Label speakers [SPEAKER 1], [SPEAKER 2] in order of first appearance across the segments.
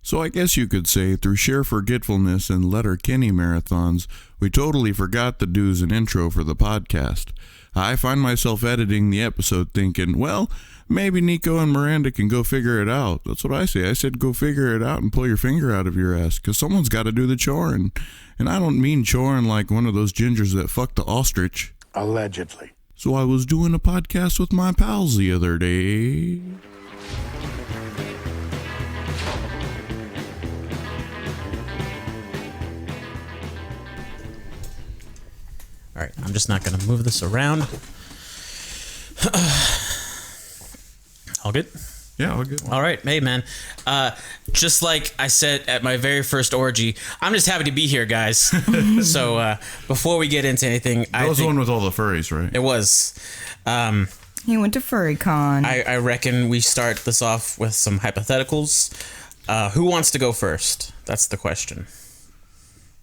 [SPEAKER 1] So I guess you could say, through sheer forgetfulness and Letterkenny marathons, we totally forgot to do an intro for the podcast. I find myself editing the episode thinking, well, maybe Niko and Miranda can go figure it out. That's what I say. I said go figure it out and pull your finger out of your ass, because someone's got to do the choring. And I don't mean choring like one of those gingers that fucked the ostrich.
[SPEAKER 2] Allegedly.
[SPEAKER 1] So I was doing a podcast with my pals the other day.
[SPEAKER 3] All right, I'm just not going to move this around. All good?
[SPEAKER 1] Yeah, all good.
[SPEAKER 3] All right. Hey, man. Just like I said at my very first orgy, I'm just happy to be here, guys. So before we get into anything...
[SPEAKER 1] That was the one with all the furries, right?
[SPEAKER 3] It was.
[SPEAKER 4] He went to FurryCon.
[SPEAKER 3] I reckon we start this off with some hypotheticals. Who wants to go first? That's the question.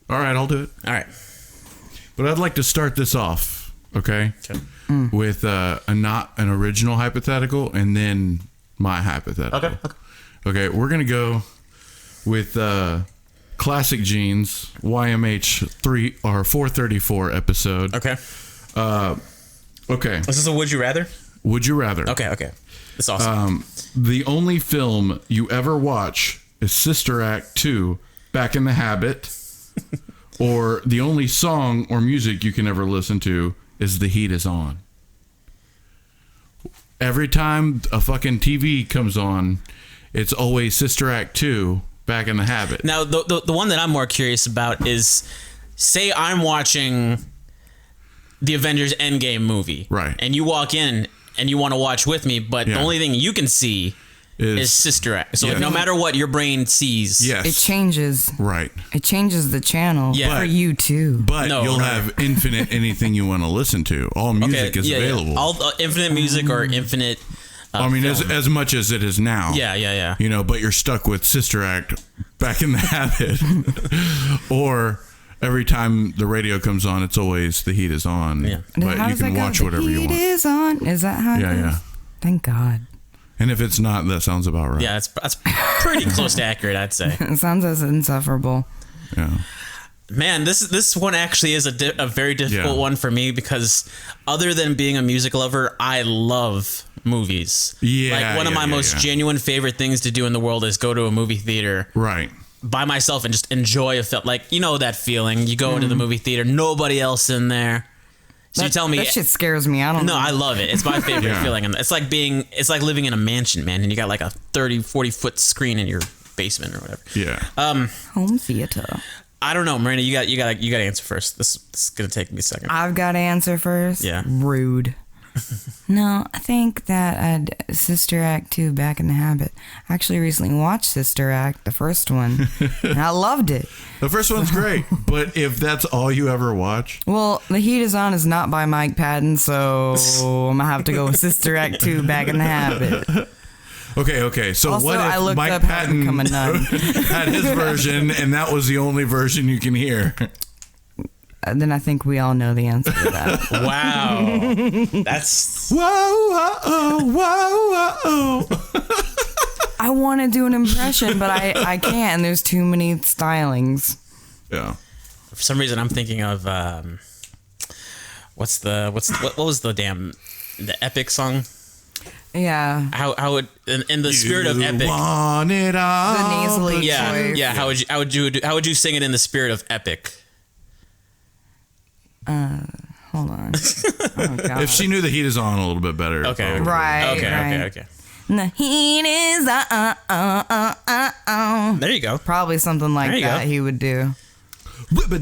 [SPEAKER 1] All right, I'll do it.
[SPEAKER 3] All right.
[SPEAKER 1] But I'd like to start this off, okay? With not an original hypothetical and then my hypothetical. Okay, we're going to go with Classic Jeans, YMH 3 or 434 episode.
[SPEAKER 3] Okay.
[SPEAKER 1] Okay.
[SPEAKER 3] Is this a Would You Rather?
[SPEAKER 1] Would you rather?
[SPEAKER 3] Okay. That's awesome.
[SPEAKER 1] The only film you ever watch is Sister Act 2, Back in the Habit. Or the only song or music you can ever listen to is The Heat Is On. Every time a fucking TV comes on, it's always Sister Act 2, Back in the Habit.
[SPEAKER 3] Now, the one that I'm more curious about is, say I'm watching the Avengers Endgame movie.
[SPEAKER 1] Right.
[SPEAKER 3] And you walk in and you want to watch with me, but the only thing you can see is Sister Act. So no matter what your brain sees.
[SPEAKER 1] Yes.
[SPEAKER 4] It changes.
[SPEAKER 1] Right.
[SPEAKER 4] It changes the channel for you too.
[SPEAKER 1] But you'll have infinite anything you want to listen to. All music is available.
[SPEAKER 3] All infinite music or infinite
[SPEAKER 1] I mean, as much as it is now.
[SPEAKER 3] Yeah.
[SPEAKER 1] You know, but you're stuck with Sister Act, Back in the Habit. Or every time the radio comes on, it's always The Heat Is On.
[SPEAKER 3] Yeah.
[SPEAKER 1] But you can watch whatever you want.
[SPEAKER 4] The Heat Is On. Is that how it goes?
[SPEAKER 1] Yeah.
[SPEAKER 4] Thank God.
[SPEAKER 1] And if it's not, that sounds about right.
[SPEAKER 3] Yeah, that's pretty close to accurate, I'd say.
[SPEAKER 4] It sounds as insufferable.
[SPEAKER 1] Yeah.
[SPEAKER 3] Man, this one actually is a very difficult one for me, because other than being a music lover, I love movies.
[SPEAKER 1] Yeah.
[SPEAKER 3] Like one of my most genuine favorite things to do in the world is go to a movie theater.
[SPEAKER 1] Right.
[SPEAKER 3] By myself and just enjoy a film. Like, you know that feeling. You go into the movie theater, nobody else in there. So you tell me
[SPEAKER 4] that shit scares me. I don't know.
[SPEAKER 3] No, I love it. It's my favorite feeling. And it's like living in a mansion, man, and you got like a 30-40 foot screen in your basement or whatever.
[SPEAKER 1] Yeah.
[SPEAKER 4] Home theater.
[SPEAKER 3] I don't know, Miranda, you got to answer first. This is going to take me a second.
[SPEAKER 4] I've got to answer first.
[SPEAKER 3] Yeah.
[SPEAKER 4] Rude. No, I think that Sister Act 2, Back in the Habit. I actually recently watched Sister Act, the first one, and I loved it.
[SPEAKER 1] The first one's great, but if that's all you ever watch...
[SPEAKER 4] Well, The Heat Is On is not by Mike Patton, so I'm going to have to go with Sister Act 2, Back in the Habit.
[SPEAKER 1] Okay. So
[SPEAKER 4] also,
[SPEAKER 1] what if
[SPEAKER 4] I looked
[SPEAKER 1] Mike
[SPEAKER 4] up how to
[SPEAKER 1] Patton
[SPEAKER 4] become a nun.
[SPEAKER 1] had his version, and that was the only version you can hear?
[SPEAKER 4] Then I think we all know the answer to that.
[SPEAKER 3] Wow. That's...
[SPEAKER 1] Whoa.
[SPEAKER 4] I want to do an impression, but I can't, and there's too many stylings.
[SPEAKER 1] Yeah.
[SPEAKER 3] For some reason, I'm thinking of... what was the Epic song?
[SPEAKER 4] Yeah.
[SPEAKER 3] How would in the spirit of Epic?
[SPEAKER 1] Want it all,
[SPEAKER 4] The nasally voice.
[SPEAKER 3] Yeah. How would you sing it in the spirit of Epic?
[SPEAKER 4] Hold on. Oh, God.
[SPEAKER 1] If she knew The Heat Is On a little bit better.
[SPEAKER 3] Okay.
[SPEAKER 4] Right.
[SPEAKER 3] Okay.
[SPEAKER 4] The heat is on.
[SPEAKER 3] There you go.
[SPEAKER 4] Probably something like that he would do. He used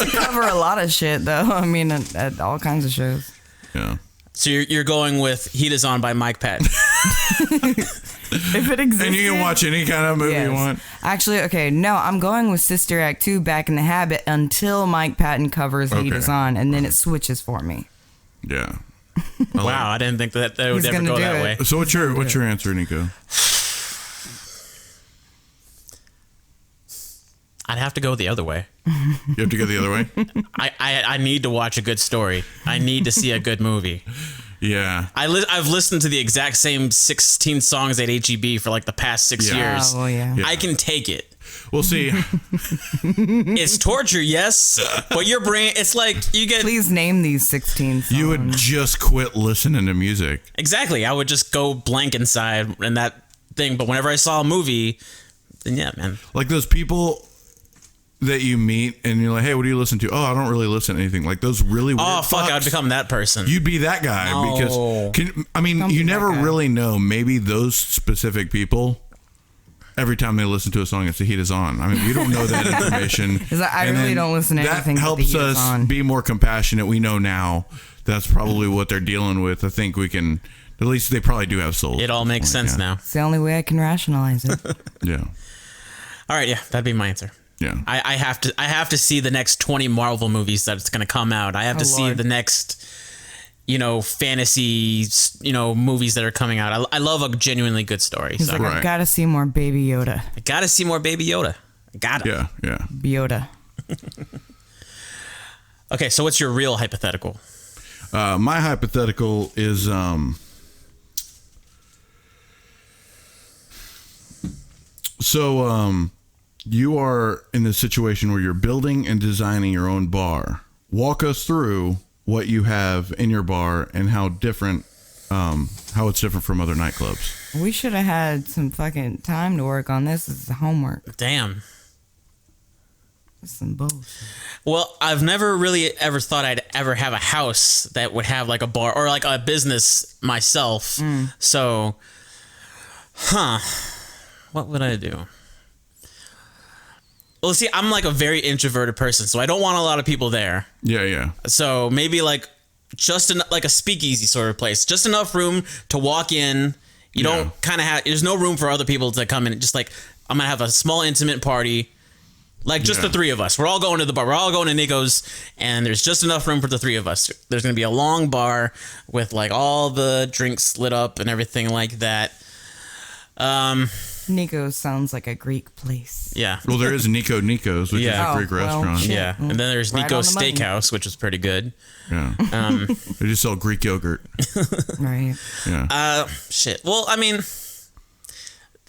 [SPEAKER 4] to cover a lot of shit, though. I mean, at all kinds of shows.
[SPEAKER 1] Yeah.
[SPEAKER 3] So you're going with Heat Is On by Mike Patton.
[SPEAKER 4] If it exists.
[SPEAKER 1] And you can watch any kind of movie you want.
[SPEAKER 4] Actually, okay, no, I'm going with Sister Act 2, Back in the Habit, until Mike Patton covers Heat Is On, and then it switches for me.
[SPEAKER 1] Yeah.
[SPEAKER 3] Wow, I didn't think that would ever go that way.
[SPEAKER 1] So what's your answer, Niko?
[SPEAKER 3] I'd have to go the other way.
[SPEAKER 1] You have to go the other way?
[SPEAKER 3] I need to watch a good story. I need to see a good movie.
[SPEAKER 1] Yeah.
[SPEAKER 3] I've listened to the exact same 16 songs at HEB for like the past 6 years.
[SPEAKER 4] Oh, yeah.
[SPEAKER 3] I can take it.
[SPEAKER 1] We'll see.
[SPEAKER 3] It's torture, yes, but your brain, it's like you get...
[SPEAKER 4] Please name these 16 songs.
[SPEAKER 1] You would just quit listening to music.
[SPEAKER 3] Exactly. I would just go blank inside and that thing, but whenever I saw a movie, then yeah, man.
[SPEAKER 1] Like those people that you meet and you're like, hey, what do you listen to? Oh, I don't really listen to anything. Like those really weird
[SPEAKER 3] fuck,
[SPEAKER 1] fucks.
[SPEAKER 3] I'd become that person.
[SPEAKER 1] You'd be that guy because you never really know. Maybe those specific people, every time they listen to a song, it's the heat is on. I mean, we don't know that information.
[SPEAKER 4] I really don't listen to anything.
[SPEAKER 1] That helps us be more compassionate. We know now that's probably what they're dealing with. I think we can, at least they probably do have souls.
[SPEAKER 3] It all makes sense now.
[SPEAKER 4] It's the only way I can rationalize it.
[SPEAKER 1] Yeah.
[SPEAKER 3] All right, yeah, that'd be my answer.
[SPEAKER 1] Yeah.
[SPEAKER 3] I have to see the next 20 Marvel movies that's going to come out. I have to see the next, fantasy, movies that are coming out. I love a genuinely good story.
[SPEAKER 4] He's like, I gotta see more Baby Yoda.
[SPEAKER 3] I gotta see more Baby Yoda. I gotta.
[SPEAKER 1] Yeah, yeah.
[SPEAKER 4] Yoda.
[SPEAKER 3] Okay, so what's your real hypothetical?
[SPEAKER 1] My hypothetical is you are in this situation where you're building and designing your own bar. Walk us through what you have in your bar and how it's different from other nightclubs.
[SPEAKER 4] We should have had some fucking time to work on this as homework.
[SPEAKER 3] Damn.
[SPEAKER 4] That's some bullshit.
[SPEAKER 3] Well, I've never really ever thought I'd ever have a house that would have like a bar or like a business myself. So, what would I do? Well, see, I'm like a very introverted person, so I don't want a lot of people there.
[SPEAKER 1] Yeah, yeah.
[SPEAKER 3] So maybe like like a speakeasy sort of place, just enough room to walk in. You don't kind of have. There's no room for other people to come in. Just like I'm gonna have a small intimate party, like just the three of us. We're all going to the bar. We're all going to Niko's, and there's just enough room for the three of us. There's gonna be a long bar with like all the drinks lit up and everything like that.
[SPEAKER 4] Niko sounds like a Greek place.
[SPEAKER 3] Yeah.
[SPEAKER 1] Well, there is Niko's, which is a Greek restaurant.
[SPEAKER 4] Shit.
[SPEAKER 3] Yeah. And then there's Niko's Steakhouse, which is pretty good.
[SPEAKER 1] Yeah. They just sell Greek yogurt.
[SPEAKER 4] Right.
[SPEAKER 1] Yeah.
[SPEAKER 3] Shit. Well, I mean,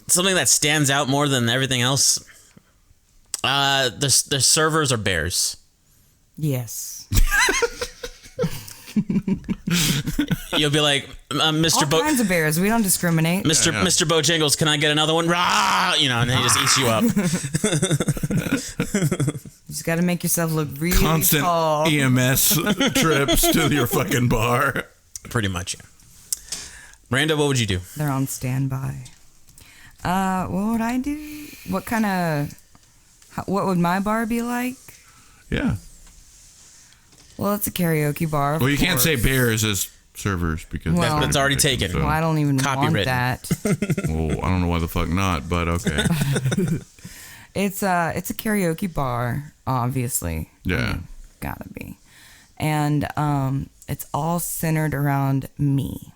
[SPEAKER 3] something that stands out more than everything else. The servers are bears.
[SPEAKER 4] Yes.
[SPEAKER 3] You'll be like, Mr.
[SPEAKER 4] All kinds of bears. We don't discriminate.
[SPEAKER 3] Mr. Bojangles, can I get another one? Rah! And then he just eats you up.
[SPEAKER 4] You just got to make yourself look really
[SPEAKER 1] constant
[SPEAKER 4] tall.
[SPEAKER 1] EMS trips to your fucking bar.
[SPEAKER 3] Pretty much, yeah. Miranda, what would you do?
[SPEAKER 4] They're on standby. What would I do? What would my bar be like?
[SPEAKER 1] Yeah.
[SPEAKER 4] Well, it's a karaoke bar.
[SPEAKER 1] Well, you can't say bears as servers because
[SPEAKER 3] that's already taken.
[SPEAKER 1] So.
[SPEAKER 4] Well, I don't even want that.
[SPEAKER 1] Well, I don't know why the fuck not, but okay.
[SPEAKER 4] It's a karaoke bar, obviously.
[SPEAKER 1] Yeah.
[SPEAKER 4] Gotta be. And it's all centered around me.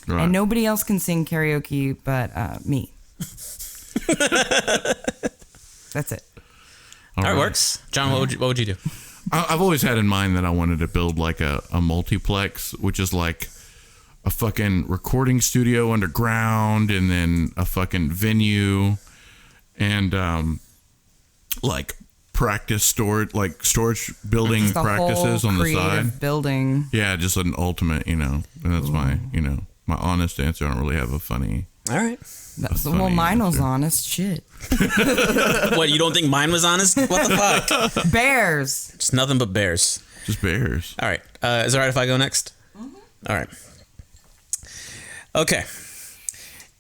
[SPEAKER 1] Right.
[SPEAKER 4] And nobody else can sing karaoke but me. That's it.
[SPEAKER 3] All right, works. John, what would you do?
[SPEAKER 1] I've always had in mind that I wanted to build like a multiplex, which is like a fucking recording studio underground and then a fucking venue and like storage building practices on the side.
[SPEAKER 4] Building.
[SPEAKER 1] Yeah, just an ultimate, and that's my honest answer. I don't really have a funny.
[SPEAKER 3] All right.
[SPEAKER 4] Mine was honest shit.
[SPEAKER 3] What, you don't think mine was honest? What the fuck?
[SPEAKER 4] Bears.
[SPEAKER 3] It's nothing but bears.
[SPEAKER 1] Just bears.
[SPEAKER 3] All right. Is it all right if I go next? Mm-hmm. All right. Okay.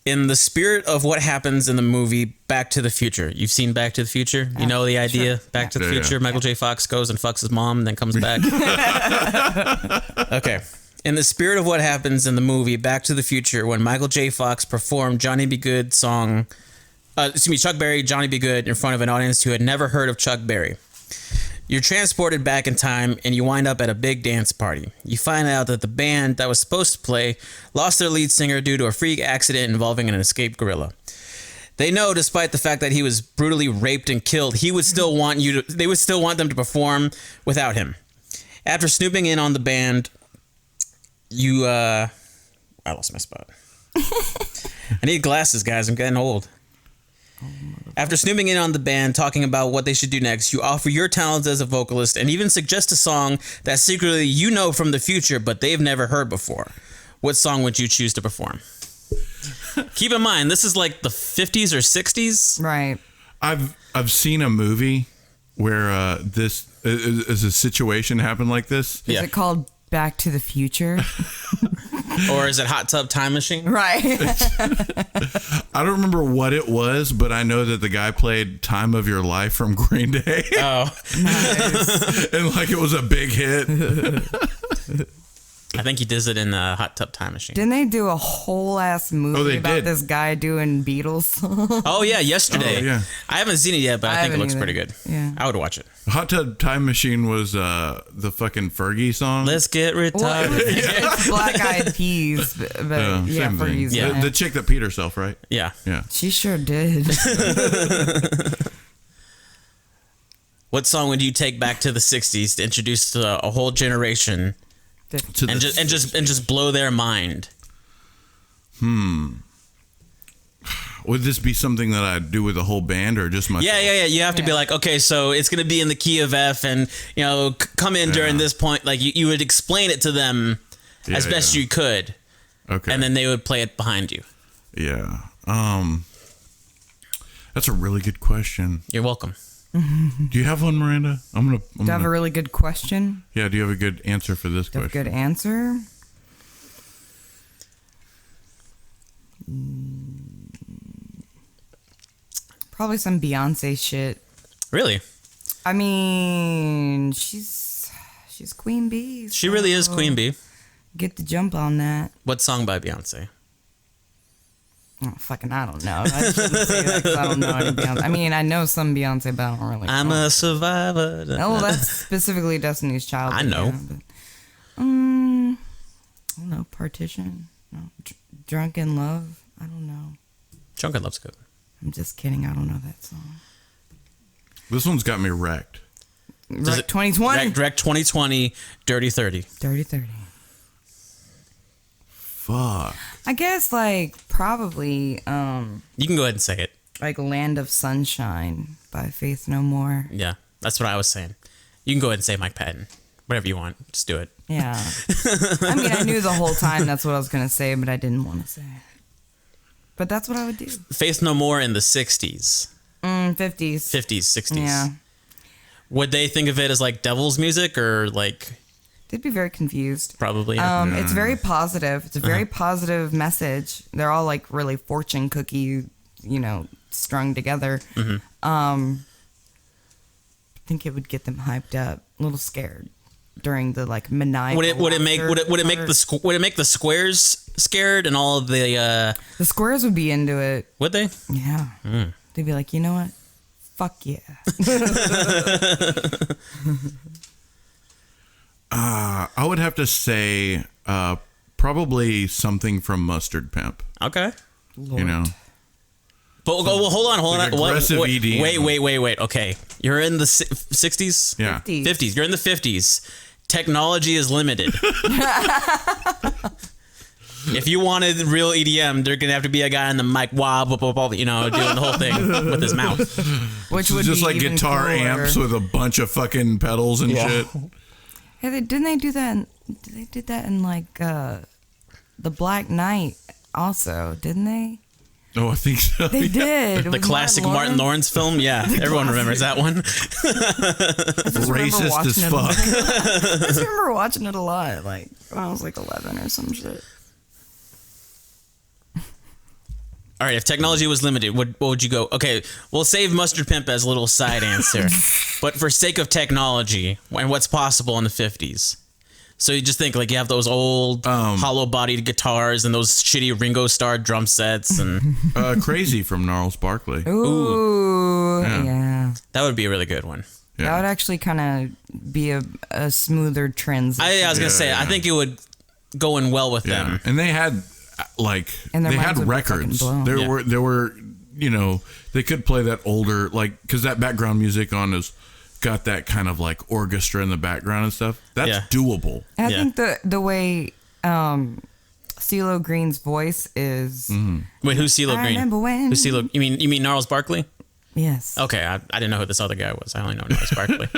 [SPEAKER 3] In the spirit of what happens in the movie Back to the Future. You've seen Back to the Future? You know the idea? Sure. Back to the Future. Michael J. Fox goes and fucks his mom and then comes back. Okay. In the spirit of what happens in the movie Back to the Future, when Michael J. Fox performed Johnny B. Good song, Chuck Berry, Johnny B. Good in front of an audience who had never heard of Chuck Berry. You're transported back in time and you wind up at a big dance party. You find out that the band that was supposed to play lost their lead singer due to a freak accident involving an escaped gorilla. They know, despite the fact that he was brutally raped and killed, they would still want them to perform without him. After snooping in on the band, I lost my spot. I need glasses, guys. I'm getting old. After snooping in on the band, talking about what they should do next, you offer your talents as a vocalist and even suggest a song that secretly you know from the future, but they've never heard before. What song would you choose to perform? Keep in mind, this is like the 50s or 60s.
[SPEAKER 4] Right.
[SPEAKER 1] I've seen a movie where this is a situation happened like this.
[SPEAKER 4] Is it called Back to the Future?
[SPEAKER 3] Or is it Hot Tub Time Machine?
[SPEAKER 4] Right.
[SPEAKER 1] I don't remember what it was, but I know that the guy played Time of Your Life from Green Day.
[SPEAKER 3] Oh.
[SPEAKER 4] Nice.
[SPEAKER 1] And like it was a big hit.
[SPEAKER 3] I think he does it in Hot Tub Time Machine.
[SPEAKER 4] Didn't they do a whole ass movie about
[SPEAKER 1] did.
[SPEAKER 4] this guy doing Beatles?
[SPEAKER 3] Oh, yeah, yesterday.
[SPEAKER 1] Oh, yeah.
[SPEAKER 3] I haven't seen it yet, but I think it looks pretty good.
[SPEAKER 4] Yeah.
[SPEAKER 3] I would watch it.
[SPEAKER 1] Hot Tub Time Machine was the fucking Fergie song.
[SPEAKER 3] Let's get retired.
[SPEAKER 4] Well, it's Black Eyed Peas, but yeah,
[SPEAKER 1] same
[SPEAKER 4] for
[SPEAKER 1] thing.
[SPEAKER 4] reason.
[SPEAKER 1] The chick that peed herself, right?
[SPEAKER 3] Yeah.
[SPEAKER 1] Yeah.
[SPEAKER 4] She sure did.
[SPEAKER 3] What song would you take back to the 60s to introduce to a whole generation and just blow their mind?
[SPEAKER 1] Would this be something that I'd do with the whole band or just myself?
[SPEAKER 3] Yeah. You have to be like, okay, so it's going to be in the key of F and, come in during this point. Like, you would explain it to them as best you could.
[SPEAKER 1] Okay.
[SPEAKER 3] And then they would play it behind you.
[SPEAKER 1] Yeah. That's a really good question.
[SPEAKER 3] You're welcome.
[SPEAKER 1] Do you have one, Miranda?
[SPEAKER 4] Do you have a really good question?
[SPEAKER 1] Yeah, do you have a good answer for this
[SPEAKER 4] Do you have a
[SPEAKER 1] question?
[SPEAKER 4] good answer? Probably some Beyonce shit.
[SPEAKER 3] Really?
[SPEAKER 4] I mean, she's Queen Bee.
[SPEAKER 3] She really is Queen Bee.
[SPEAKER 4] Get the jump on that.
[SPEAKER 3] What song by Beyonce?
[SPEAKER 4] Oh, fucking, I don't know. I shouldn't say that because I don't know any Beyonce. I mean, I know some Beyonce, but I don't really.
[SPEAKER 3] I'm a survivor.
[SPEAKER 4] Oh, that's specifically Destiny's Child.
[SPEAKER 3] I know.
[SPEAKER 4] Yeah, but, I don't know. Partition. No. Drunken Love. I don't know.
[SPEAKER 3] Drunken Love's good.
[SPEAKER 4] I'm just kidding. I don't know that song.
[SPEAKER 1] This one's got me wrecked.
[SPEAKER 4] Wreck 2020.
[SPEAKER 3] Wreck 2020, Dirty 30.
[SPEAKER 4] Dirty 30.
[SPEAKER 1] Fuck.
[SPEAKER 4] I guess probably
[SPEAKER 3] You can go ahead and say it.
[SPEAKER 4] Land of Sunshine by Faith No More.
[SPEAKER 3] Yeah, that's what I was saying. You can go ahead and say Mike Patton. Whatever you want. Just do it.
[SPEAKER 4] Yeah. I mean, I knew the whole time that's what I was going to say, but I didn't want to say it. But that's what I would do.
[SPEAKER 3] Faith No More in the 60s.
[SPEAKER 4] 50s.
[SPEAKER 3] 50s, 60s.
[SPEAKER 4] Yeah.
[SPEAKER 3] Would they think of it as devil's music or
[SPEAKER 4] They'd be very confused.
[SPEAKER 3] probably?
[SPEAKER 4] It's very positive. It's a very positive message. They're all really fortune cookie, strung together. I think it would get them hyped up, a little scared during the maniacal.
[SPEAKER 3] Would it make the squares scared and all of the
[SPEAKER 4] The squares would be into it.
[SPEAKER 3] would they?
[SPEAKER 4] Yeah. They'd be like, you know what? Fuck yeah.
[SPEAKER 1] I would have to say probably something from Mustard Pimp.
[SPEAKER 3] Okay.
[SPEAKER 4] Lord.
[SPEAKER 3] But hold on.
[SPEAKER 1] aggressive EDM.
[SPEAKER 3] Wait. Okay, you're in the 60s.
[SPEAKER 1] Yeah.
[SPEAKER 3] 50s. You're in the 50s. Technology is limited. If you wanted real EDM, there's gonna have to be a guy on the mic, doing the whole thing with his mouth.
[SPEAKER 4] Which would
[SPEAKER 1] just
[SPEAKER 4] be
[SPEAKER 1] like
[SPEAKER 4] even
[SPEAKER 1] guitar
[SPEAKER 4] cooler.
[SPEAKER 1] amps with a bunch of fucking pedals and shit.
[SPEAKER 4] Hey, didn't they do that? They did that in the Black Knight also, didn't they?
[SPEAKER 1] Oh, I think so.
[SPEAKER 4] They did.
[SPEAKER 3] The classic Martin Lawrence film. Yeah, everyone remembers that one.
[SPEAKER 1] Racist as fuck.
[SPEAKER 4] I just remember watching it a lot, when I was 11 or some shit.
[SPEAKER 3] All right, if technology was limited, what would you go? Okay, we'll save Mustard Pimp as a little side answer. But for sake of technology and what's possible in the 50s. So you just think you have those old hollow-bodied guitars and those shitty Ringo Starr drum sets and
[SPEAKER 1] Crazy from Gnarls Barkley.
[SPEAKER 4] Ooh, yeah.
[SPEAKER 3] that would be a really good one.
[SPEAKER 1] Yeah.
[SPEAKER 4] That would actually kind of be a smoother transition.
[SPEAKER 3] I was gonna say I think it would go in well with them.
[SPEAKER 1] And they had
[SPEAKER 4] And their
[SPEAKER 1] they
[SPEAKER 4] minds
[SPEAKER 1] had
[SPEAKER 4] would be
[SPEAKER 1] records.
[SPEAKER 4] fucking blown.
[SPEAKER 1] There were they could play that older because that background music on is got that kind of orchestra in the background and stuff. That's doable.
[SPEAKER 4] And I think the way CeeLo Green's voice is.
[SPEAKER 3] Wait, who's CeeLo
[SPEAKER 4] I
[SPEAKER 3] Green?
[SPEAKER 4] remember when.
[SPEAKER 3] Who's CeeLo? You mean Gnarls Barkley?
[SPEAKER 4] Yes.
[SPEAKER 3] Okay, I didn't know who this other guy was. I only know Gnarls Barkley.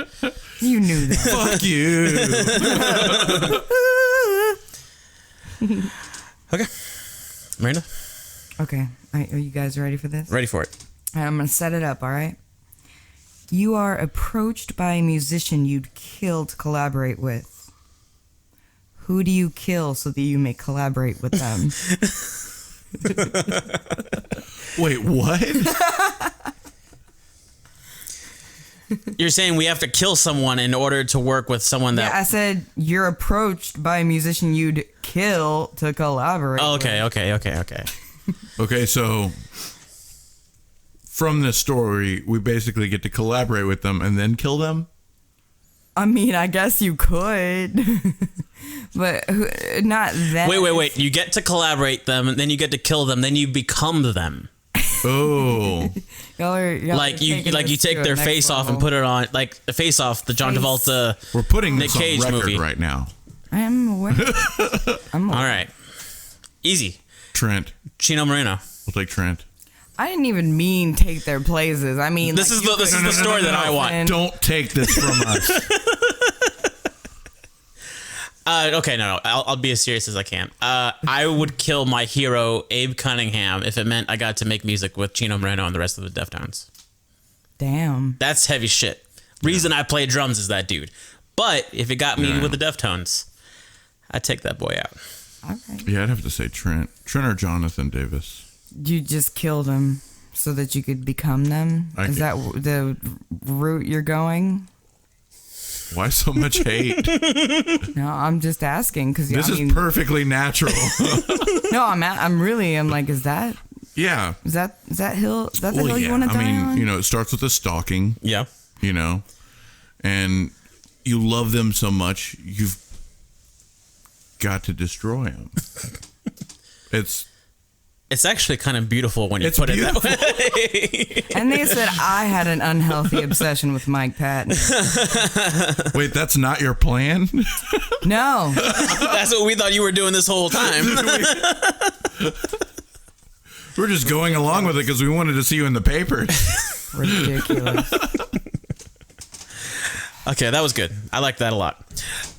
[SPEAKER 4] You knew that.
[SPEAKER 1] Fuck you.
[SPEAKER 3] Okay, Miranda,
[SPEAKER 4] Okay. Are you guys ready for this?
[SPEAKER 3] ready for it?
[SPEAKER 4] All right, I'm going to set it up, all right? You are approached by a musician you'd kill to collaborate with. Who do you kill so that you may collaborate with them?
[SPEAKER 1] Wait, what?
[SPEAKER 3] You're saying we have to kill someone in order to work with someone that.
[SPEAKER 4] Yeah, I said you're approached by a musician you'd kill to collaborate
[SPEAKER 3] Oh,
[SPEAKER 4] with.
[SPEAKER 3] okay.
[SPEAKER 1] Okay, so from this story, we basically get to collaborate with them and then kill them?
[SPEAKER 4] I mean, I guess you could. But not them.
[SPEAKER 3] Wait. You get to collaborate them, and then you get to kill them, then you become them.
[SPEAKER 1] Oh.
[SPEAKER 4] Y'all are
[SPEAKER 3] You take their face off and put it on, like the face off, the John
[SPEAKER 4] Face.
[SPEAKER 3] Travolta.
[SPEAKER 1] We're putting
[SPEAKER 3] Nick
[SPEAKER 1] this
[SPEAKER 3] Cage
[SPEAKER 1] on record
[SPEAKER 3] movie.
[SPEAKER 1] right now.
[SPEAKER 4] I'm aware. I'm aware.
[SPEAKER 3] All right, easy.
[SPEAKER 1] Trent.
[SPEAKER 3] Chino Moreno.
[SPEAKER 1] We'll take Trent.
[SPEAKER 4] I didn't even mean take their places. I mean,
[SPEAKER 3] This is the story that I want.
[SPEAKER 1] Don't take this from us.
[SPEAKER 3] Okay, no. I'll be as serious as I can. I would kill my hero, Abe Cunningham, if it meant I got to make music with Chino Moreno and the rest of the Deftones.
[SPEAKER 4] Damn.
[SPEAKER 3] That's heavy shit. Reason I play drums is that dude. But if it got me with the Deftones, I'd take that boy out.
[SPEAKER 4] All right.
[SPEAKER 1] Yeah, I'd have to say Trent. Trent or Jonathan Davis.
[SPEAKER 4] You just killed them so that you could become them? Is that the route you're going?
[SPEAKER 1] Why so much hate?
[SPEAKER 4] No, I'm just asking because
[SPEAKER 1] This is perfectly natural.
[SPEAKER 4] No, I'm like, is that
[SPEAKER 1] Yeah.
[SPEAKER 4] is that hill? Is that the
[SPEAKER 1] Well,
[SPEAKER 4] hill you
[SPEAKER 1] yeah.
[SPEAKER 4] want to die
[SPEAKER 1] I
[SPEAKER 4] on?
[SPEAKER 1] mean, it starts with the stalking,
[SPEAKER 3] Yeah.
[SPEAKER 1] and you love them so much, you've got to destroy them.
[SPEAKER 3] It's actually kind of beautiful when you
[SPEAKER 1] It's
[SPEAKER 3] put it that way.
[SPEAKER 4] And they said I had an unhealthy obsession with Mike Patton.
[SPEAKER 1] Wait, that's not your plan?
[SPEAKER 4] No,
[SPEAKER 3] That's what we thought you were doing this whole time.
[SPEAKER 1] We're just going along with it because we wanted to see you in the papers.
[SPEAKER 4] ridiculous.
[SPEAKER 3] Okay, that was good. I like that a lot.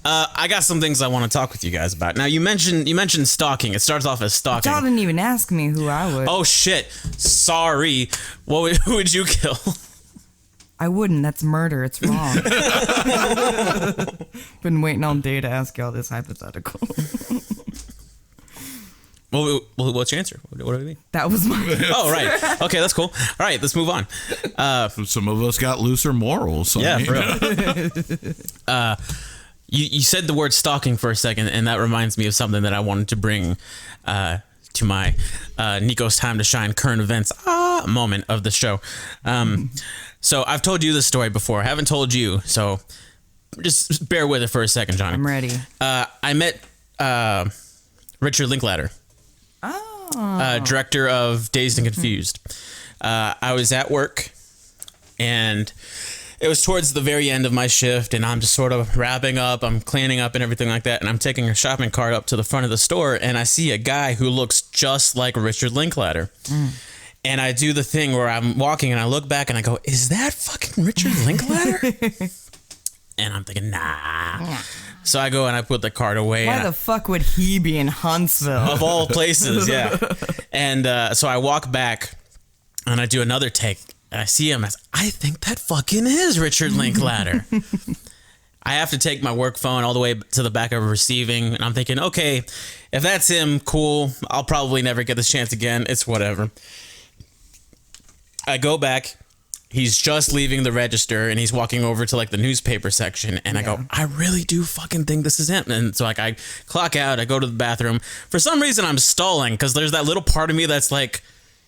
[SPEAKER 3] I got some things I want to talk with you guys about. Now, you mentioned stalking. It starts off as stalking.
[SPEAKER 4] Y'all didn't even ask me who I would.
[SPEAKER 3] Oh shit! Sorry. Who would you kill?
[SPEAKER 4] I wouldn't. That's murder. It's wrong. Been waiting all day to ask y'all this hypothetical.
[SPEAKER 3] Well, what's your answer? What do you mean?
[SPEAKER 4] That was my.
[SPEAKER 3] Oh, right. Okay, that's cool. All right, let's move on.
[SPEAKER 1] Some of us got looser morals. So
[SPEAKER 3] Yeah, for real. You said the word stalking for a second, and that reminds me of something that I wanted to bring to my Niko's Time to Shine current events moment of the show. So I've told you this story before. I haven't told you, so just bear with it for a second, Johnny.
[SPEAKER 4] I'm ready.
[SPEAKER 3] I met Richard Linklater. Director of Dazed and Confused. I was at work, and it was towards the very end of my shift, and I'm just sort of wrapping up, I'm cleaning up and everything like that, and I'm taking a shopping cart up to the front of the store, and I see a guy who looks just like Richard Linklater. And I do the thing where I'm walking, and I look back, and I go, is that fucking Richard Linklater? And I'm thinking, nah. So I go and I put the cart away.
[SPEAKER 4] Why the fuck would he be in Huntsville?
[SPEAKER 3] Of all places, yeah. And so I walk back and I do another take. And I see him as, I think that fucking is Richard Linklater. I have to take my work phone all the way to the back of receiving. And I'm thinking, okay, if that's him, cool. I'll probably never get this chance again. It's whatever. I go back. He's just leaving the register and he's walking over to like the newspaper section, and I go, I really do fucking think this is him. And so like I clock out, I go to the bathroom. For some reason I'm stalling because there's that little part of me that's like,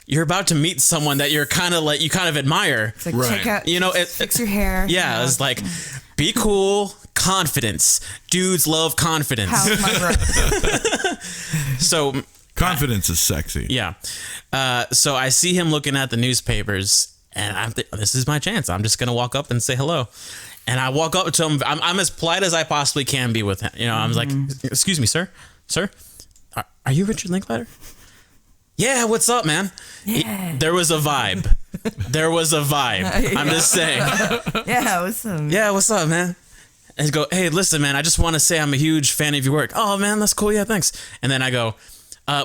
[SPEAKER 3] you're about to meet someone that you're kind of like, you kind of admire.
[SPEAKER 4] It's like,
[SPEAKER 1] Right.
[SPEAKER 4] check out,
[SPEAKER 3] You know,
[SPEAKER 4] fix your hair.
[SPEAKER 3] Yeah, it's like, be cool, confidence. Dudes love confidence.
[SPEAKER 4] How's my brother?
[SPEAKER 3] So
[SPEAKER 1] confidence is sexy.
[SPEAKER 3] yeah. So I see him looking at the newspapers, and this is my chance. I'm just going to walk up and say hello. And I walk up to him. I'm as polite as I possibly can be with him. You know, I'm like, excuse me, sir. Sir, are you Richard Linklater? Yeah, what's up, man?
[SPEAKER 4] Yeah.
[SPEAKER 3] There was a vibe. I'm just saying.
[SPEAKER 4] Yeah, what's up?
[SPEAKER 3] Yeah, what's up, man? And he go, hey, listen, man, I just want to say I'm a huge fan of your work. Oh, man, that's cool. Yeah, thanks. And then I go,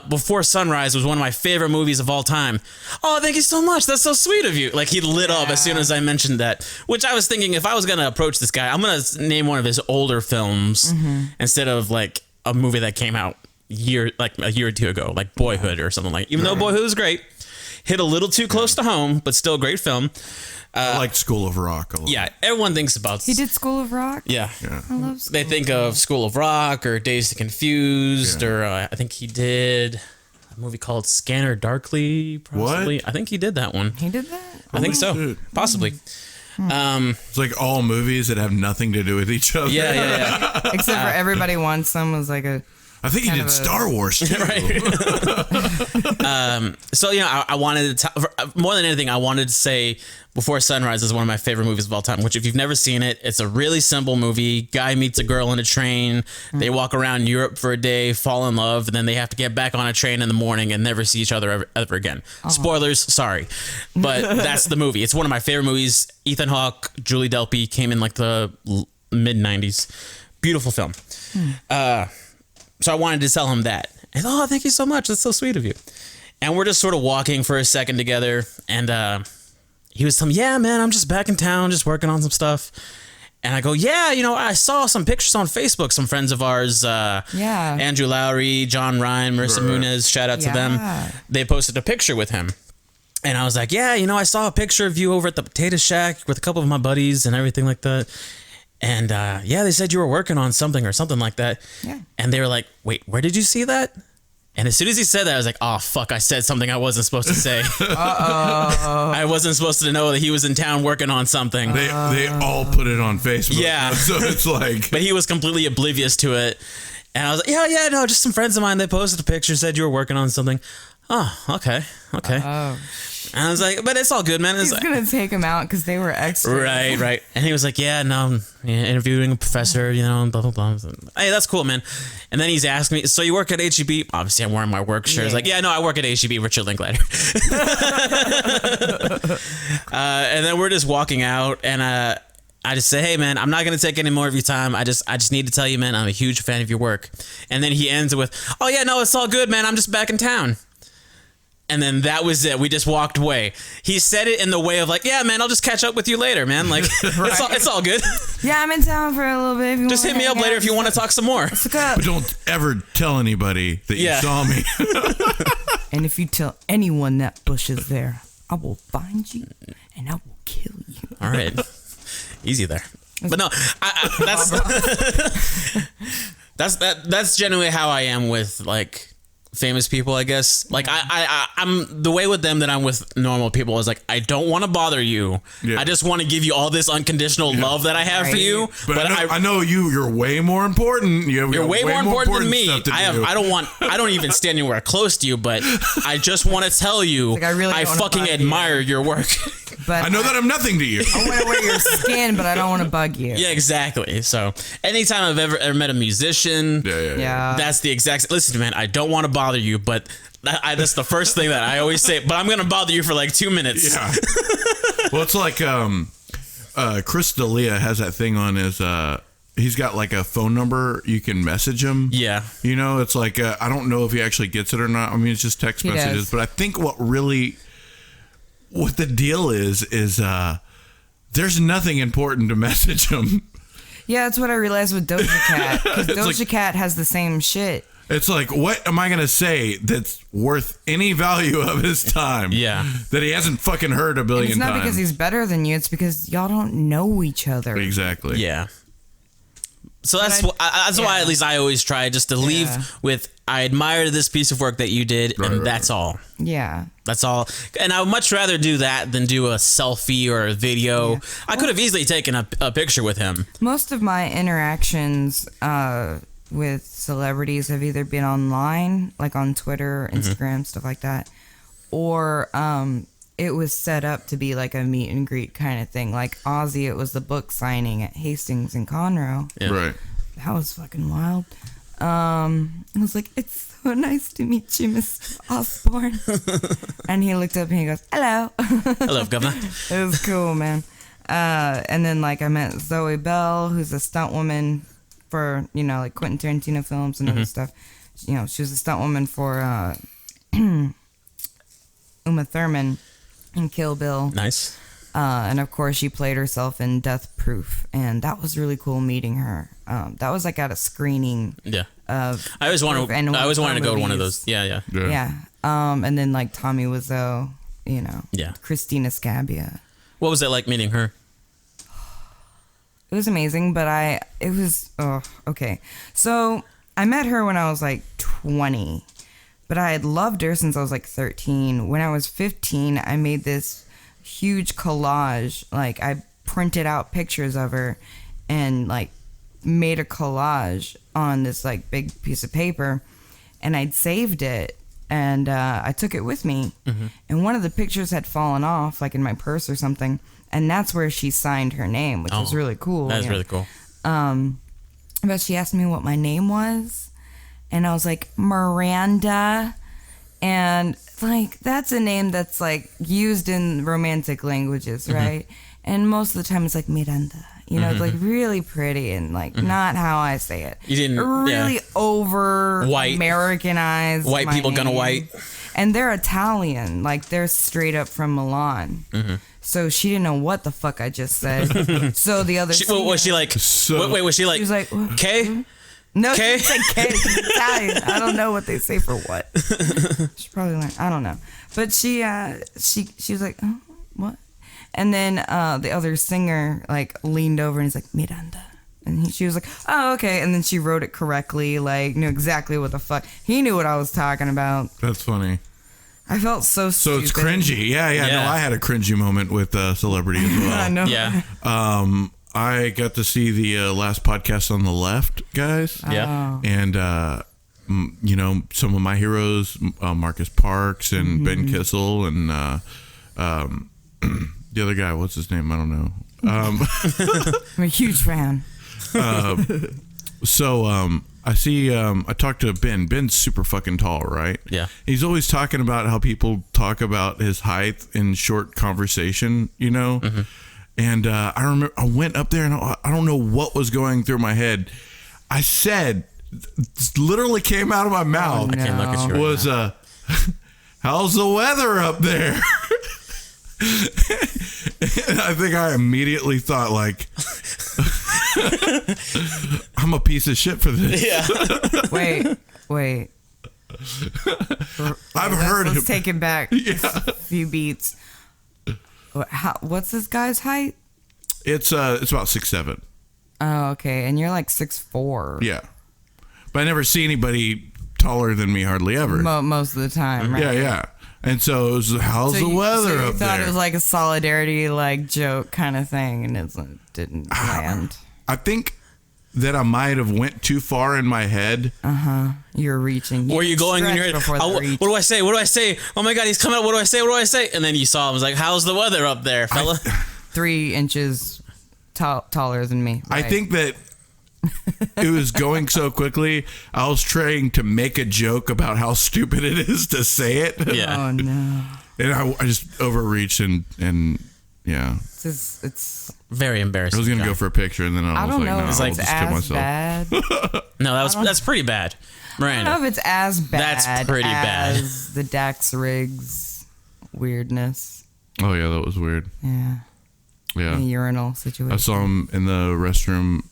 [SPEAKER 3] Before Sunrise was one of my favorite movies of all time. Oh, thank you so much. That's so sweet of you. Like, he lit up as soon as I mentioned that, which I was thinking if I was going to approach this guy, I'm going to name one of his older films instead of like a movie that came out a year or two ago, like Boyhood or something like. Even though Boyhood was great, hit a little too close to home, but still a great film.
[SPEAKER 1] I liked School of Rock a lot.
[SPEAKER 3] Yeah, everyone thinks about.
[SPEAKER 4] He did School of Rock.
[SPEAKER 3] Yeah,
[SPEAKER 4] I love School
[SPEAKER 3] they think of School of Rock or Dazed and Confused, or I think he did a movie called Scanner Darkly. Possibly,
[SPEAKER 1] What?
[SPEAKER 3] I think he did that one.
[SPEAKER 4] He did that.
[SPEAKER 3] I think so,
[SPEAKER 1] shit.
[SPEAKER 3] possibly.
[SPEAKER 1] It's like all movies that have nothing to do with each other.
[SPEAKER 3] Yeah.
[SPEAKER 4] Except for Everybody Wants Some was like a.
[SPEAKER 1] I think he
[SPEAKER 4] Kind
[SPEAKER 1] did
[SPEAKER 4] of a-
[SPEAKER 1] Star Wars too.
[SPEAKER 3] So I wanted to more than anything, I wanted to say Before Sunrise is one of my favorite movies of all time. Which, if you've never seen it, it's a really simple movie. Guy meets a girl in a train. They walk around Europe for a day, fall in love, and then they have to get back on a train in the morning and never see each other ever again. Spoilers, sorry, but that's the movie. It's one of my favorite movies. Ethan Hawke, Julie Delpy came in like the mid '90s. Beautiful film. So I wanted to tell him that. And thank you so much. That's so sweet of you. And we're just sort of walking for a second together. And he was telling me, yeah, man, I'm just back in town, just working on some stuff. And I go, yeah, I saw some pictures on Facebook. Some friends of ours, Andrew Lowry, John Ryan, Marissa Munez, shout out to them. They posted a picture with him. And I was like, yeah, I saw a picture of you over at the Potato Shack with a couple of my buddies and everything like that. And they said you were working on something or something like that.
[SPEAKER 4] Yeah.
[SPEAKER 3] And they were like, wait, where did you see that? And as soon as he said that, I was like, oh, fuck, I said something I wasn't supposed to say. I wasn't supposed to know that he was in town working on something.
[SPEAKER 1] They all put it on Facebook.
[SPEAKER 3] Yeah.
[SPEAKER 1] So it's like.
[SPEAKER 3] But he was completely oblivious to it. And I was like, yeah, no, just some friends of mine, they posted a picture, said you were working on something. Oh, okay.
[SPEAKER 4] Oh.
[SPEAKER 3] And I was like, but it's all good, man. It's
[SPEAKER 4] He's
[SPEAKER 3] like,
[SPEAKER 4] gonna take him out because they were extra.
[SPEAKER 3] Right. And he was like, yeah, no, I'm interviewing a professor, blah, blah, blah. Hey, that's cool, man. And then he's asking me, so you work at HEB? Obviously, I'm wearing my work shirt. He's like, yeah, no, I work at HEB, Richard Linklater. And then we're just walking out, and I just say, hey, man, I'm not going to take any more of your time. I just need to tell you, man, I'm a huge fan of your work. And then he ends it with, oh, yeah, no, it's all good, man. I'm just back in town. And then that was it. We just walked away. He said it in the way of like, yeah, man, I'll just catch up with you later, man. Like, it's all good.
[SPEAKER 4] Yeah, I'm in town for a little bit. If you
[SPEAKER 3] Just hit me up later if you want to talk some more.
[SPEAKER 4] Let's go.
[SPEAKER 1] But don't ever tell anybody that you saw me.
[SPEAKER 4] And if you tell anyone that Bush is there, I will find you and I will kill you.
[SPEAKER 3] All right. Easy there. But no, that's generally how I am with like famous people, I guess. Like I'm the way with them that I'm with normal people is like, I don't want to bother you. Yeah. I just want to give you all this unconditional love that I have for you.
[SPEAKER 1] But I know you're way more important. You're
[SPEAKER 3] way more important than me. I don't even stand anywhere close to you, but I just want to tell you, like, I fucking admire your work.
[SPEAKER 4] But
[SPEAKER 1] I know that I'm nothing to you.
[SPEAKER 4] I want to wear your skin, but I don't want to bug you.
[SPEAKER 3] Yeah, exactly. So anytime I've ever met a musician, that's the exact. Listen, man, I don't want to bother you, but that's the first thing that I always say. But I'm gonna bother you for like 2 minutes.
[SPEAKER 1] Yeah. Well, it's like Chris D'Elia has that thing on his. He's got like a phone number you can message him. Yeah. It's like I don't know if he actually gets it or not. I mean, it's just text messages. Does. But I think what the deal is there's nothing important to message him.
[SPEAKER 4] Yeah, that's what I realized with Doja Cat. Because Doja Cat has the same shit.
[SPEAKER 1] It's like, what am I going to say that's worth any value of his time? Yeah. That he hasn't fucking heard a billion times.
[SPEAKER 4] It's not because he's better than you. It's because y'all don't know each other.
[SPEAKER 1] Exactly.
[SPEAKER 3] Yeah. So that's why at least I always try just to leave with, I admire this piece of work that you did, and that's all. Yeah. That's all. And I would much rather do that than do a selfie or a video. Yeah. I could have easily taken a picture with him. Most
[SPEAKER 4] of my interactions with celebrities have either been online, like on Twitter, Instagram, stuff like that, or it was set up to be like a meet and greet kind of thing. Like Ozzy, it was the book signing at Hastings and Conroe. Yeah. Right. That was fucking wild. I was like, it's so nice to meet you, Mr. Osborne. And he looked up and he goes, hello.
[SPEAKER 3] Hello, Governor.
[SPEAKER 4] It was cool, man. And then like I met Zoe Bell, who's a stunt woman for, you know, like Quentin Tarantino films and other stuff. You know, she was a stunt woman for Uma Thurman in Kill Bill.
[SPEAKER 3] Nice.
[SPEAKER 4] And of course, she played herself in Death Proof, and that was really cool meeting her. That was like at a screening.
[SPEAKER 3] Yeah.
[SPEAKER 4] Of
[SPEAKER 3] I always wanted to go to one of those. Yeah.
[SPEAKER 4] Yeah. And then like Tommy Wiseau, you know.
[SPEAKER 3] Yeah.
[SPEAKER 4] Christina Scabbia.
[SPEAKER 3] What was it like meeting her?
[SPEAKER 4] It was amazing, but okay. So I met her when I was like 20, but I had loved her since I was like 13. When I was 15, I made this huge collage. Like I printed out pictures of her and like made a collage on this like big piece of paper, and I'd saved it, and I took it with me. And one of the pictures had fallen off like in my purse or something, and that's where she signed her name, which was really cool.
[SPEAKER 3] That's really cool.
[SPEAKER 4] But she asked me what my name was, and I was like, Miranda. And like that's a name that's like used in romantic languages, right? And most of the time it's like Miranda, you know, it's like really pretty and like not how I say it.
[SPEAKER 3] You didn't
[SPEAKER 4] really over
[SPEAKER 3] white
[SPEAKER 4] Americanized
[SPEAKER 3] white people
[SPEAKER 4] name.
[SPEAKER 3] gonna white,
[SPEAKER 4] and they're Italian, like they're straight up from Milan. So she didn't know what the fuck I just said. So the other
[SPEAKER 3] was she like? Wait, was she like?
[SPEAKER 4] She was like,
[SPEAKER 3] Kaye?
[SPEAKER 4] No,
[SPEAKER 3] Kaye?
[SPEAKER 4] she said Kaye. She's Italian. I don't know what they say for what. She probably learned. I don't know. But she was like, oh, what? And then the other singer like leaned over and he's like, Miranda. And she was like, oh, okay. And then she wrote it correctly, like knew exactly what the fuck. He knew what I was talking about.
[SPEAKER 1] That's funny.
[SPEAKER 4] I felt so stupid.
[SPEAKER 1] So it's cringy. Yeah. No, I had a cringy moment with celebrity as well.
[SPEAKER 4] I know.
[SPEAKER 3] Yeah.
[SPEAKER 1] I got to see the last podcast on the left, guys.
[SPEAKER 3] Yeah.
[SPEAKER 1] And, you know, some of my heroes, Marcus Parks and Ben Kissel and the other guy, what's his name? I don't know.
[SPEAKER 4] I'm a huge fan.
[SPEAKER 1] So I talked to Ben. Ben's super fucking tall, right?
[SPEAKER 3] Yeah.
[SPEAKER 1] He's always talking about how people talk about his height in short conversation, you know? And I remember I went up there and I don't know what was going through my head. I said, literally came out of my mouth.
[SPEAKER 3] I can't look at you right
[SPEAKER 1] was
[SPEAKER 3] now.
[SPEAKER 1] How's the weather up there? And I think I immediately thought like, I'm a piece of shit for this.
[SPEAKER 3] Yeah.
[SPEAKER 4] Wait.
[SPEAKER 1] I've heard
[SPEAKER 4] Let's
[SPEAKER 1] him.
[SPEAKER 4] take it back a few beats. What's this guy's height?
[SPEAKER 1] It's about 6'7".
[SPEAKER 4] Oh, okay. And you're like 6'4".
[SPEAKER 1] Yeah. But I never see anybody taller than me hardly ever.
[SPEAKER 4] Most of the time, right?
[SPEAKER 1] Yeah. And so it was, how's the weather
[SPEAKER 4] you
[SPEAKER 1] up
[SPEAKER 4] thought
[SPEAKER 1] there?
[SPEAKER 4] it was like a solidarity like joke kind of thing, and it didn't land.
[SPEAKER 1] I think that I might have went too far in my head.
[SPEAKER 4] You're reaching.
[SPEAKER 3] Were you going in your head? What do I say? What do I say? Oh my God, he's coming up. What do I say? What do I say? And then you saw him. Was like, how's the weather up there, fella?
[SPEAKER 4] 3 inches taller than me.
[SPEAKER 1] I
[SPEAKER 4] right.
[SPEAKER 1] think that it was going so quickly. I was trying to make a joke about how stupid it is to say it.
[SPEAKER 3] Yeah.
[SPEAKER 4] Oh no.
[SPEAKER 1] And I just overreached and yeah.
[SPEAKER 4] It's
[SPEAKER 3] Very embarrassing.
[SPEAKER 1] I was gonna go for a picture and then I was
[SPEAKER 4] don't
[SPEAKER 1] like,
[SPEAKER 4] know
[SPEAKER 1] no,
[SPEAKER 4] if
[SPEAKER 1] I'll
[SPEAKER 4] it's
[SPEAKER 1] just kill
[SPEAKER 4] as
[SPEAKER 1] myself.
[SPEAKER 4] bad.
[SPEAKER 3] No, that's pretty bad.
[SPEAKER 4] I don't know
[SPEAKER 3] Miranda.
[SPEAKER 4] if it's as bad.
[SPEAKER 3] That's pretty bad.
[SPEAKER 4] As the Dax Riggs weirdness.
[SPEAKER 1] Oh yeah, that was weird.
[SPEAKER 4] Yeah.
[SPEAKER 1] Yeah.
[SPEAKER 4] The urinal situation.
[SPEAKER 1] I saw him in the restroom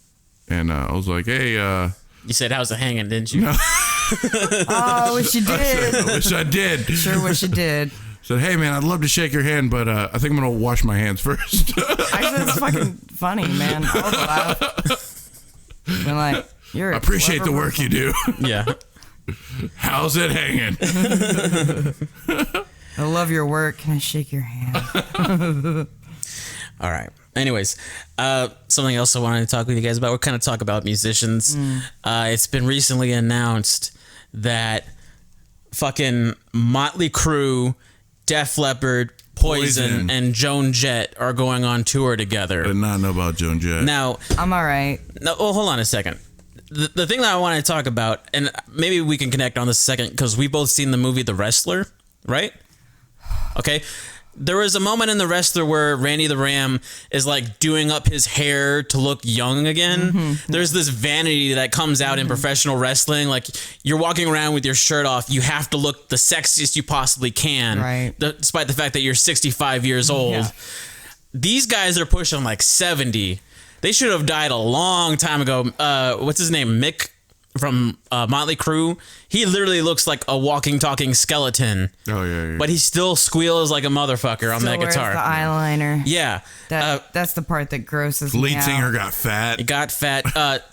[SPEAKER 1] and I was like, hey,
[SPEAKER 3] You said, how's it hanging, didn't you?
[SPEAKER 1] No.
[SPEAKER 4] Oh, I wish you did.
[SPEAKER 1] I wish I did.
[SPEAKER 4] Sure wish you did.
[SPEAKER 1] Said, hey man, I'd love to shake your hand, but I think I'm gonna wash my hands first.
[SPEAKER 4] Actually, it's fucking funny, man. I was laugh. Been like, you're.
[SPEAKER 1] I appreciate the work you do.
[SPEAKER 3] Yeah.
[SPEAKER 1] How's it hanging?
[SPEAKER 4] I love your work. Can I shake your hand?
[SPEAKER 3] All right. Anyways, something else I wanted to talk with you guys about. We're kind of talk about musicians. It's been recently announced that fucking Motley Crue, Def Leppard, Poison, and Joan Jett are going on tour together.
[SPEAKER 1] I did not know about Joan Jett.
[SPEAKER 3] Now,
[SPEAKER 4] I'm all right.
[SPEAKER 3] no, hold on a second. the thing that I want to talk about, and maybe we can connect on this second, because we both seen the movie The Wrestler, right? Okay. There was a moment in The Wrestler where Randy the Ram is like doing up his hair to look young again. There's this vanity that comes out in professional wrestling. Like, you're walking around with your shirt off. You have to look the sexiest you possibly can.
[SPEAKER 4] Right.
[SPEAKER 3] Despite the fact that you're 65 years old.
[SPEAKER 4] Yeah.
[SPEAKER 3] These guys are pushing like 70. They should have died a long time ago. What's his name? Mick from Motley Crue. He literally looks like a walking, talking skeleton.
[SPEAKER 1] Oh, yeah.
[SPEAKER 3] But he still squeals like a motherfucker on
[SPEAKER 4] Still
[SPEAKER 3] that
[SPEAKER 4] wears
[SPEAKER 3] guitar.
[SPEAKER 4] the eyeliner.
[SPEAKER 3] Yeah.
[SPEAKER 4] That's the part that grosses me
[SPEAKER 1] Lead
[SPEAKER 4] out.
[SPEAKER 1] singer got fat.
[SPEAKER 3] He got fat.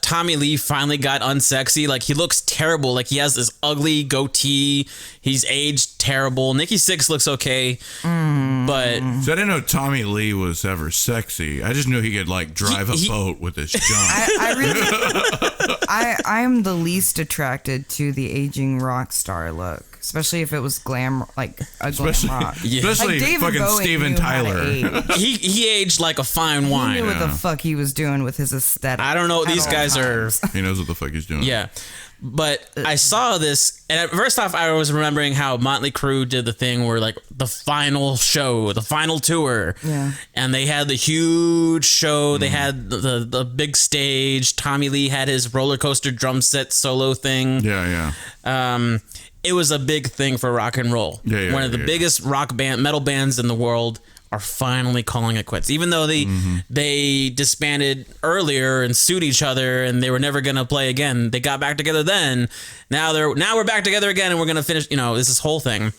[SPEAKER 3] Tommy Lee finally got unsexy. Like, he looks terrible. Like, he has this ugly goatee. He's aged terrible. Nikki Sixx looks okay. But
[SPEAKER 1] So I didn't know Tommy Lee was ever sexy. I just knew he could like drive a boat with his junk.
[SPEAKER 4] I really, I'm the least attracted to the aging rock star look, especially if it was glam, like a glam rock.
[SPEAKER 1] Especially
[SPEAKER 4] Like David
[SPEAKER 1] fucking
[SPEAKER 4] Bowie
[SPEAKER 1] Steven
[SPEAKER 4] knew how to
[SPEAKER 1] Tyler.
[SPEAKER 4] age.
[SPEAKER 3] he aged like a fine
[SPEAKER 4] He
[SPEAKER 3] wine.
[SPEAKER 4] knew what the fuck he was doing with his aesthetic.
[SPEAKER 3] I don't know.
[SPEAKER 4] at
[SPEAKER 3] These
[SPEAKER 4] all
[SPEAKER 3] guys are...
[SPEAKER 4] times.
[SPEAKER 1] He knows what the fuck he's doing.
[SPEAKER 3] Yeah. But I saw this, and at first off, I was remembering how Motley Crue did the thing where, like, the final show, the final tour.
[SPEAKER 4] Yeah.
[SPEAKER 3] And they had the huge show. They had the big stage. Tommy Lee had his roller coaster drum set solo thing.
[SPEAKER 1] Yeah.
[SPEAKER 3] It was a big thing for rock and roll.
[SPEAKER 1] Yeah,
[SPEAKER 3] One of the biggest metal bands in the world are finally calling it quits. Even though they disbanded earlier and sued each other and they were never gonna play again, they got back together then. Now we're back together again and we're gonna finish. This whole thing.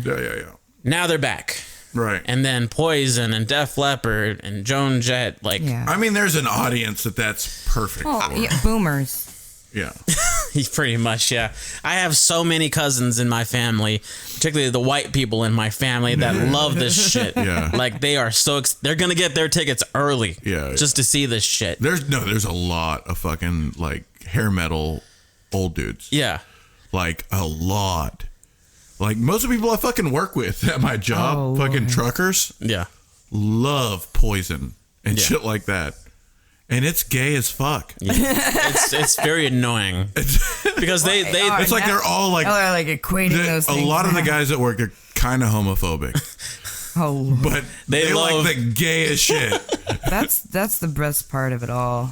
[SPEAKER 1] Yeah.
[SPEAKER 3] Now they're back.
[SPEAKER 1] Right.
[SPEAKER 3] And then Poison and Def Leppard and Joan Jett, like,
[SPEAKER 4] Yeah.
[SPEAKER 1] I mean, there's an audience that's perfect
[SPEAKER 4] Oh,
[SPEAKER 1] for.
[SPEAKER 4] yeah, boomers.
[SPEAKER 1] Yeah.
[SPEAKER 3] pretty much, yeah. I have so many cousins in my family, particularly the white people in my family, that love this shit.
[SPEAKER 1] Yeah.
[SPEAKER 3] Like, they are so they're gonna get their tickets early, just to see this shit.
[SPEAKER 1] There's a lot of fucking like hair metal old dudes.
[SPEAKER 3] Yeah.
[SPEAKER 1] Like a lot. Like most of the people I fucking work with at my job, fucking truckers,
[SPEAKER 3] Yeah.
[SPEAKER 1] love Poison and shit like that. And it's gay as fuck.
[SPEAKER 3] Yeah. It's very annoying because they
[SPEAKER 1] It's like they're all like,
[SPEAKER 4] they're like equating those
[SPEAKER 1] a
[SPEAKER 4] things.
[SPEAKER 1] lot of the
[SPEAKER 4] now.
[SPEAKER 1] guys at work are kind of homophobic,
[SPEAKER 4] Oh,
[SPEAKER 1] but they
[SPEAKER 3] love-
[SPEAKER 1] like the gayest shit.
[SPEAKER 4] that's the best part of it all.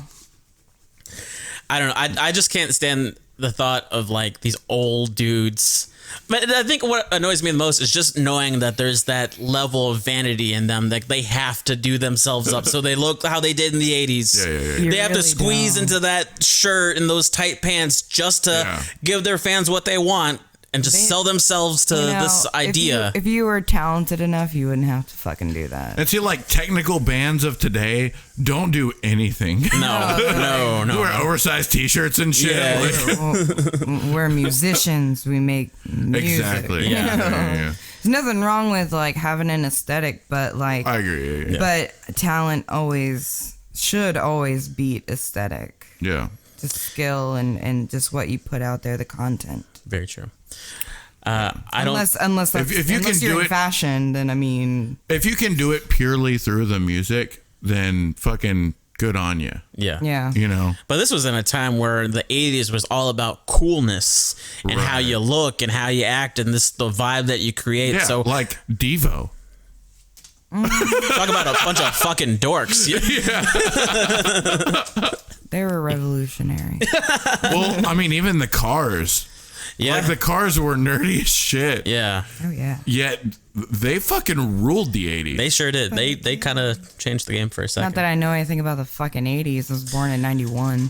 [SPEAKER 3] I don't know. I just can't stand the thought of like these old dudes. But I think what annoys me the most is just knowing that there's that level of vanity in them, that they have to do themselves up so they look how they did in the 80s.
[SPEAKER 1] Yeah.
[SPEAKER 3] They have to
[SPEAKER 4] really
[SPEAKER 3] squeeze
[SPEAKER 4] don't.
[SPEAKER 3] into that shirt and those tight pants just to give their fans what they want and just sell themselves to this idea.
[SPEAKER 4] If you were talented enough, you wouldn't have to fucking do that.
[SPEAKER 1] And see, like technical bands of today don't do anything.
[SPEAKER 3] No.
[SPEAKER 1] Wear oversized T-shirts and shit.
[SPEAKER 3] Yeah.
[SPEAKER 1] Like-
[SPEAKER 4] We're musicians. We make music.
[SPEAKER 1] exactly.
[SPEAKER 3] Yeah.
[SPEAKER 1] Yeah.
[SPEAKER 4] There's nothing wrong with like having an aesthetic, but like,
[SPEAKER 1] I agree. Yeah.
[SPEAKER 4] but talent should always beat aesthetic.
[SPEAKER 1] Yeah.
[SPEAKER 4] Just skill and just what you put out there, the content.
[SPEAKER 3] Very true. I don't.
[SPEAKER 4] Unless that's,
[SPEAKER 1] If you
[SPEAKER 4] unless
[SPEAKER 1] can
[SPEAKER 4] you're
[SPEAKER 1] do
[SPEAKER 4] in
[SPEAKER 1] it-
[SPEAKER 4] fashion, then I mean,
[SPEAKER 1] If you can do it purely through the music, then fucking good on you.
[SPEAKER 3] Yeah.
[SPEAKER 1] You know.
[SPEAKER 3] But this was in a time where the 80s was all about coolness and how
[SPEAKER 1] Right.
[SPEAKER 3] you look and how you act and the vibe that you create.
[SPEAKER 1] Yeah.
[SPEAKER 3] So
[SPEAKER 1] like Devo.
[SPEAKER 3] talk about a bunch of fucking dorks.
[SPEAKER 4] they were revolutionary.
[SPEAKER 1] Well, I mean, even the Cars.
[SPEAKER 3] Yeah.
[SPEAKER 1] Like the Cars were nerdy as shit.
[SPEAKER 3] Yeah.
[SPEAKER 4] Oh yeah.
[SPEAKER 1] Yet they fucking ruled the 80s.
[SPEAKER 3] They sure did. They kind of changed the game for a second.
[SPEAKER 4] Not that I know anything about the fucking 80s. I was born in 91.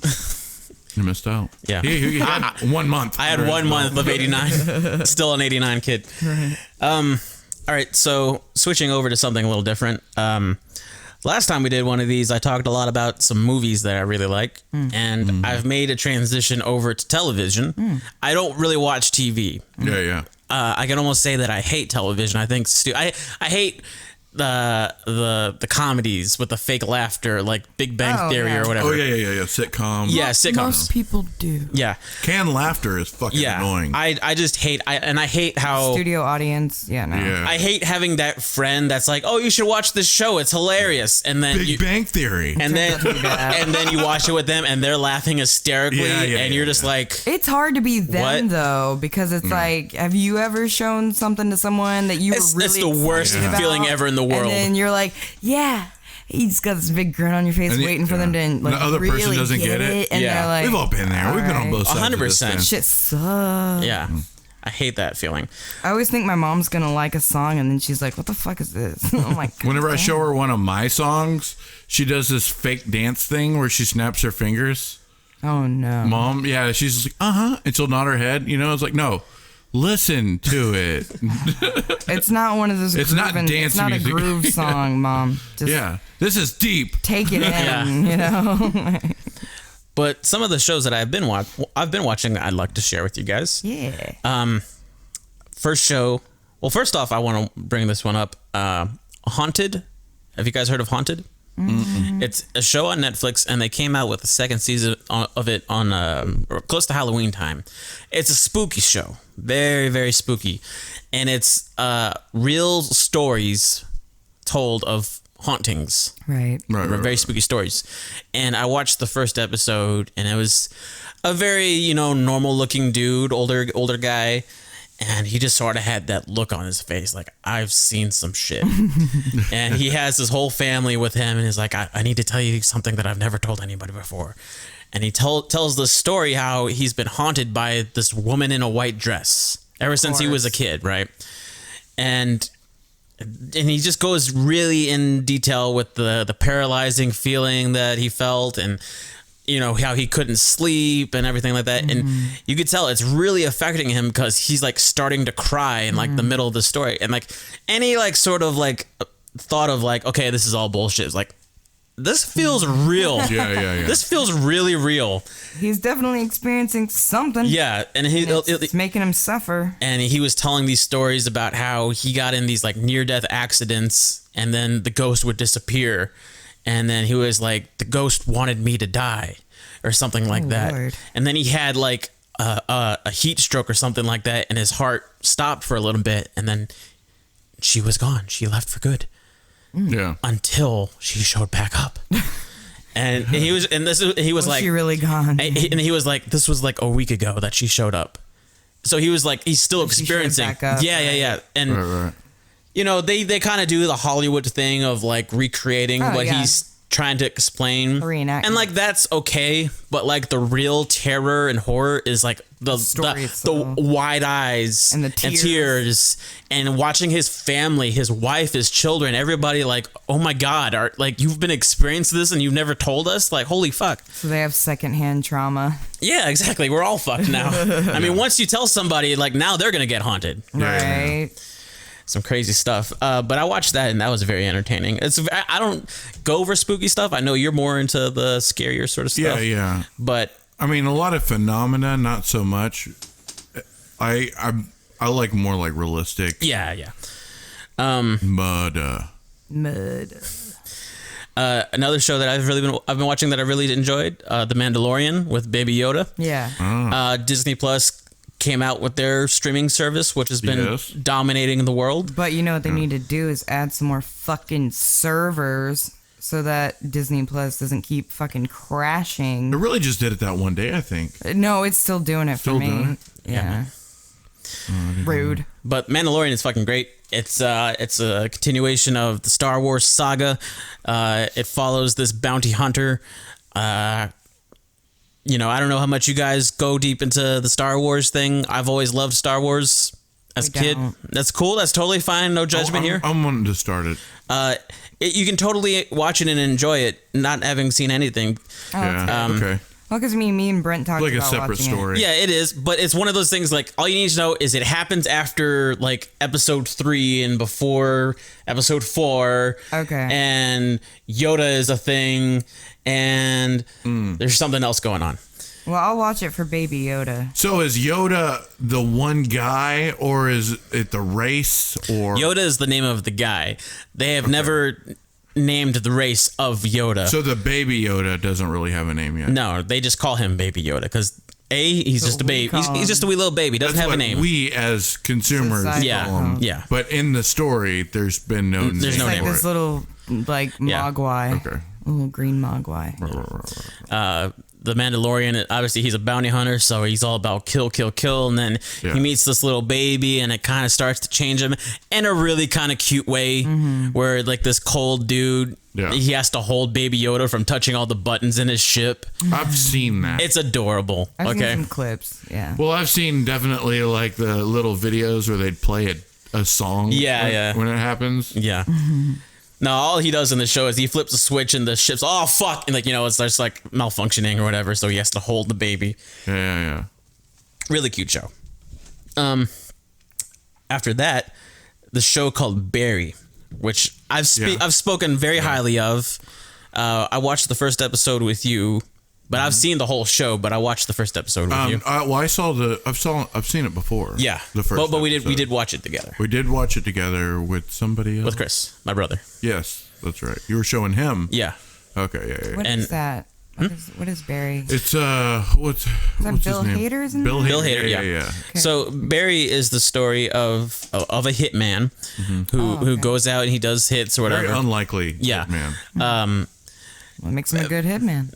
[SPEAKER 1] You missed out.
[SPEAKER 3] Yeah.
[SPEAKER 1] He had 1 month.
[SPEAKER 3] I had 1 month of 89. Still an 89 kid. All right, so switching over to something a little different. Last time we did one of these, I talked a lot about some movies that I really like, and I've made a transition over to television. I don't really watch TV.
[SPEAKER 1] Yeah.
[SPEAKER 3] I can almost say that I hate television. I think I hate the comedies with the fake laughter, like Big Bang Theory or whatever.
[SPEAKER 1] Oh yeah. Sitcom.
[SPEAKER 3] Yeah, sitcoms.
[SPEAKER 4] Most people do.
[SPEAKER 3] Yeah.
[SPEAKER 1] Canned laughter is fucking annoying.
[SPEAKER 3] I just hate I hate how
[SPEAKER 4] Studio audience. Yeah, no.
[SPEAKER 1] Yeah.
[SPEAKER 3] I hate having that friend that's like, oh, you should watch this show. It's hilarious. And then
[SPEAKER 1] Big Bang Theory.
[SPEAKER 3] And then you watch it with them and they're laughing hysterically and you're just like,
[SPEAKER 4] it's hard to be them
[SPEAKER 3] what?
[SPEAKER 4] though, because it's like, have you ever shown something to someone that you were really
[SPEAKER 3] it's the worst
[SPEAKER 4] excited
[SPEAKER 3] feeling
[SPEAKER 4] about?
[SPEAKER 3] ever in the world.
[SPEAKER 4] And then you're like, yeah. You just got this big grin on your face, waiting for them to like,
[SPEAKER 1] the other
[SPEAKER 4] really
[SPEAKER 1] person doesn't get it.
[SPEAKER 4] And they're like,
[SPEAKER 1] we've all been there. We've been on both sides.
[SPEAKER 3] 100%.
[SPEAKER 4] Shit sucks.
[SPEAKER 3] Yeah. I hate that feeling.
[SPEAKER 4] I always think my mom's gonna like a song, and then she's like, "What the fuck is this?" I'm like,
[SPEAKER 1] whenever I show her one of my songs, she does this fake dance thing where she snaps her fingers.
[SPEAKER 4] "Oh no,
[SPEAKER 1] Mom!" Yeah, she's like, and she'll nod her head. You know, it's like, no, listen to it.
[SPEAKER 4] It's not one of those.
[SPEAKER 1] It's not dance
[SPEAKER 4] It's not
[SPEAKER 1] music.
[SPEAKER 4] a groove song, Mom. Just
[SPEAKER 1] Yeah, this is deep.
[SPEAKER 4] take it in. You know.
[SPEAKER 3] But some of the shows that I've been watching, I'd like to share with you guys.
[SPEAKER 4] Yeah.
[SPEAKER 3] First show. Well, first off, I want to bring this one up. Haunted. Have you guys heard of Haunted? Mm-hmm. It's a show on Netflix, and they came out with the second season of it on close to Halloween time. It's a spooky show, very, very spooky, and it's real stories told of hauntings.
[SPEAKER 4] Right.
[SPEAKER 3] Very spooky stories. And I watched the first episode, and it was a very, normal looking dude, older guy. And he just sort of had that look on his face, like, I've seen some shit. And he has his whole family with him, and he's like, I need to tell you something that I've never told anybody before. And he tells the story how he's been haunted by this woman in a white dress ever since he was a kid, right? And he just goes really in detail with the paralyzing feeling that he felt, and how he couldn't sleep and everything like that. And you could tell it's really affecting him because he's like starting to cry in like the middle of the story. And like any like sort of like thought of like, okay, this is all bullshit. It's like, this feels real.
[SPEAKER 1] Yeah.
[SPEAKER 3] This feels really real.
[SPEAKER 4] He's definitely experiencing something.
[SPEAKER 3] Yeah. And
[SPEAKER 4] it's making him suffer.
[SPEAKER 3] And he was telling these stories about how he got in these like near-death accidents, and then the ghost would disappear. And then he was like, the ghost wanted me to die or something like that.
[SPEAKER 4] Lord.
[SPEAKER 3] And then he had like a heat stroke or something like that, and his heart stopped for a little bit, and then she was gone. She left for good.
[SPEAKER 1] Yeah.
[SPEAKER 3] Until she showed back up. And he was like,
[SPEAKER 4] she really gone?
[SPEAKER 3] And he was like, this was like a week ago that she showed up. So he was like, he's still experiencing.
[SPEAKER 4] Back up.
[SPEAKER 3] Yeah. And
[SPEAKER 1] Right.
[SPEAKER 3] they kind of do the Hollywood thing of like recreating what he's trying to explain.
[SPEAKER 4] Reenactment.
[SPEAKER 3] And like that's okay, but like the real terror and horror is like the wide eyes
[SPEAKER 4] and the
[SPEAKER 3] tears and watching his family, his wife, his children, everybody like, oh my God, like you've been experiencing this and you've never told us? Like, holy fuck.
[SPEAKER 4] So they have secondhand trauma.
[SPEAKER 3] Yeah, exactly. We're all fucked now. I mean, once you tell somebody, like now they're gonna get haunted.
[SPEAKER 4] Right.
[SPEAKER 3] Some crazy stuff. But I watched that and that was very entertaining. I don't go for spooky stuff. I know you're more into the scarier sort of stuff.
[SPEAKER 1] Yeah.
[SPEAKER 3] But
[SPEAKER 1] I mean, a lot of phenomena, not so much. I like more like realistic.
[SPEAKER 3] yeah.
[SPEAKER 4] Mud.
[SPEAKER 3] Another show that I've been watching that I really enjoyed, The Mandalorian with Baby Yoda.
[SPEAKER 4] Yeah.
[SPEAKER 3] Disney Plus came out with their streaming service, which has been dominating the world.
[SPEAKER 4] But you know what they need to do is add some more fucking servers so that Disney Plus doesn't keep fucking crashing.
[SPEAKER 1] It really just did it that one day, I think.
[SPEAKER 4] No, it's still doing it for me.
[SPEAKER 1] Doing it?
[SPEAKER 4] Yeah. Rude.
[SPEAKER 3] But Mandalorian is fucking great. It's a continuation of the Star Wars saga. It follows this bounty hunter. I don't know how much you guys go deep into the Star Wars thing. I've always loved Star Wars as a kid. That's cool. That's totally fine. No judgment here.
[SPEAKER 1] I'm wanting to start it.
[SPEAKER 3] You can totally watch it and enjoy it, not having seen anything.
[SPEAKER 1] Okay.
[SPEAKER 4] Well, because me and Brent talked
[SPEAKER 1] Like
[SPEAKER 4] about
[SPEAKER 1] a separate
[SPEAKER 4] watching
[SPEAKER 1] story.
[SPEAKER 3] Yeah, it is, but it's one of those things like all you need to know is it happens after like episode 3 and before episode 4.
[SPEAKER 4] Okay.
[SPEAKER 3] And Yoda is a thing, and there's something else going on.
[SPEAKER 4] Well, I'll watch it for Baby Yoda.
[SPEAKER 1] So is Yoda the one guy, or is it the race? Or
[SPEAKER 3] Yoda is the name of the guy. They have never named the race of Yoda.
[SPEAKER 1] So the baby Yoda doesn't really have a name yet.
[SPEAKER 3] No, they just call him Baby Yoda because he's
[SPEAKER 4] So
[SPEAKER 3] just a baby.
[SPEAKER 4] we call
[SPEAKER 3] He's just a wee little baby. Doesn't
[SPEAKER 1] That's
[SPEAKER 3] have a
[SPEAKER 1] what
[SPEAKER 3] name.
[SPEAKER 1] we as consumers
[SPEAKER 4] Society.
[SPEAKER 3] Yeah.
[SPEAKER 1] call him.
[SPEAKER 3] Yeah.
[SPEAKER 1] But in the story, there's been no name.
[SPEAKER 3] There's no
[SPEAKER 4] Like
[SPEAKER 3] name.
[SPEAKER 4] this little, like,
[SPEAKER 3] Yeah.
[SPEAKER 4] mogwai.
[SPEAKER 1] Okay.
[SPEAKER 4] Little green mogwai.
[SPEAKER 3] The Mandalorian, obviously he's a bounty hunter, so he's all about kill, kill, kill. And then
[SPEAKER 1] Yeah.
[SPEAKER 3] he meets this little baby, and it kind of starts to change him in a really kind of cute way, where like this cold dude,
[SPEAKER 1] Yeah.
[SPEAKER 3] he has to hold Baby Yoda from touching all the buttons in his ship.
[SPEAKER 1] I've seen that.
[SPEAKER 3] It's adorable.
[SPEAKER 4] I've seen
[SPEAKER 3] Okay.
[SPEAKER 4] some clips. Yeah.
[SPEAKER 1] Well, I've seen definitely like the little videos where they'd play a song.
[SPEAKER 3] Yeah, yeah.
[SPEAKER 1] When it happens.
[SPEAKER 3] Yeah. No, all he does in the show is he flips a switch and the ship's oh fuck, and like it starts like malfunctioning or whatever, so he has to hold the baby.
[SPEAKER 1] Yeah.
[SPEAKER 3] Really cute show. After that, the show called Barry, which I've spoken very highly of. I watched the first episode with you, but I've seen the whole show. But I watched the first episode with you.
[SPEAKER 1] I've seen it before.
[SPEAKER 3] Yeah,
[SPEAKER 1] The first.
[SPEAKER 3] but we
[SPEAKER 1] episode.
[SPEAKER 3] did watch it together
[SPEAKER 1] We did watch it together with somebody else.
[SPEAKER 3] with Chris, my brother.
[SPEAKER 1] Yes, that's right. You were showing him.
[SPEAKER 3] Yeah,
[SPEAKER 1] Okay. Yeah.
[SPEAKER 4] What
[SPEAKER 3] And-
[SPEAKER 4] is that? What is Barry?
[SPEAKER 1] It's what's
[SPEAKER 4] that
[SPEAKER 1] what's
[SPEAKER 4] Bill
[SPEAKER 1] his name?
[SPEAKER 4] Hader's in
[SPEAKER 1] Bill
[SPEAKER 4] there?
[SPEAKER 1] Hader.
[SPEAKER 3] Bill Hader. Yeah.
[SPEAKER 1] Yeah.
[SPEAKER 3] So Barry is the story of a hitman who goes out and he does hits or
[SPEAKER 1] Very
[SPEAKER 3] whatever.
[SPEAKER 1] unlikely.
[SPEAKER 3] Yeah.
[SPEAKER 1] Man.
[SPEAKER 4] What makes him a good hitman?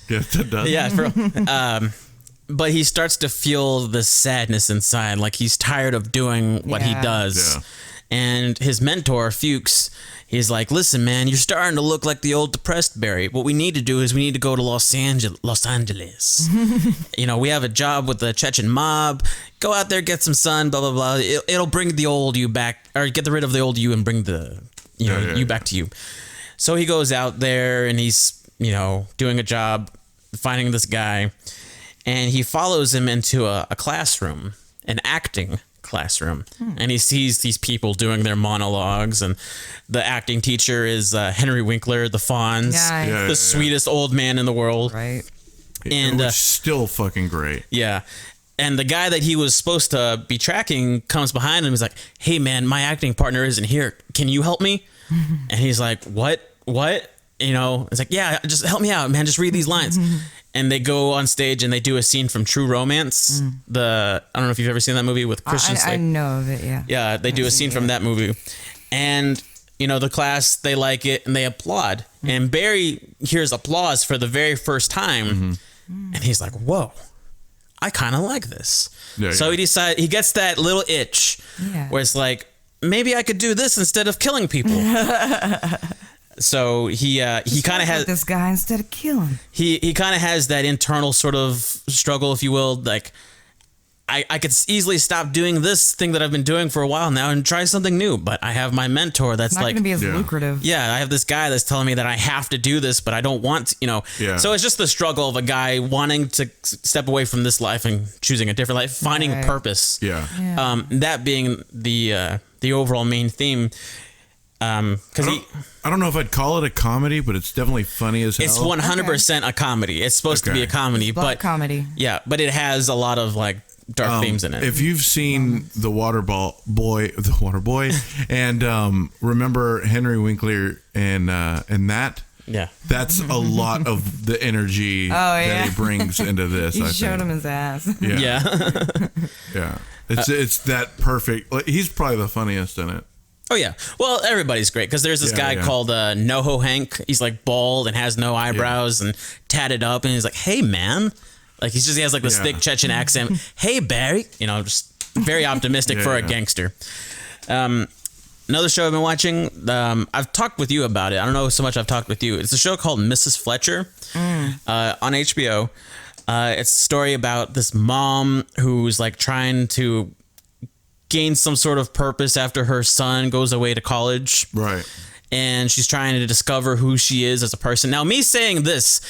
[SPEAKER 1] Yes, it does.
[SPEAKER 3] Yeah, for real. But he starts to feel the sadness inside, like he's tired of doing what he
[SPEAKER 4] Yeah.
[SPEAKER 3] does.
[SPEAKER 1] Yeah.
[SPEAKER 3] And his mentor, Fuchs, he's like, "Listen, man, you're starting to look like the old depressed Barry. What we need to do is we need to go to Los Angeles. We have a job with the Chechen mob. Go out there, get some sun, blah blah blah. It'll bring the old you back, or get rid of the old you and bring the you back to you." So he goes out there and he's doing a job finding this guy, and he follows him into a classroom, an acting classroom, and he sees these people doing their monologues, and the acting teacher is Henry Winkler, the Fonz,
[SPEAKER 4] Yeah.
[SPEAKER 3] the sweetest old man in the world.
[SPEAKER 4] Right.
[SPEAKER 3] And
[SPEAKER 1] Which is still fucking great.
[SPEAKER 3] yeah. And the guy that he was supposed to be tracking comes behind him. He's like, "Hey man, my acting partner isn't here. Can you help me?" And he's like, What? It's like, "Yeah, just help me out, man. Just read these lines." And they go on stage and they do a scene from True Romance. I don't know if you've ever seen that movie with Christian
[SPEAKER 4] I
[SPEAKER 3] Slater.
[SPEAKER 4] know of it. Yeah.
[SPEAKER 3] Yeah, they do a scene from that movie. And, the class, they like it and they applaud. And Barry hears applause for the very first time. And he's like, "Whoa, I kind of like this."
[SPEAKER 1] Yeah,
[SPEAKER 3] So
[SPEAKER 1] yeah.
[SPEAKER 3] he gets that little itch where it's like, maybe I could do this instead of killing people. So he kind of has
[SPEAKER 4] this guy instead of killing.
[SPEAKER 3] he kind of has that internal sort of struggle, if you will, like I could easily stop doing this thing that I've been doing for a while now and try something new, but I have my mentor that's
[SPEAKER 4] It's not
[SPEAKER 3] like,
[SPEAKER 4] going to be as
[SPEAKER 1] Yeah.
[SPEAKER 4] lucrative.
[SPEAKER 3] yeah, I have this guy that's telling me that I have to do this, but I don't want to,
[SPEAKER 1] Yeah.
[SPEAKER 3] So it's just the struggle of a guy wanting to step away from this life and choosing a different life, finding
[SPEAKER 4] Right.
[SPEAKER 3] purpose.
[SPEAKER 1] Yeah.
[SPEAKER 4] Yeah.
[SPEAKER 3] That being the overall main theme. Because
[SPEAKER 1] I don't know if I'd call it a comedy, but it's definitely funny as hell.
[SPEAKER 3] it's 100% a comedy. It's supposed to be a
[SPEAKER 1] Okay.
[SPEAKER 3] comedy,
[SPEAKER 4] Black
[SPEAKER 3] but
[SPEAKER 4] comedy.
[SPEAKER 3] yeah, but it has a lot of like dark themes in it.
[SPEAKER 1] If you've seen the Water Boy, and remember Henry Winkler and that.
[SPEAKER 3] yeah.
[SPEAKER 1] That's a lot of the energy that
[SPEAKER 4] yeah.
[SPEAKER 1] he brings into this.
[SPEAKER 4] You
[SPEAKER 1] I
[SPEAKER 4] showed
[SPEAKER 1] think.
[SPEAKER 4] him his ass.
[SPEAKER 1] Yeah.
[SPEAKER 3] Yeah.
[SPEAKER 1] Yeah. It's that perfect. Like, he's probably the funniest in it.
[SPEAKER 3] Oh yeah. Well, everybody's great because there's this
[SPEAKER 1] Yeah,
[SPEAKER 3] guy
[SPEAKER 1] yeah.
[SPEAKER 3] called NoHo Hank. He's like bald and has no eyebrows and tatted up, and he's like, "Hey man," like he has like this
[SPEAKER 1] Yeah.
[SPEAKER 3] thick Chechen accent. "Hey Barry," just very optimistic
[SPEAKER 1] Yeah,
[SPEAKER 3] for a
[SPEAKER 1] yeah.
[SPEAKER 3] gangster. Another show I've been watching. I've talked with you about it. I don't know so much I've talked with you. It's a show called Mrs. Fletcher on HBO. It's a story about this mom who's like trying to gain some sort of purpose after her son goes away to college.
[SPEAKER 1] Right.
[SPEAKER 3] And she's trying to discover who she is as a person. Now, me saying this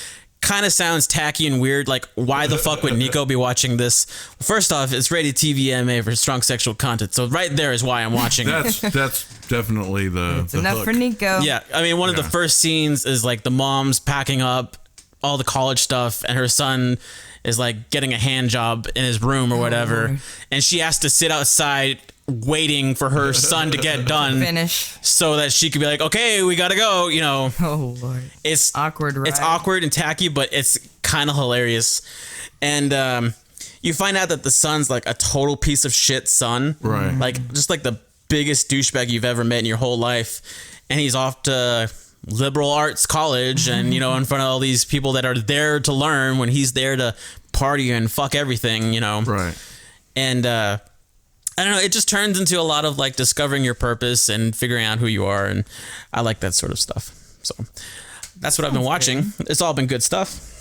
[SPEAKER 3] kind of sounds tacky and weird. Like, why the fuck would Niko be watching this? First off, it's rated TVMA for strong sexual content. So right there is why I'm watching it.
[SPEAKER 1] That's definitely the
[SPEAKER 4] It's enough
[SPEAKER 1] hook.
[SPEAKER 4] for Niko.
[SPEAKER 3] Yeah, I mean, one of the
[SPEAKER 1] Yeah.
[SPEAKER 3] first scenes is like the mom's packing up all the college stuff, and her son is like getting a hand job in his room or whatever,
[SPEAKER 4] Lord.
[SPEAKER 3] and she has to sit outside waiting for her son to get done,
[SPEAKER 4] Finish.
[SPEAKER 3] so that she could be like, okay, we gotta go. You know,
[SPEAKER 4] Oh Lord.
[SPEAKER 3] it's
[SPEAKER 4] Awkward, right?
[SPEAKER 3] It's awkward and tacky, but it's kind of hilarious. And you find out that the son's like a total piece of shit son,
[SPEAKER 1] Right.
[SPEAKER 3] Like just like the biggest douchebag you've ever met in your whole life, and he's off to liberal arts college, and you know, in front of all these people that are there to learn when he's there to party and fuck everything, you know.
[SPEAKER 1] Right.
[SPEAKER 3] And I don't know, it just turns into a lot of like discovering your purpose and figuring out who you are, and I like that sort of stuff. So that's what I've been watching. It's all been good stuff.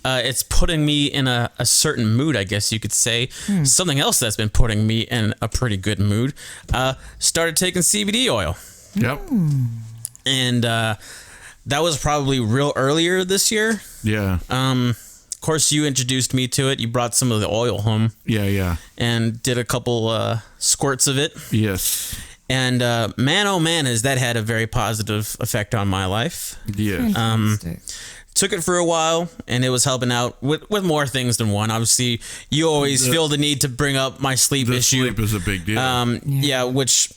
[SPEAKER 3] It's putting me in a certain mood, I guess you could say. Something else that's been putting me in a pretty good mood. Started taking CBD oil.
[SPEAKER 1] Yep.
[SPEAKER 3] And that was probably real earlier this year.
[SPEAKER 1] Yeah.
[SPEAKER 3] Of course, you introduced me to it. You brought some of the oil home
[SPEAKER 1] Yeah.
[SPEAKER 3] and did a couple squirts of it.
[SPEAKER 1] Yes.
[SPEAKER 3] And man, oh man, has that had a very positive effect on my life.
[SPEAKER 1] Yes.
[SPEAKER 4] Fantastic.
[SPEAKER 3] Took it for a while, and it was helping out with more things than one. Obviously, you always feel the need to bring up my sleep
[SPEAKER 1] The
[SPEAKER 3] issue.
[SPEAKER 1] sleep is a big deal.
[SPEAKER 3] Yeah, which,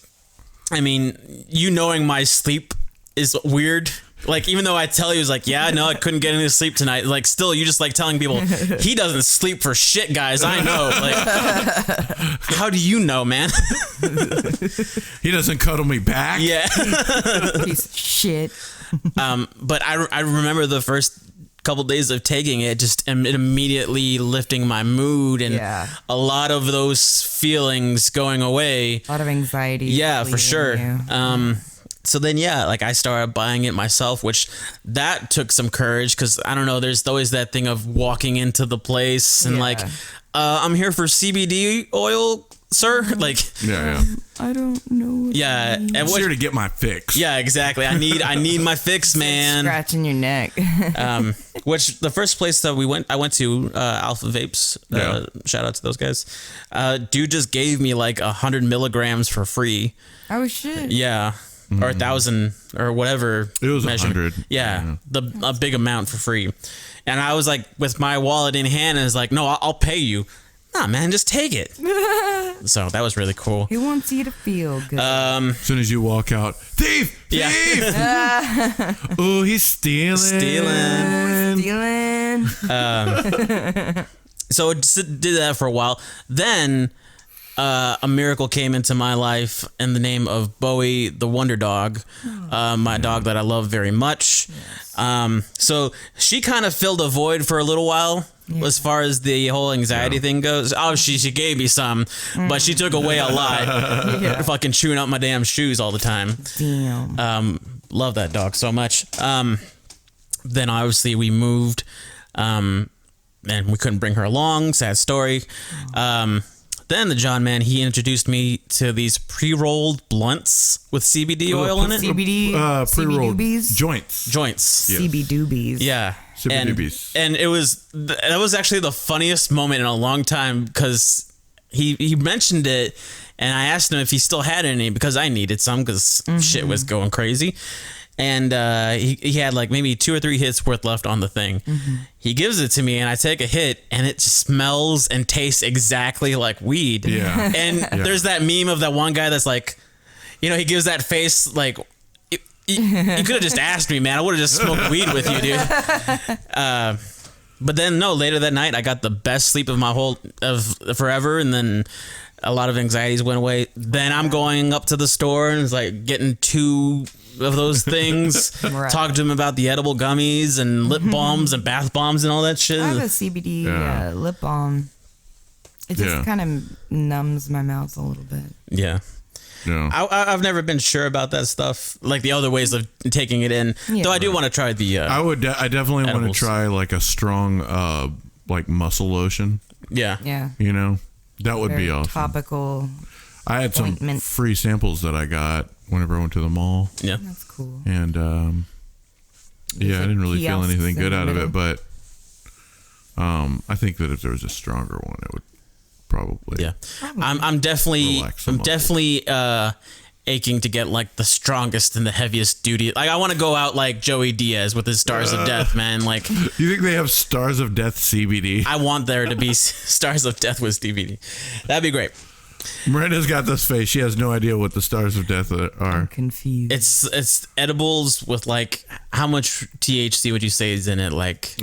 [SPEAKER 3] I mean, you knowing my sleep is weird. Like, even though I tell you, it's like, yeah, no, I couldn't get any sleep tonight. Like, still, you just like telling people, he doesn't sleep for shit, guys. I know. Like, how do you know, man?
[SPEAKER 1] He doesn't cuddle me back.
[SPEAKER 3] Yeah.
[SPEAKER 4] Piece of shit.
[SPEAKER 3] But I remember the first couple days of taking it, just it immediately lifting my mood, and
[SPEAKER 4] Yeah.
[SPEAKER 3] a lot of those feelings going away.
[SPEAKER 4] A lot of anxiety.
[SPEAKER 3] Yeah, for
[SPEAKER 4] leaving
[SPEAKER 3] sure.
[SPEAKER 4] you.
[SPEAKER 3] So then, yeah, like I started buying it myself, which that took some courage, because I don't know, there's always that thing of walking into the place and
[SPEAKER 4] Yeah.
[SPEAKER 3] like, I'm here for CBD oil, sir. Like,
[SPEAKER 1] Yeah.
[SPEAKER 4] I don't know. What
[SPEAKER 3] yeah,
[SPEAKER 1] I'm
[SPEAKER 3] and
[SPEAKER 1] here to get my fix.
[SPEAKER 3] yeah, exactly. I need my fix, man.
[SPEAKER 4] Scratching your neck.
[SPEAKER 3] Which the first place that I went to Alpha Vapes.
[SPEAKER 1] Yeah.
[SPEAKER 3] Shout out to those guys. Dude just gave me like 100 milligrams for free.
[SPEAKER 4] Oh shit.
[SPEAKER 3] Yeah. Or 1,000 or whatever.
[SPEAKER 1] It was
[SPEAKER 3] measurement.
[SPEAKER 1] 100.
[SPEAKER 3] Yeah. A big amount for free. And I was like, with my wallet in hand, and it's like, no, I'll pay you. Nah, man, just take it. So that was really cool.
[SPEAKER 4] He wants you to feel good.
[SPEAKER 1] As soon as you walk out, thief!
[SPEAKER 3] Yeah.
[SPEAKER 1] Thief! Oh, he's stealing.
[SPEAKER 4] Stealing.
[SPEAKER 3] So I just did that for a while. Then a miracle came into my life in the name of Bowie, the Wonder Dog, my dog that I love very much. So she kind of filled a void for a little while. As far as the whole anxiety thing goes, she gave me some, but she took away a lot. Fucking chewing up my damn shoes all the time.
[SPEAKER 4] Damn.
[SPEAKER 3] Love that dog so much. Then obviously we moved, and we couldn't bring her along. Sad story. Then the John man, he introduced me to these pre-rolled blunts with CBD oil in it.
[SPEAKER 4] CBD.
[SPEAKER 1] Pre-rolled
[SPEAKER 4] CB-doobies?
[SPEAKER 1] joints.
[SPEAKER 3] Yes.
[SPEAKER 4] CB doobies.
[SPEAKER 3] Yeah.
[SPEAKER 1] CB-doobies.
[SPEAKER 3] And that was actually the funniest moment in a long time, because he mentioned it, and I asked him if he still had any, because I needed some, because shit was going crazy. And he had like maybe 2 or 3 hits worth left on the thing. He gives it to me, and I take a hit, and it smells and tastes exactly like weed.
[SPEAKER 1] Yeah.
[SPEAKER 3] And there's that meme of that one guy that's like, you know, he gives that face like, you could have just asked me, man. I would have just smoked weed with you, dude. But then no, later that night, I got the best sleep of forever, and then a lot of anxieties went away. Then I'm going up to the store and it's like getting 2 of those things,
[SPEAKER 4] Right.
[SPEAKER 3] talking to him about the edible gummies and lip balms and bath bombs and all that shit.
[SPEAKER 4] I have a CBD lip balm. It just kind of numbs my mouth a little bit.
[SPEAKER 3] Yeah.
[SPEAKER 1] Yeah.
[SPEAKER 3] I've never been sure about that stuff, like the other ways of taking it in.
[SPEAKER 4] Yeah.
[SPEAKER 3] Though I do want to try the.
[SPEAKER 1] I definitely want to
[SPEAKER 3] edibles.
[SPEAKER 1] try like a strong like muscle lotion.
[SPEAKER 3] Yeah.
[SPEAKER 4] Yeah.
[SPEAKER 1] You know, that would
[SPEAKER 4] Very
[SPEAKER 1] be awesome.
[SPEAKER 4] topical.
[SPEAKER 1] I had some
[SPEAKER 4] ointment.
[SPEAKER 1] free samples that I got whenever I went to the mall,
[SPEAKER 3] Yeah.
[SPEAKER 4] That's cool.
[SPEAKER 1] and I didn't really feel
[SPEAKER 4] kiosks
[SPEAKER 1] anything
[SPEAKER 4] in
[SPEAKER 1] good
[SPEAKER 4] the
[SPEAKER 1] out of
[SPEAKER 4] middle.
[SPEAKER 1] it, but I think that if there was a stronger one, it would probably.
[SPEAKER 3] Yeah. I'm definitely
[SPEAKER 1] Relax some
[SPEAKER 3] in aching to get like the strongest and the heaviest duty. Like I want to go out like Joey Diaz with his Stars of Death, man. Like,
[SPEAKER 1] you think they have Stars of Death CBD?
[SPEAKER 3] I want there to be Stars of Death with CBD. That'd be great.
[SPEAKER 1] Miranda's got this face. She has no idea what the Stars of Death are.
[SPEAKER 4] I'm confused.
[SPEAKER 3] It's edibles with like, how much THC would you say is in it? Like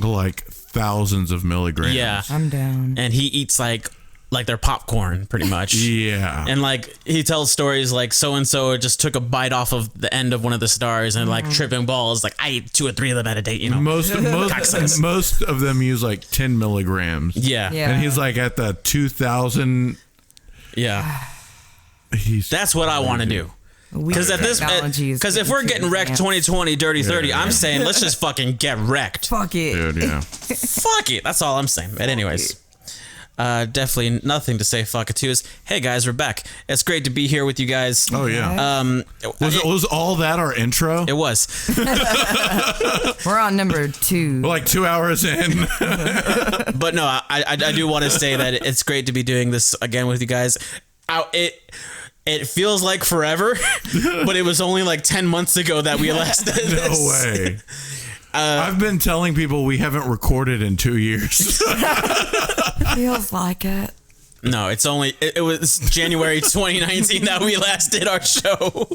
[SPEAKER 1] thousands of milligrams.
[SPEAKER 3] Yeah.
[SPEAKER 4] I'm down.
[SPEAKER 3] And he eats like they're popcorn pretty much.
[SPEAKER 1] Yeah.
[SPEAKER 3] And like he tells stories like so and so just took a bite off of the end of one of the stars and like tripping balls. Like I ate 2 or 3 of them at a day, you know.
[SPEAKER 1] Most of them use like 10 milligrams.
[SPEAKER 3] Yeah.
[SPEAKER 1] And he's like at the 2,000.
[SPEAKER 3] Yeah.
[SPEAKER 1] He's
[SPEAKER 3] That's what I want to do. Because at this, because if we're getting wrecked 2020 Dirty 30, I'm saying let's just fucking get wrecked.
[SPEAKER 4] Fuck it.
[SPEAKER 1] Dude, yeah.
[SPEAKER 3] Fuck it. That's all I'm saying. But anyways, definitely nothing to say fuck it to is, hey guys, we're back. It's great to be here with you guys.
[SPEAKER 1] Oh yeah. Was all that our intro?
[SPEAKER 3] It was.
[SPEAKER 4] We're on number 2.
[SPEAKER 1] Like 2 hours in.
[SPEAKER 3] But no, I do want to say that it's great to be doing this again with you guys. It feels like forever, but it was only like 10 months ago that we last did this.
[SPEAKER 1] No way. I've been telling people we haven't recorded in 2 years.
[SPEAKER 4] Feels like it.
[SPEAKER 3] No, it was January 2019 that we last did our show.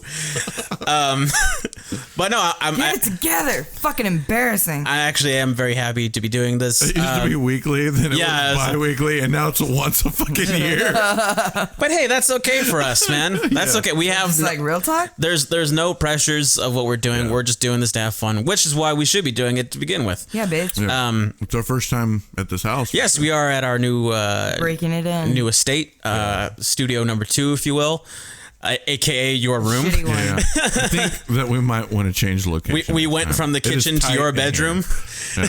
[SPEAKER 3] But no,
[SPEAKER 4] Get it together. Fucking embarrassing.
[SPEAKER 3] I actually am very happy to be doing this.
[SPEAKER 1] It used to be weekly, then it was bi-weekly, and now it's once a fucking year.
[SPEAKER 3] But hey, that's okay for us, man. That's okay. We have
[SPEAKER 4] It's like real talk?
[SPEAKER 3] There's no pressures of what we're doing. We're just doing this to have fun, which is why we should be doing it to begin with.
[SPEAKER 4] Yeah, bitch.
[SPEAKER 1] Yeah. It's our first time at this house.
[SPEAKER 3] Yes, we are at our new
[SPEAKER 4] Breaking it in.
[SPEAKER 3] new estate, studio number 2, if you will, aka your room.
[SPEAKER 4] Shitty one.
[SPEAKER 1] Yeah. I think that we might want to change location.
[SPEAKER 3] We went from the kitchen to your bedroom.
[SPEAKER 1] Yeah.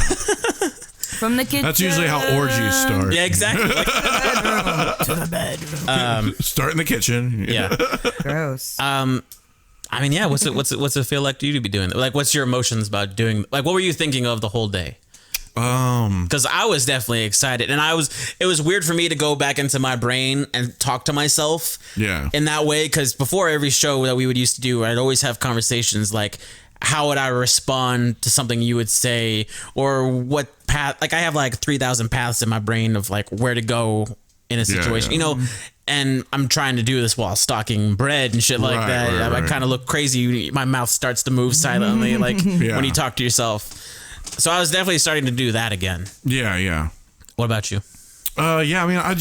[SPEAKER 4] From the kitchen.
[SPEAKER 1] That's usually how orgies start.
[SPEAKER 3] Yeah, exactly. Like,
[SPEAKER 4] to the bedroom.
[SPEAKER 1] Start in the kitchen.
[SPEAKER 3] yeah.
[SPEAKER 4] Gross.
[SPEAKER 3] I mean, yeah. What's it feel like to you to be doing that? Like, what's your emotions about doing? Like, what were you thinking of the whole day? Because I was definitely excited, and it was weird for me to go back into my brain and talk to myself.
[SPEAKER 1] Yeah.
[SPEAKER 3] In that way, because before every show that we would used to do, I'd always have conversations like, how would I respond to something you would say, or what path? Like I have like 3,000 paths in my brain of like where to go in a situation, you know. And I'm trying to do this while stocking bread and shit like that. I kind of look crazy. My mouth starts to move silently, like when you talk to yourself. So I was definitely starting to do that again.
[SPEAKER 1] Yeah.
[SPEAKER 3] What about you?
[SPEAKER 1] Yeah, I mean, I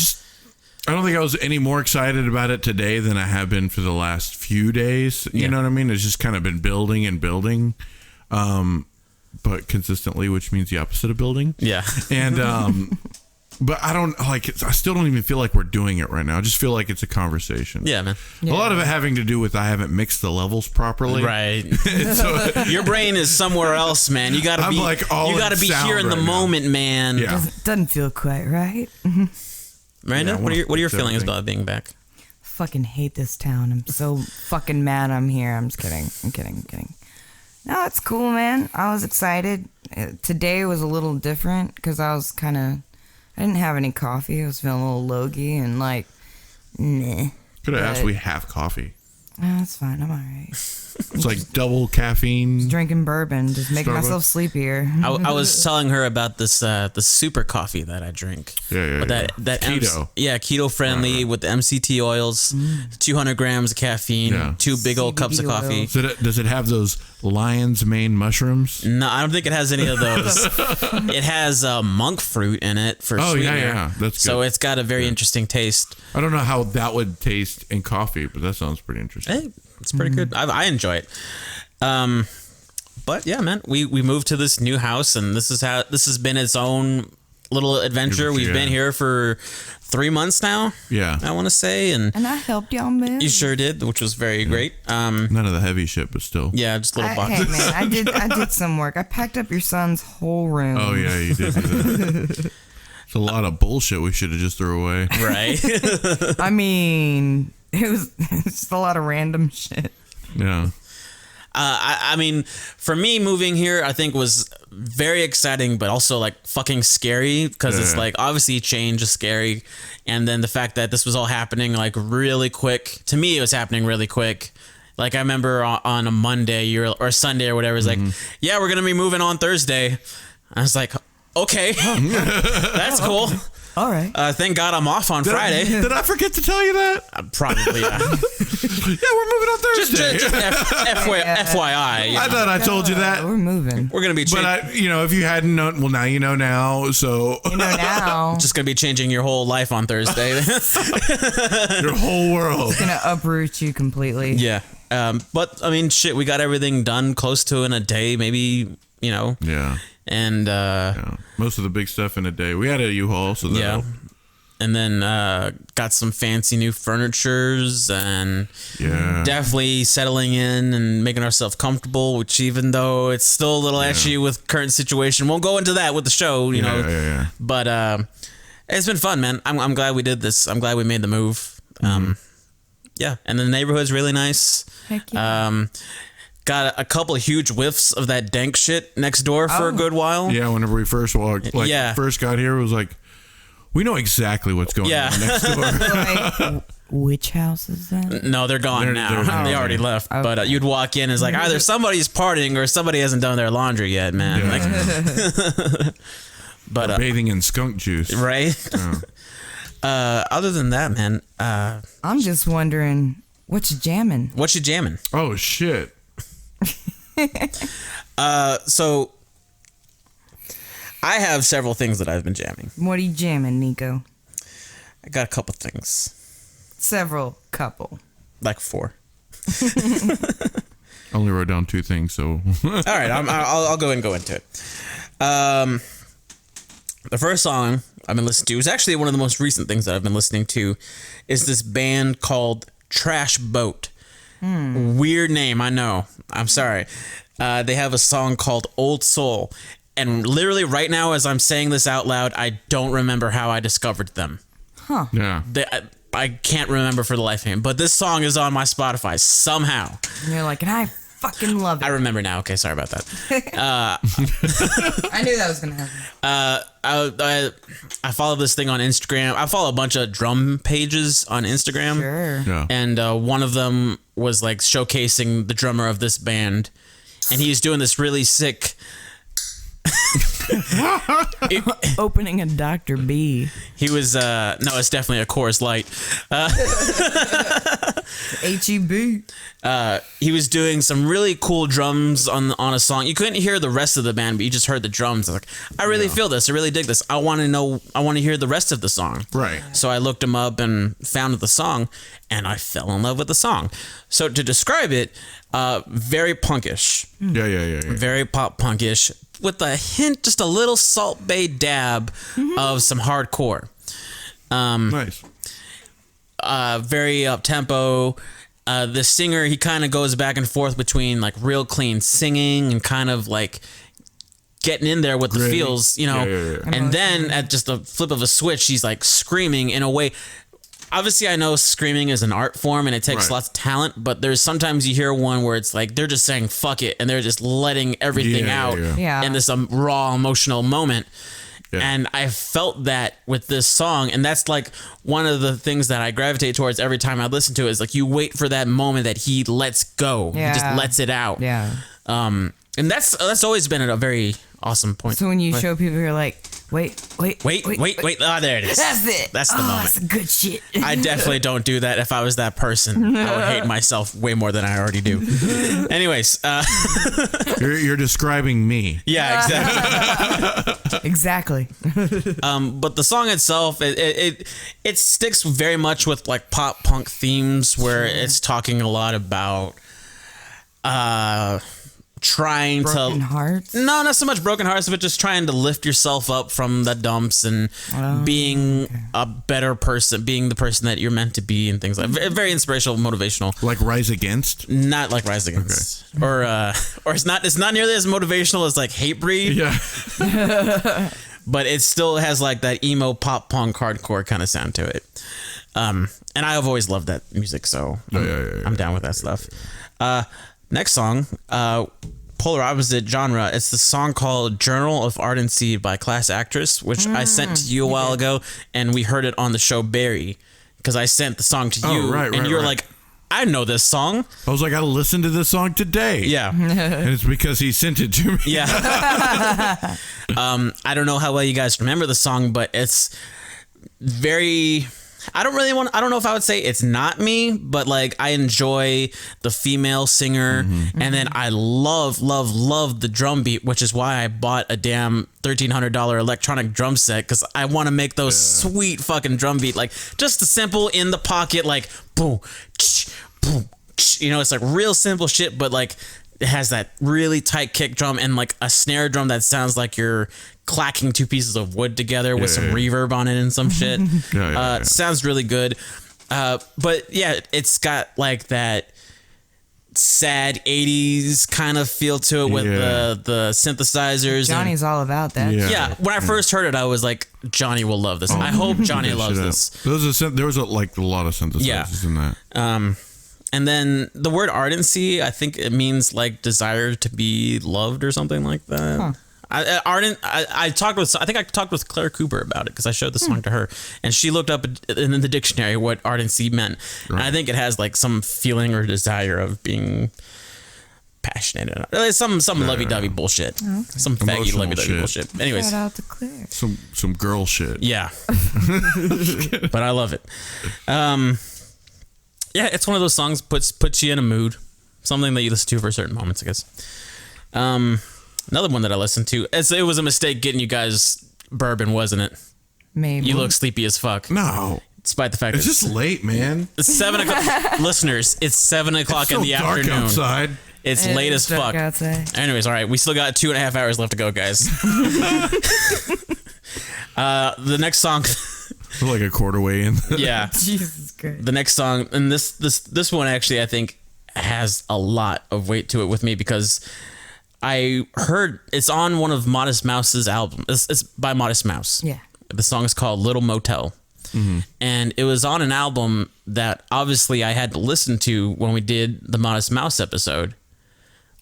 [SPEAKER 1] don't think I was any more excited about it today than I have been for the last few days. You know what I mean? It's just kind of been building and building, but consistently, which means the opposite of building.
[SPEAKER 3] Yeah.
[SPEAKER 1] And, but I don't I still don't even feel like we're doing it right now. I just feel like it's a conversation.
[SPEAKER 3] Yeah, man.
[SPEAKER 1] A lot of it having to do with I haven't mixed the levels properly.
[SPEAKER 3] Right.
[SPEAKER 1] So,
[SPEAKER 3] your brain is somewhere else, man. You gotta
[SPEAKER 1] I'm
[SPEAKER 3] be
[SPEAKER 1] like all
[SPEAKER 3] you gotta
[SPEAKER 1] in
[SPEAKER 3] be
[SPEAKER 1] sound
[SPEAKER 3] here in the
[SPEAKER 1] right now.
[SPEAKER 3] moment, man.
[SPEAKER 1] Yeah.
[SPEAKER 4] Doesn't feel quite right.
[SPEAKER 3] Miranda,
[SPEAKER 1] Yeah,
[SPEAKER 3] what are your feelings
[SPEAKER 1] everything.
[SPEAKER 3] about being back?
[SPEAKER 4] Fucking hate this town. I'm so fucking mad I'm here. I'm just kidding. I'm kidding. No, it's cool, man. I was excited. Today was a little different because I didn't have any coffee. I was feeling a little logy and like, meh.
[SPEAKER 1] Could have asked we have coffee.
[SPEAKER 4] Oh, that's fine. I'm all right.
[SPEAKER 1] It's like double caffeine.
[SPEAKER 4] Drinking bourbon, just making
[SPEAKER 1] Starbucks.
[SPEAKER 4] myself sleepier.
[SPEAKER 3] I was telling her about this the super coffee that I drink.
[SPEAKER 1] Yeah.
[SPEAKER 3] But that
[SPEAKER 1] Keto.
[SPEAKER 3] keto friendly with the MCT oils, 200 grams of caffeine, 2 big old cups of
[SPEAKER 4] CBD
[SPEAKER 3] coffee.
[SPEAKER 4] oils.
[SPEAKER 1] Does it have those lion's mane mushrooms?
[SPEAKER 3] No, I don't think it has any of those. It has monk fruit in it for sweetener.
[SPEAKER 1] Yeah. That's good.
[SPEAKER 3] So it's got a very interesting taste.
[SPEAKER 1] I don't know how that would taste in coffee, but that sounds pretty interesting.
[SPEAKER 3] Hey, it's pretty good. I enjoy it. But yeah, man, we moved to this new house, and this has been its own little adventure. We've been here for 3 months now.
[SPEAKER 1] Yeah.
[SPEAKER 3] I want to say, and
[SPEAKER 4] I helped y'all move.
[SPEAKER 3] you sure did, which was very great.
[SPEAKER 1] None of the heavy shit, but still.
[SPEAKER 3] Yeah, just little
[SPEAKER 4] Hey
[SPEAKER 3] boxes.
[SPEAKER 4] man, I did some work. I packed up your son's whole room.
[SPEAKER 1] Oh yeah, you did do that. It's a lot of bullshit we should have just threw away.
[SPEAKER 3] Right.
[SPEAKER 4] I mean, it's just a lot of random shit.
[SPEAKER 1] Yeah.
[SPEAKER 3] I mean, for me, moving here, I think was very exciting, but also like fucking scary because it's like obviously change is scary. And then the fact that this was all happening like really quick, to me, it was happening really quick. Like I remember on a Monday or Sunday or whatever, it's like, yeah, we're gonna be moving on Thursday. I was like, okay, that's cool.
[SPEAKER 4] All right.
[SPEAKER 3] Thank God I'm off on Friday.
[SPEAKER 1] Did I forget to tell you that?
[SPEAKER 3] Probably, yeah.
[SPEAKER 1] Yeah, we're moving on Thursday.
[SPEAKER 3] just FYI.
[SPEAKER 1] I thought I told you that.
[SPEAKER 4] We're moving.
[SPEAKER 3] We're going to be changing.
[SPEAKER 1] But if you hadn't known, well, now you know now. So
[SPEAKER 4] You know now.
[SPEAKER 3] Just going to be changing your whole life on Thursday.
[SPEAKER 1] your whole world.
[SPEAKER 4] It's gonna uproot you completely.
[SPEAKER 3] Yeah. But I mean, shit, we got everything done close to in a day, maybe,
[SPEAKER 1] Yeah.
[SPEAKER 3] And
[SPEAKER 1] Yeah. Most of the big stuff in a day. We had a U-Haul, so that
[SPEAKER 3] yeah. And then got some fancy new furnitures and definitely settling in and making ourselves comfortable, which even though it's still a little etchy with current situation, won't go into that with the show, you know.
[SPEAKER 1] Yeah.
[SPEAKER 3] But it's been fun, man. I'm glad we did this. I'm glad we made the move. Yeah, and the neighborhood's really nice.
[SPEAKER 4] Heck yeah.
[SPEAKER 3] Got a couple of huge whiffs of that dank shit next door for a good while.
[SPEAKER 1] Yeah, whenever we first walked, first got here, it was like, we know exactly what's going on next door.
[SPEAKER 4] Like, which house is that?
[SPEAKER 3] No, they're gone now. They already left. Okay. But you'd walk in, it's like either somebody's partying or somebody hasn't done their laundry yet, man.
[SPEAKER 1] Yeah.
[SPEAKER 3] But
[SPEAKER 1] bathing in skunk juice,
[SPEAKER 3] right?
[SPEAKER 1] Yeah.
[SPEAKER 3] Other than that, man,
[SPEAKER 4] I'm just wondering, what you jamming?
[SPEAKER 3] What you jamming?
[SPEAKER 1] Oh shit.
[SPEAKER 3] So I have several things that I've been jamming.
[SPEAKER 4] What are you jamming, Niko?
[SPEAKER 3] I got a couple things.
[SPEAKER 4] Several couple.
[SPEAKER 3] Like 4.
[SPEAKER 1] Only wrote down 2 things, so.
[SPEAKER 3] All right, I'll go and go into it. The first song I've been listening to is actually one of the most recent things that I've been listening to. Is this band called Trash Boat. Weird name, I know. I'm sorry. They have a song called Old Soul. And literally right now, as I'm saying this out loud, I don't remember how I discovered them.
[SPEAKER 4] Huh.
[SPEAKER 1] Yeah.
[SPEAKER 3] I can't remember for the life of me. But this song is on my Spotify somehow.
[SPEAKER 4] And you're like, and I fucking love it.
[SPEAKER 3] I remember now. Okay, sorry about that.
[SPEAKER 4] I knew that was going to happen.
[SPEAKER 3] I follow this thing on Instagram. I follow a bunch of drum pages on Instagram.
[SPEAKER 4] Sure.
[SPEAKER 1] Yeah.
[SPEAKER 3] And one of them was like showcasing the drummer of this band. And he's doing this really sick...
[SPEAKER 4] Opening a Dr. B.
[SPEAKER 3] He was no, it's definitely a Coors Light.
[SPEAKER 4] H-E-B.
[SPEAKER 3] He was doing some really cool drums on a song. You couldn't hear the rest of the band, but you just heard the drums. I was like, I really feel this. I really dig this. I want to hear the rest of the song.
[SPEAKER 1] Right.
[SPEAKER 3] So I looked him up and found the song, and I fell in love with the song. So to describe it, very punkish.
[SPEAKER 1] Yeah.
[SPEAKER 3] Very pop punkish, with a hint, just a little Salt Bay dab of some hardcore.
[SPEAKER 1] Nice.
[SPEAKER 3] Very up tempo. The singer, he kind of goes back and forth between like real clean singing and kind of like getting in there with the feels, you know.
[SPEAKER 1] Yeah.
[SPEAKER 3] And then at just the flip of a switch, he's like screaming in a way. Obviously, I know screaming is an art form and it takes lots of talent, but there's sometimes you hear one where it's like they're just saying fuck it and they're just letting everything out in this raw emotional moment. Yeah. And I felt that with this song, and that's like one of the things that I gravitate towards every time I listen to it, is like you wait for that moment that he lets go.
[SPEAKER 4] Yeah.
[SPEAKER 3] He just lets it out.
[SPEAKER 4] Yeah.
[SPEAKER 3] And that's always been a very awesome point.
[SPEAKER 4] So when you show people, you're like, wait.
[SPEAKER 3] Ah, there it is.
[SPEAKER 4] That's it.
[SPEAKER 3] That's the moment.
[SPEAKER 4] That's good shit.
[SPEAKER 3] I definitely don't do that. If I was that person, I would hate myself way more than I already do. Anyways.
[SPEAKER 1] You're describing me.
[SPEAKER 3] Yeah,
[SPEAKER 4] Exactly.
[SPEAKER 3] But the song itself, it sticks very much with like pop punk themes, where it's talking a lot about trying
[SPEAKER 4] broken hearts?
[SPEAKER 3] No, not so much broken hearts, but just trying to lift yourself up from the dumps and being a better person, being the person that you're meant to be, and things like that. Very inspirational, motivational.
[SPEAKER 1] Like Rise Against?
[SPEAKER 3] Not like Rise Against. Okay. Or it's not nearly as motivational as like Hatebreed.
[SPEAKER 1] Yeah.
[SPEAKER 3] But it still has like that emo pop punk hardcore kind of sound to it. And I have always loved that music, so I'm down with that stuff. Next song, polar opposite genre. It's the song called Journal of Ardency by Class Actress, which I sent to you a while ago, and we heard it on the show Barry, because I sent the song to you, and you're like, I know this song.
[SPEAKER 1] I was like, I listened to this song today.
[SPEAKER 3] Yeah.
[SPEAKER 1] And it's because he sent it to me.
[SPEAKER 3] Yeah. I don't know how well you guys remember the song, but it's very... I don't know if I would say it's not me, but like I enjoy the female singer, and then I love the drum beat, which is why I bought a damn $1,300 electronic drum set, because I want to make those sweet fucking drum beat, like just the simple in the pocket, like boom, boom, it's like real simple shit, but like it has that really tight kick drum and like a snare drum that sounds like you're clacking two pieces of wood together with some reverb on it and some shit. It sounds really good. But yeah, it's got like that sad 80s kind of feel to it with the synthesizers.
[SPEAKER 4] Johnny's all about that.
[SPEAKER 3] Yeah. When I first heard it, I was like, Johnny will love this. I hope Johnny loves this.
[SPEAKER 1] There was a lot of synthesizers in that.
[SPEAKER 3] And then the word ardency, I think it means like desire to be loved or something like that. I talked with Claire Cooper about it because I showed the song to her, and she looked up in the dictionary what ardency meant. Right. And I think it has like some feeling or desire of being passionate. Some lovey-dovey bullshit. Okay. Some faggy lovey-dovey bullshit. Anyways.
[SPEAKER 4] Shout out to Claire.
[SPEAKER 1] Some girl shit.
[SPEAKER 3] Yeah. But I love it. Yeah, it's one of those songs puts you in a mood. Something that you listen to for certain moments, I guess. Another one that I listened to. It was a mistake getting you guys bourbon, wasn't it?
[SPEAKER 4] Maybe.
[SPEAKER 3] You look sleepy as fuck.
[SPEAKER 1] No.
[SPEAKER 3] Despite the fact
[SPEAKER 1] it's just late, man.
[SPEAKER 3] It's 7 o'clock. Listeners, it's 7 o'clock in the
[SPEAKER 1] dark
[SPEAKER 3] afternoon.
[SPEAKER 1] Outside.
[SPEAKER 3] It's late as fuck.
[SPEAKER 4] Outside.
[SPEAKER 3] Anyways, all right. We still got 2.5 hours left to go, guys. The next song...
[SPEAKER 1] Like a quarter way in.
[SPEAKER 3] Yeah.
[SPEAKER 4] Jesus Christ.
[SPEAKER 3] The next song, and this one actually I think has a lot of weight to it with me because I heard it's on one of Modest Mouse's albums. It's by Modest Mouse.
[SPEAKER 4] Yeah.
[SPEAKER 3] The song is called Little Motel. And it was on an album that obviously I had to listen to when we did the Modest Mouse episode.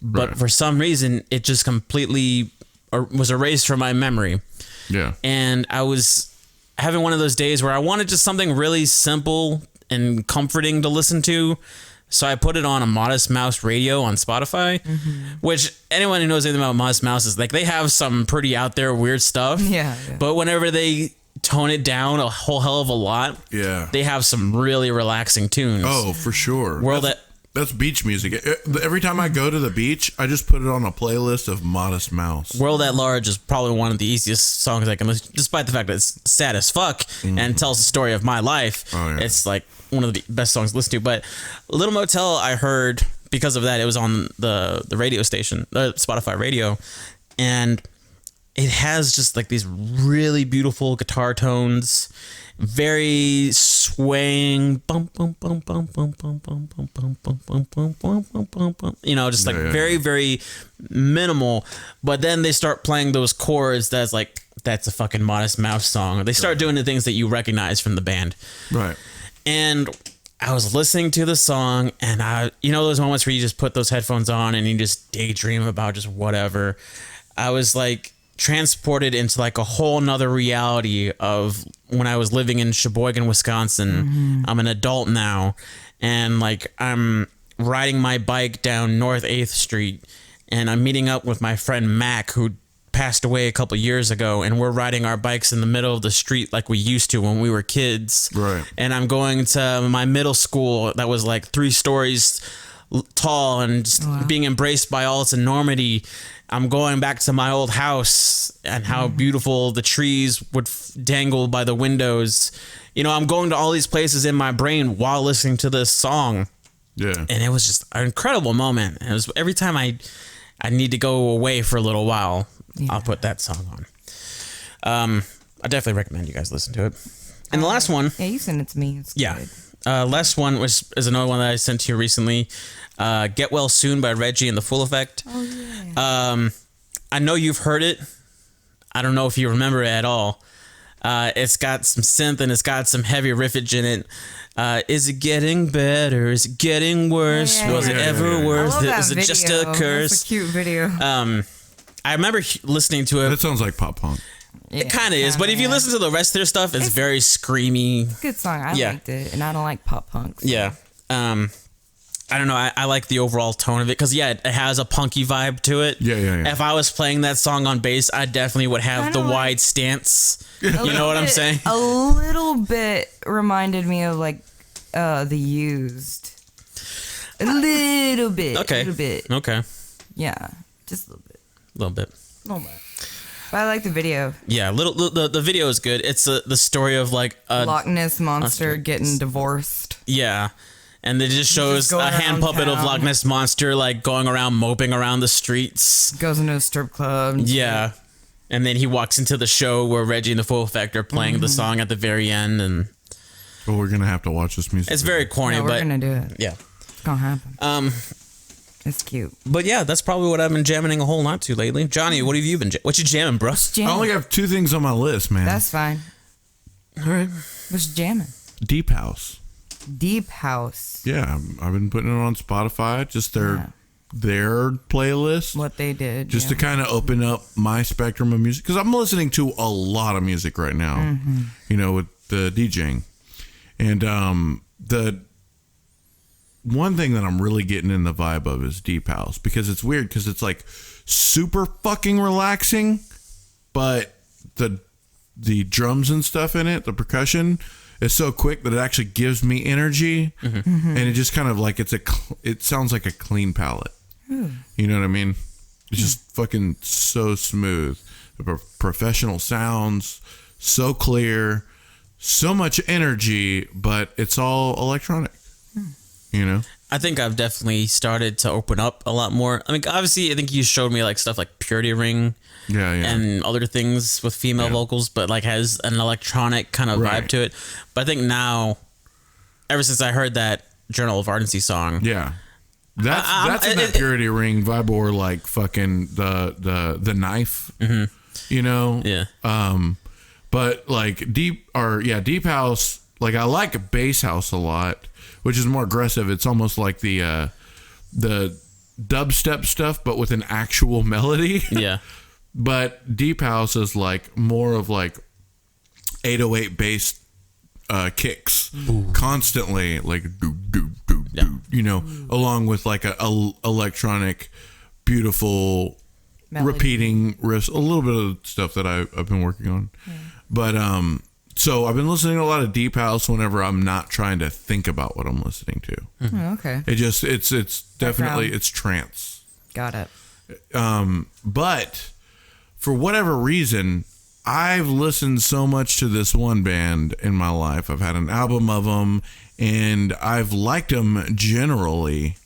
[SPEAKER 3] But for some reason, it just completely was erased from my memory.
[SPEAKER 1] Yeah.
[SPEAKER 3] And I was having one of those days where I wanted just something really simple and comforting to listen to. So I put it on a Modest Mouse radio on Spotify, which anyone who knows anything about Modest Mouse is like, they have some pretty out there weird stuff.
[SPEAKER 4] Yeah.
[SPEAKER 3] But whenever they tone it down a whole hell of a lot, they have some really relaxing tunes.
[SPEAKER 1] Oh, for sure.
[SPEAKER 3] That's
[SPEAKER 1] beach music. Every time I go to the beach, I just put it on a playlist of Modest Mouse.
[SPEAKER 3] World at Large is probably one of the easiest songs I can listen to, despite the fact that it's sad as fuck and tells the story of my life. Oh, yeah. It's like one of the best songs to listen to. But Little Motel, I heard because of that. It was on the radio station, Spotify radio. And it has just like these really beautiful guitar tones. Very swaying, just like very, very minimal. But then they start playing those chords that's a fucking Modest Mouse song. They start doing the things that you recognize from the band.
[SPEAKER 1] Right.
[SPEAKER 3] And I was listening to the song, and those moments where you just put those headphones on and you just daydream about just whatever. I was like transported into like a whole nother reality of when I was living in Sheboygan, Wisconsin. I'm an adult now, and like I'm riding my bike down North 8th Street, and I'm meeting up with my friend Mac, who passed away a couple years ago, and we're riding our bikes in the middle of the street like we used to when we were kids.
[SPEAKER 1] Right.
[SPEAKER 3] And I'm going to my middle school that was like 3 stories tall and just being embraced by all its enormity. I'm going back to my old house and how beautiful the trees would dangle by the windows. I'm going to all these places in my brain while listening to this song.
[SPEAKER 1] Yeah. And
[SPEAKER 3] it was just an incredible moment. And it was every time I need to go away for a little while, I'll put that song on. I definitely recommend you guys listen to it. And the last one.
[SPEAKER 4] Yeah, you sent it to me. It's good.
[SPEAKER 3] Last one is another one that I sent to you recently. Get Well Soon by Reggie and the Full Effect.
[SPEAKER 4] Oh, yeah.
[SPEAKER 3] I know you've heard it. I don't know if you remember it at all. It's got some synth and it's got some heavy riffage in it. Is it getting better? Is it getting worse? Was it ever worth it? Is it just a curse?
[SPEAKER 4] That's a cute video.
[SPEAKER 3] I remember listening to it.
[SPEAKER 1] That sounds like pop punk.
[SPEAKER 3] Yeah, it kind of is, but if you listen to the rest of their stuff, it's very screamy.
[SPEAKER 4] Good song. I liked it, and I don't like pop punks.
[SPEAKER 3] Yeah. I don't know. I like the overall tone of it because it has a punky vibe to it.
[SPEAKER 1] Yeah.
[SPEAKER 3] If I was playing that song on bass, I definitely would have the wide stance. You know what I'm saying?
[SPEAKER 4] A little bit reminded me of like The Used. A little bit.
[SPEAKER 3] Okay.
[SPEAKER 4] A little bit.
[SPEAKER 3] Okay.
[SPEAKER 4] Yeah, just a little bit.
[SPEAKER 3] A little bit.
[SPEAKER 4] A little bit. But I like the video.
[SPEAKER 3] Yeah, the video is good. It's the story of like a
[SPEAKER 4] Loch Ness monster getting divorced.
[SPEAKER 3] Yeah. And it just shows
[SPEAKER 4] going
[SPEAKER 3] a hand
[SPEAKER 4] around
[SPEAKER 3] puppet of
[SPEAKER 4] town.
[SPEAKER 3] Loch Ness monster like going around moping around the streets.
[SPEAKER 4] Goes into a strip club.
[SPEAKER 3] Yeah. And then he walks into the show where Reggie and the Full Effect are playing the song at the very end, and
[SPEAKER 1] Well, we're gonna have to watch this music.
[SPEAKER 3] it's very corny,
[SPEAKER 4] Yeah, we're
[SPEAKER 3] but
[SPEAKER 4] gonna do it.
[SPEAKER 3] yeah.
[SPEAKER 4] It's gonna happen. It's cute.
[SPEAKER 3] But yeah, that's probably what I've been jamming a whole lot to lately. Johnny, what have you been? What you jamming, bro?
[SPEAKER 1] I only have 2 things on my list, man.
[SPEAKER 4] That's fine.
[SPEAKER 3] All right.
[SPEAKER 4] What's jamming?
[SPEAKER 1] Deep House.
[SPEAKER 4] Deep House.
[SPEAKER 1] Yeah, I've been putting it on Spotify, just their playlist.
[SPEAKER 4] What they did.
[SPEAKER 1] Just to kind of open up my spectrum of music, because I'm listening to a lot of music right now, you know, with the DJing. And the one thing that I'm really getting in the vibe of is Deep House, because it's weird, because it's like super fucking relaxing, but the drums and stuff in it, the percussion, is so quick that it actually gives me energy, and it just kind of like it sounds like a clean palette. You know what I mean? It's just fucking so smooth. The professional sounds, so clear, so much energy, but it's all electronic. You know?
[SPEAKER 3] I think I've definitely started to open up a lot more. I mean, obviously, I think you showed me like stuff like Purity Ring, and other things with female vocals, but like has an electronic kind of vibe to it. But I think now, ever since I heard that Journal of Ardency song,
[SPEAKER 1] that's in that Purity Ring vibe, or like fucking the knife, you know?
[SPEAKER 3] Yeah.
[SPEAKER 1] But like Deep House, like I like Bass House a lot, which is more aggressive. It's almost like the dubstep stuff, but with an actual melody.
[SPEAKER 3] Yeah.
[SPEAKER 1] But Deep House is like more of like 808 bass kicks constantly, like do do do do, you know, along with like a electronic, beautiful
[SPEAKER 4] Melody.
[SPEAKER 1] Repeating riffs, a little bit of stuff that I've been working on. But so I've been listening to a lot of Deep House whenever I'm not trying to think about what I'm listening to.
[SPEAKER 4] Oh, okay.
[SPEAKER 1] It's definitely it's trance.
[SPEAKER 4] Got it.
[SPEAKER 1] But for whatever reason, I've listened so much to this one band in my life. I've had an album of them, and I've liked them generally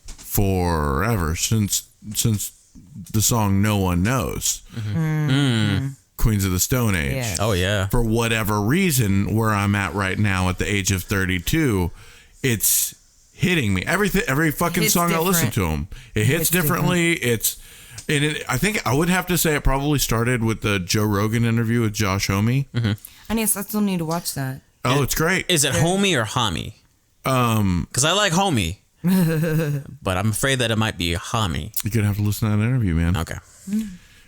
[SPEAKER 1] forever, since the song No One Knows. Queens of the Stone Age.
[SPEAKER 4] Yeah.
[SPEAKER 3] Oh yeah.
[SPEAKER 1] For whatever reason, where I'm at right now at the age of 32, it's hitting me. Every fucking
[SPEAKER 4] Hits
[SPEAKER 1] song I listen
[SPEAKER 4] different.
[SPEAKER 1] to them, it hits differently. I think I would have to say it probably started with the Joe Rogan interview with Josh Homme.
[SPEAKER 4] I still need to watch that.
[SPEAKER 1] Oh, it's great.
[SPEAKER 3] Is it Homie or Homie? Because I like Homie, but I'm afraid that it might be Homie.
[SPEAKER 1] You're gonna have to listen to that interview, man.
[SPEAKER 3] Okay.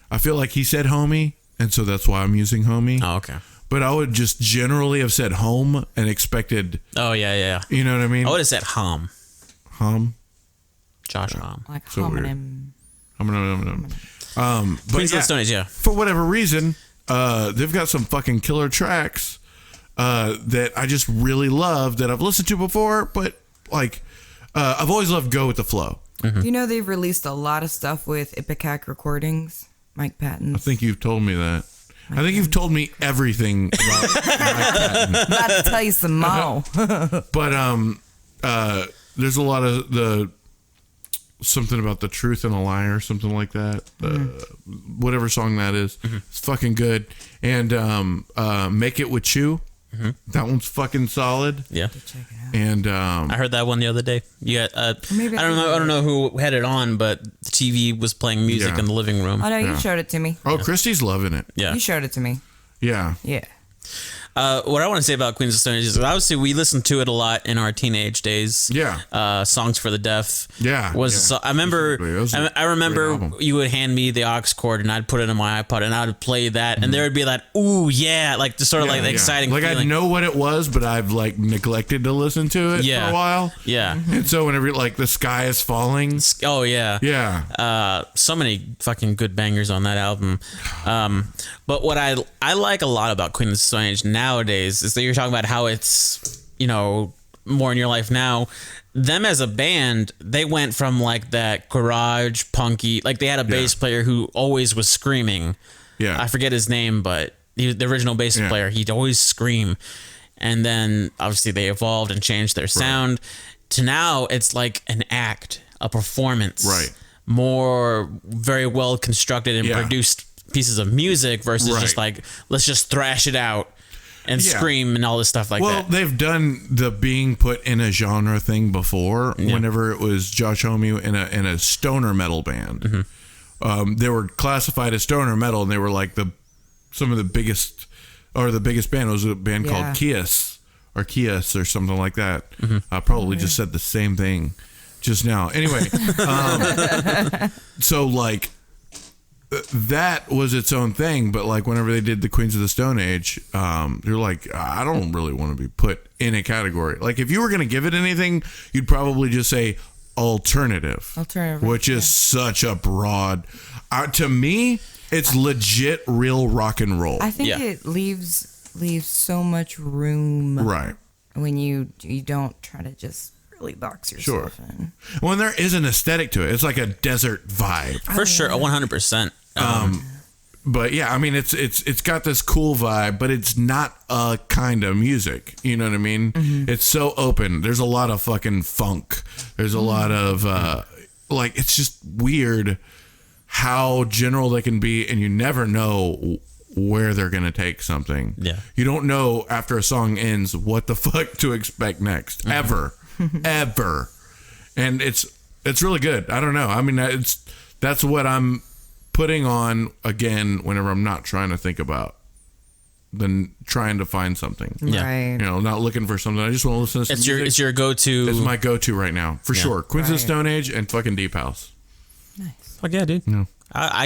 [SPEAKER 1] I feel like he said homie, and so that's why I'm using homie.
[SPEAKER 3] Oh, okay.
[SPEAKER 1] But I would just generally have said home and expected.
[SPEAKER 3] Oh yeah.
[SPEAKER 1] You know what I mean?
[SPEAKER 3] I would have said Hom.
[SPEAKER 1] Hum.
[SPEAKER 3] Josh Hom.
[SPEAKER 4] Like
[SPEAKER 1] So weird.
[SPEAKER 4] homonym.
[SPEAKER 1] But
[SPEAKER 3] Queens of the Stone Age, yeah.
[SPEAKER 1] for whatever reason, they've got some fucking killer tracks that I just really love, that I've listened to before, but like I've always loved Go With The Flow.
[SPEAKER 4] You know they've released a lot of stuff with Ipecac Recordings, Mike Patton.
[SPEAKER 1] I think you've told me that. I think you've told me everything about Mike Patton.
[SPEAKER 4] I'm about to tell you some more.
[SPEAKER 1] But there's a lot of something about the truth and a lie or something like that. Whatever song that is, it's fucking good. And Make It With You, that one's fucking solid.
[SPEAKER 3] Yeah.
[SPEAKER 4] Check it out.
[SPEAKER 1] And
[SPEAKER 3] I heard that one the other day. You got,
[SPEAKER 4] Maybe
[SPEAKER 3] I don't know who had it on, but the TV was playing music
[SPEAKER 1] Yeah.
[SPEAKER 3] in the living room.
[SPEAKER 4] Oh no, you showed it to me.
[SPEAKER 1] Christy's loving it.
[SPEAKER 3] Yeah.
[SPEAKER 4] You showed it to me.
[SPEAKER 1] Yeah.
[SPEAKER 4] Yeah.
[SPEAKER 3] What I want to say about Queens of Stone Age is obviously we listened to it a lot in our teenage days.
[SPEAKER 1] Yeah.
[SPEAKER 3] Songs for the Deaf.
[SPEAKER 1] Yeah.
[SPEAKER 3] I remember you would hand me the aux cord and I'd put it in my iPod and I would play that and there would be that, ooh, yeah, like just sort of like the exciting
[SPEAKER 1] like
[SPEAKER 3] feeling.
[SPEAKER 1] I know what it was, but I've like neglected to listen to it for a while.
[SPEAKER 3] Yeah.
[SPEAKER 1] And so whenever like The Sky is Falling.
[SPEAKER 3] Oh, yeah.
[SPEAKER 1] Yeah.
[SPEAKER 3] So many fucking good bangers on that album. But what I like a lot about Queen of the Stone Age nowadays is that you're talking about how it's, you know, more in your life now. Them as a band, they went from like that garage punky, like they had a bass player who always was screaming.
[SPEAKER 1] Yeah.
[SPEAKER 3] I forget his name, but he was the original bass player. He'd always scream. And then obviously they evolved and changed their sound to now it's like an act, a performance.
[SPEAKER 1] Right.
[SPEAKER 3] More very well constructed and produced pieces of music versus just like, let's just thrash it out and scream and all this stuff like that.
[SPEAKER 1] Well, they've done the being put in a genre thing before. Whenever it was Josh Homme in a stoner metal band, they were classified as stoner metal, and they were like the biggest band. It was a band called Kiss or something like that. I probably just said the same thing just now. Anyway, so like that was its own thing, but like whenever they did the Queens of the Stone Age, you're like, I don't really want to be put in a category. Like if you were going to give it anything, you'd probably just say alternative, which is such a broad. To me, it's legit real rock and roll.
[SPEAKER 4] I think it leaves so much room,
[SPEAKER 1] right?
[SPEAKER 4] When you don't try to just really box yourself in.
[SPEAKER 1] Well, there is an aesthetic to it. It's like a desert vibe,
[SPEAKER 3] for sure, 100%.
[SPEAKER 1] But yeah, I mean, it's got this cool vibe, but it's not a kind of music. You know what I mean? It's so open. There's a lot of fucking funk. There's a lot of like, it's just weird how general they can be, and you never know where they're gonna take something.
[SPEAKER 3] Yeah, you
[SPEAKER 1] don't know after a song ends what the fuck to expect next, ever. And it's really good. I don't know. I mean, that's what I'm putting on again whenever I'm not trying to think about than trying to find something.
[SPEAKER 4] Right.
[SPEAKER 1] You know, not looking for something. I just want to listen to some music.
[SPEAKER 3] It's your go-to.
[SPEAKER 1] It's my go-to right now, for sure. Queens of the Stone Age and fucking Deep House.
[SPEAKER 3] Nice. Fuck yeah, dude.
[SPEAKER 1] Yeah.
[SPEAKER 3] I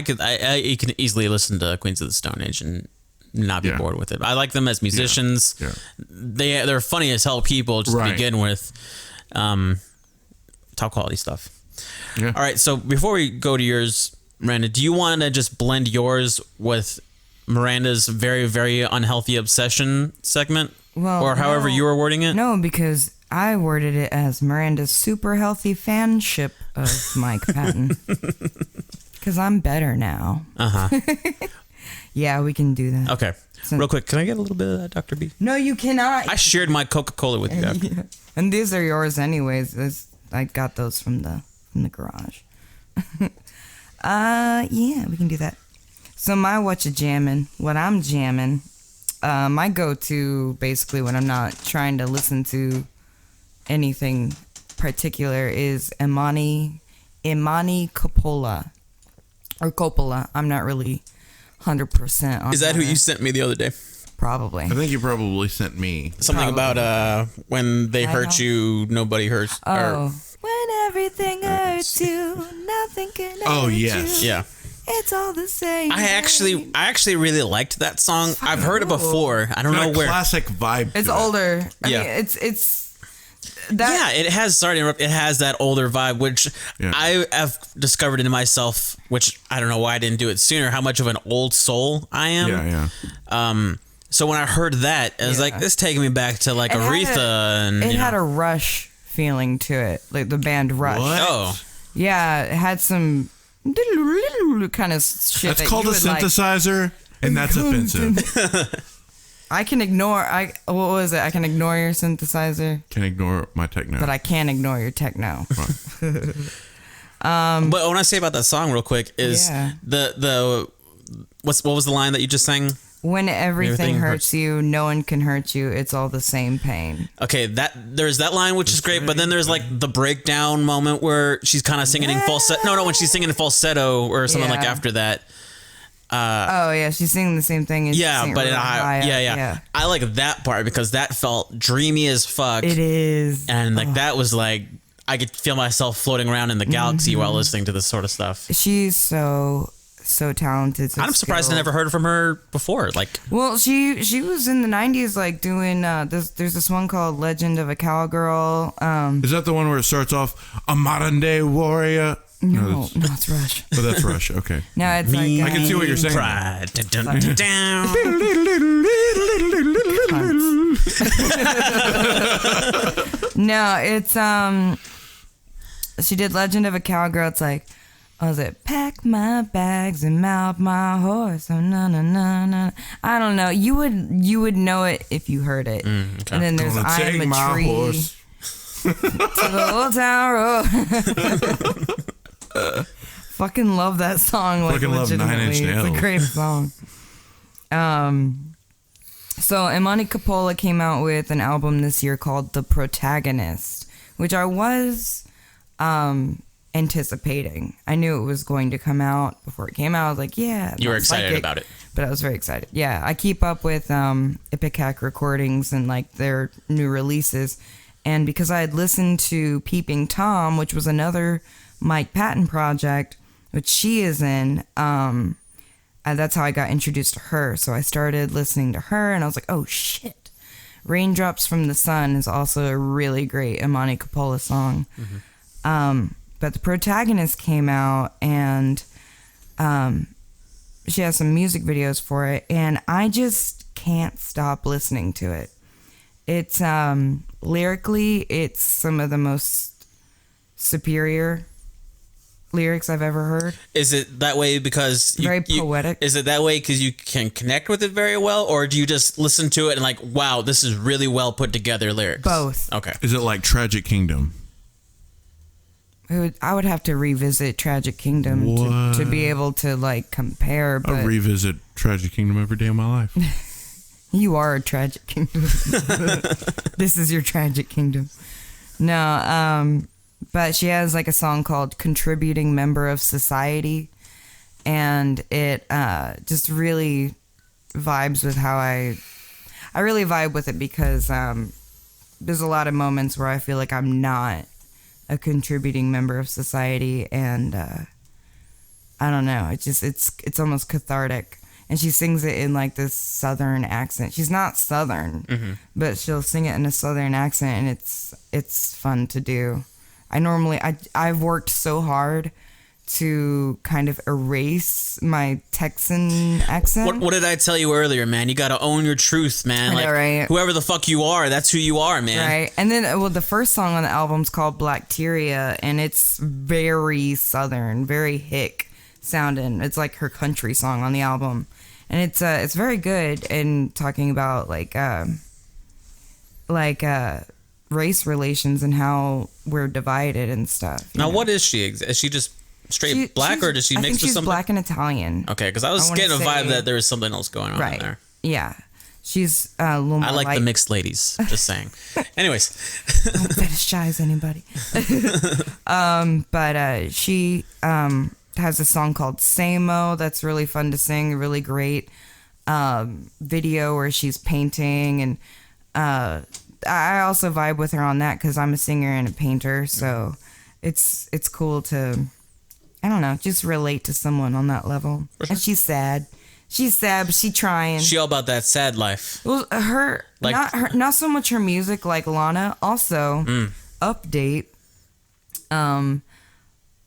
[SPEAKER 3] you can easily listen to Queens of the Stone Age and not be bored with it. I like them as musicians.
[SPEAKER 1] Yeah.
[SPEAKER 3] They're funny as hell people just to begin with. Top quality stuff. Yeah. All right, so before we go to yours, Miranda, do you want to just blend yours with Miranda's very, very unhealthy obsession segment?
[SPEAKER 4] Well,
[SPEAKER 3] or however you were wording it?
[SPEAKER 4] No, because I worded it as Miranda's super healthy fanship of Mike Patton. Because I'm better now. Yeah, we can do that.
[SPEAKER 3] Okay. Real quick, can I get a little bit of that, Dr. B?
[SPEAKER 4] No, you cannot.
[SPEAKER 3] I shared my Coca-Cola with you after.
[SPEAKER 4] Yeah. And these are yours anyways. I got those from the garage. Yeah, we can do that. So my what I'm jamming, my go-to basically when I'm not trying to listen to anything particular is Imani Coppola. Or Coppola. I'm not really 100% on
[SPEAKER 3] Is that who you sent me the other day?
[SPEAKER 4] Probably.
[SPEAKER 1] I think you probably sent me
[SPEAKER 3] something about when they hurt you, nobody hurts.
[SPEAKER 4] Oh. When everything hurts you, nothing can hurt you.
[SPEAKER 3] Yeah.
[SPEAKER 4] It's all the same.
[SPEAKER 3] I actually really liked that song. I've heard it before. I don't know where.
[SPEAKER 1] Classic vibe.
[SPEAKER 4] It's older. I mean, it's that.
[SPEAKER 3] Yeah, it has. Sorry to interrupt. It has that older vibe, which I have discovered in myself. Which I don't know why I didn't do it sooner. How much of an old soul I am. Yeah. So when I heard that, I was like, "This taking me back to like Aretha."
[SPEAKER 4] It had a Rush feeling to it, like the band Rush.
[SPEAKER 1] What?
[SPEAKER 3] Oh,
[SPEAKER 4] yeah, it had some kind of shit.
[SPEAKER 1] That's called a synthesizer, and that's offensive.
[SPEAKER 4] I can ignore. What was it? I can ignore your synthesizer.
[SPEAKER 1] Can ignore my techno,
[SPEAKER 4] but I can't ignore your techno.
[SPEAKER 3] But what I say about that song, real quick, is the what was the line that you just sang?
[SPEAKER 4] When everything hurts you, no one can hurt you. It's all the same pain.
[SPEAKER 3] Okay, there's that line, which is great, but then there's like the breakdown moment where she's kind of singing in falsetto. No, when she's singing in falsetto or something like after that.
[SPEAKER 4] Oh yeah, she's singing the same thing. And
[SPEAKER 3] Yeah, but
[SPEAKER 4] yeah.
[SPEAKER 3] I like that part because that felt dreamy as fuck.
[SPEAKER 4] It is,
[SPEAKER 3] and like that was like I could feel myself floating around in the galaxy while listening to this sort of stuff.
[SPEAKER 4] She's so talented.
[SPEAKER 3] I'm surprised I never heard from her before. Like,
[SPEAKER 4] well, she was in the 90s, like doing there's this one called Legend of a Cowgirl.
[SPEAKER 1] Is that the one where it starts off a modern day warrior?
[SPEAKER 4] No, it's Rush.
[SPEAKER 1] But that's Rush. Okay.
[SPEAKER 4] No, it's like
[SPEAKER 1] I can see what you're saying.
[SPEAKER 3] Pride.
[SPEAKER 4] No, it's she did Legend of a Cowgirl. It's like, what was it? Pack my bags and mount my horse. Oh, no, no, no, no. I don't know. You would know it if you heard it.
[SPEAKER 3] Okay.
[SPEAKER 4] And then there's
[SPEAKER 1] Gonna
[SPEAKER 4] I
[SPEAKER 1] take
[SPEAKER 4] Am a
[SPEAKER 1] my
[SPEAKER 4] Tree
[SPEAKER 1] horse
[SPEAKER 4] to the Old Town Road. Fucking love that song. Like,
[SPEAKER 1] Fucking love Nine Inch
[SPEAKER 4] legitimately.
[SPEAKER 1] Nails.
[SPEAKER 4] It's a great song. So Imani Coppola came out with an album this year called The Protagonist, which I was anticipating. I knew it was going to come out before it came out. I was like, yeah.
[SPEAKER 3] You were excited about it.
[SPEAKER 4] But I was very excited. Yeah, I keep up with Ipecac Recordings and like their new releases. And because I had listened to Peeping Tom, which was another Mike Patton project, which she is in, that's how I got introduced to her. So I started listening to her and I was like, oh shit. Raindrops from the Sun is also a really great Imani Coppola song. Mm-hmm. But The Protagonist came out and she has some music videos for it and I just can't stop listening to it. It's lyrically, it's some of the most superior lyrics I've ever heard.
[SPEAKER 3] Is it that way because
[SPEAKER 4] very poetic?
[SPEAKER 3] Is it that way because you can connect with it very well, or do you just listen to it and like, wow, this is really well put together lyrics?
[SPEAKER 4] Both.
[SPEAKER 3] Okay.
[SPEAKER 1] Is it like Tragic Kingdom?
[SPEAKER 4] I would have to revisit Tragic Kingdom to be able to like compare. But
[SPEAKER 1] I revisit Tragic Kingdom every day of my life.
[SPEAKER 4] You are a Tragic Kingdom. This is your Tragic Kingdom. No, but she has like a song called Contributing Member of Society. And it just really vibes with how I really vibe with it because there's a lot of moments where I feel like I'm not a contributing member of society. And I don't know. It's almost cathartic. And she sings it in like this Southern accent. She's not Southern, but she'll sing it in a Southern accent, and it's fun to do. I've worked so hard to kind of erase my Texan accent.
[SPEAKER 3] What did I tell you earlier, man? You got to own your truth, man.
[SPEAKER 4] I know, right?
[SPEAKER 3] Whoever the fuck you are, that's who you are, man.
[SPEAKER 4] Right. And then, the first song on the album's called Blackteria, and it's very Southern, very hick sounding. It's like her country song on the album. And it's very good in talking about race relations and how we're divided and stuff.
[SPEAKER 3] Now, what is she? Is she just straight black, or does she mix with
[SPEAKER 4] she's
[SPEAKER 3] something?
[SPEAKER 4] Black and Italian.
[SPEAKER 3] Okay, because I was getting a vibe that there was something else going on in there.
[SPEAKER 4] Yeah. She's a little more
[SPEAKER 3] I like the mixed ladies, just saying. Anyways.
[SPEAKER 4] Don't fetishize anybody. But she has a song called Samo that's really fun to sing, really great video where she's painting. And I also vibe with her on that because I'm a singer and a painter. So it's cool to, I don't know, just relate to someone on that level. Sure. And she's sad. She's sad, but she's trying.
[SPEAKER 3] She all about that sad life.
[SPEAKER 4] Well, not so much her music like Lana. Also, update.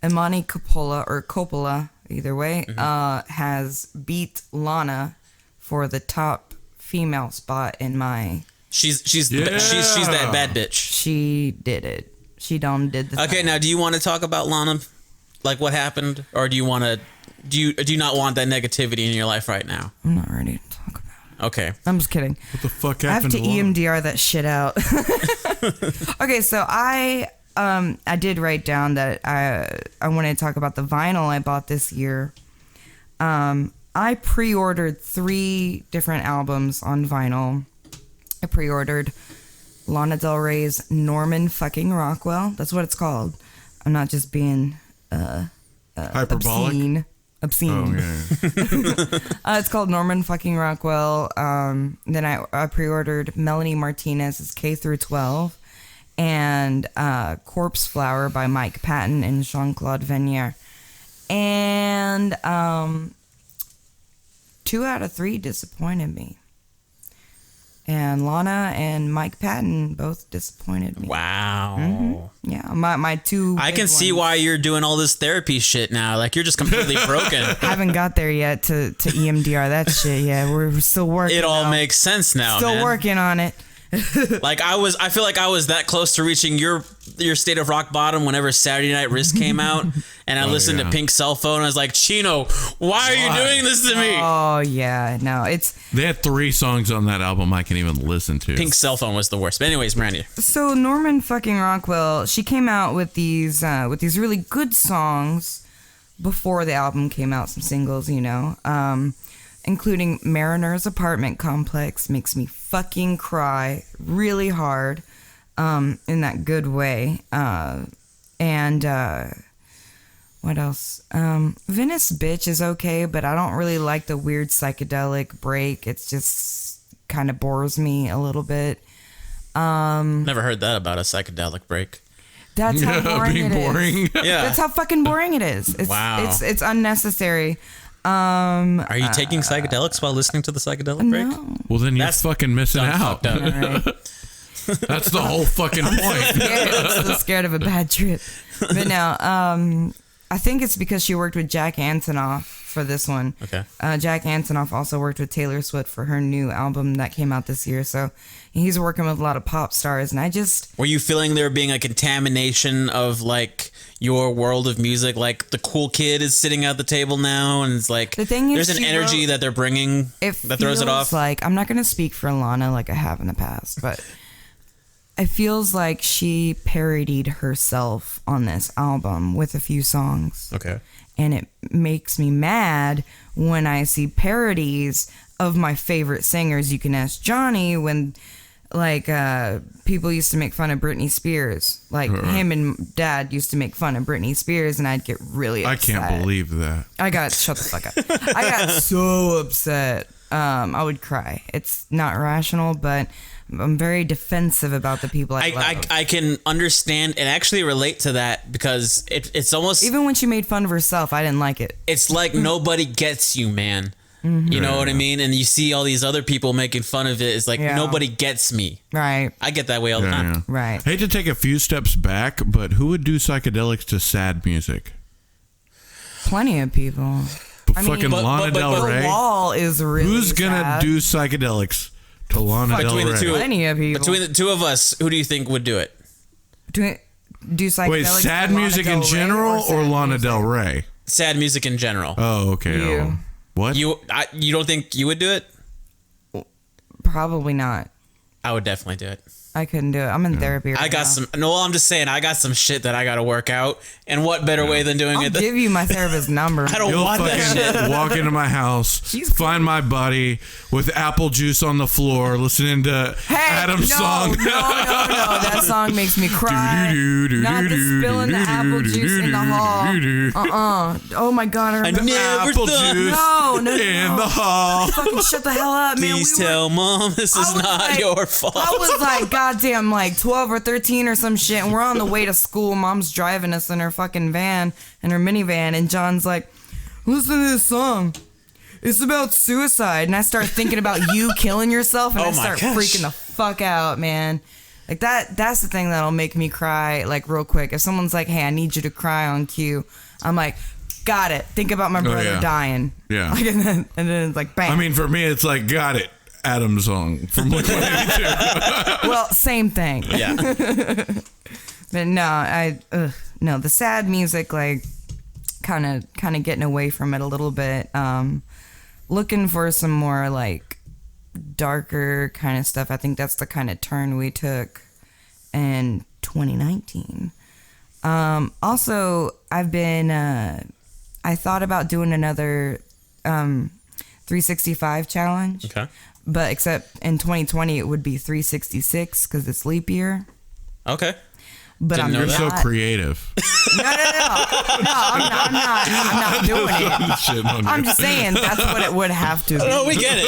[SPEAKER 4] Imani Coppola, either way, has beat Lana for the top female spot in my.
[SPEAKER 3] She's that bad bitch.
[SPEAKER 4] She did it. She done did the.
[SPEAKER 3] Okay,
[SPEAKER 4] thing.
[SPEAKER 3] now do you want to talk about Lana, like what happened, or do you want to? Do you not want that negativity in your life right now?
[SPEAKER 4] I'm not ready to talk about it.
[SPEAKER 3] Okay.
[SPEAKER 4] I'm just kidding.
[SPEAKER 1] What the fuck happened?
[SPEAKER 4] I have to EMDR that shit out. Okay, so I did write down that I wanted to talk about the vinyl I bought this year. I pre-ordered 3 different albums on vinyl. I pre-ordered Lana Del Rey's Norman fucking Rockwell. That's what it's called. I'm not just being
[SPEAKER 1] hyperbolic.
[SPEAKER 4] obscene. obscene.
[SPEAKER 1] Oh, yeah.
[SPEAKER 4] It's called Norman fucking Rockwell. Then I pre-ordered Melanie Martinez's K-12 and Corpse Flower by Mike Patton and Jean-Claude Venier. And 2 out of 3 disappointed me. And Lana and Mike Patton both disappointed me.
[SPEAKER 3] Wow.
[SPEAKER 4] Mm-hmm. Yeah, my 2.
[SPEAKER 3] I can see why you're doing all this therapy shit now. Like, you're just completely broken.
[SPEAKER 4] Haven't got there yet to EMDR that shit yet. We're still working.
[SPEAKER 3] It all
[SPEAKER 4] though.
[SPEAKER 3] makes sense now.
[SPEAKER 4] Still
[SPEAKER 3] man.
[SPEAKER 4] working on it.
[SPEAKER 3] Like I feel like I was that close to reaching your state of rock bottom whenever Saturday Night Risk came out, and I listened to Pink Cell Phone. And I was like, Chino, why are you doing this to me?
[SPEAKER 4] Oh yeah, no,
[SPEAKER 1] They had 3 songs on that album I can even listen to.
[SPEAKER 3] Pink Cell Phone was the worst. But anyways, Brandy.
[SPEAKER 4] So Norman fucking Rockwell, she came out with these really good songs before the album came out. Some singles, including Mariner's Apartment Complex makes me fucking cry really hard, in that good way. And what else? Venice Bitch is okay, but I don't really like the weird psychedelic break. It's just kind of bores me a little bit.
[SPEAKER 3] Never heard that about a psychedelic break.
[SPEAKER 4] That's how boring
[SPEAKER 1] being
[SPEAKER 4] it is.
[SPEAKER 1] boring.
[SPEAKER 3] Yeah.
[SPEAKER 4] That's how fucking boring it is.
[SPEAKER 3] Wow.
[SPEAKER 4] It's unnecessary.
[SPEAKER 3] Are you taking psychedelics while listening to the psychedelic break?
[SPEAKER 4] No.
[SPEAKER 1] Well, then you're
[SPEAKER 3] That's
[SPEAKER 1] fucking missing out.
[SPEAKER 3] fucked up.
[SPEAKER 4] Right.
[SPEAKER 1] That's the whole fucking point.
[SPEAKER 4] I'm so scared of a bad trip. But no, I think it's because she worked with Jack Antonoff for this one.
[SPEAKER 3] Okay.
[SPEAKER 4] Jack Antonoff also worked with Taylor Swift for her new album that came out this year. So he's working with a lot of pop stars. And I just...
[SPEAKER 3] Were you feeling there being a contamination of, like, your world of music? Like, the cool kid is sitting at the table now, and it's like,
[SPEAKER 4] The thing is,
[SPEAKER 3] there's an
[SPEAKER 4] she
[SPEAKER 3] energy that they're bringing that throws it off.
[SPEAKER 4] Like, I'm not going to speak for Lana like I have in the past, but it feels like she parodied herself on this album with a few songs.
[SPEAKER 3] Okay.
[SPEAKER 4] And it makes me mad when I see parodies of my favorite singers. You can ask Johnny when, like, people used to make fun of Britney Spears. Like, him and Dad used to make fun of Britney Spears, and I'd get really upset.
[SPEAKER 1] I can't believe that.
[SPEAKER 4] Shut the fuck up. I got so upset. I would cry. It's not rational, but I'm very defensive about the people I love.
[SPEAKER 3] I can understand and actually relate to that because it's almost...
[SPEAKER 4] Even when she made fun of herself, I didn't like it.
[SPEAKER 3] It's like nobody gets you, man.
[SPEAKER 4] Mm-hmm.
[SPEAKER 3] You know what I mean? And you see all these other people making fun of it. It's like, nobody gets me.
[SPEAKER 4] Right.
[SPEAKER 3] I get that way all the time.
[SPEAKER 1] Yeah.
[SPEAKER 4] Right.
[SPEAKER 1] Hate to take a few steps back, but who would do psychedelics to sad music?
[SPEAKER 4] Plenty of people.
[SPEAKER 1] Fucking Lana Del Rey.
[SPEAKER 4] The Wall is really
[SPEAKER 1] Who's gonna
[SPEAKER 4] sad.
[SPEAKER 1] do psychedelics to Lana Del
[SPEAKER 3] Between
[SPEAKER 1] Rey?
[SPEAKER 3] the two,
[SPEAKER 4] Plenty of people.
[SPEAKER 3] between the two of us, who do you think would do it?
[SPEAKER 4] Do psychedelics
[SPEAKER 1] Wait,
[SPEAKER 4] to
[SPEAKER 1] sad
[SPEAKER 4] Lana
[SPEAKER 1] music
[SPEAKER 4] Del
[SPEAKER 1] in
[SPEAKER 4] Rey
[SPEAKER 1] general or
[SPEAKER 4] sad
[SPEAKER 1] Lana
[SPEAKER 4] music?
[SPEAKER 1] Del Rey?
[SPEAKER 3] Sad music in general.
[SPEAKER 1] Oh, okay.
[SPEAKER 4] You.
[SPEAKER 1] Oh. What?
[SPEAKER 3] You don't think you would do it?
[SPEAKER 4] Probably not.
[SPEAKER 3] I would definitely do it.
[SPEAKER 4] I couldn't do it. I'm in therapy right
[SPEAKER 3] I got
[SPEAKER 4] now.
[SPEAKER 3] I'm just saying, I got some shit that I got to work out. And what better way than doing
[SPEAKER 4] I'll
[SPEAKER 3] it?
[SPEAKER 4] give you my therapist's number.
[SPEAKER 3] I don't
[SPEAKER 1] You'll
[SPEAKER 3] want that shit.
[SPEAKER 1] fucking walk into my house,
[SPEAKER 4] She's
[SPEAKER 1] find my body with apple juice on the floor, listening to Adam's song.
[SPEAKER 4] No. That song makes me cry. Not the spilling the apple juice in the hall. Oh my God. I remember.
[SPEAKER 3] never
[SPEAKER 1] Apple
[SPEAKER 3] thought-
[SPEAKER 1] juice
[SPEAKER 4] No.
[SPEAKER 1] in the hall.
[SPEAKER 4] Fucking shut the hell up, man.
[SPEAKER 3] Please
[SPEAKER 4] We were-
[SPEAKER 3] tell mom this
[SPEAKER 4] I
[SPEAKER 3] is
[SPEAKER 4] was
[SPEAKER 3] not
[SPEAKER 4] like-
[SPEAKER 3] your fault.
[SPEAKER 4] I was like, goddamn, like 12 or 13 or some shit, and we're on the way to school. Mom's driving us in her fucking van, in her minivan, and John's like, listen to this song. It's about suicide. And I start thinking about you killing yourself, and
[SPEAKER 3] Oh
[SPEAKER 4] I
[SPEAKER 3] my
[SPEAKER 4] start
[SPEAKER 3] gosh.
[SPEAKER 4] freaking the fuck out, man. Like that's the thing that'll make me cry, like, real quick. If someone's like, hey, I need you to cry on cue, I'm like, got it. Think about my brother
[SPEAKER 1] yeah.
[SPEAKER 4] dying.
[SPEAKER 1] Yeah.
[SPEAKER 4] Like, and then it's like, bam.
[SPEAKER 1] I mean, for me, it's like, got it. Adam's song from Blink-182.
[SPEAKER 4] well, same thing.
[SPEAKER 3] Yeah.
[SPEAKER 4] But no, the sad music, like, kind of getting away from it a little bit. Looking for some more, like, darker kind of stuff. I think that's the kind of turn we took in 2019. Also, I've been, I thought about doing another 365 challenge.
[SPEAKER 3] Okay.
[SPEAKER 4] But except in 2020, it would be 366 because it's leap year.
[SPEAKER 3] Okay.
[SPEAKER 4] but
[SPEAKER 3] Didn't know
[SPEAKER 1] You're so
[SPEAKER 4] not.
[SPEAKER 1] creative.
[SPEAKER 4] No, I'm not doing it.
[SPEAKER 1] Shit on
[SPEAKER 4] I'm
[SPEAKER 1] you.
[SPEAKER 4] just saying that's what it would have to be.
[SPEAKER 3] No, we get it.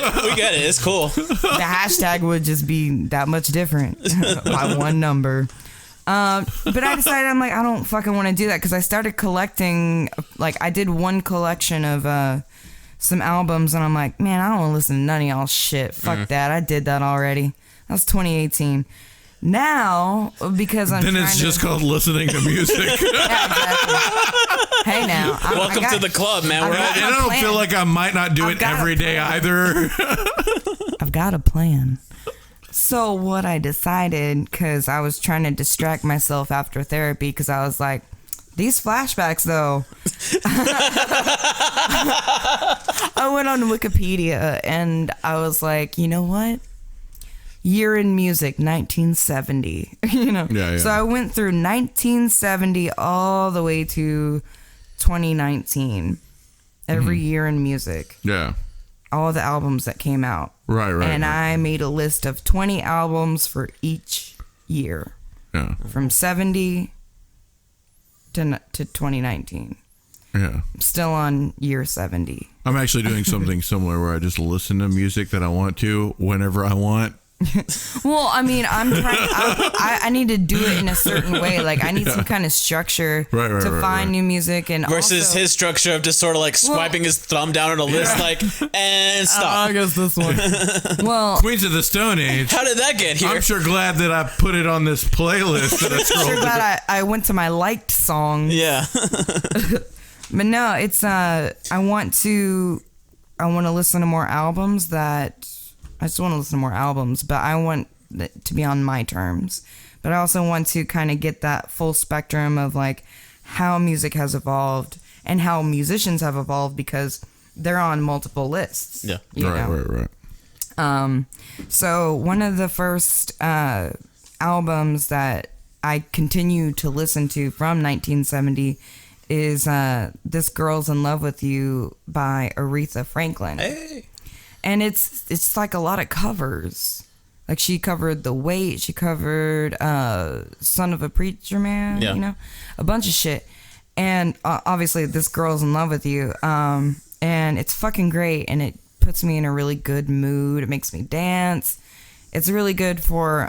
[SPEAKER 3] It's cool.
[SPEAKER 4] The hashtag would just be that much different by one number. But I decided, I'm like, I don't fucking want to do that, because I started collecting, like, I did one collection of some albums, and I'm like, man, I don't want to listen to none of y'all shit. Fuck that. I did that already. That was 2018. Now, because I'm
[SPEAKER 1] Then it's just called listening to music.
[SPEAKER 4] Yeah, exactly. Hey, now.
[SPEAKER 3] Welcome to the club, man.
[SPEAKER 4] I've
[SPEAKER 3] We're
[SPEAKER 4] got
[SPEAKER 3] at
[SPEAKER 1] And I don't feel like I might not do
[SPEAKER 4] I've
[SPEAKER 1] it
[SPEAKER 4] got a
[SPEAKER 1] every day
[SPEAKER 4] plan.
[SPEAKER 1] either.
[SPEAKER 4] I've got a plan. So what I decided, because I was trying to distract myself after therapy, because I was like, these flashbacks, though. I went on Wikipedia, and I was like, you know what? Year in music, 1970.
[SPEAKER 1] Yeah.
[SPEAKER 4] So I went through 1970 all the way to 2019. Every year in music.
[SPEAKER 1] Yeah.
[SPEAKER 4] All the albums that came out.
[SPEAKER 1] Right.
[SPEAKER 4] And I made a list of 20 albums for each year.
[SPEAKER 1] Yeah.
[SPEAKER 4] From 70 to 2019.
[SPEAKER 1] Yeah.
[SPEAKER 4] I'm still on year 70.
[SPEAKER 1] I'm actually doing something similar where I just listen to music that I want to whenever I want.
[SPEAKER 4] Well, I mean, I'm trying. I need to do it in a certain way. Like, I need some kind of structure to find new music, and
[SPEAKER 3] versus
[SPEAKER 4] also,
[SPEAKER 3] his structure of just sort of like swiping his thumb down on a list, like, and stop.
[SPEAKER 4] I guess this one. Well,
[SPEAKER 1] Queens of the Stone Age.
[SPEAKER 3] How did that get here?
[SPEAKER 1] I'm sure glad that I put it on this playlist that I scrolled
[SPEAKER 4] sure
[SPEAKER 1] through.
[SPEAKER 4] glad I went to my liked song.
[SPEAKER 3] Yeah.
[SPEAKER 4] But no, it's I want to listen to more albums that. I just want to listen to more albums, but I want it to be on my terms. But I also want to kind of get that full spectrum of like how music has evolved and how musicians have evolved, because they're on multiple lists.
[SPEAKER 3] Yeah.
[SPEAKER 1] Right.
[SPEAKER 4] So one of the first albums that I continue to listen to from 1970 is This Girl's in Love with You by Aretha Franklin.
[SPEAKER 3] Hey.
[SPEAKER 4] And it's like a lot of covers. Like, she covered The Weight, she covered Son of a Preacher Man, a bunch of shit. And obviously This Girl's in Love with You. And it's fucking great, and it puts me in a really good mood. It makes me dance. It's really good for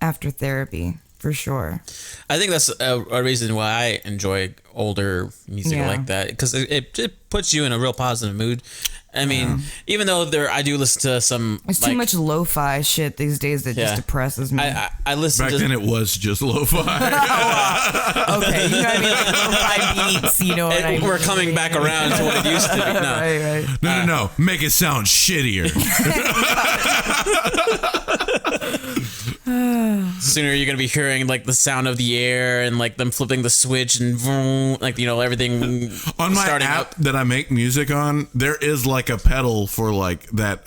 [SPEAKER 4] after therapy, for sure.
[SPEAKER 3] I think that's a reason why I enjoy older music like that, because it puts you in a real positive mood. I mean, even though I do listen to some.
[SPEAKER 4] It's too much lo-fi shit these days that just depresses me.
[SPEAKER 3] I listen
[SPEAKER 1] Back
[SPEAKER 3] to.
[SPEAKER 1] then it was just lo-fi.
[SPEAKER 4] Okay, you know what I mean? Like lo-fi beats, you know what I mean?
[SPEAKER 3] We're coming back around to what it used to be. No.
[SPEAKER 4] Right.
[SPEAKER 1] No. Make it sound shittier.
[SPEAKER 3] Sooner you're gonna be hearing like the sound of the air and like them flipping the switch and vroom, like everything
[SPEAKER 1] On my
[SPEAKER 3] starting
[SPEAKER 1] app
[SPEAKER 3] up.
[SPEAKER 1] that I make music on, there is like a pedal for like that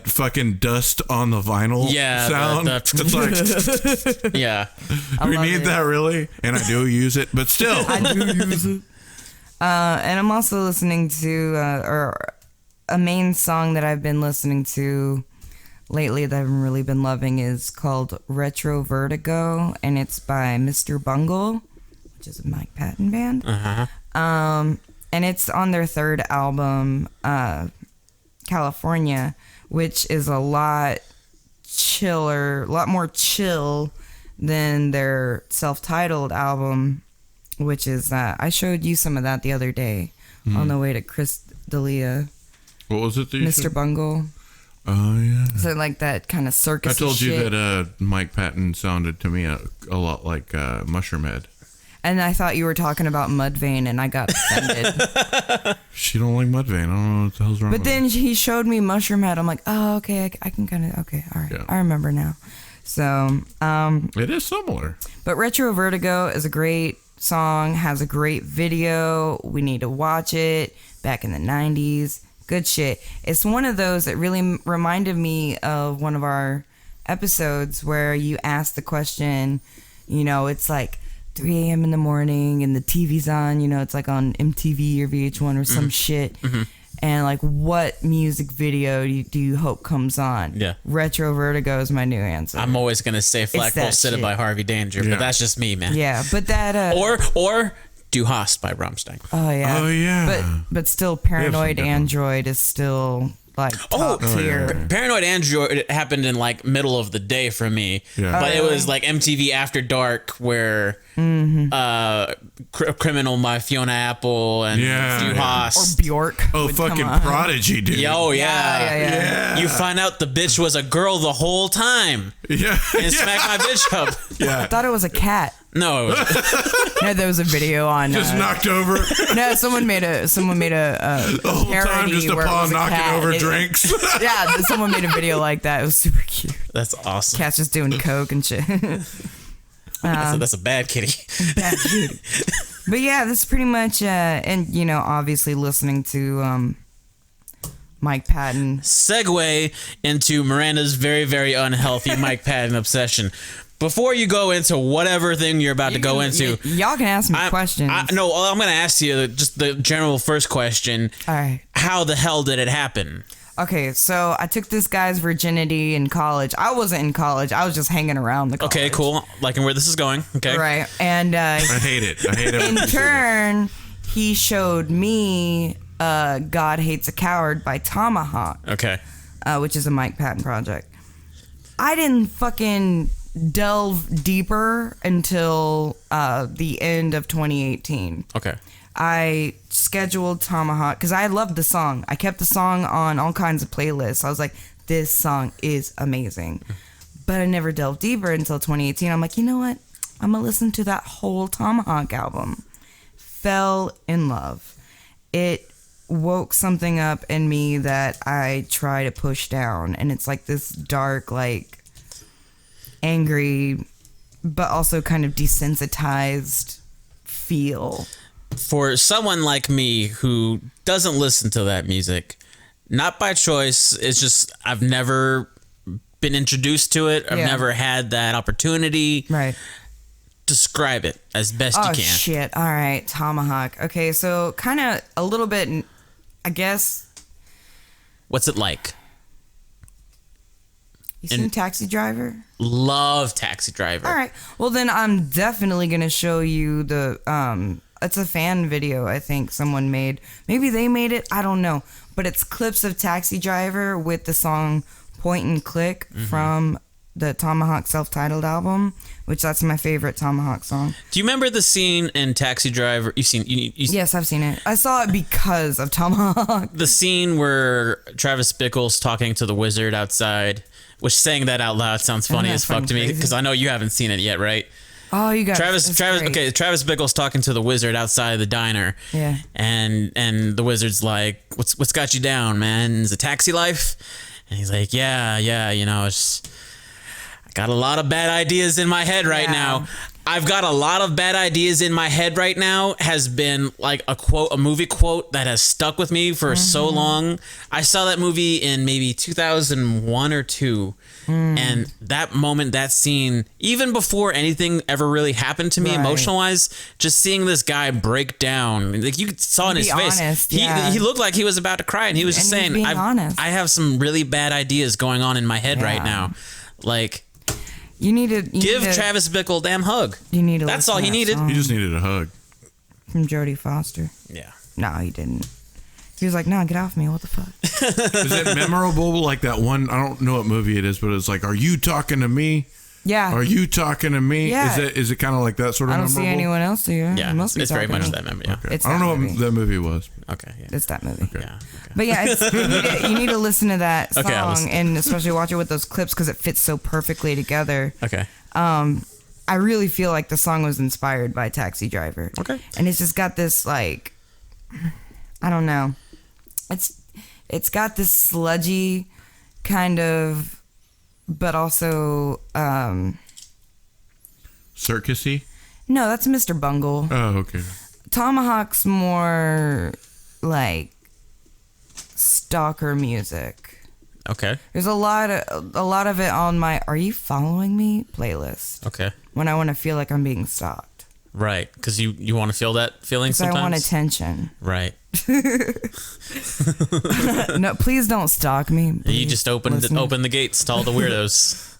[SPEAKER 1] fucking dust on the vinyl sound. It's like,
[SPEAKER 3] Yeah.
[SPEAKER 1] we need that really, and I do use it, but still.
[SPEAKER 4] I do use it. And I'm also listening to or a main song that I've been listening to lately that I've really been loving is called Retro Vertigo, and it's by Mr. Bungle, which is a Mike Patton band. And it's on their third album, California, which is a lot more chill than their self-titled album, which is I showed you some of that the other day on the way to Chris D'Elia.
[SPEAKER 1] What was it that you
[SPEAKER 4] Mr.
[SPEAKER 1] said?
[SPEAKER 4] Bungle.
[SPEAKER 1] Oh, yeah.
[SPEAKER 4] So like that kind of circus.
[SPEAKER 1] I told you that Mike Patton sounded to me a lot like Mushroom Head.
[SPEAKER 4] And I thought you were talking about Mudvayne, and I got offended.
[SPEAKER 1] She don't like Mudvayne. I don't know what the hell's wrong
[SPEAKER 4] But
[SPEAKER 1] with
[SPEAKER 4] then he showed me Mushroom Head. I'm like, oh, okay, I can kind of, okay, all right.
[SPEAKER 1] Yeah.
[SPEAKER 4] I remember now. So,
[SPEAKER 1] it is similar.
[SPEAKER 4] but Retro Vertigo is a great song, has a great video. We need to watch it. Back in the 90s. Good shit. It's one of those that really reminded me of one of our episodes where you asked the question, it's like 3 a.m. in the morning and the TV's on, it's like on MTV or VH1 or some shit. and like what music video do you hope comes on?
[SPEAKER 3] Yeah.
[SPEAKER 4] Retro Vertigo is my new answer.
[SPEAKER 3] I'm always gonna say Flagpole Sitta by Harvey Danger, but that's just me, man.
[SPEAKER 4] Yeah, but that
[SPEAKER 3] or Du Hast by Rammstein.
[SPEAKER 4] Oh yeah.
[SPEAKER 1] Oh yeah.
[SPEAKER 4] But still, Paranoid Android is still like top tier.
[SPEAKER 3] Paranoid Android happened in like middle of the day for me, but it was like MTV After Dark where Criminal by Fiona Apple and Du Hast
[SPEAKER 4] Or Bjork.
[SPEAKER 1] Oh, fucking Prodigy, dude.
[SPEAKER 3] Yo, yeah. You find out the bitch was a girl the whole time.
[SPEAKER 1] Yeah.
[SPEAKER 3] And smack my bitch up.
[SPEAKER 1] Yeah.
[SPEAKER 4] I thought it was a cat.
[SPEAKER 3] No, it was
[SPEAKER 4] No, there was a video on.
[SPEAKER 1] Just knocked over.
[SPEAKER 4] No, someone made a
[SPEAKER 1] the whole time
[SPEAKER 4] parody
[SPEAKER 1] just a
[SPEAKER 4] where it
[SPEAKER 1] paw
[SPEAKER 4] was a
[SPEAKER 1] knocking
[SPEAKER 4] cat.
[SPEAKER 1] over drinks.
[SPEAKER 4] Yeah, someone made a video like that. It was super cute.
[SPEAKER 3] that's awesome.
[SPEAKER 4] Cat's just doing coke and shit.
[SPEAKER 3] That's a bad kitty.
[SPEAKER 4] Bad kitty. But yeah, this is pretty much, and you know, obviously listening to Mike Patton.
[SPEAKER 3] Segue into Miranda's very, very unhealthy Mike Patton obsession. Before you go into whatever thing you're about to go into,
[SPEAKER 4] y'all can ask me questions.
[SPEAKER 3] No, I'm going to ask you just the general first question.
[SPEAKER 4] All right.
[SPEAKER 3] How the hell did it happen?
[SPEAKER 4] Okay, so I took this guy's virginity in college. I wasn't in college. I was just hanging around the college.
[SPEAKER 3] Okay, cool. Liking where this is going. Okay.
[SPEAKER 4] Right. And
[SPEAKER 1] I hate it. I hate it.
[SPEAKER 4] in turn, he showed me God Hates a Coward by Tomahawk.
[SPEAKER 3] Okay.
[SPEAKER 4] Which is a Mike Patton project. I didn't fucking delve deeper until the end of 2018.
[SPEAKER 3] Okay.
[SPEAKER 4] I scheduled Tomahawk because I loved the song. I kept the song on all kinds of playlists. I was like, this song is amazing. But I never delved deeper until 2018. I'm like, you know what? I'm going to listen to that whole Tomahawk album. Fell in love. It woke something up in me that I try to push down. And it's like this dark, like, angry, but also kind of desensitized feel.
[SPEAKER 3] For someone like me who doesn't listen to that music, not by choice, it's just I've never been introduced to it. I've never had that opportunity.
[SPEAKER 4] Right.
[SPEAKER 3] Describe it as best you can.
[SPEAKER 4] Oh, shit. All right. Tomahawk. Okay, so kind of a little bit, I guess.
[SPEAKER 3] What's it like?
[SPEAKER 4] You seen Taxi Driver?
[SPEAKER 3] Love Taxi Driver.
[SPEAKER 4] All right. Well, then I'm definitely going to show you the, it's a fan video I think someone made. Maybe they made it. I don't know. But it's clips of Taxi Driver with the song Point and Click from the Tomahawk self-titled album, which that's my favorite Tomahawk song.
[SPEAKER 3] Do you remember the scene in Taxi Driver? You've seen
[SPEAKER 4] Yes, I've seen it. I saw it because of Tomahawk.
[SPEAKER 3] the scene where Travis Bickle's talking to the wizard outside, which saying that out loud sounds funny as fuck to me because I know you haven't seen it yet, right?
[SPEAKER 4] Oh, you got
[SPEAKER 3] Travis. Okay, Travis Bickle's talking to the wizard outside of the diner.
[SPEAKER 4] Yeah.
[SPEAKER 3] And the wizard's like, "What's got you down, man? Is it taxi life?" And he's like, "Yeah, you know, it's. I got a lot of bad ideas in my head right now. I've got a lot of bad ideas in my head right now." Has been like a movie quote that has stuck with me for so long. I saw that movie in maybe 2001 or 2. And that moment, that scene, even before anything ever really happened to me emotional wise, just seeing this guy break down, like you saw in his face, he looked like he was about to cry, and he was just saying, I have some really bad ideas going on in my head right now. Like,
[SPEAKER 4] you need to
[SPEAKER 3] give Travis Bickle a damn hug.
[SPEAKER 4] You need to.
[SPEAKER 3] That's all he needed.
[SPEAKER 1] He just needed a hug.
[SPEAKER 4] From Jodie Foster.
[SPEAKER 3] Yeah.
[SPEAKER 4] No, he didn't. He was like, "No, get off me! What the fuck?"
[SPEAKER 1] Is it memorable? Like that one? I don't know what movie it is, but it's like, "Are you talking to me?"
[SPEAKER 4] Yeah.
[SPEAKER 1] Are you talking to me?
[SPEAKER 4] Yeah.
[SPEAKER 1] Is it kind of like that sort of?
[SPEAKER 4] I don't
[SPEAKER 1] memorable?
[SPEAKER 4] see anyone else here.
[SPEAKER 3] Yeah, it's very much that memory. Yeah.
[SPEAKER 1] Okay. I don't know what that movie was.
[SPEAKER 3] Okay. Yeah.
[SPEAKER 4] It's that movie.
[SPEAKER 1] Okay.
[SPEAKER 3] Yeah. Okay.
[SPEAKER 4] But yeah, you need to listen to that song,
[SPEAKER 3] Okay,
[SPEAKER 4] and especially watch it with those clips because it fits so perfectly together.
[SPEAKER 3] Okay.
[SPEAKER 4] I really feel like the song was inspired by Taxi Driver.
[SPEAKER 3] Okay.
[SPEAKER 4] And it's just got this like, I don't know. It's got this sludgy kind of, but also
[SPEAKER 1] circusy.
[SPEAKER 4] No, that's Mr. Bungle.
[SPEAKER 1] Oh, okay.
[SPEAKER 4] Tomahawk's more like stalker music.
[SPEAKER 3] Okay.
[SPEAKER 4] There's a lot of it on my "Are You Following Me" playlist.
[SPEAKER 3] Okay.
[SPEAKER 4] When I want to feel like I'm being stalked.
[SPEAKER 3] Right, because you want to feel that feeling sometimes.
[SPEAKER 4] I want attention.
[SPEAKER 3] Right.
[SPEAKER 4] No, please don't stalk me.
[SPEAKER 3] You just open the gates to all the weirdos.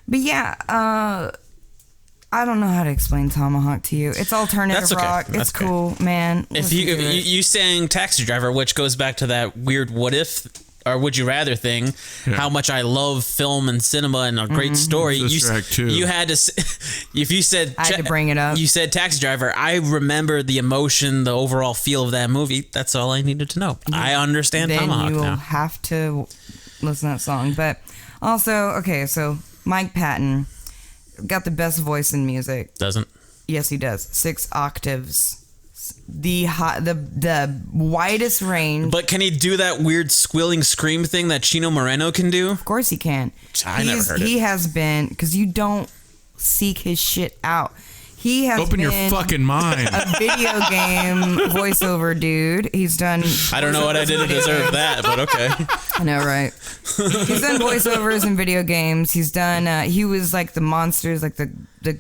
[SPEAKER 4] But yeah, I don't know how to explain Tomahawk to you. It's alternative rock. It's cool, man.
[SPEAKER 3] If you sang Taxi Driver, which goes back to that weird what if or would you rather thing, how much I love film and cinema and a great story. You had to, if you said,
[SPEAKER 4] I had to bring it up.
[SPEAKER 3] You said Taxi Driver. I remember the emotion, the overall feel of that movie. That's all I needed to know. I understand Tomahawk now.
[SPEAKER 4] Then you will have to listen to that song. But also, okay, so Mike Patton got the best voice in music.
[SPEAKER 3] Doesn't?
[SPEAKER 4] Yes, he does. 6 octaves. The widest range.
[SPEAKER 3] But can he do that weird squealing scream thing that Chino Moreno can do?
[SPEAKER 4] Of course he can.
[SPEAKER 3] Never heard it.
[SPEAKER 4] He has been, because you don't seek his shit out. He has
[SPEAKER 1] Open
[SPEAKER 4] been
[SPEAKER 1] your fucking mind.
[SPEAKER 4] A video game voiceover dude. He's done.
[SPEAKER 3] I don't know what I did to deserve that, but okay.
[SPEAKER 4] I know, right? He's done voiceovers in video games. He's done. He was like the monsters, like the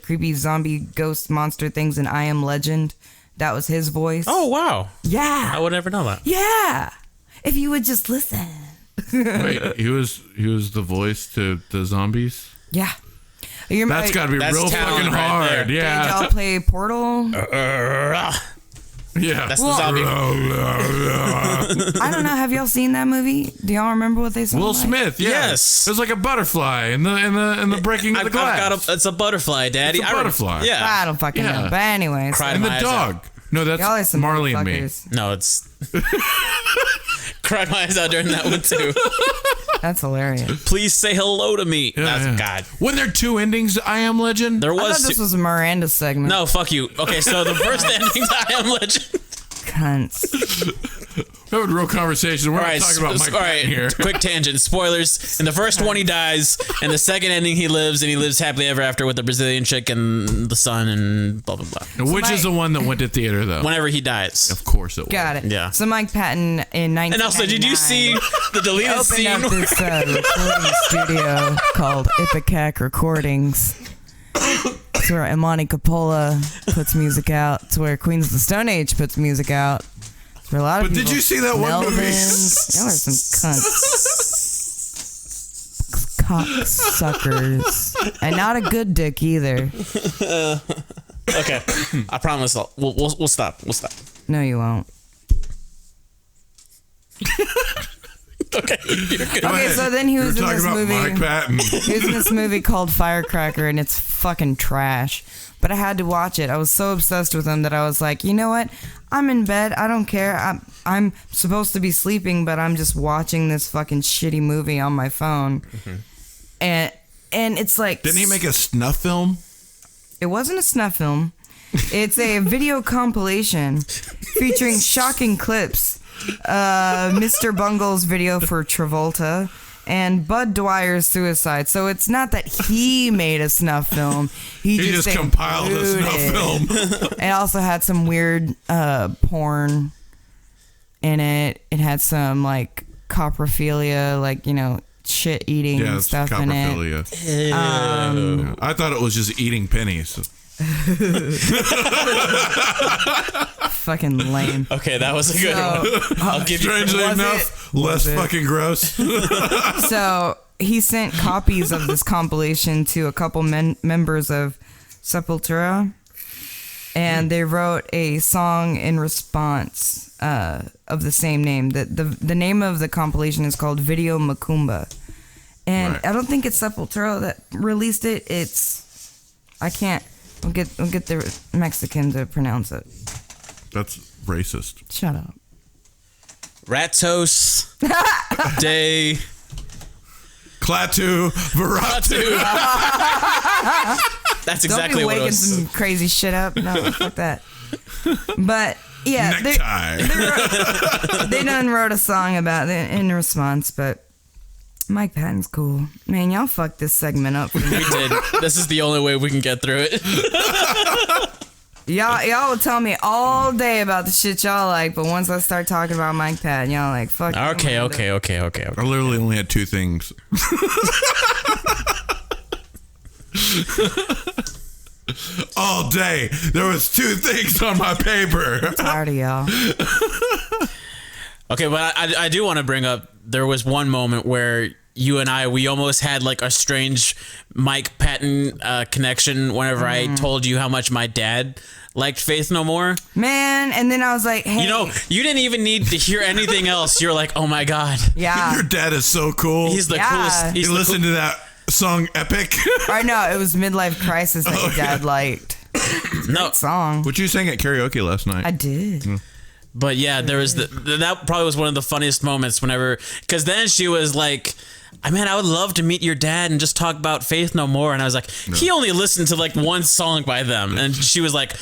[SPEAKER 4] creepy zombie ghost monster things in I Am Legend. That was his voice.
[SPEAKER 3] Oh wow!
[SPEAKER 4] Yeah,
[SPEAKER 3] I would never know that.
[SPEAKER 4] Yeah, if you would just listen.
[SPEAKER 1] Wait, he was the voice to the zombies.
[SPEAKER 4] Yeah.
[SPEAKER 1] That's got to be real fucking hard. Yeah.
[SPEAKER 4] Did y'all play Portal?
[SPEAKER 1] Yeah.
[SPEAKER 3] That's the zombie.
[SPEAKER 4] I don't know. Have y'all seen that movie? Do y'all remember what they said?
[SPEAKER 1] Will Smith. Yeah.
[SPEAKER 3] Yes.
[SPEAKER 1] It was like a butterfly in the breaking of the glass.
[SPEAKER 3] It's a butterfly, Daddy.
[SPEAKER 1] It's a butterfly.
[SPEAKER 3] Yeah.
[SPEAKER 4] I don't fucking know. But anyways.
[SPEAKER 3] Cried
[SPEAKER 1] and
[SPEAKER 3] my
[SPEAKER 1] the
[SPEAKER 3] eyes
[SPEAKER 1] dog.
[SPEAKER 3] out.
[SPEAKER 1] No, that's Marley and Me.
[SPEAKER 3] No, it's... Cried my eyes out during that one, too.
[SPEAKER 4] That's hilarious.
[SPEAKER 3] Please say hello to me.
[SPEAKER 1] Yeah,
[SPEAKER 3] God.
[SPEAKER 1] Wasn't there 2 endings to I Am Legend?
[SPEAKER 3] There was.
[SPEAKER 4] I thought this was a Miranda segment.
[SPEAKER 3] No, fuck you. Okay, so the first ending to I Am Legend.
[SPEAKER 4] Cunts.
[SPEAKER 1] We're having a real conversation. We're not talking about Mike Patton here.
[SPEAKER 3] Quick tangent. Spoilers. In the first one, he dies. In the second ending, he lives, and he lives happily ever after with the Brazilian chick and the son and blah, blah, blah.
[SPEAKER 1] Which is the one that went to theater, though?
[SPEAKER 3] Whenever he dies.
[SPEAKER 1] Of course it was.
[SPEAKER 4] Got it.
[SPEAKER 3] Yeah.
[SPEAKER 4] So Mike Patton in 1999.
[SPEAKER 3] And also, did you see the deleted scene?
[SPEAKER 4] Opened up this recording studio called Ipecac Recordings. It's where Imani Coppola puts music out. It's where Queens of the Stone Age puts music out. It's where a lot of people.
[SPEAKER 1] Did you see that one movie?
[SPEAKER 4] Y'all are some cunts. Cocksuckers. And not a good dick either.
[SPEAKER 3] Okay. I promise we'll stop. We'll stop.
[SPEAKER 4] No, you won't.
[SPEAKER 3] Okay. You're good.
[SPEAKER 4] Okay, so then he was in this movie.
[SPEAKER 1] Mike Patton.
[SPEAKER 4] He was in this movie called Firecracker, and it's fucking trash. But I had to watch it. I was so obsessed with him that I was like, you know what? I'm in bed. I don't care. I'm supposed to be sleeping, but I'm just watching this fucking shitty movie on my phone. Mm-hmm. And it's like...
[SPEAKER 1] Didn't he make a snuff film?
[SPEAKER 4] It wasn't a snuff film. It's a video compilation featuring shocking clips. Mr. Bungle's video for Travolta and Bud Dwyer's suicide. So it's not that he made a snuff film. He just
[SPEAKER 1] compiled a snuff film.
[SPEAKER 4] It also had some weird porn in it. It had some like coprophilia, like, you know, shit eating and stuff in it.
[SPEAKER 1] I thought it was just eating pennies.
[SPEAKER 4] Fucking lame.
[SPEAKER 3] Okay, that was a good one. I'll give
[SPEAKER 1] Strangely
[SPEAKER 3] you.
[SPEAKER 1] enough, less fucking gross.
[SPEAKER 4] So he sent copies of this compilation to a couple members of Sepultura, and they wrote a song in response of the same name. The name of the compilation is called Video Macumba, and I don't think it's Sepultura that released it. I'll get the Mexican to pronounce it. That's
[SPEAKER 1] racist.
[SPEAKER 4] Shut up.
[SPEAKER 3] Ratos de
[SPEAKER 1] Klaatu Veratu.
[SPEAKER 3] That's exactly
[SPEAKER 4] Don't be
[SPEAKER 3] what it
[SPEAKER 4] waking
[SPEAKER 3] was.
[SPEAKER 4] some crazy shit up. No, fuck that. But yeah, they done wrote a song about it in response, but Mike Patton's cool. Man, y'all fucked this segment up for me.
[SPEAKER 3] We did. This is the only way we can get through it.
[SPEAKER 4] Y'all will tell me all day about the shit y'all like, but once I start talking about Mike Patton, y'all like, fuck.
[SPEAKER 3] Okay.
[SPEAKER 1] I literally only had 2 things. All day, there was 2 things on my paper.
[SPEAKER 4] I'm tired of y'all.
[SPEAKER 3] Okay, but I do want to bring up, there was one moment where you and we almost had like a strange Mike Patton connection whenever I told you how much my dad liked Faith No More.
[SPEAKER 4] Man, and then I was like, hey.
[SPEAKER 3] You know, you didn't even need to hear anything else. You're like, oh my God.
[SPEAKER 4] Yeah.
[SPEAKER 1] Your dad is so cool.
[SPEAKER 3] He's the coolest.
[SPEAKER 1] You listen to that song Epic?
[SPEAKER 4] I know, it was Midlife Crisis that your dad liked.
[SPEAKER 3] No
[SPEAKER 4] song.
[SPEAKER 1] What you sang at karaoke last night?
[SPEAKER 4] I did.
[SPEAKER 3] But yeah, there was that probably was one of the funniest moments whenever, because then she was like, I would love to meet your dad and just talk about Faith No More. And I was like, he only listened to like one song by them. And she was like,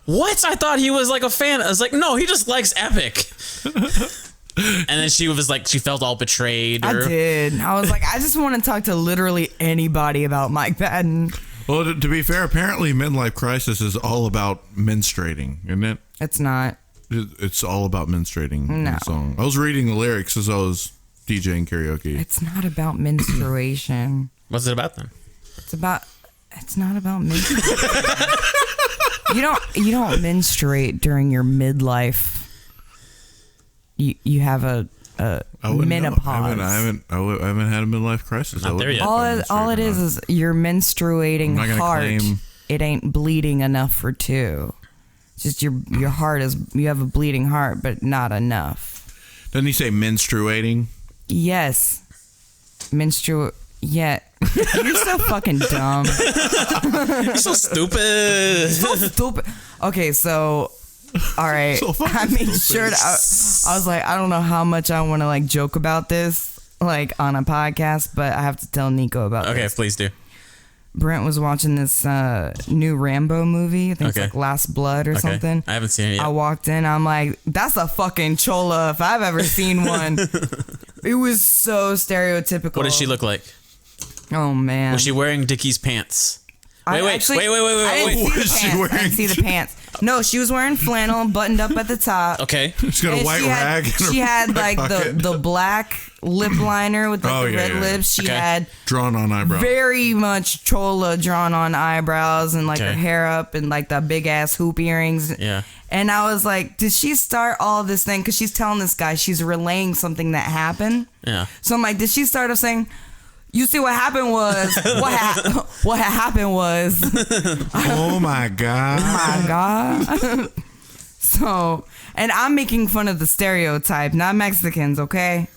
[SPEAKER 3] what? I thought he was like a fan. I was like, no, he just likes Epic. And then she was like, she felt all betrayed.
[SPEAKER 4] I did. I was like, I just want to talk to literally anybody about Mike Patton.
[SPEAKER 1] Well, to be fair, apparently Midlife Crisis is all about menstruating, isn't it?
[SPEAKER 4] It's not.
[SPEAKER 1] It's all about menstruating in
[SPEAKER 4] No.
[SPEAKER 1] the song. I was reading the lyrics as I was DJing karaoke.
[SPEAKER 4] It's not about menstruation.
[SPEAKER 3] What's it about then?
[SPEAKER 4] It's not about menstruation. You don't menstruate during your midlife. You have a menopause.
[SPEAKER 1] I haven't had a midlife crisis.
[SPEAKER 3] Not there yet.
[SPEAKER 4] All it is you're menstruating heart.
[SPEAKER 1] Claim.
[SPEAKER 4] It ain't bleeding enough for 2. It's just your heart you have a bleeding heart, but not enough.
[SPEAKER 1] Doesn't he say menstruating?
[SPEAKER 4] Yes. Yeah. You're so fucking dumb.
[SPEAKER 3] So stupid.
[SPEAKER 4] So stupid. Okay, so all right.
[SPEAKER 1] So
[SPEAKER 4] I made sure I was like, I don't know how much I want to like joke about this like on a podcast, but I have to tell Niko about this.
[SPEAKER 3] Okay, please do.
[SPEAKER 4] Brent was watching this new Rambo movie. I think it's like Last Blood or something.
[SPEAKER 3] I haven't seen it yet.
[SPEAKER 4] I walked in. I'm like, that's a fucking chola if I've ever seen one. It was so stereotypical.
[SPEAKER 3] What did she look like?
[SPEAKER 4] Oh, man.
[SPEAKER 3] Was she wearing Dickies pants?
[SPEAKER 4] I
[SPEAKER 3] Wait.
[SPEAKER 4] didn't see the pants. No, she was wearing flannel, buttoned up at the top.
[SPEAKER 3] Okay.
[SPEAKER 1] She's got a white rag.
[SPEAKER 4] She had like the black lip liner with like the red lips. She had
[SPEAKER 1] drawn on eyebrows.
[SPEAKER 4] Very much chola drawn on eyebrows and like her hair up and like the big ass hoop earrings.
[SPEAKER 3] Yeah. And
[SPEAKER 4] I was like, did she start all this thing? Because she's telling this guy she's relaying something that happened.
[SPEAKER 3] Yeah.
[SPEAKER 4] So I'm like, did she start off saying, you see what happened was what happened was
[SPEAKER 1] oh my god.
[SPEAKER 4] Oh my god. So, and I'm making fun of the stereotype, not Mexicans, okay?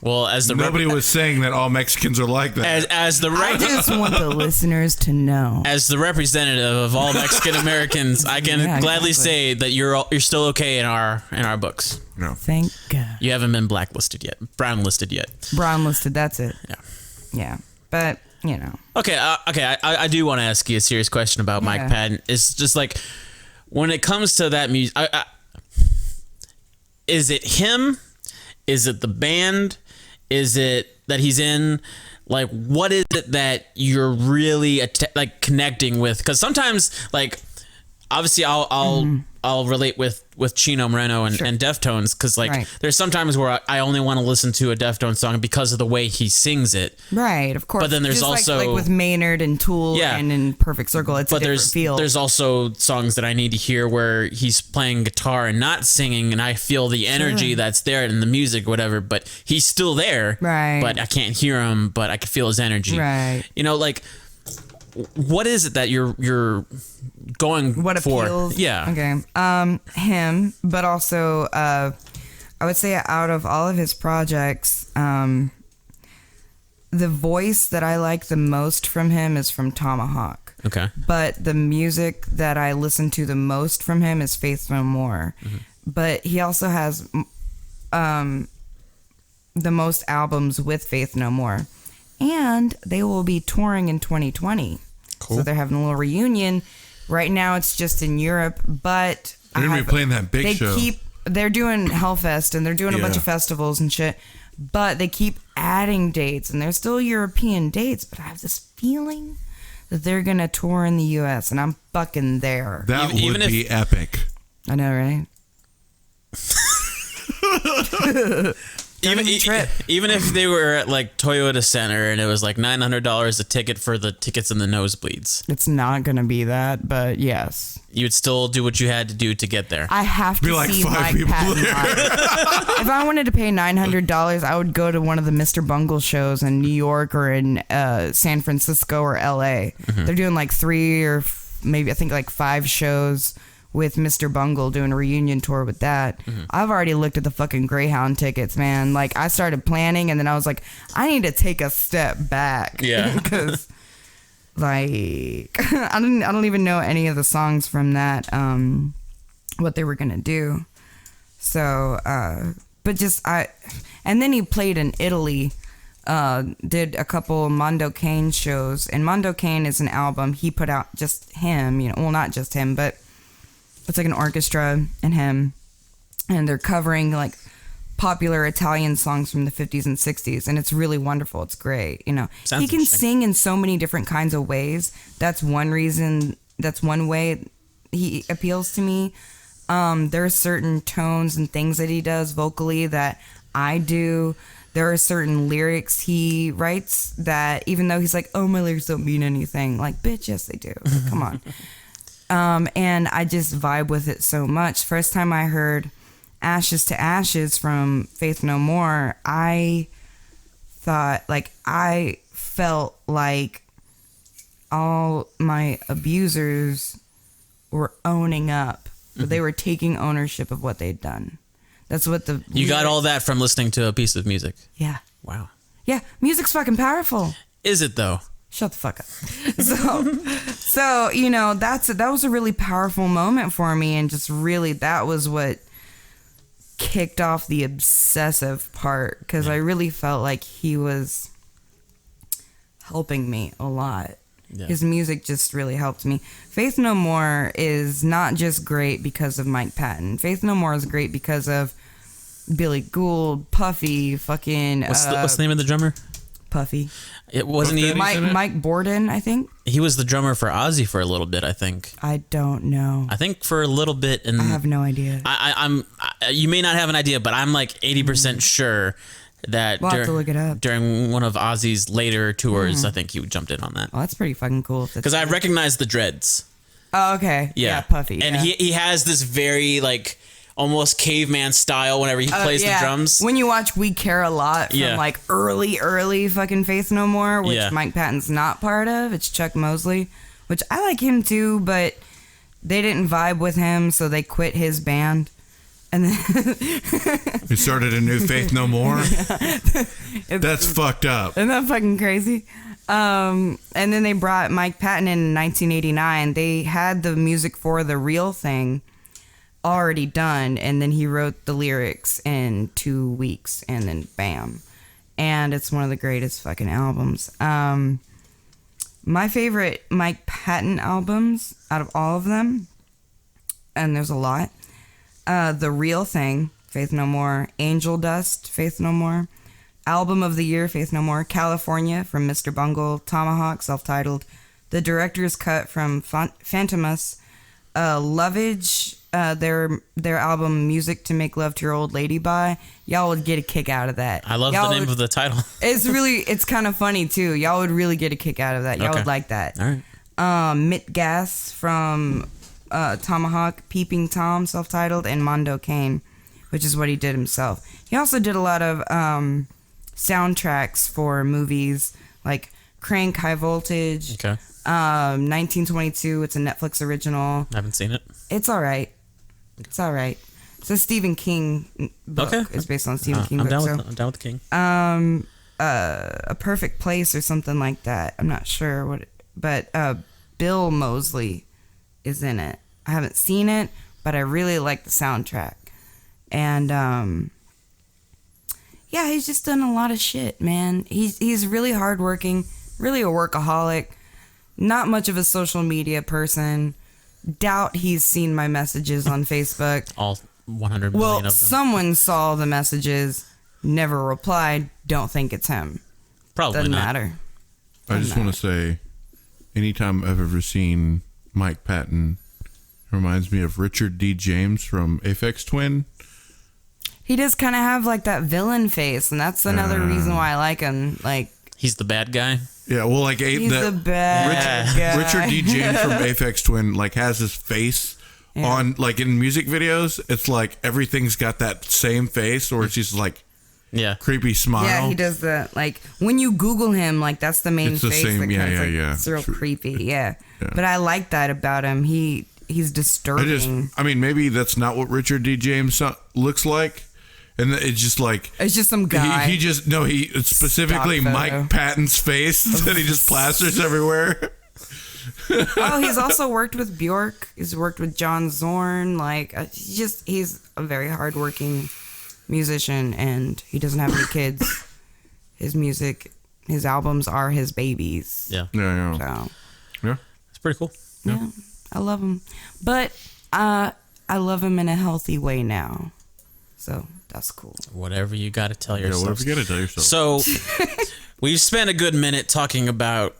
[SPEAKER 3] Well, as the
[SPEAKER 1] nobody was saying that all Mexicans are like that.
[SPEAKER 4] I just want the listeners to know.
[SPEAKER 3] As the representative of all Mexican Americans, I can gladly say that you're still okay in our books.
[SPEAKER 1] No.
[SPEAKER 4] Thank God.
[SPEAKER 3] You haven't been blacklisted yet, brown listed yet.
[SPEAKER 4] Brown listed, that's it.
[SPEAKER 3] Yeah.
[SPEAKER 4] Yeah, but you know.
[SPEAKER 3] Okay. I do want to ask you a serious question about Mike Patton. It's just like when it comes to that music, is it him? Is it the band? Is it that he's in? Like, what is it that you're really like connecting with? Because sometimes, like, obviously, I'll relate with Chino Moreno and Deftones, because like there's sometimes where I only want to listen to a Deftones song because of the way he sings it.
[SPEAKER 4] Right, of course.
[SPEAKER 3] But then there's
[SPEAKER 4] just
[SPEAKER 3] also
[SPEAKER 4] like with Maynard and Tool and in Perfect Circle, it's a different feel.
[SPEAKER 3] There's also songs that I need to hear where he's playing guitar and not singing, and I feel the energy that's there in the music, whatever. But he's still there,
[SPEAKER 4] right? But
[SPEAKER 3] I can't hear him, but I can feel his energy,
[SPEAKER 4] right?
[SPEAKER 3] You know, like. What is it that you're going
[SPEAKER 4] what
[SPEAKER 3] for?
[SPEAKER 4] Appeals?
[SPEAKER 3] Yeah.
[SPEAKER 4] Okay. Him, but also I would say out of all of his projects, the voice that I like the most from him is from Tomahawk.
[SPEAKER 3] Okay.
[SPEAKER 4] But the music that I listen to the most from him is Faith No More. Mm-hmm. But he also has the most albums with Faith No More. And they will be touring in 2020. Cool. So they're having a little reunion. Right now it's just in Europe, but
[SPEAKER 1] they're going to be playing that big show.
[SPEAKER 4] They're doing Hellfest and they're doing a bunch of festivals and shit, but they keep adding dates and they're still European dates, but I have this feeling that they're going to tour in the US and I'm fucking there.
[SPEAKER 1] That would be epic.
[SPEAKER 4] I know, right?
[SPEAKER 3] Even if they were at like Toyota Center and it was like $900 a ticket for the tickets in the nosebleeds.
[SPEAKER 4] It's not gonna be that, but yes.
[SPEAKER 3] You would still do what you had to do to get there.
[SPEAKER 4] I have to
[SPEAKER 1] Be like
[SPEAKER 4] see
[SPEAKER 1] 5
[SPEAKER 4] Mike
[SPEAKER 1] people
[SPEAKER 4] Patton
[SPEAKER 1] there.
[SPEAKER 4] live. If I wanted to pay $900, I would go to one of the Mr. Bungle shows in New York or in San Francisco or LA. They're doing like 3 or maybe I think like 5 shows with Mr. Bungle, doing a reunion tour with that. I've already looked at the fucking Greyhound tickets, man. Like I started planning and then I was like, I need to take a step back.
[SPEAKER 3] Yeah.
[SPEAKER 4] Because like I don't even know any of the songs from that, what they were gonna do. So and then he played in Italy, did a couple Mondo Cane shows, and Mondo Cane is an album he put out, just him, well, not just him, but it's like an orchestra and him, and they're covering like popular Italian songs from the 50s and 60s, and it's really wonderful. It's great.
[SPEAKER 3] Sounds
[SPEAKER 4] he can sing in so many different kinds of ways. That's one reason, that's one way he appeals to me. There are certain tones and things that he does vocally that I do. There are certain lyrics he writes that even though he's like, oh, my lyrics don't mean anything, like, bitch, yes they do. Come on. And I just vibe with it so much. First time I heard Ashes to Ashes from Faith No More, I felt like all my abusers were owning up, but they were taking ownership of what they'd done. That's what
[SPEAKER 3] You got all that from listening to a piece of music.
[SPEAKER 4] Yeah.
[SPEAKER 3] Wow.
[SPEAKER 4] Yeah, music's fucking powerful.
[SPEAKER 3] Is it though?
[SPEAKER 4] Shut the fuck up. So that was a really powerful moment for me, and just really that was what kicked off the obsessive part, because I really felt like he was helping me a lot. Yeah. His music just really helped me. Faith No More is not just great because of Mike Patton. Faith No More is great because of Billy Gould, Puffy, fucking...
[SPEAKER 3] What's the name of the drummer?
[SPEAKER 4] Puffy.
[SPEAKER 3] It wasn't he...
[SPEAKER 4] Mike Borden, I think.
[SPEAKER 3] He was the drummer for Ozzy for a little bit, I think.
[SPEAKER 4] I don't know.
[SPEAKER 3] I think for a little bit. And
[SPEAKER 4] I have no idea.
[SPEAKER 3] You may not have an idea, but I'm like 80% sure that
[SPEAKER 4] we'll have to look it up.
[SPEAKER 3] During one of Ozzy's later tours, I think he jumped in on that.
[SPEAKER 4] Well, that's pretty fucking cool.
[SPEAKER 3] Because I recognize the dreads.
[SPEAKER 4] Oh, okay. Yeah, Puffy.
[SPEAKER 3] And he has this very like almost caveman style whenever he plays the drums.
[SPEAKER 4] When you watch We Care a Lot from like early fucking Faith No More, which Mike Patton's not part of, it's Chuck Mosley, which I like him too, but they didn't vibe with him, so they quit his band. And then
[SPEAKER 1] he started a new Faith No More. That's fucked up.
[SPEAKER 4] Isn't that fucking crazy? And then they brought Mike Patton in 1989. They had the music for The Real Thing already done, and then he wrote the lyrics in 2 weeks, and then bam. And it's one of the greatest fucking albums. My favorite Mike Patton albums out of all of them, and there's a lot, The Real Thing, Faith No More, Angel Dust, Faith No More, Album of the Year, Faith No More, California from Mr. Bungle, Tomahawk, self-titled, the director's cut from Phantomus, Lovage, their album Music to Make Love to Your Old Lady by. Y'all would get a kick out of that.
[SPEAKER 3] I love the name of the title.
[SPEAKER 4] It's kind of funny too. Y'all would really get a kick out of that. Y'all would like that.
[SPEAKER 3] All right.
[SPEAKER 4] Mitt Gas from Tomahawk, Peeping Tom, self-titled, and Mondo Cane, which is what he did himself. He also did a lot of soundtracks for movies like Crank, High Voltage.
[SPEAKER 3] Okay.
[SPEAKER 4] 1922. It's a Netflix original.
[SPEAKER 3] I haven't seen it.
[SPEAKER 4] It's all right. It's all right. It's a Stephen King book.
[SPEAKER 3] Okay.
[SPEAKER 4] It's based on a Stephen King
[SPEAKER 3] I'm
[SPEAKER 4] book.
[SPEAKER 3] I'm down with King.
[SPEAKER 4] A Perfect Place or something like that. I'm not sure what, but Bill Moseley is in it. I haven't seen it, but I really like the soundtrack. And yeah, he's just done a lot of shit, man. He's really hardworking, really a workaholic, not much of a social media person. Doubt he's seen my messages on Facebook.
[SPEAKER 3] All 100 million of them.
[SPEAKER 4] Someone saw the messages, never replied. Don't think it's him.
[SPEAKER 3] Probably
[SPEAKER 4] Doesn't
[SPEAKER 3] not.
[SPEAKER 4] matter.
[SPEAKER 1] I just want to say, anytime I've ever seen Mike Patton, it reminds me of Richard D. James from Aphex Twin.
[SPEAKER 4] He does kind of have like that villain face, and that's another reason why I like him. Like,
[SPEAKER 3] he's the bad guy.
[SPEAKER 1] Yeah, well, like
[SPEAKER 4] he's the bad guy.
[SPEAKER 1] Richard D. James from Aphex Twin like has his face on like in music videos. It's like everything's got that same face, or it's just like creepy smile.
[SPEAKER 4] Yeah, he does that. Like when you Google him, like that's the main
[SPEAKER 1] It's the
[SPEAKER 4] face.
[SPEAKER 1] same.
[SPEAKER 4] That
[SPEAKER 1] Yeah.
[SPEAKER 4] It's real creepy. Yeah, but I like that about him. He's disturbing.
[SPEAKER 1] I mean, maybe that's not what Richard D. James looks like. And it's just like...
[SPEAKER 4] It's just some guy.
[SPEAKER 1] It's specifically Mike Patton's face that he just plasters everywhere.
[SPEAKER 4] Oh, he's also worked with Bjork. He's worked with John Zorn. Like, he's a very hardworking musician, and he doesn't have any kids. His music, his albums are his babies.
[SPEAKER 3] Yeah.
[SPEAKER 4] So,
[SPEAKER 3] it's pretty cool.
[SPEAKER 4] Yeah, I love him. But I love him in a healthy way now. So... that's cool.
[SPEAKER 3] Whatever you got to tell yourself.
[SPEAKER 1] Yeah, whatever you got to tell yourself.
[SPEAKER 3] So, we've spent a good minute talking about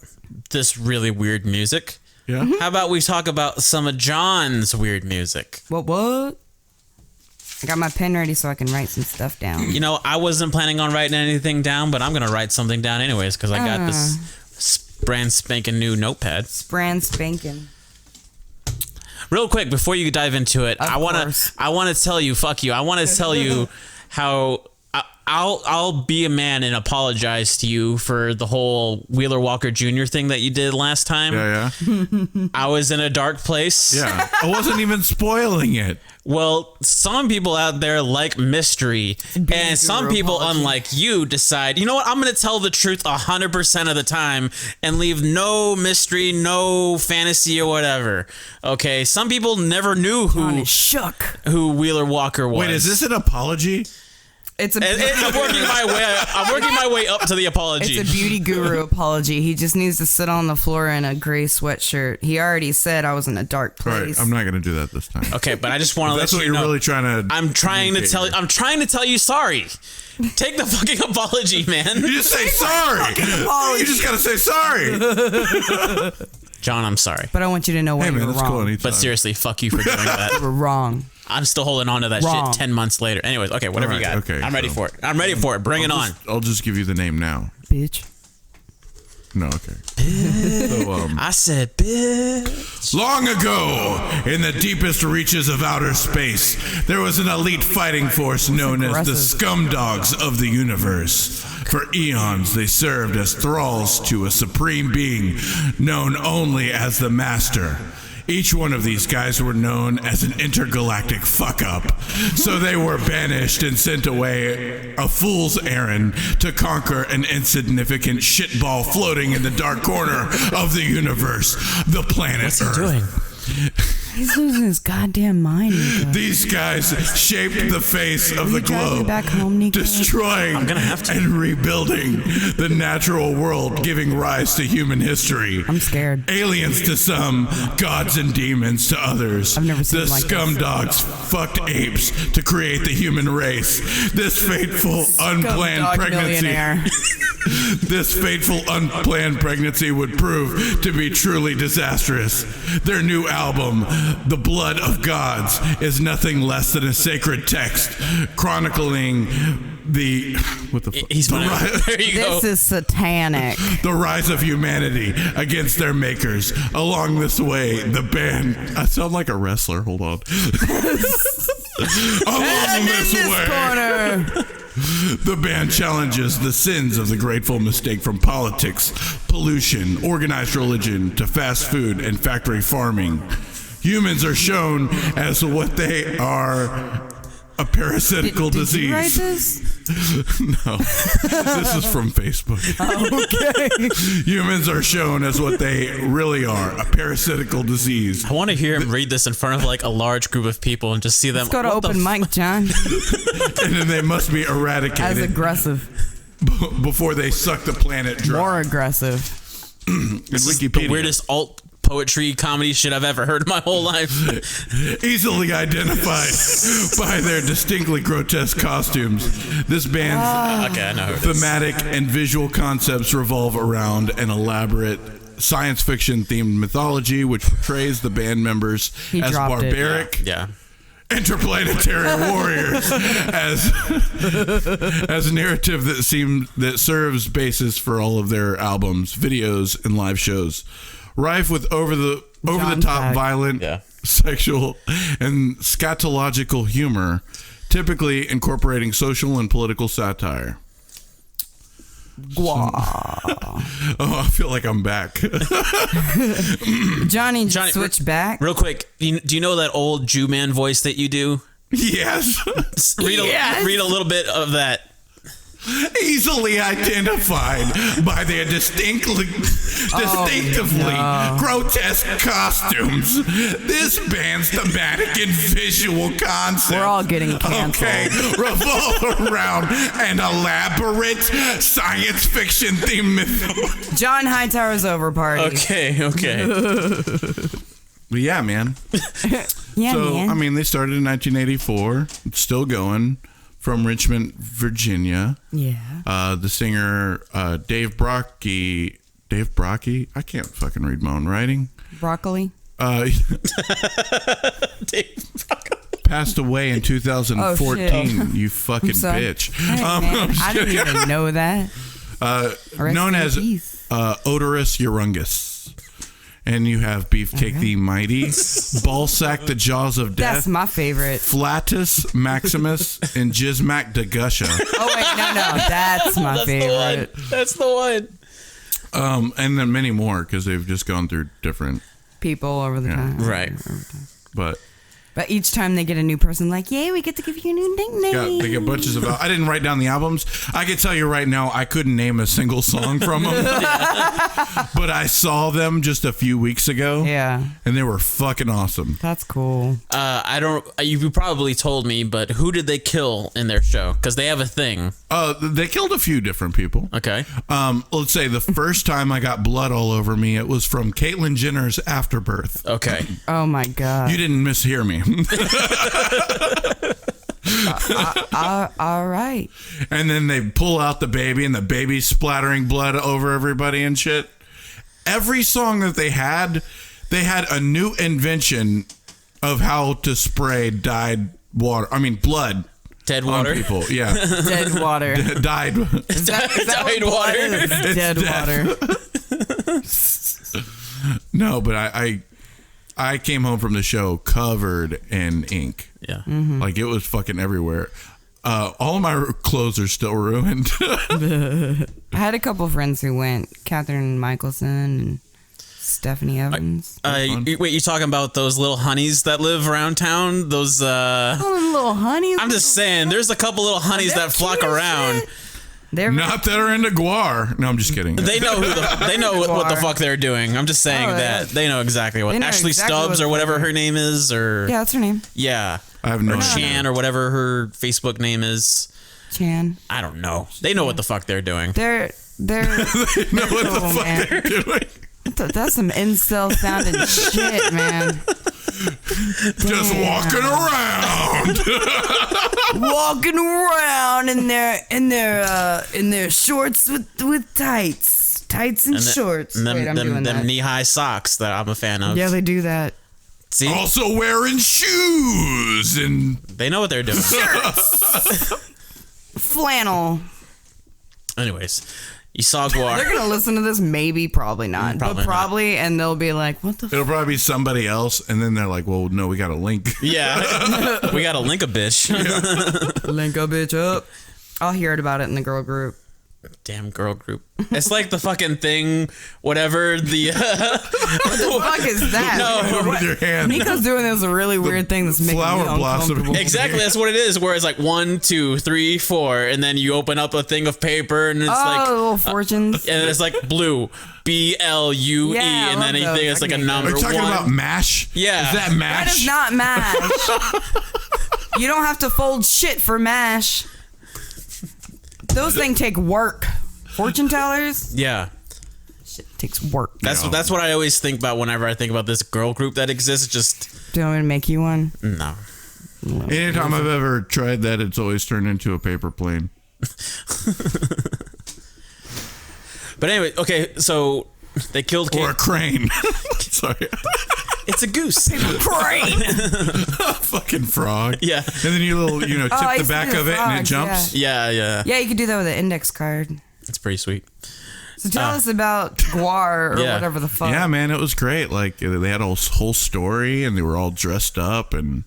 [SPEAKER 3] this really weird music.
[SPEAKER 1] Yeah.
[SPEAKER 3] How about we talk about some of John's weird music?
[SPEAKER 4] What? I got my pen ready so I can write some stuff down.
[SPEAKER 3] You know, I wasn't planning on writing anything down, but I'm going to write something down anyways because I got this brand spanking new notepad.
[SPEAKER 4] Brand spanking.
[SPEAKER 3] Real quick, before you dive into it, I want to tell you, fuck you. I want to tell you how I'll be a man and apologize to you for the whole Wheeler Walker Jr. thing that you did last time.
[SPEAKER 1] Yeah.
[SPEAKER 3] I was in a dark place.
[SPEAKER 1] Yeah. I wasn't even spoiling it.
[SPEAKER 3] Well, some people out there like mystery, and some people, unlike you, decide, you know what, I'm going to tell the truth 100% of the time and leave no mystery, no fantasy or whatever. Okay, some people never knew who Wheeler Walker was.
[SPEAKER 1] Wait, is this an apology?
[SPEAKER 4] I'm
[SPEAKER 3] working my way up to the apology.
[SPEAKER 4] It's a beauty guru apology. He just needs to sit on the floor in a gray sweatshirt. He already said I was in a dark place.
[SPEAKER 1] Right, I'm not going to do that this time.
[SPEAKER 3] Okay, but I just want to let
[SPEAKER 1] That's
[SPEAKER 3] you
[SPEAKER 1] what you're
[SPEAKER 3] know.
[SPEAKER 1] really trying to.
[SPEAKER 3] I'm trying to tell you sorry. Take the fucking apology, man.
[SPEAKER 1] You just say sorry. You just got to say sorry.
[SPEAKER 3] John, I'm sorry.
[SPEAKER 4] But I want you to know when you were wrong.
[SPEAKER 1] Cool
[SPEAKER 3] but seriously, fuck you for doing that.
[SPEAKER 4] You were wrong.
[SPEAKER 3] I'm still holding on to that shit 10 months later. Anyways, okay, whatever you got.
[SPEAKER 1] Okay,
[SPEAKER 3] I'm ready for it. I'm ready for it. Bring it on.
[SPEAKER 1] I'll just give you the name now.
[SPEAKER 4] Bitch.
[SPEAKER 1] No, okay.
[SPEAKER 3] I said, bitch.
[SPEAKER 1] Long ago, in the deepest reaches of outer space, there was an elite fighting force known as the Scumdogs of the Universe. For eons, they served as thralls to a supreme being known only as the Master. Each one of these guys were known as an intergalactic fuck-up, so they were banished and sent away a fool's errand to conquer an insignificant shitball floating in the dark corner of the universe, the planet Earth.
[SPEAKER 3] What's he doing?
[SPEAKER 4] He's losing his goddamn mind, Niko.
[SPEAKER 1] These guys shaped the face of the globe,
[SPEAKER 4] back home, Niko?
[SPEAKER 1] destroying and rebuilding the natural world, giving rise to human history.
[SPEAKER 4] I'm scared.
[SPEAKER 1] Aliens to some, gods and demons to others.
[SPEAKER 4] I've never seen
[SPEAKER 1] the
[SPEAKER 4] like
[SPEAKER 1] Scumdogs fucked apes to create the human race. This fateful, unplanned pregnancy. This fateful, unplanned pregnancy would prove to be truly disastrous. Their new album, The Blood of Gods, is nothing less than a sacred text chronicling the... What the fuck?
[SPEAKER 3] There you go.
[SPEAKER 4] This is satanic.
[SPEAKER 1] The rise of humanity against their makers. Along this way, the band... I sound like a wrestler. Hold on. Along this way... The band challenges the sins of the grateful mistake from politics, pollution, organized religion, to fast food and factory farming. Humans are shown as what they are, a parasitical disease.
[SPEAKER 4] Did you write this?
[SPEAKER 1] No. This is from Facebook.
[SPEAKER 4] Okay.
[SPEAKER 1] Humans are shown as what they really are, a parasitical disease.
[SPEAKER 3] I want to hear him read this in front of like a large group of people and just see them.
[SPEAKER 4] Let's go to open mic, John.
[SPEAKER 1] And then they must be eradicated.
[SPEAKER 4] As aggressive.
[SPEAKER 1] Before they suck the planet dry.
[SPEAKER 4] More aggressive.
[SPEAKER 3] This is the weirdest alt poetry comedy shit I've ever heard in my whole life.
[SPEAKER 1] Easily identified by their distinctly grotesque costumes. This band's thematic and visual concepts revolve around an elaborate science fiction themed mythology which portrays the band members as barbaric interplanetary warriors as a narrative that serves basis for all of their albums, videos, and live shows. Rife with over the top violent, sexual, and scatological humor, typically incorporating social and political satire. Oh, I feel like I'm back.
[SPEAKER 4] Johnny, switch back.
[SPEAKER 3] Real quick, do you know that old Jew man voice that you do?
[SPEAKER 1] Yes.
[SPEAKER 3] Read a little bit of that.
[SPEAKER 1] Easily identified by their distinctively grotesque costumes, this band's thematic and visual concept.
[SPEAKER 4] We're all getting canceled.
[SPEAKER 1] Revolve around an elaborate science fiction theme mythology.
[SPEAKER 4] John Hightower's over party.
[SPEAKER 3] Okay.
[SPEAKER 1] But yeah, man. Man. I mean, they started in 1984. It's still going. From Richmond, Virginia.
[SPEAKER 4] Yeah.
[SPEAKER 1] The singer Dave Brockie. I can't fucking read my own writing.
[SPEAKER 4] Broccoli.
[SPEAKER 3] Dave
[SPEAKER 1] passed away in 2014. You fucking bitch.
[SPEAKER 4] Hey, I didn't even know that.
[SPEAKER 1] Known as Odorous Urungus. And you have Beefcake the Mighty, Ballsack the Jaws of Death.
[SPEAKER 4] That's my favorite.
[SPEAKER 1] Flatus Maximus, and Jizmac de Gusha.
[SPEAKER 4] Oh, wait, no. That's my favorite.
[SPEAKER 3] That's the one.
[SPEAKER 1] And then many more, because they've just gone through different
[SPEAKER 4] people over the time.
[SPEAKER 3] Right.
[SPEAKER 1] But
[SPEAKER 4] each time they get a new person, like, yay, we get to give you a new nickname.
[SPEAKER 1] They get bunches of... I didn't write down the albums. I can tell you right now, I couldn't name a single song from them. But I saw them just a few weeks ago.
[SPEAKER 4] Yeah.
[SPEAKER 1] And they were fucking awesome.
[SPEAKER 4] That's cool.
[SPEAKER 3] You probably told me, but who did they kill in their show? Because they have a thing.
[SPEAKER 1] They killed a few different people.
[SPEAKER 3] Okay.
[SPEAKER 1] Let's say the first time I got blood all over me, it was from Caitlyn Jenner's Afterbirth.
[SPEAKER 3] Okay.
[SPEAKER 4] Oh my God.
[SPEAKER 1] You didn't mishear me.
[SPEAKER 4] All right.
[SPEAKER 1] And then they pull out the baby, and the baby's splattering blood over everybody and shit. Every song that they had a new invention of how to spray blood.
[SPEAKER 3] Dead water?
[SPEAKER 1] On people, yeah.
[SPEAKER 4] Dead water.
[SPEAKER 1] Died.
[SPEAKER 4] Is that
[SPEAKER 3] Died water.
[SPEAKER 4] Dead water.
[SPEAKER 1] No, but I came home from the show covered in ink.
[SPEAKER 3] Yeah.
[SPEAKER 4] Mm-hmm.
[SPEAKER 1] Like, it was fucking everywhere. All of my clothes are still ruined.
[SPEAKER 4] I had a couple friends who went. Catherine Michelson and Stephanie Evans.
[SPEAKER 3] Wait, you talking about those little honeys that live around town? Those
[SPEAKER 4] little honeys.
[SPEAKER 3] I'm just saying, there's a couple little honeys that flock around.
[SPEAKER 4] They're
[SPEAKER 1] not that are into guar. No, I'm just kidding.
[SPEAKER 3] They know what the fuck they're doing. I'm just saying that they know exactly what Ashley Stubbs or whatever her name is, or
[SPEAKER 4] yeah, that's her name.
[SPEAKER 3] Yeah,
[SPEAKER 1] I have no idea.
[SPEAKER 3] Chan or whatever her Facebook name is.
[SPEAKER 4] Chan.
[SPEAKER 3] I don't know. They know what the fuck they're doing.
[SPEAKER 4] They know
[SPEAKER 1] what the fuck they're doing.
[SPEAKER 4] That's some incel sounding shit, man.
[SPEAKER 1] Just walking around
[SPEAKER 4] in their shorts with tights and shorts.
[SPEAKER 3] And them knee-high socks that I'm a fan of.
[SPEAKER 4] Yeah, they do that.
[SPEAKER 3] See?
[SPEAKER 1] Also wearing shoes, and
[SPEAKER 3] they know what they're doing.
[SPEAKER 4] Flannel.
[SPEAKER 3] Anyways, you saw Guar.
[SPEAKER 4] They're gonna listen to this, probably not, but probably, and they'll be like, "What the?"
[SPEAKER 1] It'll probably be somebody else, and then they're like, "Well, no, we got a link."
[SPEAKER 3] Yeah, we got to link a bitch.
[SPEAKER 4] Link a bitch up. I'll hear about it in the girl group.
[SPEAKER 3] Damn girl group. It's like the fucking thing, whatever the...
[SPEAKER 4] What the fuck is that?
[SPEAKER 3] No.
[SPEAKER 1] With your hand.
[SPEAKER 4] Niko's doing this really weird thing that's making me uncomfortable.
[SPEAKER 3] Exactly, that's what it is, where it's like 1, 2, 3, 4, and then you open up a thing of paper, and it's like...
[SPEAKER 4] little fortunes.
[SPEAKER 3] And it's like blue. BLUE,
[SPEAKER 4] yeah,
[SPEAKER 3] and then anything is like a number.
[SPEAKER 1] Are you talking about MASH?
[SPEAKER 3] Yeah.
[SPEAKER 1] Is that MASH?
[SPEAKER 4] That is not MASH. You don't have to fold shit for MASH. Those things take work. Fortune tellers?
[SPEAKER 3] Yeah.
[SPEAKER 4] Shit takes work.
[SPEAKER 3] That's what I always think about whenever I think about this girl group that exists. Just...
[SPEAKER 4] Do you want me to make you one?
[SPEAKER 3] No.
[SPEAKER 1] Anytime I've ever tried that, it's always turned into a paper plane.
[SPEAKER 3] But anyway, okay, so they killed...
[SPEAKER 1] Or a crane. Sorry.
[SPEAKER 3] It's a goose.
[SPEAKER 4] Crane.
[SPEAKER 1] Fucking frog.
[SPEAKER 3] Yeah.
[SPEAKER 1] And then you little, tip the back of it and it
[SPEAKER 4] frogs,
[SPEAKER 1] jumps.
[SPEAKER 3] Yeah.
[SPEAKER 4] Yeah, you could do that with an index card.
[SPEAKER 3] It's pretty sweet.
[SPEAKER 4] So tell us about Guar or
[SPEAKER 3] Yeah.
[SPEAKER 4] whatever the fuck.
[SPEAKER 1] Yeah, man, it was great. Like they had a whole story and they were all dressed up and,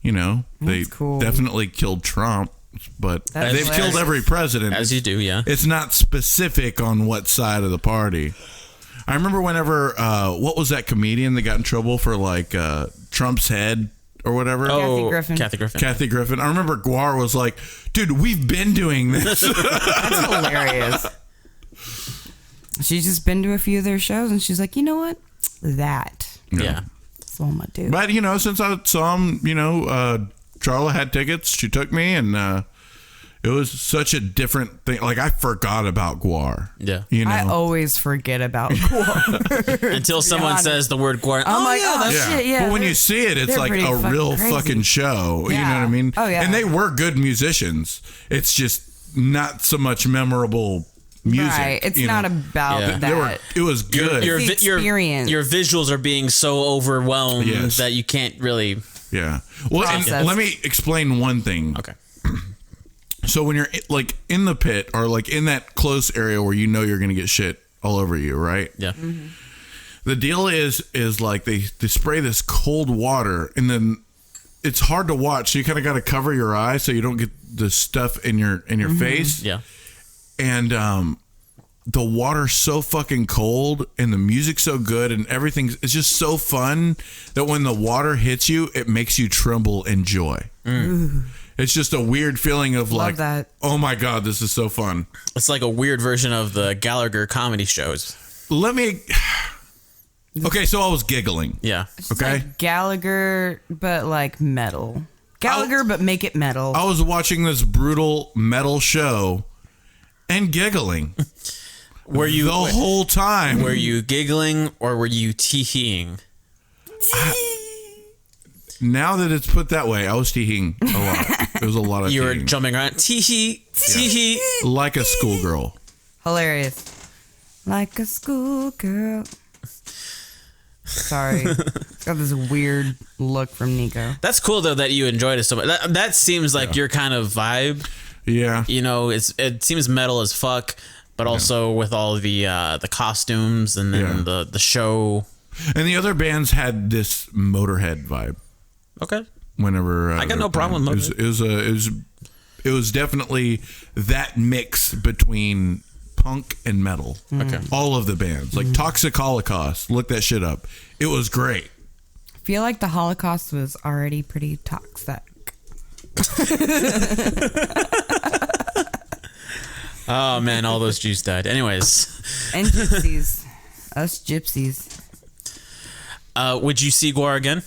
[SPEAKER 1] they
[SPEAKER 4] That's cool.
[SPEAKER 1] definitely killed Trump, but
[SPEAKER 4] That's
[SPEAKER 1] they've
[SPEAKER 4] hilarious.
[SPEAKER 1] killed every president.
[SPEAKER 3] As you do, yeah.
[SPEAKER 1] It's not specific on what side of the party. I remember whenever, what was that comedian that got in trouble for like Trump's head or whatever?
[SPEAKER 3] Oh,
[SPEAKER 4] Kathy Griffin.
[SPEAKER 1] Kathy Griffin. I remember Guar was like, dude, we've been doing this.
[SPEAKER 4] That's hilarious. She's just been to a few of their shows and she's like, you know what? That's
[SPEAKER 3] Yeah.
[SPEAKER 4] what I'm going to do.
[SPEAKER 1] But, since I saw him, Charla had tickets. She took me and it was such a different thing. Like, I forgot about Guar.
[SPEAKER 3] Yeah.
[SPEAKER 4] I always forget about Guar.
[SPEAKER 3] Until someone
[SPEAKER 4] honest.
[SPEAKER 3] says the word guar.
[SPEAKER 4] I'm like,
[SPEAKER 3] yeah,
[SPEAKER 4] oh,
[SPEAKER 3] that's-
[SPEAKER 4] shit, yeah.
[SPEAKER 1] But when you see it, it's
[SPEAKER 4] they're
[SPEAKER 1] like
[SPEAKER 4] pretty
[SPEAKER 1] a real
[SPEAKER 4] crazy.
[SPEAKER 1] fucking show. You know
[SPEAKER 4] Yeah.
[SPEAKER 1] what I mean?
[SPEAKER 4] Oh, yeah.
[SPEAKER 1] And they were good musicians. It's just not so much memorable music.
[SPEAKER 4] Right. It's
[SPEAKER 1] you
[SPEAKER 4] not
[SPEAKER 1] know?
[SPEAKER 4] about
[SPEAKER 3] Yeah.
[SPEAKER 4] that.
[SPEAKER 1] It was good.
[SPEAKER 3] Your,
[SPEAKER 4] It's the experience.
[SPEAKER 3] your visuals are being so overwhelmed
[SPEAKER 1] Yes.
[SPEAKER 3] that you can't really.
[SPEAKER 1] Yeah. Well, and
[SPEAKER 4] Process.
[SPEAKER 1] let me explain one thing.
[SPEAKER 3] Okay.
[SPEAKER 1] So when you're like in the pit or like in that close area where you're going to get shit all over you, right?
[SPEAKER 3] Yeah.
[SPEAKER 4] Mm-hmm.
[SPEAKER 1] The deal is like they spray this cold water and then it's hard to watch. So you kind of got to cover your eyes so you don't get the stuff in your face.
[SPEAKER 3] Yeah.
[SPEAKER 1] And the water's so fucking cold and the music's so good and everything's it's just so fun that when the water hits you, it makes you tremble in joy. It's just a weird feeling of like,
[SPEAKER 4] that.
[SPEAKER 1] oh my God, this is so fun.
[SPEAKER 3] It's like a weird version of the Gallagher comedy shows.
[SPEAKER 1] Okay, so I was giggling.
[SPEAKER 3] Yeah.
[SPEAKER 4] It's
[SPEAKER 1] Okay.
[SPEAKER 4] like Gallagher, but like metal. Gallagher, but make it metal.
[SPEAKER 1] I was watching this brutal metal show and giggling
[SPEAKER 3] Were you
[SPEAKER 1] the whole time.
[SPEAKER 3] Were you giggling or were you tee-heeing?
[SPEAKER 1] Now that it's put that way, I was teeing a lot. It was a lot of
[SPEAKER 3] You were
[SPEAKER 1] teeing.
[SPEAKER 3] jumping around. Tee-hee. Tee-hee.
[SPEAKER 1] Like a schoolgirl.
[SPEAKER 4] Hilarious. Like a schoolgirl. Sorry. It's got this weird look from Niko.
[SPEAKER 3] That's cool though that you enjoyed it so much. That seems like your kind of vibe.
[SPEAKER 1] Yeah.
[SPEAKER 3] It seems metal as fuck, but also with all the costumes and then the show.
[SPEAKER 1] And the other bands had this Motorhead vibe.
[SPEAKER 3] Okay.
[SPEAKER 1] Whenever
[SPEAKER 3] I got no problem with
[SPEAKER 1] it was definitely that mix between punk and metal.
[SPEAKER 3] Okay.
[SPEAKER 1] All of the bands, like Toxic Holocaust, look that shit up. It was great.
[SPEAKER 4] I feel like the Holocaust was already pretty toxic.
[SPEAKER 3] Oh man, all those Jews died. Anyways,
[SPEAKER 4] And gypsies. Us gypsies.
[SPEAKER 3] would you see Guar again?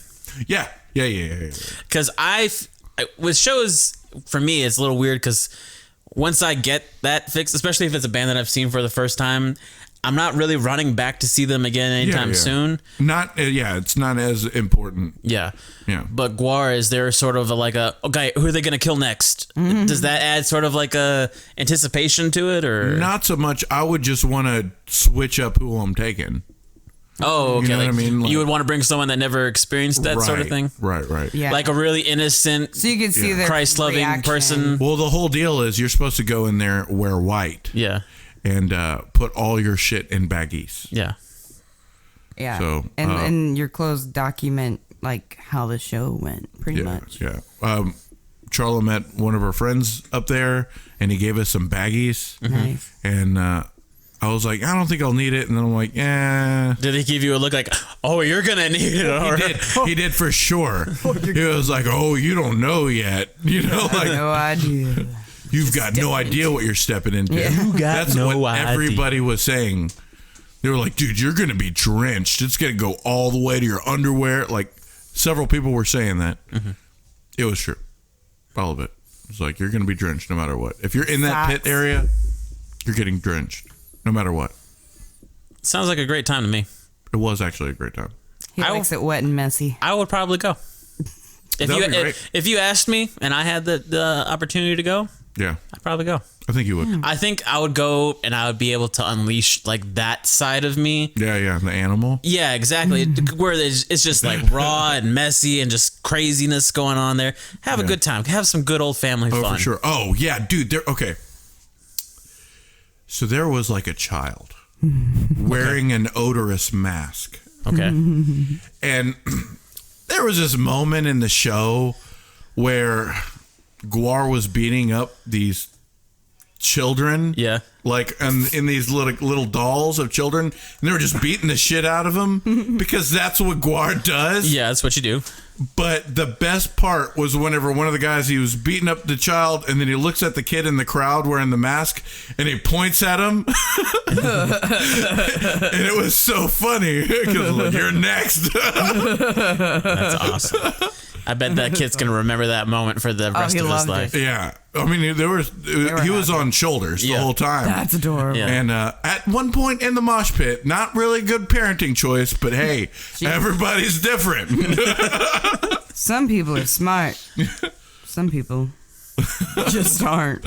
[SPEAKER 1] Yeah.
[SPEAKER 3] Because with shows, for me, it's a little weird because once I get that fixed, especially if it's a band that I've seen for the first time, I'm not really running back to see them again anytime soon.
[SPEAKER 1] Not it's not as important.
[SPEAKER 3] Yeah.
[SPEAKER 1] Yeah.
[SPEAKER 3] But Guar, is there sort of okay, who are they going to kill next? Does that add sort of like a anticipation to it or?
[SPEAKER 1] Not so much. I would just want to switch up who I'm taking.
[SPEAKER 3] Oh, okay.
[SPEAKER 1] You know what I mean? Like-
[SPEAKER 3] you would want to bring someone that never experienced that sort of thing?
[SPEAKER 1] Right.
[SPEAKER 4] Yeah.
[SPEAKER 3] Like a really innocent,
[SPEAKER 4] So you can see their
[SPEAKER 3] Christ-loving
[SPEAKER 4] reaction.
[SPEAKER 3] person.
[SPEAKER 1] Well, the whole deal is you're supposed to go in there, wear white,
[SPEAKER 3] Yeah.
[SPEAKER 1] and put all your shit in baggies.
[SPEAKER 3] Yeah.
[SPEAKER 4] Yeah.
[SPEAKER 1] So,
[SPEAKER 4] and your clothes document like how the show went, pretty much.
[SPEAKER 1] Yeah. Charla met one of her friends up there, and he gave us some baggies.
[SPEAKER 4] Nice.
[SPEAKER 1] And I was like, I don't think I'll need it. And then I'm like, yeah.
[SPEAKER 3] Did he give you a look like, oh, you're going to need it?
[SPEAKER 1] He did for sure. He was like, oh, you don't know yet. You know, like,
[SPEAKER 4] No idea.
[SPEAKER 1] you've got no idea what you're stepping into.
[SPEAKER 3] got
[SPEAKER 1] That's
[SPEAKER 3] no
[SPEAKER 1] what
[SPEAKER 3] idea.
[SPEAKER 1] everybody was saying. They were like, dude, you're going to be drenched. It's going to go all the way to your underwear. Like, several people were saying that.
[SPEAKER 3] Mm-hmm.
[SPEAKER 1] It was true. All of it. It's like, you're going to be drenched no matter what. If you're in that
[SPEAKER 4] Facts.
[SPEAKER 1] pit area, you're getting drenched no matter what.
[SPEAKER 3] Sounds like a great time to me.
[SPEAKER 1] It was actually a great time.
[SPEAKER 4] He likes it wet and messy.
[SPEAKER 3] I would probably go.
[SPEAKER 1] That'd be great.
[SPEAKER 3] If you asked me and I had the opportunity to go,
[SPEAKER 1] Yeah.
[SPEAKER 3] I'd probably go.
[SPEAKER 1] I think you would.
[SPEAKER 3] I think I would go and I would be able to unleash like that side of me.
[SPEAKER 1] Yeah, the animal.
[SPEAKER 3] Yeah, exactly. Where it's just like raw and messy and just craziness going on there. Have a good time. Have some good old family fun.
[SPEAKER 1] Oh, for sure. Oh, yeah, dude. Okay. So there was like a child wearing an odorous mask.
[SPEAKER 3] Okay.
[SPEAKER 1] And there was this moment in the show where Guar was beating up these children.
[SPEAKER 3] Yeah.
[SPEAKER 1] Like in these little dolls of children. And they were just beating the shit out of them because that's what Guar does.
[SPEAKER 3] Yeah, that's what you do.
[SPEAKER 1] But the best part was whenever one of the guys, he was beating up the child, and then he looks at the kid in the crowd wearing the mask, and he points at him. And it was so funny because like, you're next.
[SPEAKER 3] That's awesome. I bet that kid's gonna remember that moment for the rest of his life.
[SPEAKER 1] Yeah, I mean, he was on shoulders the whole time.
[SPEAKER 4] That's adorable.
[SPEAKER 3] Yeah.
[SPEAKER 1] And at one point in the mosh pit, not really good parenting choice, but hey, everybody's different.
[SPEAKER 4] Some people are smart. Some people just aren't.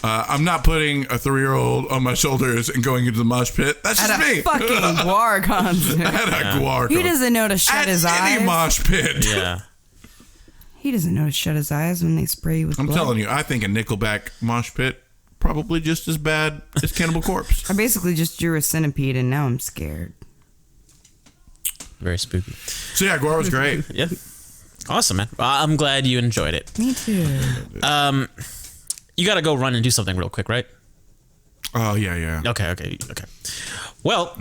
[SPEAKER 1] I'm not putting a 3-year-old on my shoulders and going into the mosh pit. That's just
[SPEAKER 4] At
[SPEAKER 1] me.
[SPEAKER 4] a fucking Guar concert.
[SPEAKER 1] At a Guar
[SPEAKER 4] He
[SPEAKER 1] concert.
[SPEAKER 4] doesn't know to shut his eyes.
[SPEAKER 1] Any mosh pit.
[SPEAKER 3] Yeah.
[SPEAKER 4] He doesn't know to shut his eyes when they spray you with
[SPEAKER 1] I'm
[SPEAKER 4] blood.
[SPEAKER 1] telling you, I think a Nickelback mosh pit probably just as bad as Cannibal Corpse.
[SPEAKER 4] I basically just drew a centipede and now I'm scared.
[SPEAKER 3] Very spooky.
[SPEAKER 1] So yeah, Guar was great.
[SPEAKER 3] Yeah. Awesome, man. I'm glad you enjoyed it.
[SPEAKER 4] Me too.
[SPEAKER 3] You got to go run and do something real quick, right?
[SPEAKER 1] Oh yeah.
[SPEAKER 3] Okay. Well,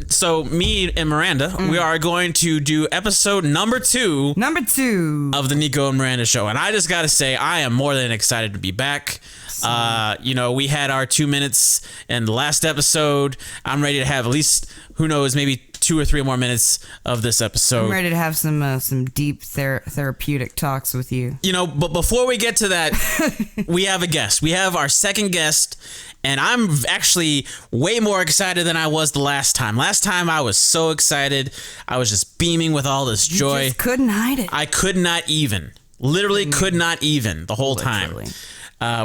[SPEAKER 3] so me and Miranda, we are going to do episode number 2
[SPEAKER 4] Number 2
[SPEAKER 3] of the Niko and Miranda show. And I just got to say, I am more than excited to be back. We had our 2 minutes in the last episode. I'm ready to have at least, who knows, maybe 2 or 3 more minutes of this episode.
[SPEAKER 4] I'm ready to have some deep therapeutic talks with you.
[SPEAKER 3] But before we get to that, we have a guest. We have our second guest, and I'm actually way more excited than I was the last time. Last time I was so excited. I was just beaming with all this joy.
[SPEAKER 4] You just couldn't hide it.
[SPEAKER 3] I could not even. Literally could not even the whole time.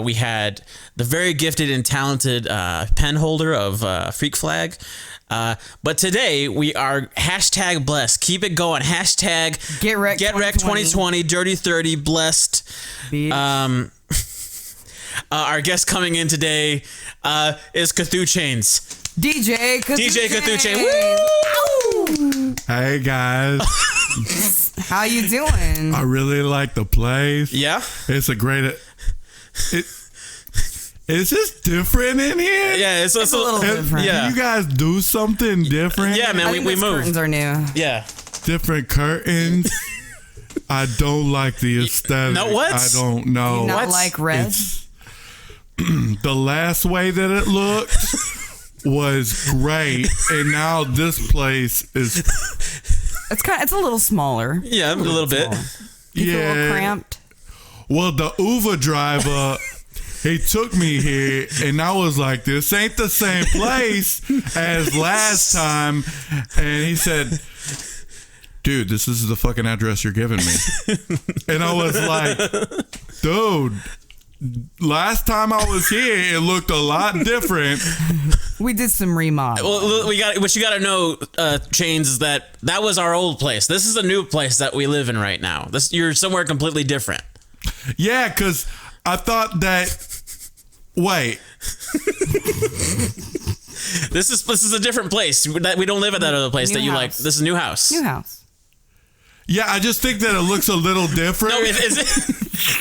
[SPEAKER 3] We had the very gifted and talented pen holder of Freak Flag. But today we are hashtag blessed. Keep it going. Hashtag
[SPEAKER 4] Get Wrecked
[SPEAKER 3] 2020, Dirty 30, blessed. Our guest coming in today is Cthuchainz.
[SPEAKER 4] DJ
[SPEAKER 3] Cthuchainz.
[SPEAKER 4] Woo!
[SPEAKER 1] Hey guys.
[SPEAKER 4] How you doing?
[SPEAKER 1] I really like the place.
[SPEAKER 3] Yeah?
[SPEAKER 1] It's a great... Is this different in here?
[SPEAKER 3] Yeah, it's a
[SPEAKER 4] little different.
[SPEAKER 3] Yeah.
[SPEAKER 1] Do you guys do something different?
[SPEAKER 3] Yeah, man, we
[SPEAKER 4] These
[SPEAKER 3] moved.
[SPEAKER 4] curtains are new.
[SPEAKER 3] Yeah.
[SPEAKER 1] Different curtains. I don't like the aesthetic.
[SPEAKER 3] No, what?
[SPEAKER 1] I don't know.
[SPEAKER 4] Do you not
[SPEAKER 3] What?
[SPEAKER 4] like red?
[SPEAKER 1] It's, the last way that it looked was great, and now this place is...
[SPEAKER 4] It's a little smaller.
[SPEAKER 3] Yeah, a little bit.
[SPEAKER 4] You feel a little cramped.
[SPEAKER 1] Well, the Uber driver... He took me here, and I was like, this ain't the same place as last time. And he said, dude, this is the fucking address you're giving me. And I was like, dude, last time I was here, it looked a lot different.
[SPEAKER 4] We did some remodel.
[SPEAKER 3] Well, what you got to know, Chains, is that was our old place. This is a new place that we live in right now. You're somewhere completely different.
[SPEAKER 1] Yeah, because I thought that... Wait.
[SPEAKER 3] This is a different place. We don't live at that other place
[SPEAKER 4] New
[SPEAKER 3] that you
[SPEAKER 4] house.
[SPEAKER 3] like. This is a new house.
[SPEAKER 4] New house.
[SPEAKER 1] Yeah, I just think that it looks a little different.
[SPEAKER 3] No, is it?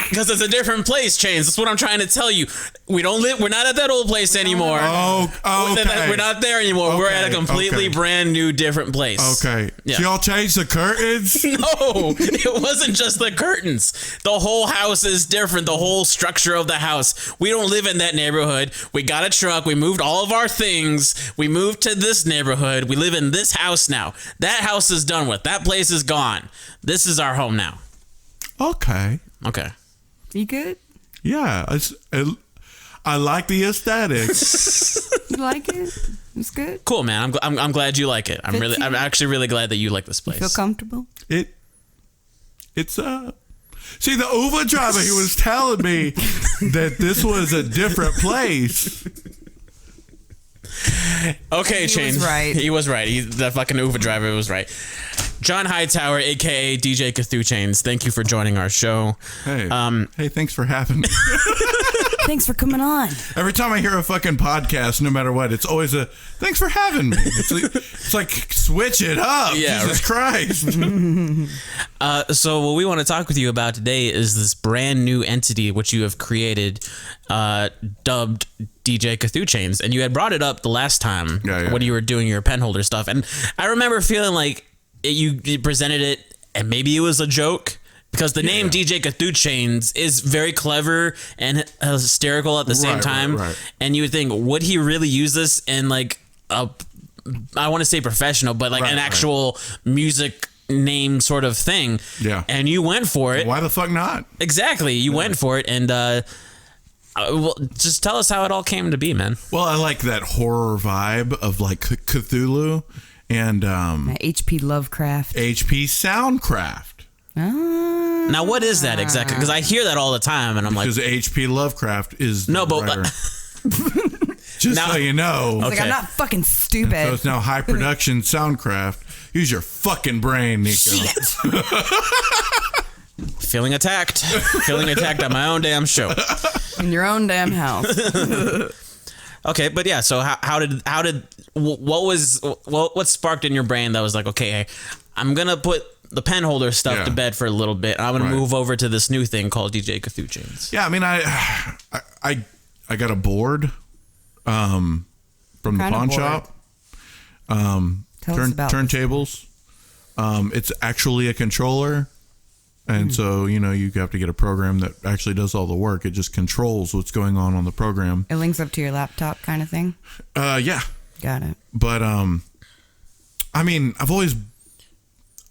[SPEAKER 3] Because it's a different place, Chains. That's what I'm trying to tell you. We're not at that old place anymore.
[SPEAKER 1] Oh, okay.
[SPEAKER 3] We're not there anymore. We're at a completely brand new, different place.
[SPEAKER 1] Okay.
[SPEAKER 3] Yeah.
[SPEAKER 1] So y'all changed the curtains?
[SPEAKER 3] No, it wasn't just the curtains. The whole house is different. The whole structure of the house. We don't live in that neighborhood. We got a truck. We moved all of our things. We moved to this neighborhood. We live in this house now. That house is done with. That place is gone. This is our home now.
[SPEAKER 1] Okay.
[SPEAKER 3] Okay.
[SPEAKER 4] You good?
[SPEAKER 1] Yeah. I like the aesthetics.
[SPEAKER 4] You like it? It's good.
[SPEAKER 3] Cool, man. I'm glad you like it. I'm actually really glad that you like this place.
[SPEAKER 4] Feel comfortable?
[SPEAKER 1] It's See, the Uber driver, he was telling me that this was a different place.
[SPEAKER 3] Okay, Chains.
[SPEAKER 4] He
[SPEAKER 3] was right. The fucking Uber driver was right. John Hightower, a.k.a. DJ Cthuchainz, thank you for joining our show.
[SPEAKER 1] Hey, hey, thanks for having me.
[SPEAKER 4] Thanks for coming on.
[SPEAKER 1] Every time I hear a fucking podcast, no matter what, it's always a thanks for having me. It's like switch it up.
[SPEAKER 3] Yeah,
[SPEAKER 1] Jesus Christ.
[SPEAKER 3] So what we want to talk with you about today is this brand new entity which you have created, dubbed DJ Cthuchainz, and you had brought it up the last time when you were doing your pen holder stuff, and I remember feeling like you presented it, and maybe it was a joke. Because the name DJ Cthuchainz is very clever and hysterical at the same time.
[SPEAKER 1] Right.
[SPEAKER 3] And you would think, would he really use this in like a, I want to say professional, but like an actual music name sort of thing.
[SPEAKER 1] Yeah.
[SPEAKER 3] And you went for it.
[SPEAKER 1] Why the fuck not?
[SPEAKER 3] Exactly. You went for it. And well, just tell us how it all came to be, man.
[SPEAKER 1] Well, I like that horror vibe of like Cthulhu and
[SPEAKER 4] HP Lovecraft.
[SPEAKER 1] HP Soundcraft.
[SPEAKER 3] Now, what is that exactly? Because I hear that all the time, and I'm like,
[SPEAKER 1] because H.P. Lovecraft is
[SPEAKER 3] no, but
[SPEAKER 1] just
[SPEAKER 3] now,
[SPEAKER 1] so you know,
[SPEAKER 4] like, I'm not fucking stupid.
[SPEAKER 1] So it's now high production Soundcraft. Use your fucking brain, Niko.
[SPEAKER 3] Feeling attacked. Feeling attacked on my own damn show.
[SPEAKER 4] In your own damn house.
[SPEAKER 3] Okay, but yeah. So what sparked in your brain that was like, okay, I'm gonna put the pen holder stuff to bed for a little bit. I'm gonna move over to this new thing called DJ Cthuchainz.
[SPEAKER 1] Yeah, I mean, I got a board from the pawn shop. Turntables. It's actually a controller, and so you have to get a program that actually does all the work. It just controls what's going on the program.
[SPEAKER 4] It links up to your laptop, kind of thing.
[SPEAKER 1] Yeah.
[SPEAKER 4] Got it.
[SPEAKER 1] But I mean,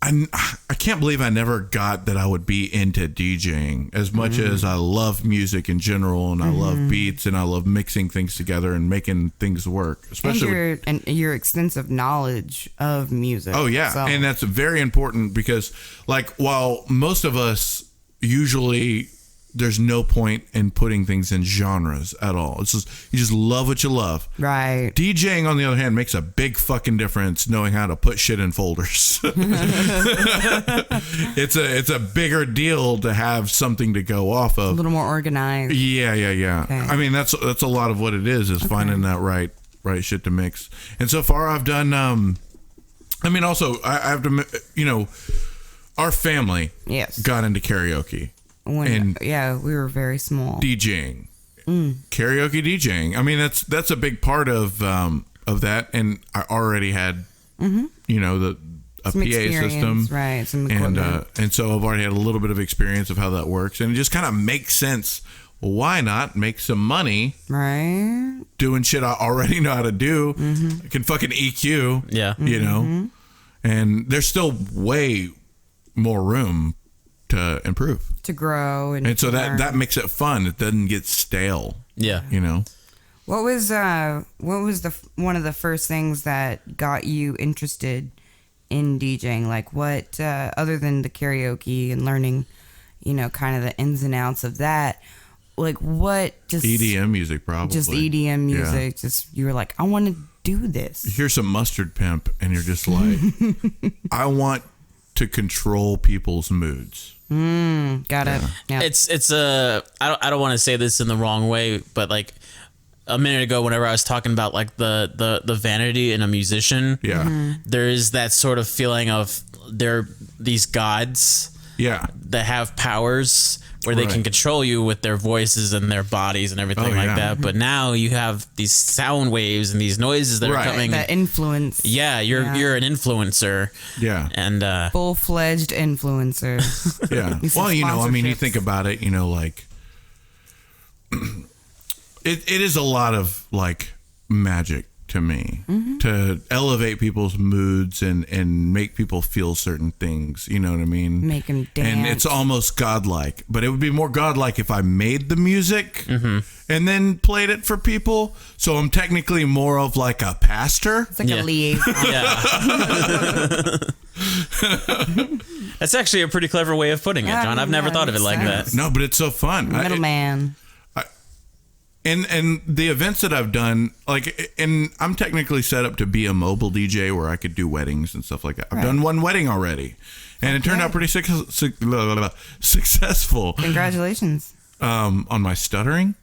[SPEAKER 1] I can't believe I never got that I would be into DJing as much as I love music in general, and I love beats, and I love mixing things together and making things work. Especially
[SPEAKER 4] and your extensive knowledge of music.
[SPEAKER 1] Oh yeah, and that's very important because, like, while most of us usually there's no point in putting things in genres at all. It's just you just love what you love.
[SPEAKER 4] Right.
[SPEAKER 1] DJing, on the other hand, makes a big fucking difference knowing how to put shit in folders. It's a bigger deal to have something to go off of.
[SPEAKER 4] A little more organized.
[SPEAKER 1] Yeah. Okay. I mean, that's a lot of what it is finding that right shit to mix. And so far I've done I mean, also I have to our family got into karaoke.
[SPEAKER 4] We were very small.
[SPEAKER 1] DJing, karaoke DJing. I mean, that's a big part of that, and I already had, a
[SPEAKER 4] some
[SPEAKER 1] PA system,
[SPEAKER 4] right? Some equipment.
[SPEAKER 1] And so I've already had a little bit of experience of how that works, and it just kind of makes sense. Well, why not make some money,
[SPEAKER 4] right?
[SPEAKER 1] Doing shit I already know how to do. I can fucking EQ, and there's still way more room to improve,
[SPEAKER 4] to grow, and
[SPEAKER 1] so that makes it fun. It doesn't get stale. What
[SPEAKER 4] was the one of the first things that got you interested in DJing? Like, what other than the karaoke and learning kind of the ins and outs of that, like, what just
[SPEAKER 1] EDM music, probably
[SPEAKER 4] just EDM music. Just you were like, I want to do this.
[SPEAKER 1] You hear some Mustard Pimp and you're just like, I want to control people's moods.
[SPEAKER 4] Got it. Yeah.
[SPEAKER 3] It's I don't want to say this in the wrong way, but like a minute ago, whenever I was talking about like the vanity in a musician, there is that sort of feeling of they're these gods, that have powers where they can control you with their voices and their bodies and everything like that. But now you have these sound waves and these noises that are coming.
[SPEAKER 4] That influence.
[SPEAKER 3] Yeah, you're an influencer.
[SPEAKER 1] Yeah.
[SPEAKER 3] And
[SPEAKER 4] full-fledged influencer.
[SPEAKER 1] Yeah. Well, I mean, you think about it, like it is a lot of like magic to me to elevate people's moods and make people feel certain things. You know what I mean?
[SPEAKER 4] Make them dance.
[SPEAKER 1] And it's almost godlike, but it would be more godlike if I made the music and then played it for people. So I'm technically more of like a pastor.
[SPEAKER 4] It's like a liaison.
[SPEAKER 3] Yeah. That's actually a pretty clever way of putting it, John. I've never thought of it like that.
[SPEAKER 1] No, but it's so fun.
[SPEAKER 4] Middleman.
[SPEAKER 1] And the events that I've done, like, and I'm technically set up to be a mobile DJ where I could do weddings and stuff like that. I've done one wedding already, and it turned out pretty successful.
[SPEAKER 4] Congratulations.
[SPEAKER 1] On my stuttering?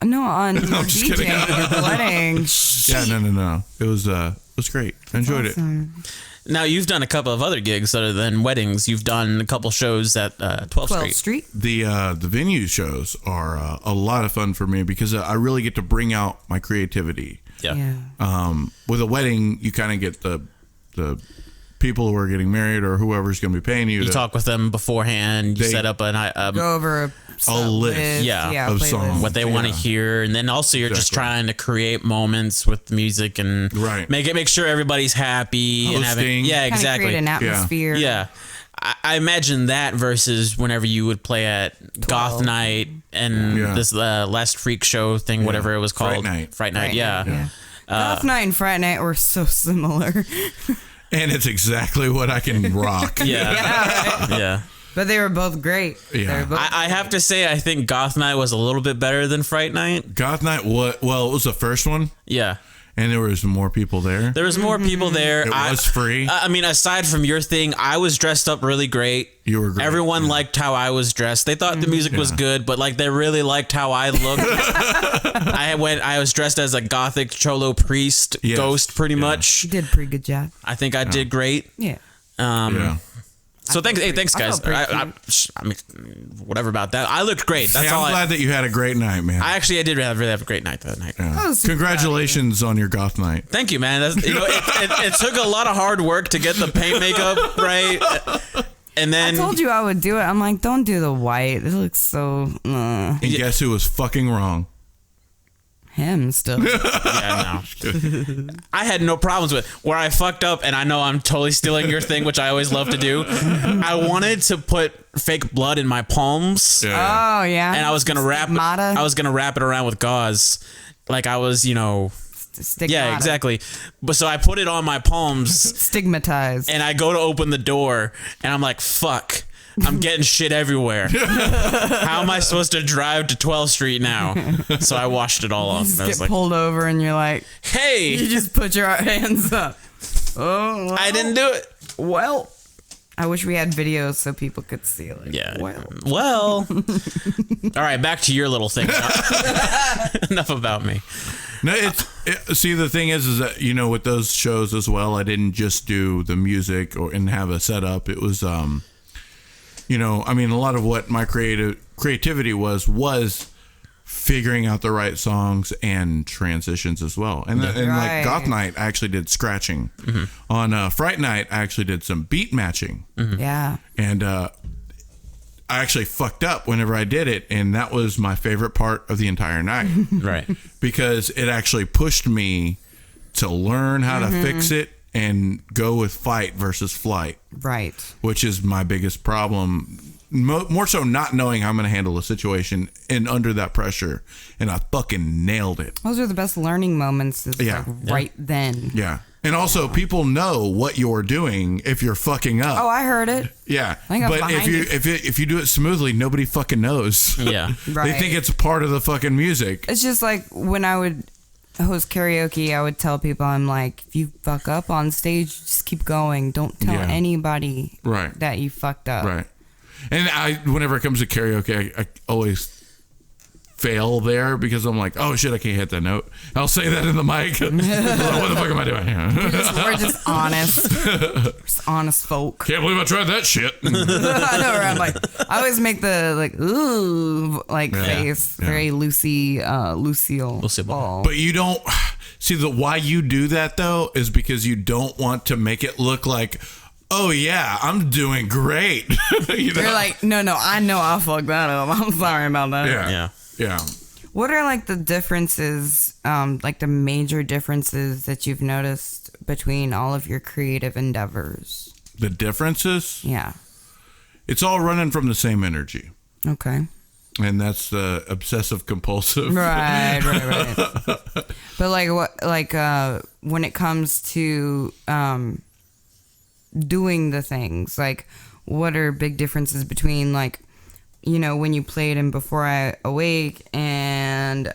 [SPEAKER 4] No, on
[SPEAKER 1] No, I'm just kidding.
[SPEAKER 4] DJ wedding.
[SPEAKER 1] Yeah, no. It was great. I enjoyed it.
[SPEAKER 3] Now, you've done a couple of other gigs other than weddings. You've done a couple shows at 12th Street.
[SPEAKER 1] The venue shows are a lot of fun for me because I really get to bring out my creativity.
[SPEAKER 3] Yeah.
[SPEAKER 1] With a wedding, you kind of get the people who are getting married or whoever's going to be paying you.
[SPEAKER 3] You talk with them beforehand. You set up
[SPEAKER 4] go over
[SPEAKER 1] a list of songs.
[SPEAKER 3] What they want to hear. And then also you're just trying to create moments with the music and make sure everybody's happy.
[SPEAKER 1] Hosting.
[SPEAKER 3] And having, exactly.
[SPEAKER 4] Create an atmosphere.
[SPEAKER 3] Yeah. I imagine that versus whenever you would play at Goth Night and this Last Freak Show thing, whatever it was called. Fright Night. Yeah.
[SPEAKER 4] Goth Night and Fright Night were so similar.
[SPEAKER 1] And it's exactly what I can rock.
[SPEAKER 3] Yeah.
[SPEAKER 4] But they were both great.
[SPEAKER 1] Yeah.
[SPEAKER 3] I have to say, I think Goth Night was a little bit better than Fright Night.
[SPEAKER 1] Goth Night, well, it was the first one.
[SPEAKER 3] Yeah.
[SPEAKER 1] And there was more people there.
[SPEAKER 3] There was more people there.
[SPEAKER 1] It was free.
[SPEAKER 3] I mean, aside from your thing, I was dressed up really great.
[SPEAKER 1] You were great.
[SPEAKER 3] Everyone liked how I was dressed. They thought the music was good, but like they really liked how I looked. I was dressed as a gothic cholo priest ghost, pretty much.
[SPEAKER 4] You did a pretty good job.
[SPEAKER 3] I think I did great.
[SPEAKER 4] Yeah.
[SPEAKER 3] So thanks, guys. I mean, whatever about that. I looked great. That's all.
[SPEAKER 1] I'm glad that you had a great night, man.
[SPEAKER 3] I did really have a great night that night.
[SPEAKER 1] Yeah. Congratulations on your goth night.
[SPEAKER 3] Thank you, man. It took a lot of hard work to get the paint makeup right, and then
[SPEAKER 4] I told you I would do it. I'm like, don't do the white. It looks so.
[SPEAKER 1] And guess who was fucking wrong?
[SPEAKER 4] Him still.
[SPEAKER 3] Yeah, no. I had no problems with where I fucked up, and I know I'm totally stealing your thing, which I always love to do. I wanted to put fake blood in my palms.
[SPEAKER 4] Yeah. Oh yeah.
[SPEAKER 3] And I was gonna wrap it around with gauze, like I was,
[SPEAKER 4] Stigmata.
[SPEAKER 3] Yeah, exactly. But so I put it on my palms,
[SPEAKER 4] stigmatized,
[SPEAKER 3] and I go to open the door, and I'm like, fuck. I'm getting shit everywhere. How am I supposed to drive to 12th Street now? So I washed it all off.
[SPEAKER 4] You just get pulled over and you're like,
[SPEAKER 3] hey.
[SPEAKER 4] You just put your hands up. Oh, well,
[SPEAKER 3] I didn't do it.
[SPEAKER 4] Well, I wish we had videos so people could see it.
[SPEAKER 3] Yeah. Well. All right, back to your little thing. Enough about me.
[SPEAKER 1] No, see, the thing is that, with those shows as well, I didn't just do the music and have a setup. It was, a lot of what my creativity was figuring out the right songs and transitions as well. And like Goth Night, I actually did scratching. Mm-hmm. On Fright Night, I actually did some beat matching.
[SPEAKER 4] Mm-hmm. Yeah.
[SPEAKER 1] And I actually fucked up whenever I did it, and that was my favorite part of the entire night.
[SPEAKER 3] Right.
[SPEAKER 1] Because it actually pushed me to learn how to fix it and go with fight versus flight.
[SPEAKER 4] Right.
[SPEAKER 1] Which is my biggest problem. More so not knowing how I'm going to handle a situation and under that pressure. And I fucking nailed it.
[SPEAKER 4] Those are the best learning moments right then.
[SPEAKER 1] Yeah. And also, people know what you're doing if you're fucking up.
[SPEAKER 4] Oh, I heard it.
[SPEAKER 1] Yeah. But if you do it smoothly, nobody fucking knows.
[SPEAKER 3] Yeah.
[SPEAKER 1] Right. They think it's part of the fucking music.
[SPEAKER 4] It's just like when I would host karaoke, I would tell people, I'm like, if you fuck up on stage, just keep going. Don't tell anybody that you fucked up.
[SPEAKER 1] Right. And whenever it comes to karaoke, I always fail there because I'm like, oh shit, I can't hit that note. I'll say that in the mic. What the fuck am I doing?
[SPEAKER 4] We're just honest. We're just honest folk.
[SPEAKER 1] Can't believe I tried that shit.
[SPEAKER 4] I know, right? I'm like, I always make the ooh face. Very Lucille Ball.
[SPEAKER 1] But you don't see why you do that though is because you don't want to make it look like, oh yeah, I'm doing great. You're
[SPEAKER 4] like, no, I know I fucked that up. I'm sorry about that.
[SPEAKER 1] Yeah.
[SPEAKER 4] What are like the differences like the major differences that you've noticed between all of your creative endeavors?
[SPEAKER 1] The differences?
[SPEAKER 4] Yeah.
[SPEAKER 1] It's all running from the same energy.
[SPEAKER 4] Okay.
[SPEAKER 1] And that's the obsessive compulsive.
[SPEAKER 4] Right. But like when it comes to doing the things, like what are big differences between like, you know, when you played in Before I Awake and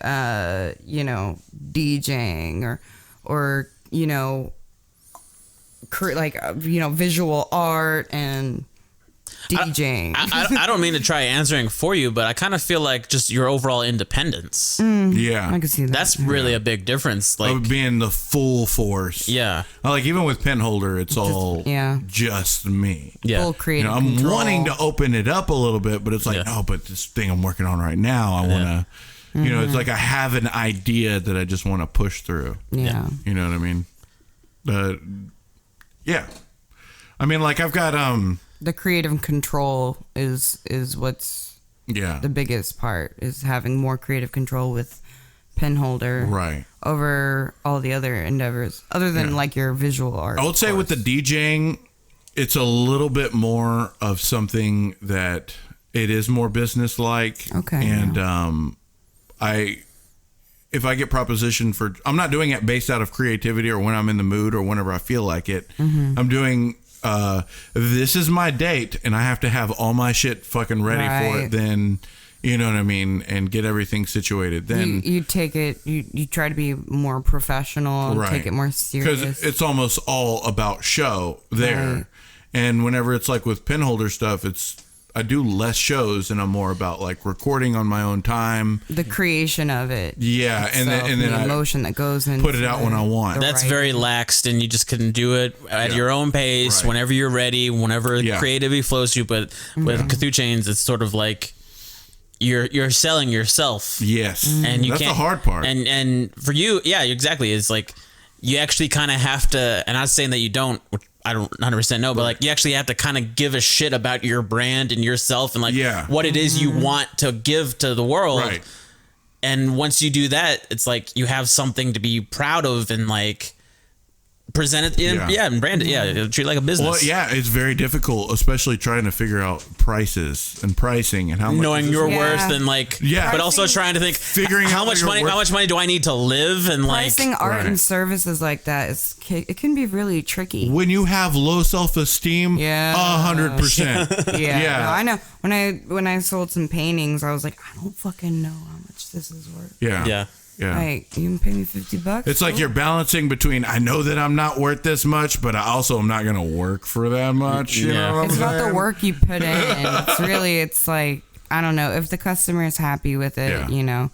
[SPEAKER 4] you know, DJing or you know, like you know, visual art and DJing.
[SPEAKER 3] I don't mean to try answering for you, but I kind of feel like just your overall independence.
[SPEAKER 1] Yeah.
[SPEAKER 4] I can see that.
[SPEAKER 3] That's really a big difference. Like
[SPEAKER 1] of being the full force.
[SPEAKER 3] Yeah.
[SPEAKER 1] Like even with Penholder, it's all
[SPEAKER 4] yeah.
[SPEAKER 1] just me.
[SPEAKER 3] Yeah.
[SPEAKER 4] Full creative
[SPEAKER 1] I'm
[SPEAKER 4] control.
[SPEAKER 1] wanting to open it up a little bit, but it's like, no, but this thing I'm working on right now, I want to, you know, it's like I have an idea that I just want to push through.
[SPEAKER 4] Yeah.
[SPEAKER 1] You know what I mean? Yeah. I mean, like I've got,
[SPEAKER 4] the creative control is what's the biggest part, is having more creative control with Penholder
[SPEAKER 1] right
[SPEAKER 4] over all the other endeavors other than like your visual art.
[SPEAKER 1] I would say with the DJing, it's a little bit more of something that it is more business like.
[SPEAKER 4] Okay.
[SPEAKER 1] And if I get propositioned for, I'm not doing it based out of creativity or when I'm in the mood or whenever I feel like it. I'm doing this is my date and I have to have all my shit fucking ready for it, then you know what I mean, and get everything situated. Then
[SPEAKER 4] you take it, you try to be more professional and take it more serious,
[SPEAKER 1] because it's almost all about show there. And whenever it's like with Penholder stuff, I do less shows and I'm more about like recording on my own time,
[SPEAKER 4] the creation of it.
[SPEAKER 1] Yeah. And then
[SPEAKER 4] the emotion that goes in,
[SPEAKER 1] put it out when I want.
[SPEAKER 3] That's very laxed, and you just can do it at your own pace, whenever you're ready, whenever creativity flows you. But with Cthuchainz, it's sort of like you're selling yourself.
[SPEAKER 1] Yes.
[SPEAKER 3] And
[SPEAKER 1] that's the hard part.
[SPEAKER 3] And for you, yeah, exactly. It's like you actually kind of have to, and I'm not saying that you don't, I don't 100% know, but like you actually have to kind of give a shit about your brand and yourself and like what it is you want to give to the world.
[SPEAKER 1] Right.
[SPEAKER 3] And once you do that, it's like you have something to be proud of and like present it and brand it. Treat it like a business.
[SPEAKER 1] Well, yeah, it's very difficult, especially trying to figure out prices and pricing and how much
[SPEAKER 3] knowing your worth and like but also trying to think
[SPEAKER 1] figuring
[SPEAKER 3] how
[SPEAKER 1] out
[SPEAKER 3] much money do I need to live, and
[SPEAKER 4] pricing
[SPEAKER 3] like
[SPEAKER 4] art and services like that it can be really tricky
[SPEAKER 1] when you have low self-esteem. 100%.
[SPEAKER 4] No, I know when I sold some paintings, I was like, I don't fucking know how much this is worth.
[SPEAKER 1] Yeah.
[SPEAKER 4] Like, you can pay me $50.
[SPEAKER 1] It's like you're balancing between, I know that I'm not worth this much, but I also am not going to work for that much. You know what
[SPEAKER 4] it's
[SPEAKER 1] I'm
[SPEAKER 4] about
[SPEAKER 1] saying?
[SPEAKER 4] the work you put in. It's like, I don't know, if the customer is happy with it, you know,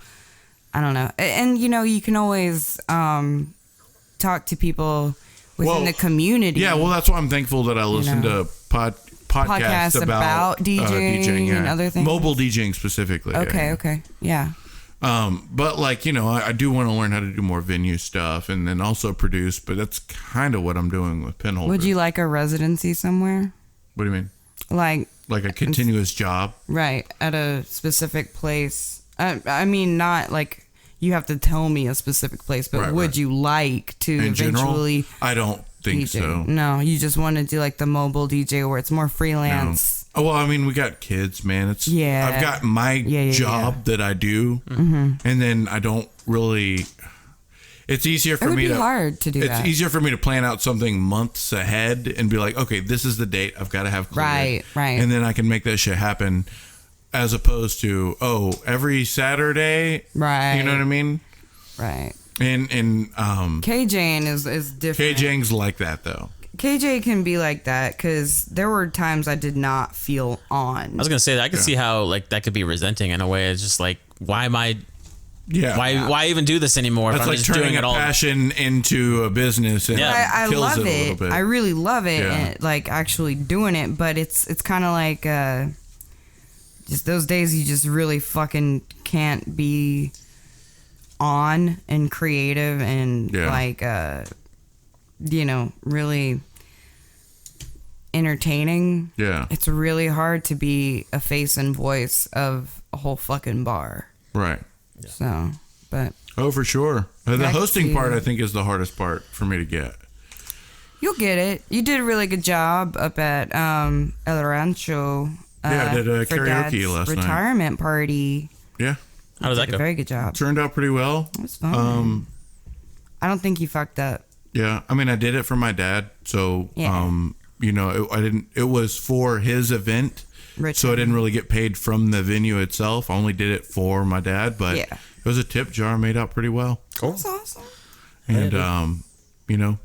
[SPEAKER 4] I don't know. And, you know, you can always talk to people within the community.
[SPEAKER 1] Yeah, well, that's why I'm thankful that I listen to podcasts about DJing
[SPEAKER 4] and other things.
[SPEAKER 1] Mobile DJing specifically.
[SPEAKER 4] Okay. Yeah.
[SPEAKER 1] But like, you know, I do want to learn how to do more venue stuff and then also produce, but that's kind of what I'm doing with Penholder.
[SPEAKER 4] Would you like a residency somewhere?
[SPEAKER 1] What do you mean?
[SPEAKER 4] Like
[SPEAKER 1] a continuous job?
[SPEAKER 4] Right. At a specific place. I mean, not like you have to tell me a specific place, but would you like to
[SPEAKER 1] in
[SPEAKER 4] eventually?
[SPEAKER 1] General, I don't think
[SPEAKER 4] DJ?
[SPEAKER 1] so.
[SPEAKER 4] No, you just want to do like the mobile DJ where it's more freelance.
[SPEAKER 1] No. Oh, well, I mean, we got kids, man. I've got my job that I do, and then I don't really. It's easier for me to. It would be
[SPEAKER 4] hard to do that.
[SPEAKER 1] It's easier for me to plan out something months ahead and be like, okay, this is the date I've got to have cleared.
[SPEAKER 4] Right.
[SPEAKER 1] And then I can make that shit happen, as opposed to every Saturday.
[SPEAKER 4] Right.
[SPEAKER 1] You know what I mean?
[SPEAKER 4] Right.
[SPEAKER 1] And
[SPEAKER 4] KJing is different.
[SPEAKER 1] KJing's like that though.
[SPEAKER 4] KJ can be like that because there were times I did not feel on.
[SPEAKER 3] I was gonna say that I can see how like that could be resenting in a way. It's just like, why am I?
[SPEAKER 1] Yeah.
[SPEAKER 3] Why even do this anymore?
[SPEAKER 1] That's
[SPEAKER 3] if I'm
[SPEAKER 1] like
[SPEAKER 3] just
[SPEAKER 1] turning
[SPEAKER 3] doing it all.
[SPEAKER 1] passion into a business. And
[SPEAKER 4] I
[SPEAKER 1] kills
[SPEAKER 4] love
[SPEAKER 1] it. A little bit.
[SPEAKER 4] I really love it. And, like actually doing it, but it's kind of like just those days you just really fucking can't be on and creative and like you know, really entertaining.
[SPEAKER 1] Yeah.
[SPEAKER 4] It's really hard to be a face and voice of a whole fucking bar.
[SPEAKER 1] Right.
[SPEAKER 4] So but
[SPEAKER 1] For sure. The
[SPEAKER 4] I can
[SPEAKER 1] hosting
[SPEAKER 4] see
[SPEAKER 1] part,
[SPEAKER 4] it.
[SPEAKER 1] I think, is the hardest part for me to get.
[SPEAKER 4] you'll get it. You did a really good job up at El Rancho.
[SPEAKER 1] I did a
[SPEAKER 4] for
[SPEAKER 1] karaoke
[SPEAKER 4] Dad's
[SPEAKER 1] last night.
[SPEAKER 4] retirement party.
[SPEAKER 1] Yeah.
[SPEAKER 3] How does that
[SPEAKER 4] Did a
[SPEAKER 3] go?
[SPEAKER 4] very good job.
[SPEAKER 1] Turned out pretty well.
[SPEAKER 4] It was fun. I don't think you fucked up.
[SPEAKER 1] Yeah. I mean, I did it for my dad. So,
[SPEAKER 4] Yeah.
[SPEAKER 1] it was for his event. So I didn't really get paid from the venue itself. I only did it for my dad, but
[SPEAKER 4] Yeah.
[SPEAKER 1] it was a tip jar made out pretty well.
[SPEAKER 3] Cool.
[SPEAKER 4] That's awesome.
[SPEAKER 1] And,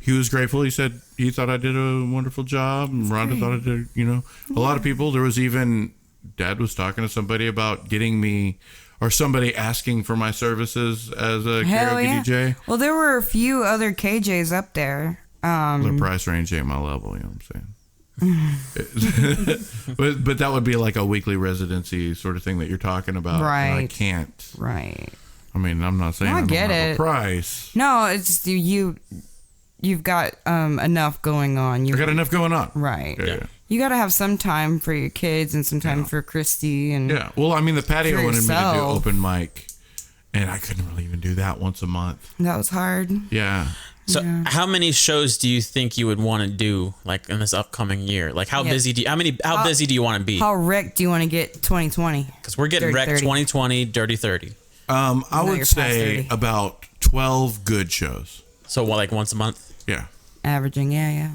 [SPEAKER 1] he was grateful. He said he thought I did a wonderful job. And Rhonda thought I did, a lot of people. There was even, Dad was talking to somebody about getting me, or somebody asking for my services as a
[SPEAKER 4] Hell
[SPEAKER 1] karaoke
[SPEAKER 4] yeah.
[SPEAKER 1] DJ.
[SPEAKER 4] Well, there were a few other KJs up there.
[SPEAKER 1] The price range ain't my level, you know what I'm saying? but that would be like a weekly residency sort of thing that you're talking about. And I
[SPEAKER 4] Right.
[SPEAKER 1] can't.
[SPEAKER 4] Right.
[SPEAKER 1] I mean, I'm not saying
[SPEAKER 4] No, I
[SPEAKER 1] I don't
[SPEAKER 4] get
[SPEAKER 1] have a
[SPEAKER 4] it.
[SPEAKER 1] price.
[SPEAKER 4] No, it's just you've got enough going on.
[SPEAKER 1] I got enough going on.
[SPEAKER 4] Right.
[SPEAKER 1] Yeah.
[SPEAKER 4] You got to have some time for your kids and some time for Christy and
[SPEAKER 1] Yeah. Well, I mean, the patio
[SPEAKER 4] For
[SPEAKER 1] wanted me to do
[SPEAKER 4] yourself.
[SPEAKER 1] open mic, and I couldn't really even do that once a month.
[SPEAKER 4] that was hard.
[SPEAKER 1] Yeah.
[SPEAKER 3] So, how many shows do you think you would want to do, like in this upcoming year? Like, how
[SPEAKER 4] Yeah.
[SPEAKER 3] busy do you, how busy do you want to be?
[SPEAKER 4] How wrecked do you want to get 2020?
[SPEAKER 3] Because we're getting
[SPEAKER 4] Dirty
[SPEAKER 3] wrecked
[SPEAKER 4] 30.
[SPEAKER 3] 2020, Dirty 30.
[SPEAKER 1] I
[SPEAKER 4] No, you're
[SPEAKER 1] would
[SPEAKER 4] past
[SPEAKER 1] say
[SPEAKER 4] 30.
[SPEAKER 1] about 12 good shows.
[SPEAKER 3] So, what, like once a month?
[SPEAKER 1] Yeah.
[SPEAKER 4] Averaging, yeah.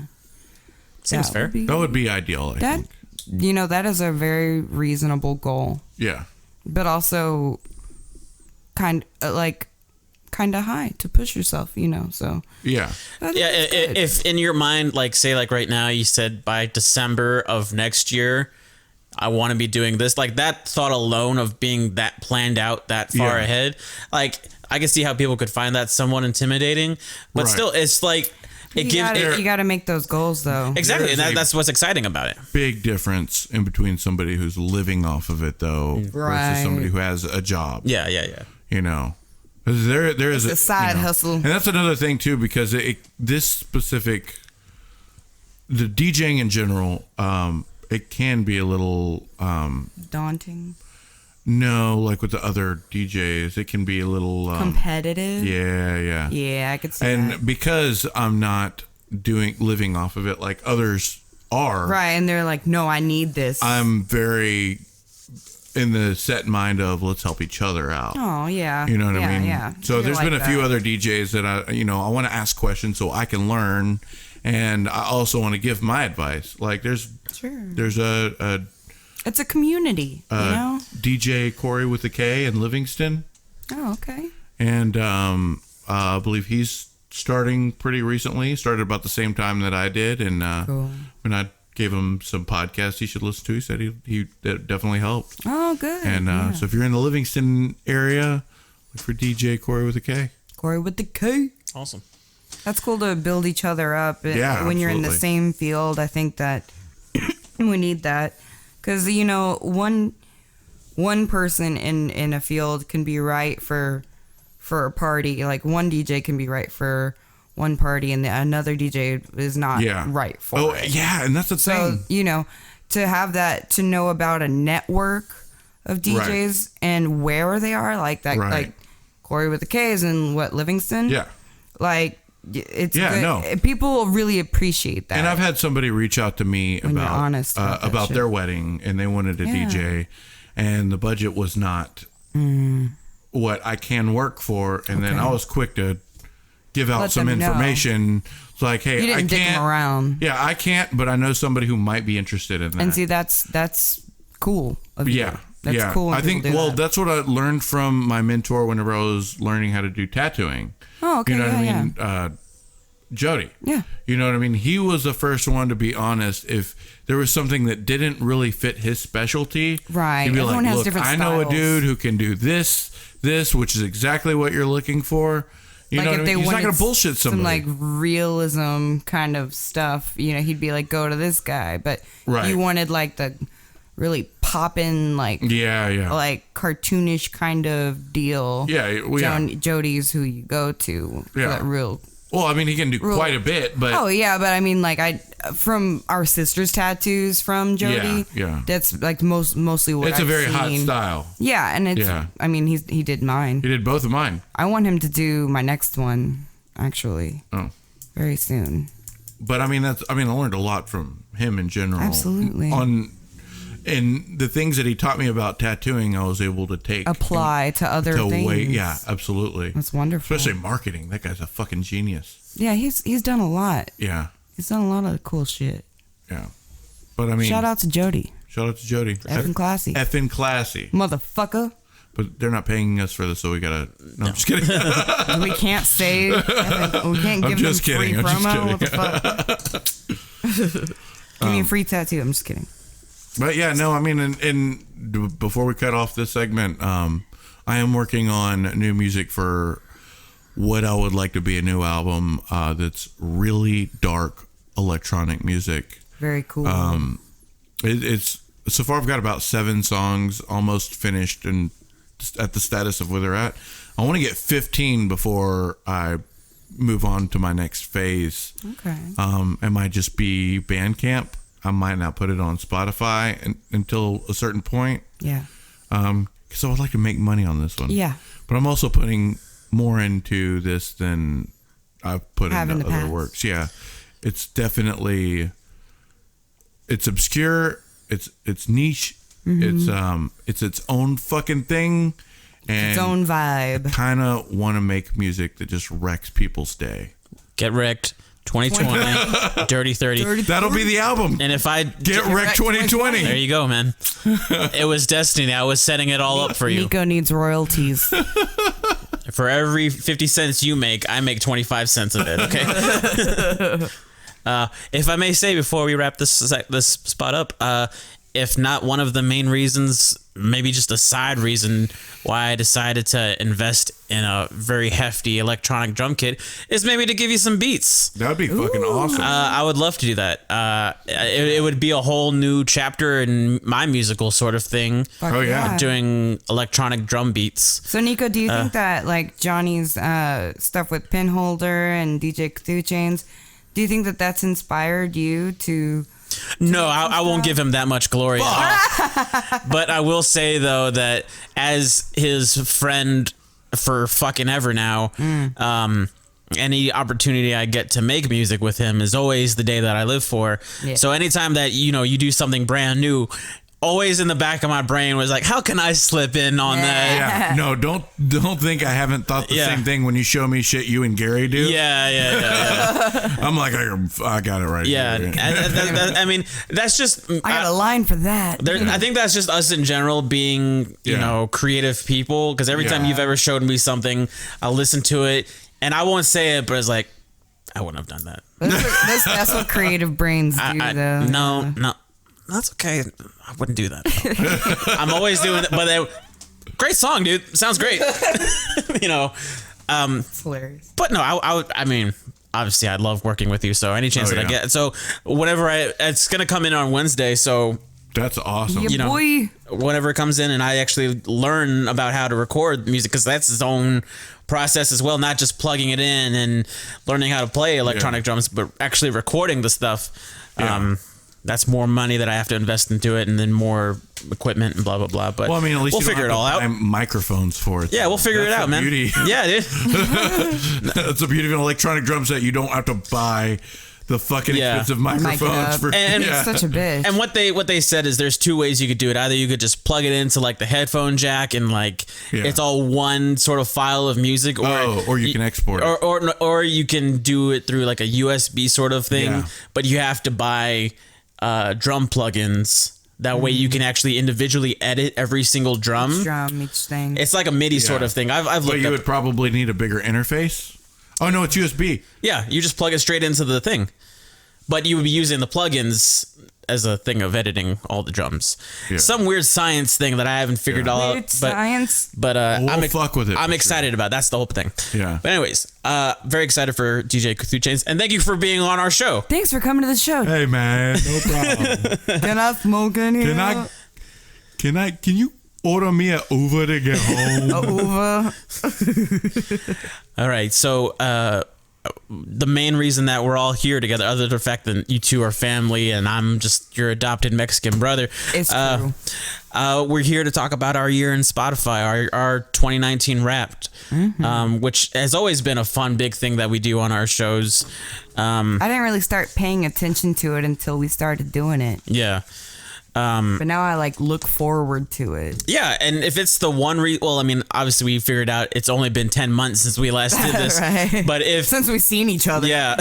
[SPEAKER 3] Seems
[SPEAKER 4] That
[SPEAKER 3] fair.
[SPEAKER 4] would be-
[SPEAKER 1] That would be ideal, I
[SPEAKER 4] That
[SPEAKER 1] think.
[SPEAKER 4] that is a very reasonable goal,
[SPEAKER 1] Yeah.
[SPEAKER 4] but also kind of high to push yourself. So
[SPEAKER 1] Yeah.
[SPEAKER 4] that
[SPEAKER 3] Yeah,
[SPEAKER 4] is good.
[SPEAKER 3] if in your mind, like, say, like right now, you said by December of next year, I want to be doing this. Like, that thought alone of being that planned out that far
[SPEAKER 1] Yeah.
[SPEAKER 3] ahead, like, I can see how people could find that somewhat intimidating, but
[SPEAKER 1] Right.
[SPEAKER 3] still, it's like it
[SPEAKER 4] you
[SPEAKER 3] gives
[SPEAKER 4] gotta, you gotta make those goals though.
[SPEAKER 3] exactly, and
[SPEAKER 1] There's a-
[SPEAKER 3] that's what's exciting about it.
[SPEAKER 1] Big difference in between somebody who's living off of it, though,
[SPEAKER 4] Right.
[SPEAKER 1] versus somebody who has a job.
[SPEAKER 3] Yeah.
[SPEAKER 1] 'Cause there is
[SPEAKER 4] It's a side hustle.
[SPEAKER 1] and that's another thing too, because the DJing in general, it can be a little
[SPEAKER 4] Daunting,
[SPEAKER 1] like with the other DJs, it can be a little
[SPEAKER 4] competitive.
[SPEAKER 1] yeah.
[SPEAKER 4] Yeah, I could see
[SPEAKER 1] And
[SPEAKER 4] that.
[SPEAKER 1] because I'm not living off of it like others are,
[SPEAKER 4] Right, and they're like, no, I need this.
[SPEAKER 1] I'm very in the set mind of let's help each other out.
[SPEAKER 4] Oh yeah.
[SPEAKER 1] You know what
[SPEAKER 4] yeah,
[SPEAKER 1] I mean?
[SPEAKER 4] Yeah.
[SPEAKER 1] So
[SPEAKER 4] You're
[SPEAKER 1] there's
[SPEAKER 4] like
[SPEAKER 1] been a few
[SPEAKER 4] that.
[SPEAKER 1] other DJs that I want to ask questions so I can learn, and I also want to give my advice. Like there's a
[SPEAKER 4] It's a community,
[SPEAKER 1] DJ Corey with a K in Livingston,
[SPEAKER 4] Oh, okay.
[SPEAKER 1] and I believe he's starting pretty recently. Started about the same time that I did, and
[SPEAKER 4] Cool.
[SPEAKER 1] when I gave him some podcasts he should listen to, he said that definitely helped.
[SPEAKER 4] Oh, good.
[SPEAKER 1] And
[SPEAKER 4] yeah.
[SPEAKER 1] so if you're in the Livingston area, look for DJ Corey with a K.
[SPEAKER 4] Corey with the K.
[SPEAKER 3] Awesome.
[SPEAKER 4] That's cool to build each other up.
[SPEAKER 1] Yeah,
[SPEAKER 4] When you're in the
[SPEAKER 1] absolutely.
[SPEAKER 4] same field, I think that we need that. Because, one person in a field can be right for a party. Like, one DJ can be right for one party, and another DJ is not right for it.
[SPEAKER 1] Yeah, and that's the
[SPEAKER 4] So,
[SPEAKER 1] thing.
[SPEAKER 4] To have that, to know about a network of DJs and where they are, like that,
[SPEAKER 1] Right.
[SPEAKER 4] like Corey with the K is in Livingston?
[SPEAKER 1] Yeah.
[SPEAKER 4] Like, it's
[SPEAKER 1] Yeah,
[SPEAKER 4] good.
[SPEAKER 1] no.
[SPEAKER 4] People really appreciate that.
[SPEAKER 1] And I've had somebody reach out to me
[SPEAKER 4] When you're
[SPEAKER 1] about
[SPEAKER 4] honest about that shit.
[SPEAKER 1] their wedding, and they wanted a
[SPEAKER 4] Yeah.
[SPEAKER 1] DJ, and the budget was not what I can work for. And then
[SPEAKER 4] Okay.
[SPEAKER 1] I was quick to give out
[SPEAKER 4] Let
[SPEAKER 1] some
[SPEAKER 4] them know.
[SPEAKER 1] information. It's like, hey,
[SPEAKER 4] You didn't
[SPEAKER 1] I
[SPEAKER 4] dick
[SPEAKER 1] can't.
[SPEAKER 4] them around.
[SPEAKER 1] Yeah, I can't, but I know somebody who might be interested in that.
[SPEAKER 4] And see, that's cool of you.
[SPEAKER 1] Yeah.
[SPEAKER 4] That's
[SPEAKER 1] yeah.
[SPEAKER 4] cool when
[SPEAKER 1] I think,
[SPEAKER 4] people do
[SPEAKER 1] well,
[SPEAKER 4] that.
[SPEAKER 1] that's what I learned from my mentor whenever I was learning how to do tattooing.
[SPEAKER 4] Oh, okay,
[SPEAKER 1] You know what I
[SPEAKER 4] yeah,
[SPEAKER 1] mean? Jody.
[SPEAKER 4] Yeah.
[SPEAKER 1] You know what I mean? He was the first one to be honest. If there was something that didn't really fit his specialty,
[SPEAKER 4] Right.
[SPEAKER 1] he'd be
[SPEAKER 4] Everyone
[SPEAKER 1] like,
[SPEAKER 4] has
[SPEAKER 1] look,
[SPEAKER 4] different
[SPEAKER 1] I know a
[SPEAKER 4] styles.
[SPEAKER 1] dude who can do this, which is exactly what you're looking for. You know what I mean? He's not going to bullshit
[SPEAKER 4] some
[SPEAKER 1] somebody.
[SPEAKER 4] like realism kind of stuff, he'd be like, go to this guy. But
[SPEAKER 1] Right.
[SPEAKER 4] you wanted like the really poppin', like
[SPEAKER 1] yeah.
[SPEAKER 4] like cartoonish kind of deal.
[SPEAKER 1] Yeah,
[SPEAKER 4] Jody's who you go to for
[SPEAKER 1] Yeah.
[SPEAKER 4] that real
[SPEAKER 1] Well, I mean, he can do quite a bit, but
[SPEAKER 4] Oh yeah, but I mean, like from our sister's tattoos from Jody.
[SPEAKER 1] Yeah.
[SPEAKER 4] That's like mostly what
[SPEAKER 1] it's
[SPEAKER 4] I've
[SPEAKER 1] a very
[SPEAKER 4] seen.
[SPEAKER 1] hot style.
[SPEAKER 4] Yeah, and it's.
[SPEAKER 1] Yeah.
[SPEAKER 4] I mean, he did mine.
[SPEAKER 1] He did both of mine.
[SPEAKER 4] I want him to do my next one, actually.
[SPEAKER 1] Oh.
[SPEAKER 4] Very soon.
[SPEAKER 1] But I mean, I learned a lot from him in general.
[SPEAKER 4] Absolutely.
[SPEAKER 1] And the things that he taught me about tattooing, I was able to
[SPEAKER 4] apply to other things.
[SPEAKER 1] Yeah, absolutely.
[SPEAKER 4] That's wonderful.
[SPEAKER 1] Especially marketing. That guy's a fucking genius.
[SPEAKER 4] Yeah, he's done a lot.
[SPEAKER 1] Yeah.
[SPEAKER 4] He's done a lot of cool shit.
[SPEAKER 1] Yeah. But I mean,
[SPEAKER 4] Shout out to Jody.
[SPEAKER 1] Effing
[SPEAKER 4] classy.
[SPEAKER 1] Effing classy.
[SPEAKER 4] Motherfucker.
[SPEAKER 1] But they're not paying us for this, so we gotta. No, I'm just kidding.
[SPEAKER 4] We can't say. We can't give them free promo. What the fuck? Give me a free tattoo. I'm just kidding.
[SPEAKER 1] But yeah, no, I mean, and before we cut off this segment, I am working on new music for what I would like to be a new album that's really dark electronic music.
[SPEAKER 4] Very cool.
[SPEAKER 1] It's so far I've got about 7 songs almost finished and at the status of where they're at. I want to get 15 before I move on to my next phase.
[SPEAKER 4] Okay.
[SPEAKER 1] It might just be Bandcamp. I might not put it on Spotify until a certain point.
[SPEAKER 4] Yeah.
[SPEAKER 1] Because I would like to make money on this one.
[SPEAKER 4] Yeah.
[SPEAKER 1] But I'm also putting more into this than I've put into other
[SPEAKER 4] past.
[SPEAKER 1] works. Yeah. It's definitely, it's obscure. It's niche.
[SPEAKER 4] Mm-hmm.
[SPEAKER 1] It's its own fucking thing. And
[SPEAKER 4] Its own vibe.
[SPEAKER 1] kind of want to make music that just wrecks people's day.
[SPEAKER 3] Get Wrecked 2020, Dirty 30.
[SPEAKER 1] That'll be the album.
[SPEAKER 3] And if I
[SPEAKER 1] Get Wrecked 2020.
[SPEAKER 3] there you go, man. It was destiny. I was setting it all up for you.
[SPEAKER 4] Niko needs royalties.
[SPEAKER 3] For every 50 cents you make, I make 25 cents of it. Okay. If I may say before we wrap this spot up, if not one of the main reasons, maybe just a side reason why I decided to invest in a very hefty electronic drum kit is maybe to give you some beats.
[SPEAKER 1] That'd be fucking awesome.
[SPEAKER 3] I would love to do that. It would be a whole new chapter in my musical sort of thing.
[SPEAKER 4] Fuck
[SPEAKER 1] Oh, yeah.
[SPEAKER 3] Doing electronic drum beats.
[SPEAKER 4] So Niko, do you think that like Johnny's stuff with Pinholder and DJ Cthuchainz, do you think that that's inspired you to?
[SPEAKER 3] No, I won't give him that much glory. But I will say, though, that as his friend for fucking ever now, any opportunity I get to make music with him is always the day that I live for.
[SPEAKER 4] Yeah.
[SPEAKER 3] So anytime that, you do something brand new, always in the back of my brain was like, how can I slip in on that?
[SPEAKER 1] Yeah. No, don't think I haven't thought the same thing when you show me shit you and Gary do.
[SPEAKER 3] Yeah.
[SPEAKER 1] I'm like, I got it right
[SPEAKER 3] Yeah.
[SPEAKER 1] here.
[SPEAKER 3] I mean, that's just...
[SPEAKER 4] I got a line for that.
[SPEAKER 3] I think that's just us in general being, creative people. Because every time you've ever showed me something, I'll listen to it, and I won't say it, but it's like, I wouldn't have done that.
[SPEAKER 4] That's what creative brains do, though.
[SPEAKER 3] No. That's okay. I wouldn't do that. I'm always doing it, but great song, dude. Sounds great.
[SPEAKER 4] It's hilarious.
[SPEAKER 3] But no, I mean, obviously, I love working with you. So any chance that I get, so whenever it's gonna come in on Wednesday, so
[SPEAKER 1] That's awesome.
[SPEAKER 4] Yeah, boy.
[SPEAKER 3] whenever it comes in, and I actually learn about how to record music, because that's its own process as well, not just plugging it in and learning how to play electronic drums, but actually recording the stuff. That's more money that I have to invest into it, and then more equipment and blah blah blah. But
[SPEAKER 1] Well, I mean, at least
[SPEAKER 3] we'll
[SPEAKER 1] you don't
[SPEAKER 3] figure it
[SPEAKER 1] have
[SPEAKER 3] all
[SPEAKER 1] to
[SPEAKER 3] out.
[SPEAKER 1] buy microphones for it.
[SPEAKER 3] Yeah, we'll figure it
[SPEAKER 1] That's
[SPEAKER 3] out,
[SPEAKER 1] the
[SPEAKER 3] man.
[SPEAKER 1] Beauty.
[SPEAKER 3] Yeah, dude.
[SPEAKER 1] That's the beauty of an electronic drum set. You don't have to buy the fucking expensive microphones for.
[SPEAKER 3] And
[SPEAKER 4] It's such a bitch.
[SPEAKER 3] And what they said is there's 2 ways you could do it. Either you could just plug it into like the headphone jack and like it's all one sort of file of music,
[SPEAKER 1] or you can export it.
[SPEAKER 3] or you can do it through like a USB sort of thing.
[SPEAKER 1] Yeah.
[SPEAKER 3] But you have to buy drum plugins. That way you can actually individually edit every single drum.
[SPEAKER 4] Each thing.
[SPEAKER 3] It's like a MIDI sort of thing. I've
[SPEAKER 1] But
[SPEAKER 3] looked
[SPEAKER 1] you
[SPEAKER 3] up.
[SPEAKER 1] would probably need a bigger interface. Oh no, it's USB.
[SPEAKER 3] Yeah, you just plug it straight into the thing. But you would be using the plugins as a thing of editing all the drums.
[SPEAKER 1] Yeah.
[SPEAKER 3] Some weird science thing that I haven't figured all out.
[SPEAKER 4] Weird science.
[SPEAKER 3] But
[SPEAKER 1] We'll fuck with it
[SPEAKER 3] I'm
[SPEAKER 1] for
[SPEAKER 3] excited about it. That's the whole thing.
[SPEAKER 1] Yeah.
[SPEAKER 3] But anyways, very excited for DJ Cthuchainz, and thank you for being on our show.
[SPEAKER 4] Thanks for coming to the show.
[SPEAKER 1] Hey man, no problem.
[SPEAKER 4] Can I smoke in here?
[SPEAKER 1] Can you order me an Uber to get home?
[SPEAKER 4] Over.
[SPEAKER 3] All right, so the main reason that we're all here together, other than the fact that you two are family and I'm just your adopted Mexican brother.
[SPEAKER 4] It's true.
[SPEAKER 3] We're here to talk about our year in Spotify, our 2019 Wrapped, which has always been a fun, big thing that we do on our shows.
[SPEAKER 4] I didn't really start paying attention to it until we started doing it.
[SPEAKER 3] Yeah.
[SPEAKER 4] But now I like look forward to it.
[SPEAKER 3] Yeah, and if it's the one well, I mean, obviously we figured out it's only been 10 months since we last did this.
[SPEAKER 4] Right.
[SPEAKER 3] But
[SPEAKER 4] since we've seen each other.
[SPEAKER 3] Yeah.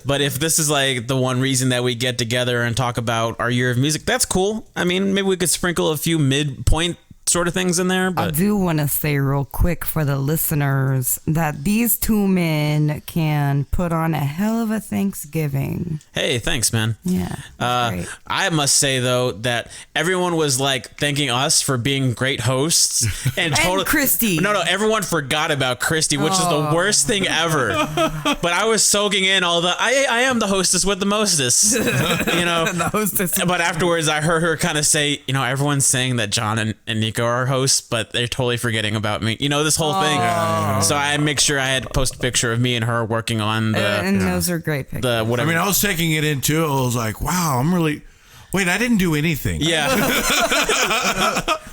[SPEAKER 3] But if this is like the one reason that we get together and talk about our year of music, that's cool. I mean, maybe we could sprinkle a few midpoint sort of things in there. But
[SPEAKER 4] I do want to say real quick for the listeners that these two men can put on a hell of a Thanksgiving.
[SPEAKER 3] Hey, thanks, man.
[SPEAKER 4] Yeah. Great.
[SPEAKER 3] I must say though that everyone was like thanking us for being great hosts, and
[SPEAKER 4] Christy.
[SPEAKER 3] No, everyone forgot about Christy, which is the worst thing ever. But I was soaking in all the I am the hostess with the mostest,
[SPEAKER 4] The hostess.
[SPEAKER 3] But afterwards, I heard her kind of say, everyone's saying that John and Niko are hosts, but they're totally forgetting about me. This whole thing. Yeah. So I make sure I had to post a picture of me and her working on the.
[SPEAKER 4] And those are great pictures.
[SPEAKER 3] The whatever.
[SPEAKER 1] I mean, I was taking it in too. I was like, wow, I'm really. Wait, I didn't do anything.
[SPEAKER 3] Yeah.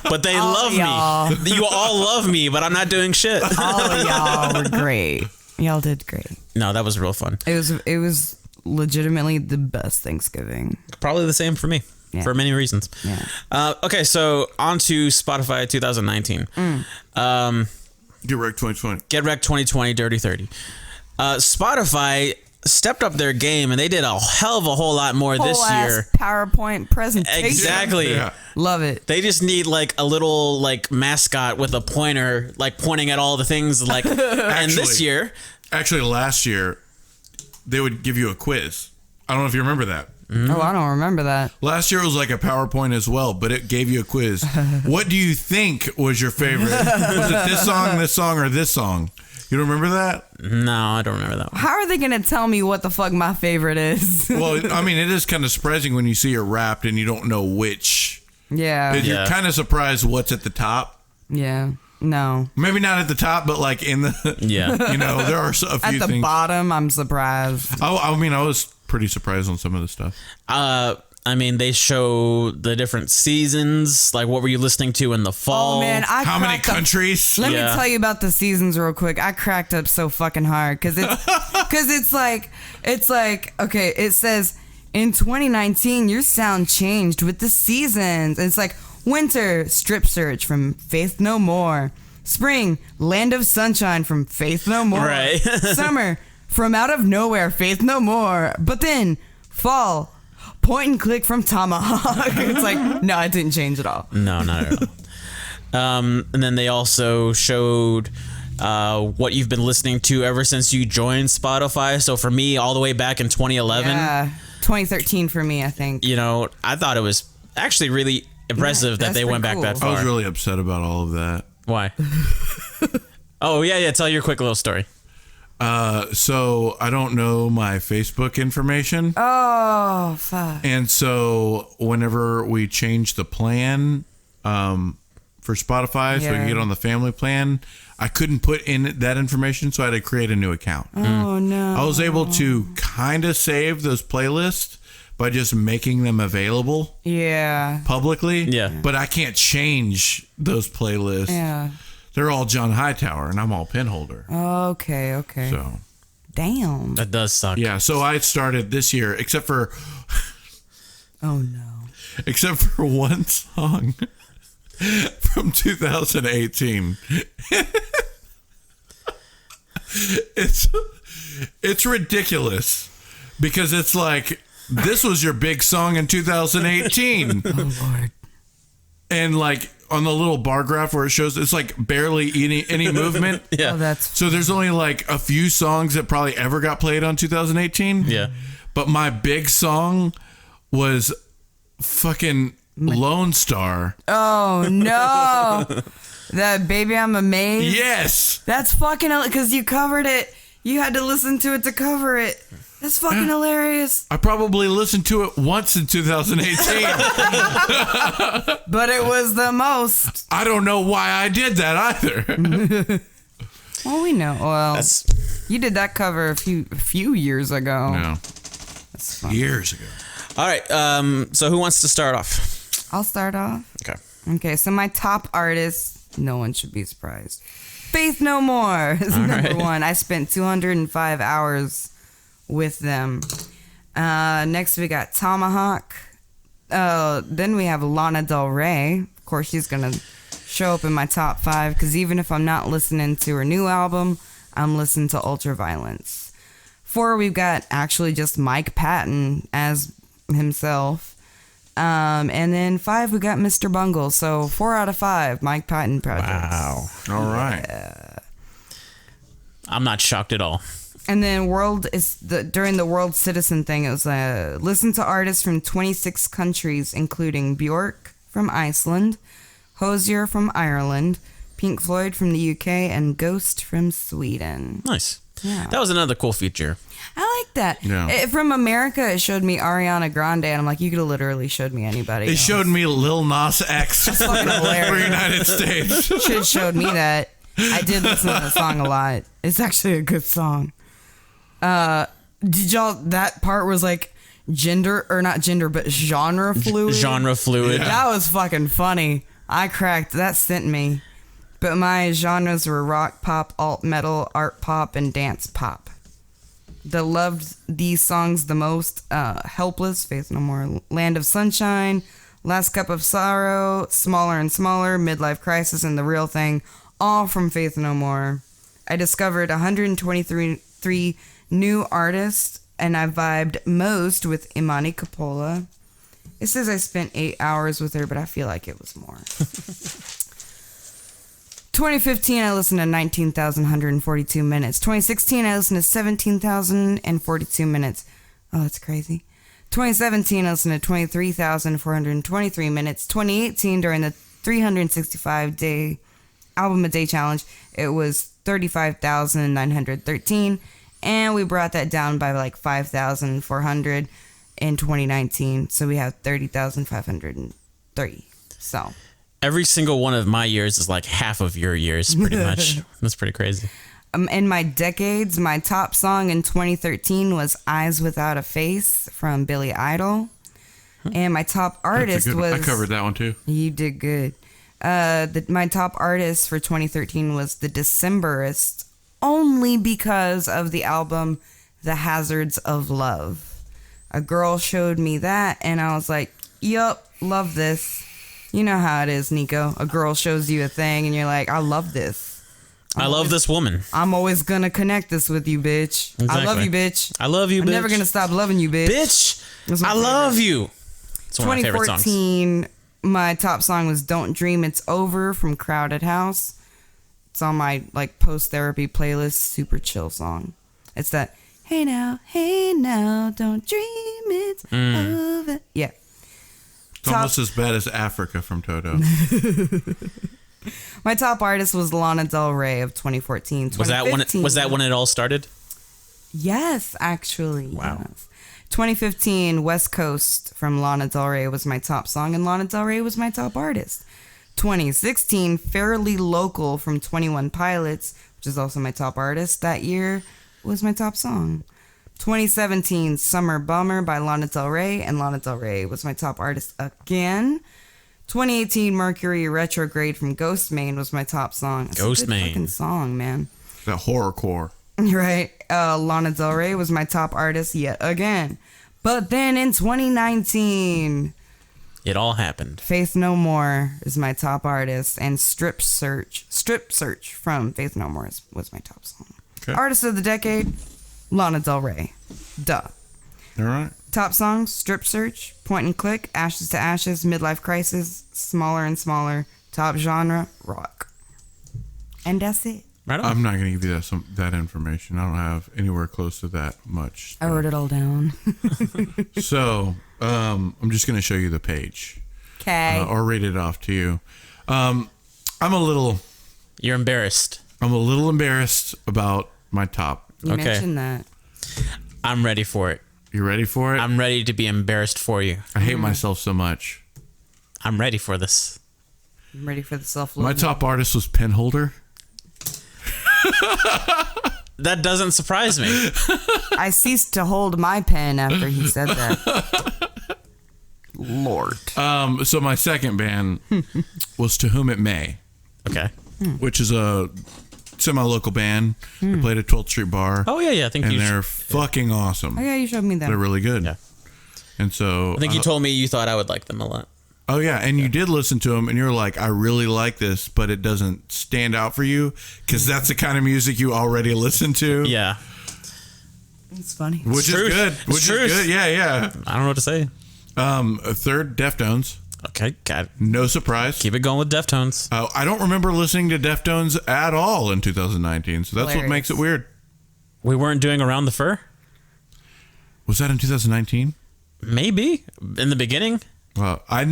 [SPEAKER 3] But they love
[SPEAKER 4] y'all.
[SPEAKER 3] me. You all love me, but I'm not doing shit.
[SPEAKER 4] All of y'all were great. Y'all did great.
[SPEAKER 3] No, that was real fun.
[SPEAKER 4] It was legitimately the best Thanksgiving.
[SPEAKER 3] Probably the same for me. Yeah. For many reasons.
[SPEAKER 4] Yeah.
[SPEAKER 3] Okay, so on to Spotify 2019.
[SPEAKER 1] Get Wrecked 2020.
[SPEAKER 3] Get Wrecked 2020, Dirty 30. Spotify stepped up their game, and they did a hell of a whole lot more this year.
[SPEAKER 4] PowerPoint presentation.
[SPEAKER 3] Exactly.
[SPEAKER 1] Yeah.
[SPEAKER 4] Love it.
[SPEAKER 3] They just need like a little like mascot with a pointer, like pointing at all the things. Like, and this year,
[SPEAKER 1] actually, last year, they would give you a quiz. I don't know if you remember that.
[SPEAKER 4] Oh, I don't remember that.
[SPEAKER 1] Last year was like a PowerPoint as well, but it gave you a quiz. What do you think was your favorite? Was it this song, or this song? You don't remember that?
[SPEAKER 3] No, I don't remember that one.
[SPEAKER 4] How are they going to tell me what the fuck my favorite is?
[SPEAKER 1] Well, I mean, it is kind of surprising when you see it Wrapped and you don't know which.
[SPEAKER 4] Yeah.
[SPEAKER 1] You're kind of surprised what's at the top.
[SPEAKER 4] Yeah. No.
[SPEAKER 1] Maybe not at the top, but like in the...
[SPEAKER 3] Yeah.
[SPEAKER 1] There are a few things.
[SPEAKER 4] At the bottom, I'm surprised.
[SPEAKER 1] I mean, I was pretty surprised on some of the stuff.
[SPEAKER 3] I mean, they show the different seasons. Like, what were you listening to in the fall?
[SPEAKER 4] Oh, man.
[SPEAKER 1] How many countries?
[SPEAKER 4] Let me tell you about the seasons real quick. I cracked up so fucking hard because it's like, okay, it says, in 2019, your sound changed with the seasons. It's like, winter, Strip Search from Faith No More. Spring, Land of Sunshine from Faith No More.
[SPEAKER 3] Right.
[SPEAKER 4] Summer, From Out of Nowhere, Faith No More. But then, fall, Point and Click from Tomahawk. It's like, no, it didn't change at all.
[SPEAKER 3] No, not at all. And then they also showed what you've been listening to ever since you joined Spotify. So for me, all the way back in 2011.
[SPEAKER 4] Yeah, 2013 for me, I think.
[SPEAKER 3] I thought it was actually really impressive that they went back that far.
[SPEAKER 1] I was really upset about all of that.
[SPEAKER 3] Why? Oh, yeah. Tell your quick little story.
[SPEAKER 1] So I don't know my Facebook information.
[SPEAKER 4] Oh, fuck.
[SPEAKER 1] And so whenever we changed the plan for Spotify, so we could get on the family plan, I couldn't put in that information, so I had to create a new account.
[SPEAKER 4] Oh, no.
[SPEAKER 1] I was able to kind of save those playlists by just making them available publicly.
[SPEAKER 3] Yeah.
[SPEAKER 1] But I can't change those playlists.
[SPEAKER 4] Yeah.
[SPEAKER 1] They're all John Hightower, and I'm all Pinholder.
[SPEAKER 4] Okay.
[SPEAKER 1] So.
[SPEAKER 4] Damn.
[SPEAKER 3] That does suck.
[SPEAKER 1] Yeah, so I started this year, except for...
[SPEAKER 4] Oh, no.
[SPEAKER 1] Except for one song from 2018. It's ridiculous because it's like, this was your big song in 2018.
[SPEAKER 4] Oh, Lord.
[SPEAKER 1] And like on the little bar graph where it shows, it's like barely any movement.
[SPEAKER 3] Yeah.
[SPEAKER 4] Oh,
[SPEAKER 1] So there's only like a few songs that probably ever got played on 2018.
[SPEAKER 3] Yeah.
[SPEAKER 1] But my big song was fucking Lone Star.
[SPEAKER 4] Oh, no. That Baby I'm a Maze?
[SPEAKER 1] Yes.
[SPEAKER 4] That's fucking... Because you covered it. You had to listen to it to cover it. That's fucking hilarious.
[SPEAKER 1] I probably listened to it once in 2018.
[SPEAKER 4] But it was the most.
[SPEAKER 1] I don't know why I did that either.
[SPEAKER 4] Well, we know. Well, You did that cover a few years ago.
[SPEAKER 1] Yeah.
[SPEAKER 4] That's fun.
[SPEAKER 1] Years ago.
[SPEAKER 3] All right. So who wants to start off?
[SPEAKER 4] I'll start off. Okay, so my top artist, no one should be surprised. Faith No More is number one. I spent 205 hours with them. Next we got Tomahawk. Then we have Lana Del Rey. Of course, she's going to show up in my top 5 because even if I'm not listening to her new album, I'm listening to Ultraviolence. 4, we've got actually just Mike Patton as himself. And then 5, we got Mr. Bungle. So 4 out of 5 Mike Patton projects.
[SPEAKER 3] Wow.
[SPEAKER 1] All right.
[SPEAKER 3] I'm not shocked at all.
[SPEAKER 4] And then during the World Citizen thing, it was listen to artists from 26 countries, including Björk from Iceland, Hozier from Ireland, Pink Floyd from the UK, and Ghost from Sweden.
[SPEAKER 3] Nice.
[SPEAKER 4] Yeah.
[SPEAKER 3] That was another cool feature.
[SPEAKER 4] I like that.
[SPEAKER 1] Yeah.
[SPEAKER 4] From America, it showed me Ariana Grande, and I'm like, you could have literally showed me anybody
[SPEAKER 1] It
[SPEAKER 4] else.
[SPEAKER 1] showed me Lil Nas X for
[SPEAKER 4] fucking hilarious.
[SPEAKER 1] United States.
[SPEAKER 4] Should have showed me that. I did listen to the song a lot. It's actually a good song. Did y'all, that part was like genre fluid?
[SPEAKER 3] Genre fluid.
[SPEAKER 1] Yeah.
[SPEAKER 4] That was fucking funny. I cracked. That sent me. But my genres were rock, pop, alt, metal, art pop, and dance pop. That loved these songs the most. Helpless, Faith No More, Land of Sunshine, Last Cup of Sorrow, Smaller and Smaller, Midlife Crisis, and The Real Thing, all from Faith No More. I discovered 123 new artists, and I vibed most with Imani Coppola. It says I spent 8 hours with her, but I feel like it was more. 2015, I listened to 19,142 minutes. 2016, I listened to 17,042 minutes. Oh, that's crazy. 2017, I listened to 23,423 minutes. 2018, during the 365-day album a day challenge, it was 35,913. And we brought that down by like 5,400 in 2019. So we have 30,503. So
[SPEAKER 3] every single one of my years is like half of your years, pretty much. That's pretty crazy.
[SPEAKER 4] In my decades, my top song in 2013 was Eyes Without a Face from Billy Idol. And my top artist was...
[SPEAKER 1] I covered that one too.
[SPEAKER 4] You did good. My top artist for 2013 was The Decemberists, only because of the album The Hazards of Love. A girl showed me that, and I was like, yup, love this. You know how it is, Niko. A girl shows you a thing, and you're like, I love this.
[SPEAKER 3] I love this woman.
[SPEAKER 4] I'm always going to connect this with you, bitch.
[SPEAKER 3] Exactly.
[SPEAKER 4] I love you, bitch.
[SPEAKER 3] I love you, bitch.
[SPEAKER 4] I'm never going to stop loving you, bitch.
[SPEAKER 3] Bitch,
[SPEAKER 4] That's my
[SPEAKER 3] I
[SPEAKER 4] favorite.
[SPEAKER 3] love you. It's one of my favorite songs.
[SPEAKER 4] 2014, my top song was Don't Dream It's Over from Crowded House. It's on my like post-therapy playlist, super chill song. It's that, hey now, don't dream it's over. Yeah.
[SPEAKER 1] It's almost as bad as Africa from Toto.
[SPEAKER 4] My top artist was Lana Del Rey of 2014.
[SPEAKER 3] Was that when it all started?
[SPEAKER 4] Yes, actually.
[SPEAKER 3] Wow.
[SPEAKER 4] Yes. 2015, West Coast from Lana Del Rey was my top song, and Lana Del Rey was my top artist. 2016, Fairly Local from 21 Pilots, which is also my top artist that year, was my top song. 2017, Summer Bummer by Lana Del Rey, and Lana Del Rey was my top artist again. 2018, Mercury Retrograde from Ghostmane was my top song. It's a good
[SPEAKER 3] Ghostmane.
[SPEAKER 4] fucking song, man.
[SPEAKER 1] That horrorcore.
[SPEAKER 4] Right. Lana Del Rey was my top artist yet again. But then in 2019,
[SPEAKER 3] It all happened.
[SPEAKER 4] Faith No More is my top artist, and Strip Search from Faith No More was my top song.
[SPEAKER 1] Okay.
[SPEAKER 4] Artist of the decade, Lana Del Rey. Duh.
[SPEAKER 1] All right.
[SPEAKER 4] Top songs, Strip Search, Point and Click, Ashes to Ashes, Midlife Crisis, Smaller and Smaller. Top genre, rock. And that's it.
[SPEAKER 3] Right on.
[SPEAKER 1] I'm not going to give you that information. I don't have anywhere close to that much.
[SPEAKER 4] I wrote it all down.
[SPEAKER 1] So, I'm just going to show you the page.
[SPEAKER 4] Okay.
[SPEAKER 1] Or read it off to you. I'm a little
[SPEAKER 3] You're
[SPEAKER 1] embarrassed about my top.
[SPEAKER 4] You
[SPEAKER 3] Okay.
[SPEAKER 4] mentioned that.
[SPEAKER 3] I'm ready for it.
[SPEAKER 1] You ready for it?
[SPEAKER 3] I'm ready to be embarrassed for you.
[SPEAKER 1] I hate myself so much.
[SPEAKER 3] I'm ready for this.
[SPEAKER 4] I'm ready for the self-love.
[SPEAKER 1] My top artist was Penholder.
[SPEAKER 3] That doesn't surprise me.
[SPEAKER 4] I ceased to hold my pen after he said that. Lord.
[SPEAKER 1] So my second band was To Whom It May.
[SPEAKER 3] Okay.
[SPEAKER 1] Which is a semi-local band. They played at 12th Street Bar.
[SPEAKER 3] Oh, yeah. I think
[SPEAKER 1] and they're fucking awesome.
[SPEAKER 4] Oh, yeah, you showed me that.
[SPEAKER 1] They're really good.
[SPEAKER 3] Yeah.
[SPEAKER 1] And so...
[SPEAKER 3] I think you told me you thought I would like them a lot.
[SPEAKER 1] Oh, yeah. And you did listen to them, and you're like, I really like this, but it doesn't stand out for you because that's the kind of music you already listen to.
[SPEAKER 3] Yeah.
[SPEAKER 4] It's funny.
[SPEAKER 1] Which is good. Which is good. Yeah, yeah.
[SPEAKER 3] I don't know what to say.
[SPEAKER 1] A third, Deftones.
[SPEAKER 3] Okay, got it.
[SPEAKER 1] No surprise.
[SPEAKER 3] Keep it going with Deftones.
[SPEAKER 1] I don't remember listening to Deftones at all in 2019, so that's what makes it weird.
[SPEAKER 3] We weren't doing Around the Fur?
[SPEAKER 1] Was that in 2019?
[SPEAKER 3] Maybe. In the beginning?
[SPEAKER 1] Well, I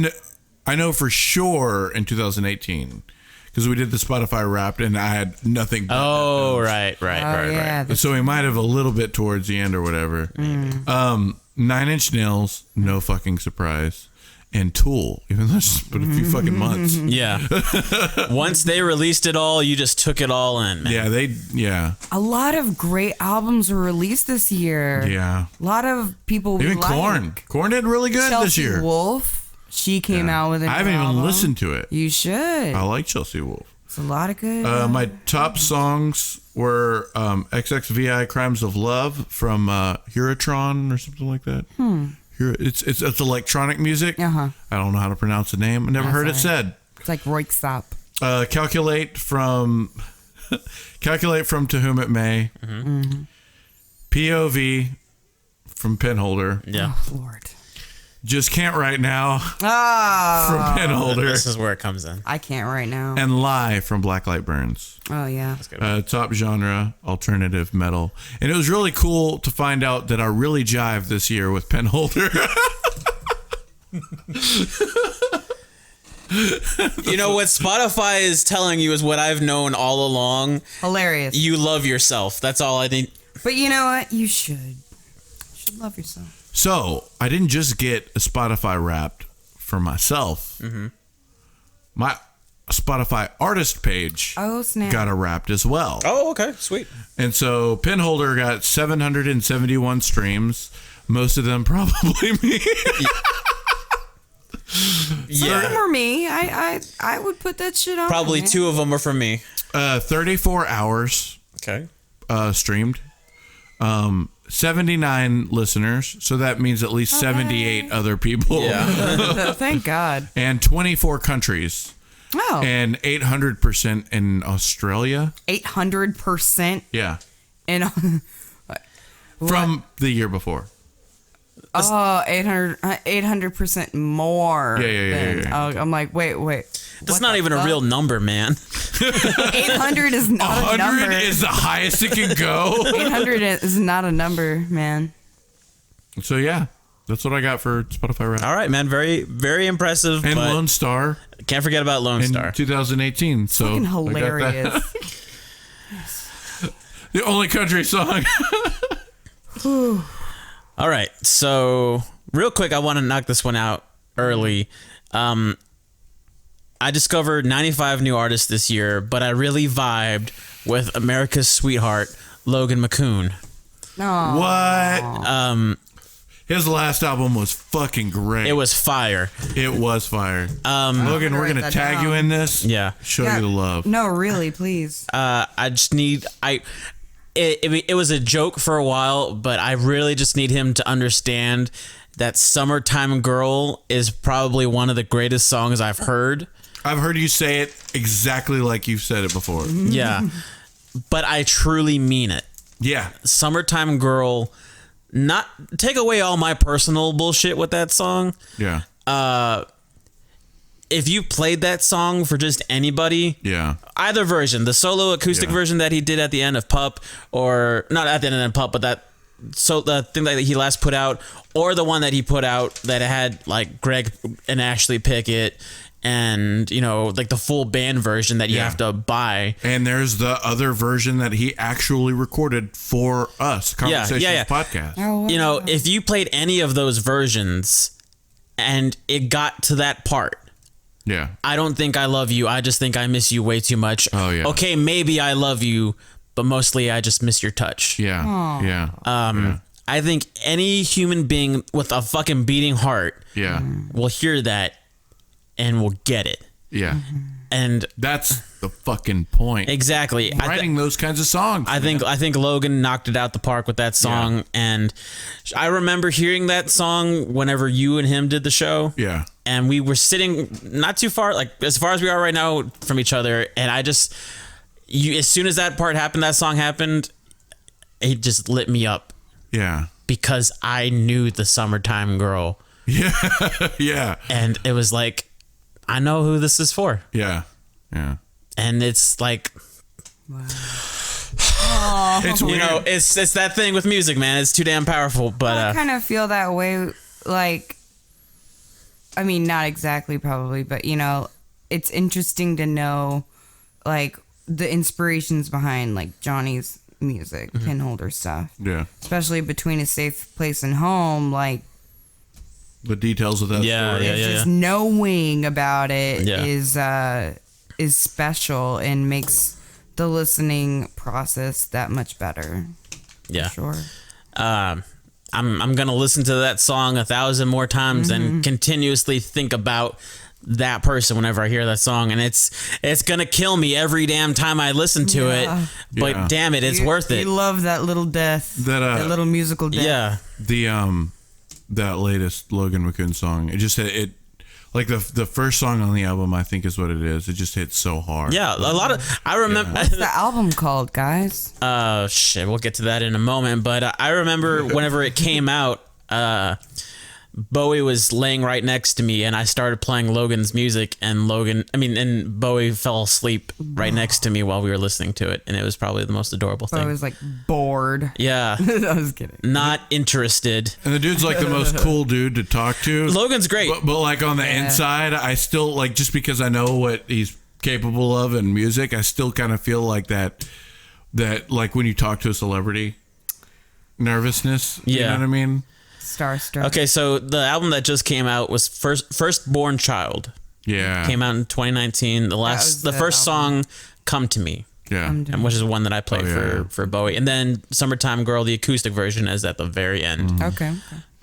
[SPEAKER 1] know for sure in 2018 because we did the Spotify Wrapped and I had nothing but
[SPEAKER 3] Oh,
[SPEAKER 1] Deftones.
[SPEAKER 3] right.
[SPEAKER 1] So we might have a little bit towards the end or whatever. Maybe. 9 Inch Nails, no fucking surprise. And Tool, even though it's just been a few fucking months.
[SPEAKER 3] Yeah. Once they released it all, you just took it all in, man.
[SPEAKER 1] Yeah.
[SPEAKER 4] A lot of great albums were released this year.
[SPEAKER 1] Yeah.
[SPEAKER 4] A lot of people
[SPEAKER 1] Even
[SPEAKER 4] like.
[SPEAKER 1] Korn. Korn did really good
[SPEAKER 4] Chelsea
[SPEAKER 1] this year.
[SPEAKER 4] Wolf, she came out with an
[SPEAKER 1] I haven't
[SPEAKER 4] album.
[SPEAKER 1] even listened to it.
[SPEAKER 4] You should.
[SPEAKER 1] I like Chelsea Wolf.
[SPEAKER 4] It's a lot of good.
[SPEAKER 1] My top songs were XXVI Crimes of Love from Hurotron or something like that. It's electronic music.
[SPEAKER 4] Uh-huh.
[SPEAKER 1] I don't know how to pronounce the name. I never heard it said.
[SPEAKER 4] It's like Roixop.
[SPEAKER 1] Calculate from To Whom It May.
[SPEAKER 3] Mm-hmm.
[SPEAKER 1] POV from Penholder.
[SPEAKER 3] Yeah.
[SPEAKER 4] Oh, Lord.
[SPEAKER 1] Just Can't Right Now
[SPEAKER 4] Oh.
[SPEAKER 1] from Penholder.
[SPEAKER 3] This is where it comes in.
[SPEAKER 4] I can't right now.
[SPEAKER 1] And Lie from Blacklight Burns.
[SPEAKER 4] Oh, yeah.
[SPEAKER 1] Top genre, alternative metal. And it was really cool to find out that I really jived this year with Penholder.
[SPEAKER 3] You know what Spotify is telling you is what I've known all along.
[SPEAKER 4] Hilarious.
[SPEAKER 3] You love yourself. That's all I think.
[SPEAKER 4] But you know what? You should. You should love yourself.
[SPEAKER 1] So I didn't just get a Spotify Wrapped for myself. My Spotify artist page got a Wrapped as well.
[SPEAKER 3] Oh, okay. Sweet.
[SPEAKER 1] And so Penholder got 771 streams. Most of them probably me.
[SPEAKER 4] Some of them are me. I would put that shit on.
[SPEAKER 3] Probably
[SPEAKER 4] man.
[SPEAKER 3] 2 of them are from me.
[SPEAKER 1] 34 hours
[SPEAKER 3] Okay.
[SPEAKER 1] streamed. 79 listeners, so that means at least 78 other people.
[SPEAKER 3] Yeah.
[SPEAKER 4] Thank God.
[SPEAKER 1] And 24 countries.
[SPEAKER 4] Oh.
[SPEAKER 1] And 800% in Australia.
[SPEAKER 4] 800%.
[SPEAKER 1] Yeah.
[SPEAKER 4] And
[SPEAKER 1] From the year before.
[SPEAKER 4] 800% more.
[SPEAKER 1] Yeah.
[SPEAKER 4] I'm like, wait.
[SPEAKER 3] That's not even a real number, man.
[SPEAKER 4] 800 is not a number.
[SPEAKER 1] 100 is the highest it can go.
[SPEAKER 4] 800 is not a number, man.
[SPEAKER 1] So yeah, that's what I got for Spotify Wrapped.
[SPEAKER 3] All right, man. Very, very impressive.
[SPEAKER 1] And
[SPEAKER 3] but
[SPEAKER 1] Lone Star
[SPEAKER 3] can't forget about Lone
[SPEAKER 1] in
[SPEAKER 3] Star.
[SPEAKER 1] 2018. So
[SPEAKER 4] Fucking
[SPEAKER 1] I got that.
[SPEAKER 4] hilarious.
[SPEAKER 1] The only country song.
[SPEAKER 3] All right. So real quick, I want to knock this one out early. I discovered 95 new artists this year, but I really vibed with America's Sweetheart, Logan McCoon.
[SPEAKER 4] No.
[SPEAKER 1] What? His last album was fucking great.
[SPEAKER 3] It was fire.
[SPEAKER 1] It was fire. Logan, we're gonna tag you in this.
[SPEAKER 3] Yeah.
[SPEAKER 1] Show you the love.
[SPEAKER 4] No, really, please.
[SPEAKER 3] I just need it was a joke for a while, but I really just need him to understand that Summertime Girl is probably one of the greatest songs I've heard.
[SPEAKER 1] I've heard you say it exactly like you've said it before.
[SPEAKER 3] Yeah. But I truly mean it.
[SPEAKER 1] Yeah.
[SPEAKER 3] Summertime Girl, not take away all my personal bullshit with that song.
[SPEAKER 1] Yeah.
[SPEAKER 3] If you played that song for just anybody,
[SPEAKER 1] Yeah.
[SPEAKER 3] either version, the solo acoustic version that he did at the end of Pup, or not at the end of Pup, but the thing that he last put out, or the one that he put out that had like Greg and Ashley Pickett, and like the full band version that you have to buy.
[SPEAKER 1] And there's the other version that he actually recorded for us, Conversations Podcast.
[SPEAKER 4] Oh, wow.
[SPEAKER 3] If you played any of those versions and it got to that part,
[SPEAKER 1] Yeah.
[SPEAKER 3] I don't think I love you, I just think I miss you way too much.
[SPEAKER 1] Oh, yeah.
[SPEAKER 3] Okay, maybe I love you, but mostly I just miss your touch.
[SPEAKER 1] Yeah.
[SPEAKER 4] Aw.
[SPEAKER 1] Yeah.
[SPEAKER 3] I think any human being with a fucking beating heart
[SPEAKER 1] Yeah.
[SPEAKER 3] will hear that and will get it.
[SPEAKER 1] Yeah.
[SPEAKER 3] And
[SPEAKER 1] That's the fucking point.
[SPEAKER 3] exactly.
[SPEAKER 1] Writing those kinds of songs.
[SPEAKER 3] I think Logan knocked it out the park with that song, and I remember hearing that song whenever you and him did the show.
[SPEAKER 1] Yeah.
[SPEAKER 3] And we were sitting not too far, like as far as we are right now from each other, and as soon as that part happened, that song happened, it just lit me up
[SPEAKER 1] Yeah.
[SPEAKER 3] because I knew the Summertime Girl,
[SPEAKER 1] Yeah. Yeah.
[SPEAKER 3] and it was like, I know who this is for.
[SPEAKER 1] Yeah. Yeah.
[SPEAKER 3] And it's like,
[SPEAKER 1] It's
[SPEAKER 3] you
[SPEAKER 1] weird.
[SPEAKER 3] know, it's that thing with music, man. It's too damn powerful. But
[SPEAKER 4] I kind of feel that way, like, I mean, not exactly probably, but, you know, it's interesting to know, like, the inspirations behind, like, Johnny's music, Pinholder stuff.
[SPEAKER 1] Yeah.
[SPEAKER 4] Especially between A Safe Place and Home, like,
[SPEAKER 1] The details of that
[SPEAKER 3] Yeah,
[SPEAKER 1] story.
[SPEAKER 3] yeah,
[SPEAKER 4] it's
[SPEAKER 3] yeah.
[SPEAKER 4] just knowing about it
[SPEAKER 3] Yeah.
[SPEAKER 4] is special and makes the listening process that much better.
[SPEAKER 3] yeah.
[SPEAKER 4] Sure.
[SPEAKER 3] I'm gonna listen to that song 1,000 more times and continuously think about that person whenever I hear that song, and it's gonna kill me every damn time I listen to
[SPEAKER 4] Yeah.
[SPEAKER 3] it. But
[SPEAKER 1] Yeah.
[SPEAKER 3] damn it, it's worth it.
[SPEAKER 4] You love that little death.
[SPEAKER 1] That,
[SPEAKER 4] little musical death.
[SPEAKER 3] Yeah,
[SPEAKER 1] That latest Logan McCoon song. It just hit like the first song on the album, I think is what it is. It just hits so hard.
[SPEAKER 3] yeah. A lot of I remember.
[SPEAKER 4] What's the album called, guys?
[SPEAKER 3] Shit, we'll get to that in a moment. But I remember whenever it came out, Bowie was laying right next to me, and I started playing Logan's music, and Bowie fell asleep right next to me while we were listening to it, and it was probably the most adorable
[SPEAKER 4] So I
[SPEAKER 3] thing.
[SPEAKER 4] was like bored.
[SPEAKER 3] Yeah,
[SPEAKER 4] I was kidding.
[SPEAKER 3] not interested.
[SPEAKER 1] And the dude's like the most cool dude to talk to.
[SPEAKER 3] Logan's great.
[SPEAKER 1] But like on the inside, I still like, just because I know what he's capable of in music, I still kind of feel like that like when you talk to a celebrity, nervousness. You
[SPEAKER 3] Yeah.
[SPEAKER 1] know what I mean?
[SPEAKER 4] Starstruck.
[SPEAKER 3] Okay, so the album that just came out was Firstborn Child.
[SPEAKER 1] Yeah.
[SPEAKER 3] Came out in 2019.
[SPEAKER 4] was
[SPEAKER 3] The
[SPEAKER 4] the
[SPEAKER 3] first
[SPEAKER 4] album.
[SPEAKER 3] song, "Come to Me,"
[SPEAKER 1] Yeah.
[SPEAKER 3] and which is one that I played
[SPEAKER 1] Oh, yeah.
[SPEAKER 3] for Bowie, and then "Summertime Girl," the acoustic version, is at the very end.
[SPEAKER 4] Okay.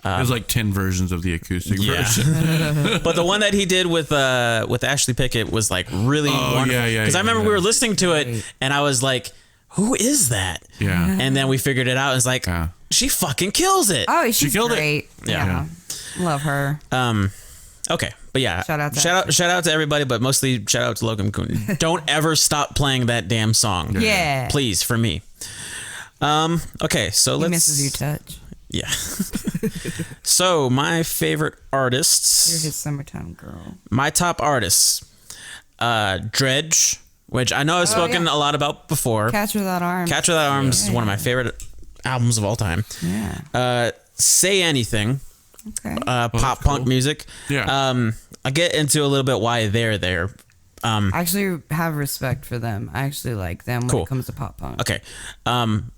[SPEAKER 1] There's like 10 versions of the acoustic
[SPEAKER 3] Yeah.
[SPEAKER 1] version.
[SPEAKER 3] But the one that he did with Ashley Pickett was like really wonderful.
[SPEAKER 1] yeah, yeah,
[SPEAKER 3] Because I
[SPEAKER 1] yeah,
[SPEAKER 3] remember we
[SPEAKER 1] yeah.
[SPEAKER 3] were listening to it, and I was like, "Who is that?"
[SPEAKER 1] Yeah.
[SPEAKER 3] And then we figured it out. It's like,
[SPEAKER 1] Yeah.
[SPEAKER 3] she fucking kills it.
[SPEAKER 4] Oh, she's
[SPEAKER 1] killed it.
[SPEAKER 4] great.
[SPEAKER 3] Yeah.
[SPEAKER 4] Love her.
[SPEAKER 3] Okay, but yeah,
[SPEAKER 4] Shout out to
[SPEAKER 3] shout out to everybody, but mostly shout out to Logan Coon. Don't ever stop playing that damn song.
[SPEAKER 4] Yeah.
[SPEAKER 3] Please, for me. Okay, so
[SPEAKER 4] He
[SPEAKER 3] let's.
[SPEAKER 4] misses you touch.
[SPEAKER 3] Yeah. So my favorite
[SPEAKER 4] You're
[SPEAKER 3] artists,
[SPEAKER 4] his summertime girl.
[SPEAKER 3] my top artists, Dredge, which I know I've spoken
[SPEAKER 4] yeah.
[SPEAKER 3] a lot about before.
[SPEAKER 4] Catch Without Arms.
[SPEAKER 3] Catch Without Arms is one of my favorite albums of all time.
[SPEAKER 4] Yeah.
[SPEAKER 3] Say Anything,
[SPEAKER 4] Okay.
[SPEAKER 3] pop
[SPEAKER 1] that's
[SPEAKER 3] punk
[SPEAKER 1] cool.
[SPEAKER 3] music.
[SPEAKER 1] Yeah.
[SPEAKER 3] I'll get into a little bit why they're there.
[SPEAKER 4] I actually have respect for them. I actually like them when
[SPEAKER 3] Cool.
[SPEAKER 4] it comes to pop punk.
[SPEAKER 3] Okay.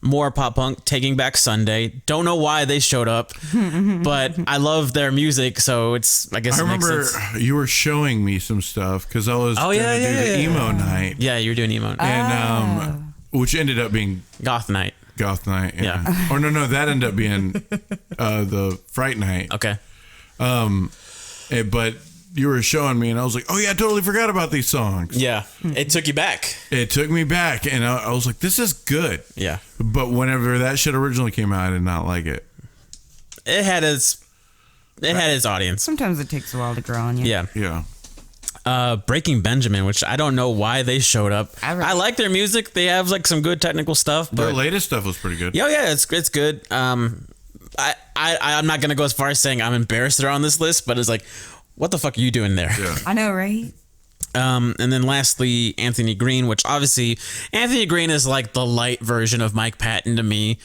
[SPEAKER 3] More pop punk, Taking Back Sunday. Don't know why they showed up, but I love their music, so I guess
[SPEAKER 1] I
[SPEAKER 3] it makes
[SPEAKER 1] remember
[SPEAKER 3] sense.
[SPEAKER 1] you were showing me some stuff because I was
[SPEAKER 3] Oh,
[SPEAKER 1] going
[SPEAKER 3] yeah,
[SPEAKER 1] to do
[SPEAKER 3] yeah,
[SPEAKER 1] the
[SPEAKER 3] yeah.
[SPEAKER 1] emo night.
[SPEAKER 3] Yeah, you're doing emo.
[SPEAKER 1] And which ended up being
[SPEAKER 3] Goth night.
[SPEAKER 1] goth night.
[SPEAKER 3] Yeah.
[SPEAKER 1] Or no, that ended up being the fright night.
[SPEAKER 3] Okay.
[SPEAKER 1] But you were showing me, and I was like, "Oh yeah, I totally forgot about these songs."
[SPEAKER 3] Yeah. It took you back.
[SPEAKER 1] It took me back, and I was like, "This is good."
[SPEAKER 3] Yeah.
[SPEAKER 1] But whenever that shit originally came out, I did not like it.
[SPEAKER 3] It had its audience.
[SPEAKER 4] Sometimes it takes a while to grow on you.
[SPEAKER 3] Yeah.
[SPEAKER 1] Yeah.
[SPEAKER 3] Breaking Benjamin, which I don't know why they showed up. I like their music. They have like some good technical stuff,
[SPEAKER 1] Their
[SPEAKER 3] but
[SPEAKER 1] latest stuff was pretty good.
[SPEAKER 3] yeah, it's good. I'm not gonna go as far as saying I'm embarrassed they're on this list, but it's like, what the fuck are you doing there?
[SPEAKER 1] Yeah.
[SPEAKER 4] I know, right?
[SPEAKER 3] And then lastly, Anthony Green, which obviously Anthony Green is like the light version of Mike Patton to me.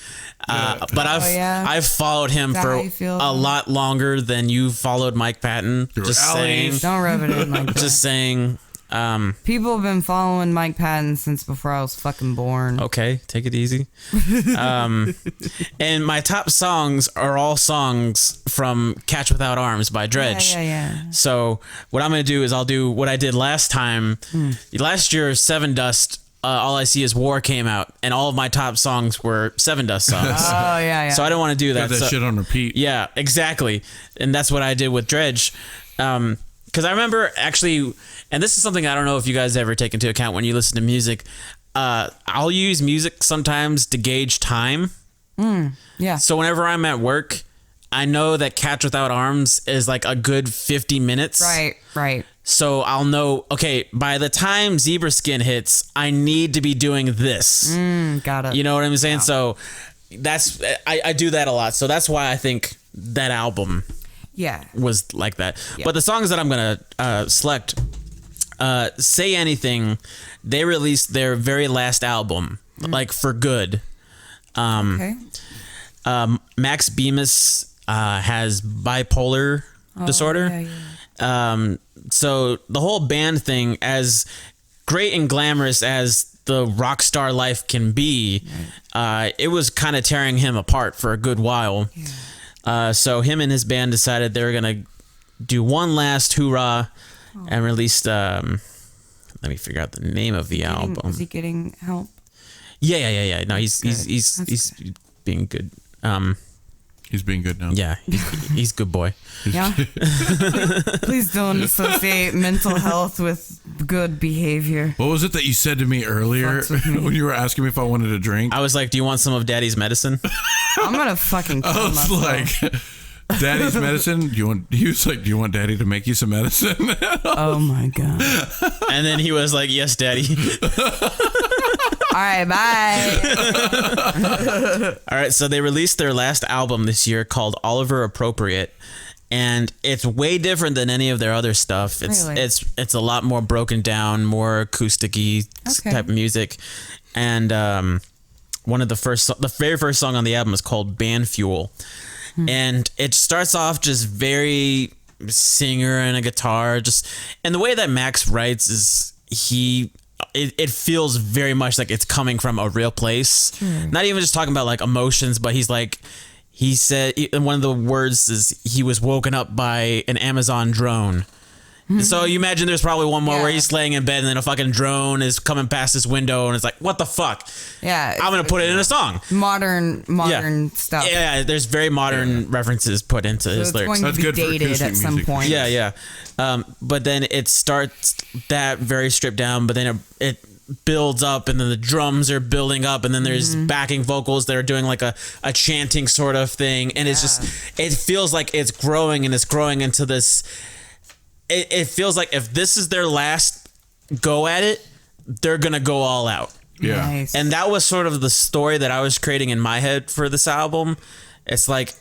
[SPEAKER 3] But I've followed him
[SPEAKER 4] Is that
[SPEAKER 3] for
[SPEAKER 4] how you feel?
[SPEAKER 3] a lot longer than you followed Mike Patton.
[SPEAKER 1] Your
[SPEAKER 3] Just saying.
[SPEAKER 1] alleys.
[SPEAKER 4] Don't rub it in like that.
[SPEAKER 3] Just saying.
[SPEAKER 4] People have been following Mike Patton since before I was fucking born.
[SPEAKER 3] Okay, take it easy. And my top songs are all songs from Catch Without Arms by Dredge.
[SPEAKER 4] Yeah.
[SPEAKER 3] So what I'm going to do is I'll do what I did last time. Last year, Seven Dust All I See Is War came out, and all of my top songs were Seven Dust songs.
[SPEAKER 4] Oh, yeah.
[SPEAKER 3] So I don't want to do that.
[SPEAKER 1] Got that shit on repeat.
[SPEAKER 3] Yeah, exactly. And that's what I did with Dredge. Because I remember actually, and this is something I don't know if you guys ever take into account when you listen to music. I'll use music sometimes to gauge time.
[SPEAKER 4] Yeah.
[SPEAKER 3] So whenever I'm at work, I know that Catch Without Arms is like a good 50 minutes.
[SPEAKER 4] Right.
[SPEAKER 3] So I'll know, okay, by the time Zebra Skin hits, I need to be doing this.
[SPEAKER 4] Got it.
[SPEAKER 3] You know what I'm saying?
[SPEAKER 4] Yeah.
[SPEAKER 3] So that's, I do that a lot. So that's why I think that album was like that. Yeah. But the songs that I'm going to select, Say Anything, they released their very last album, like for good.
[SPEAKER 4] Okay.
[SPEAKER 3] Max Bemis has bipolar disorder. Yeah. So the whole band thing, as great and glamorous as the rock star life can be, it was kind of tearing him apart for a good while. Yeah. So him and his band decided they were going to do one last hoorah and released, let me figure out the name of the album.
[SPEAKER 4] Is he getting help?
[SPEAKER 3] Yeah. No, he's being good.
[SPEAKER 1] He's being good now.
[SPEAKER 3] Yeah, he's good boy.
[SPEAKER 4] Yeah. Please don't associate mental health with good behavior.
[SPEAKER 1] What was it that you said to me earlier when you were asking me if I wanted a drink?
[SPEAKER 3] I was like, "Do you want some of Daddy's medicine?"
[SPEAKER 4] I'm gonna fucking kill
[SPEAKER 1] I was
[SPEAKER 4] myself.
[SPEAKER 1] like, "Daddy's medicine? He was like, do you want Daddy to make you some medicine?"
[SPEAKER 4] Oh my god.
[SPEAKER 3] And then he was like, "Yes, Daddy."
[SPEAKER 4] All right, bye.
[SPEAKER 3] All right, so they released their last album this year called Oliver Appropriate, and it's way different than any of their other stuff. It's a lot more broken down, more acoustic-y type of music. And the very first song on the album is called Band Fuel. And it starts off just very singer and a guitar, and the way that Max writes is it feels very much like it's coming from a real place. Not even just talking about like emotions, but he said one of the words is he was woken up by an Amazon drone. So you imagine there's probably one more where he's laying in bed and then a fucking drone is coming past his window and it's like, what the fuck? Yeah. I'm going to put it in a song.
[SPEAKER 4] Modern stuff.
[SPEAKER 3] Yeah, there's very modern references put into his lyrics.
[SPEAKER 4] It's going to be dated at some point.
[SPEAKER 3] Yeah. But then it starts that very stripped down, but then it builds up and then the drums are building up and then there's backing vocals that are doing like a chanting sort of thing. And it's just, it feels like it's growing and it's growing into this. It feels like if this is their last go at it, they're going to go all out.
[SPEAKER 1] Yeah.
[SPEAKER 4] Nice.
[SPEAKER 3] And that was sort of the story that I was creating in my head for this album. It's like,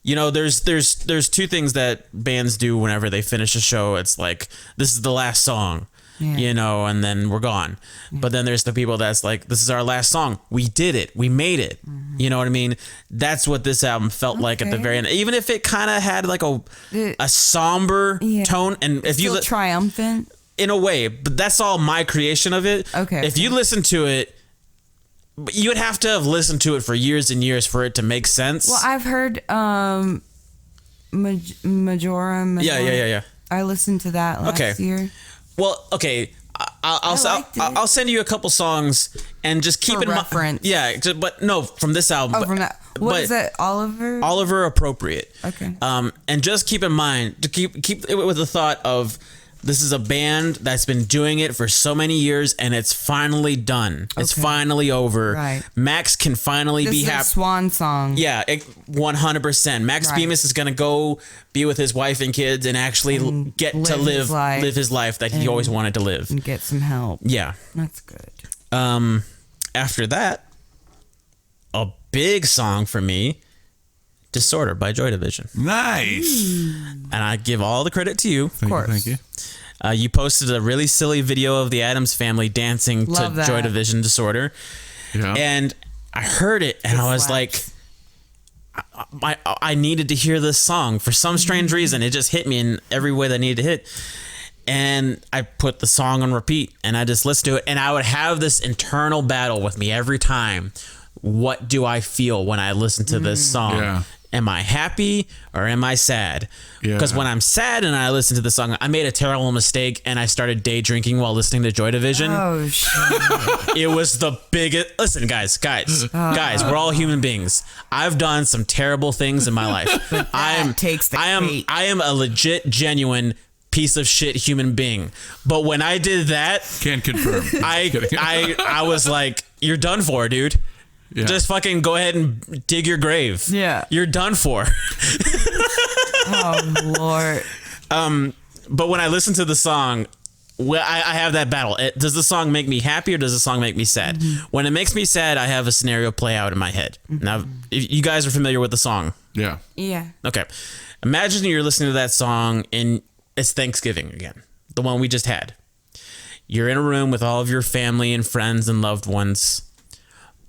[SPEAKER 3] you know, there's two things that bands do whenever they finish a show. It's like, this is the last song, you know, and then we're gone. But then there's the people that's like, this is our last song. We did it. We made it. You know what I mean? That's what this album felt like at the very end. Even if it kind of had like a somber tone. And if you
[SPEAKER 4] triumphant
[SPEAKER 3] in a way, but that's all my creation of it.
[SPEAKER 4] Okay.
[SPEAKER 3] If you listen to it, you would have to have listened to it for years and years for it to make sense.
[SPEAKER 4] Well, I've heard Majora.
[SPEAKER 3] Yeah.
[SPEAKER 4] I listened to that last year.
[SPEAKER 3] Well, okay. I'll send you a couple songs and just keep
[SPEAKER 4] for
[SPEAKER 3] in mind. Yeah, but no, from this album.
[SPEAKER 4] From that. What is it? Oliver
[SPEAKER 3] Appropriate.
[SPEAKER 4] Okay.
[SPEAKER 3] And just keep in mind to keep it with the thought of this is a band that's been doing it for so many years and it's finally done. Okay. It's finally over.
[SPEAKER 4] Right.
[SPEAKER 3] Max can finally be happy.
[SPEAKER 4] Swan song.
[SPEAKER 3] Yeah, 100%. Max Bemis is gonna go be with his wife and kids and actually get to live his life that he always wanted to live.
[SPEAKER 4] And get some help.
[SPEAKER 3] Yeah.
[SPEAKER 4] That's good.
[SPEAKER 3] After that, a big song for me, Disorder by Joy Division.
[SPEAKER 1] Nice.
[SPEAKER 3] And I give all the credit to you.
[SPEAKER 4] Of course.
[SPEAKER 1] Thank you.
[SPEAKER 3] You posted a really silly video of the Addams Family dancing to Joy Division Disorder. Yeah. And I heard it and I was like, I needed to hear this song for some strange reason. It just hit me in every way that I needed to hit. And I put the song on repeat and I just listened to it. And I would have this internal battle with me every time. What do I feel when I listen to this song? Yeah. am I happy or am I sad? Because when I'm sad and I listen to the song, I made a terrible mistake and I started day drinking while listening to Joy Division.
[SPEAKER 4] Oh shit!
[SPEAKER 3] It was the biggest. Listen, guys, we're all human beings. I've done some terrible things in my life. I am a legit, genuine piece of shit human being. But when I did that,
[SPEAKER 1] can't confirm.
[SPEAKER 3] I was like, you're done for, dude. Yeah. Just fucking go ahead and dig your grave.
[SPEAKER 4] Yeah.
[SPEAKER 3] You're done for.
[SPEAKER 4] Oh, Lord.
[SPEAKER 3] But when I listen to the song, I have that battle. Does the song make me happy or does the song make me sad? Mm-hmm. When it makes me sad, I have a scenario play out in my head. Mm-hmm. Now, if you guys are familiar with the song.
[SPEAKER 1] Yeah.
[SPEAKER 4] Yeah.
[SPEAKER 3] Okay. Imagine you're listening to that song and it's Thanksgiving again. The one we just had. You're in a room with all of your family and friends and loved ones,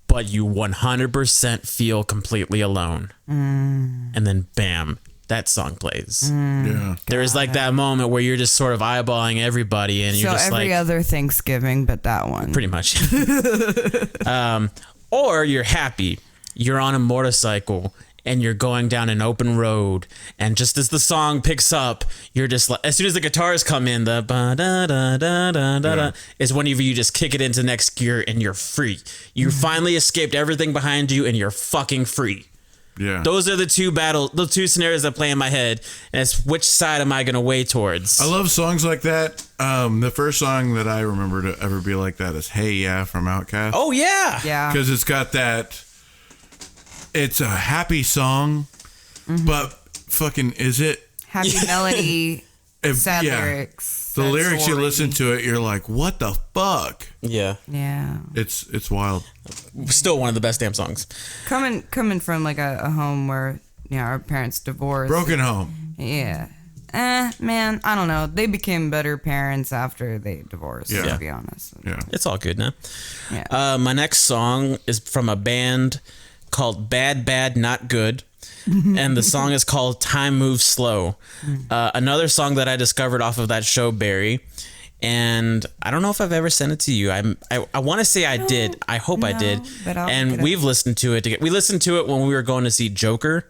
[SPEAKER 3] but you 100% feel completely alone. And then bam, that song plays.
[SPEAKER 1] Yeah.
[SPEAKER 3] There is like that moment where you're just sort of eyeballing everybody and you're just like...
[SPEAKER 4] So every other Thanksgiving, but that one.
[SPEAKER 3] Pretty much. Or you're happy. You're on a motorcycle and you're going down an open road, and just as the song picks up, you're just like, as soon as the guitars come in, the ba da da da da da da is whenever you just kick it into next gear and you're free. You finally escaped everything behind you and you're fucking free.
[SPEAKER 1] Yeah.
[SPEAKER 3] Those are the two scenarios that play in my head, and it's which side am I going to weigh towards?
[SPEAKER 1] I love songs like that. The first song that I remember to ever be like that is Hey Yeah from Outkast.
[SPEAKER 3] Oh, yeah.
[SPEAKER 4] Yeah.
[SPEAKER 1] Because it's got that... It's a happy song, but fucking is it?
[SPEAKER 4] Happy melody, sad lyrics.
[SPEAKER 1] The lyrics, you listen to it, you're like, what the fuck?
[SPEAKER 3] Yeah.
[SPEAKER 4] Yeah.
[SPEAKER 1] It's wild.
[SPEAKER 3] Still one of the best damn songs.
[SPEAKER 4] Coming from like a home where, our parents divorced.
[SPEAKER 1] Broken home.
[SPEAKER 4] Yeah. Man, I don't know. They became better parents after they divorced, to be honest.
[SPEAKER 1] Yeah.
[SPEAKER 3] It's all good now.
[SPEAKER 4] Yeah.
[SPEAKER 3] My next song is from a band called Bad Bad Not Good, and the song is called Time Moves Slow. Another song that I discovered off of that show, Barry, and I don't know if I've ever sent it to you. I want to say I did. I hope I did. And we've listened to it. We listened to it when we were going to see Joker.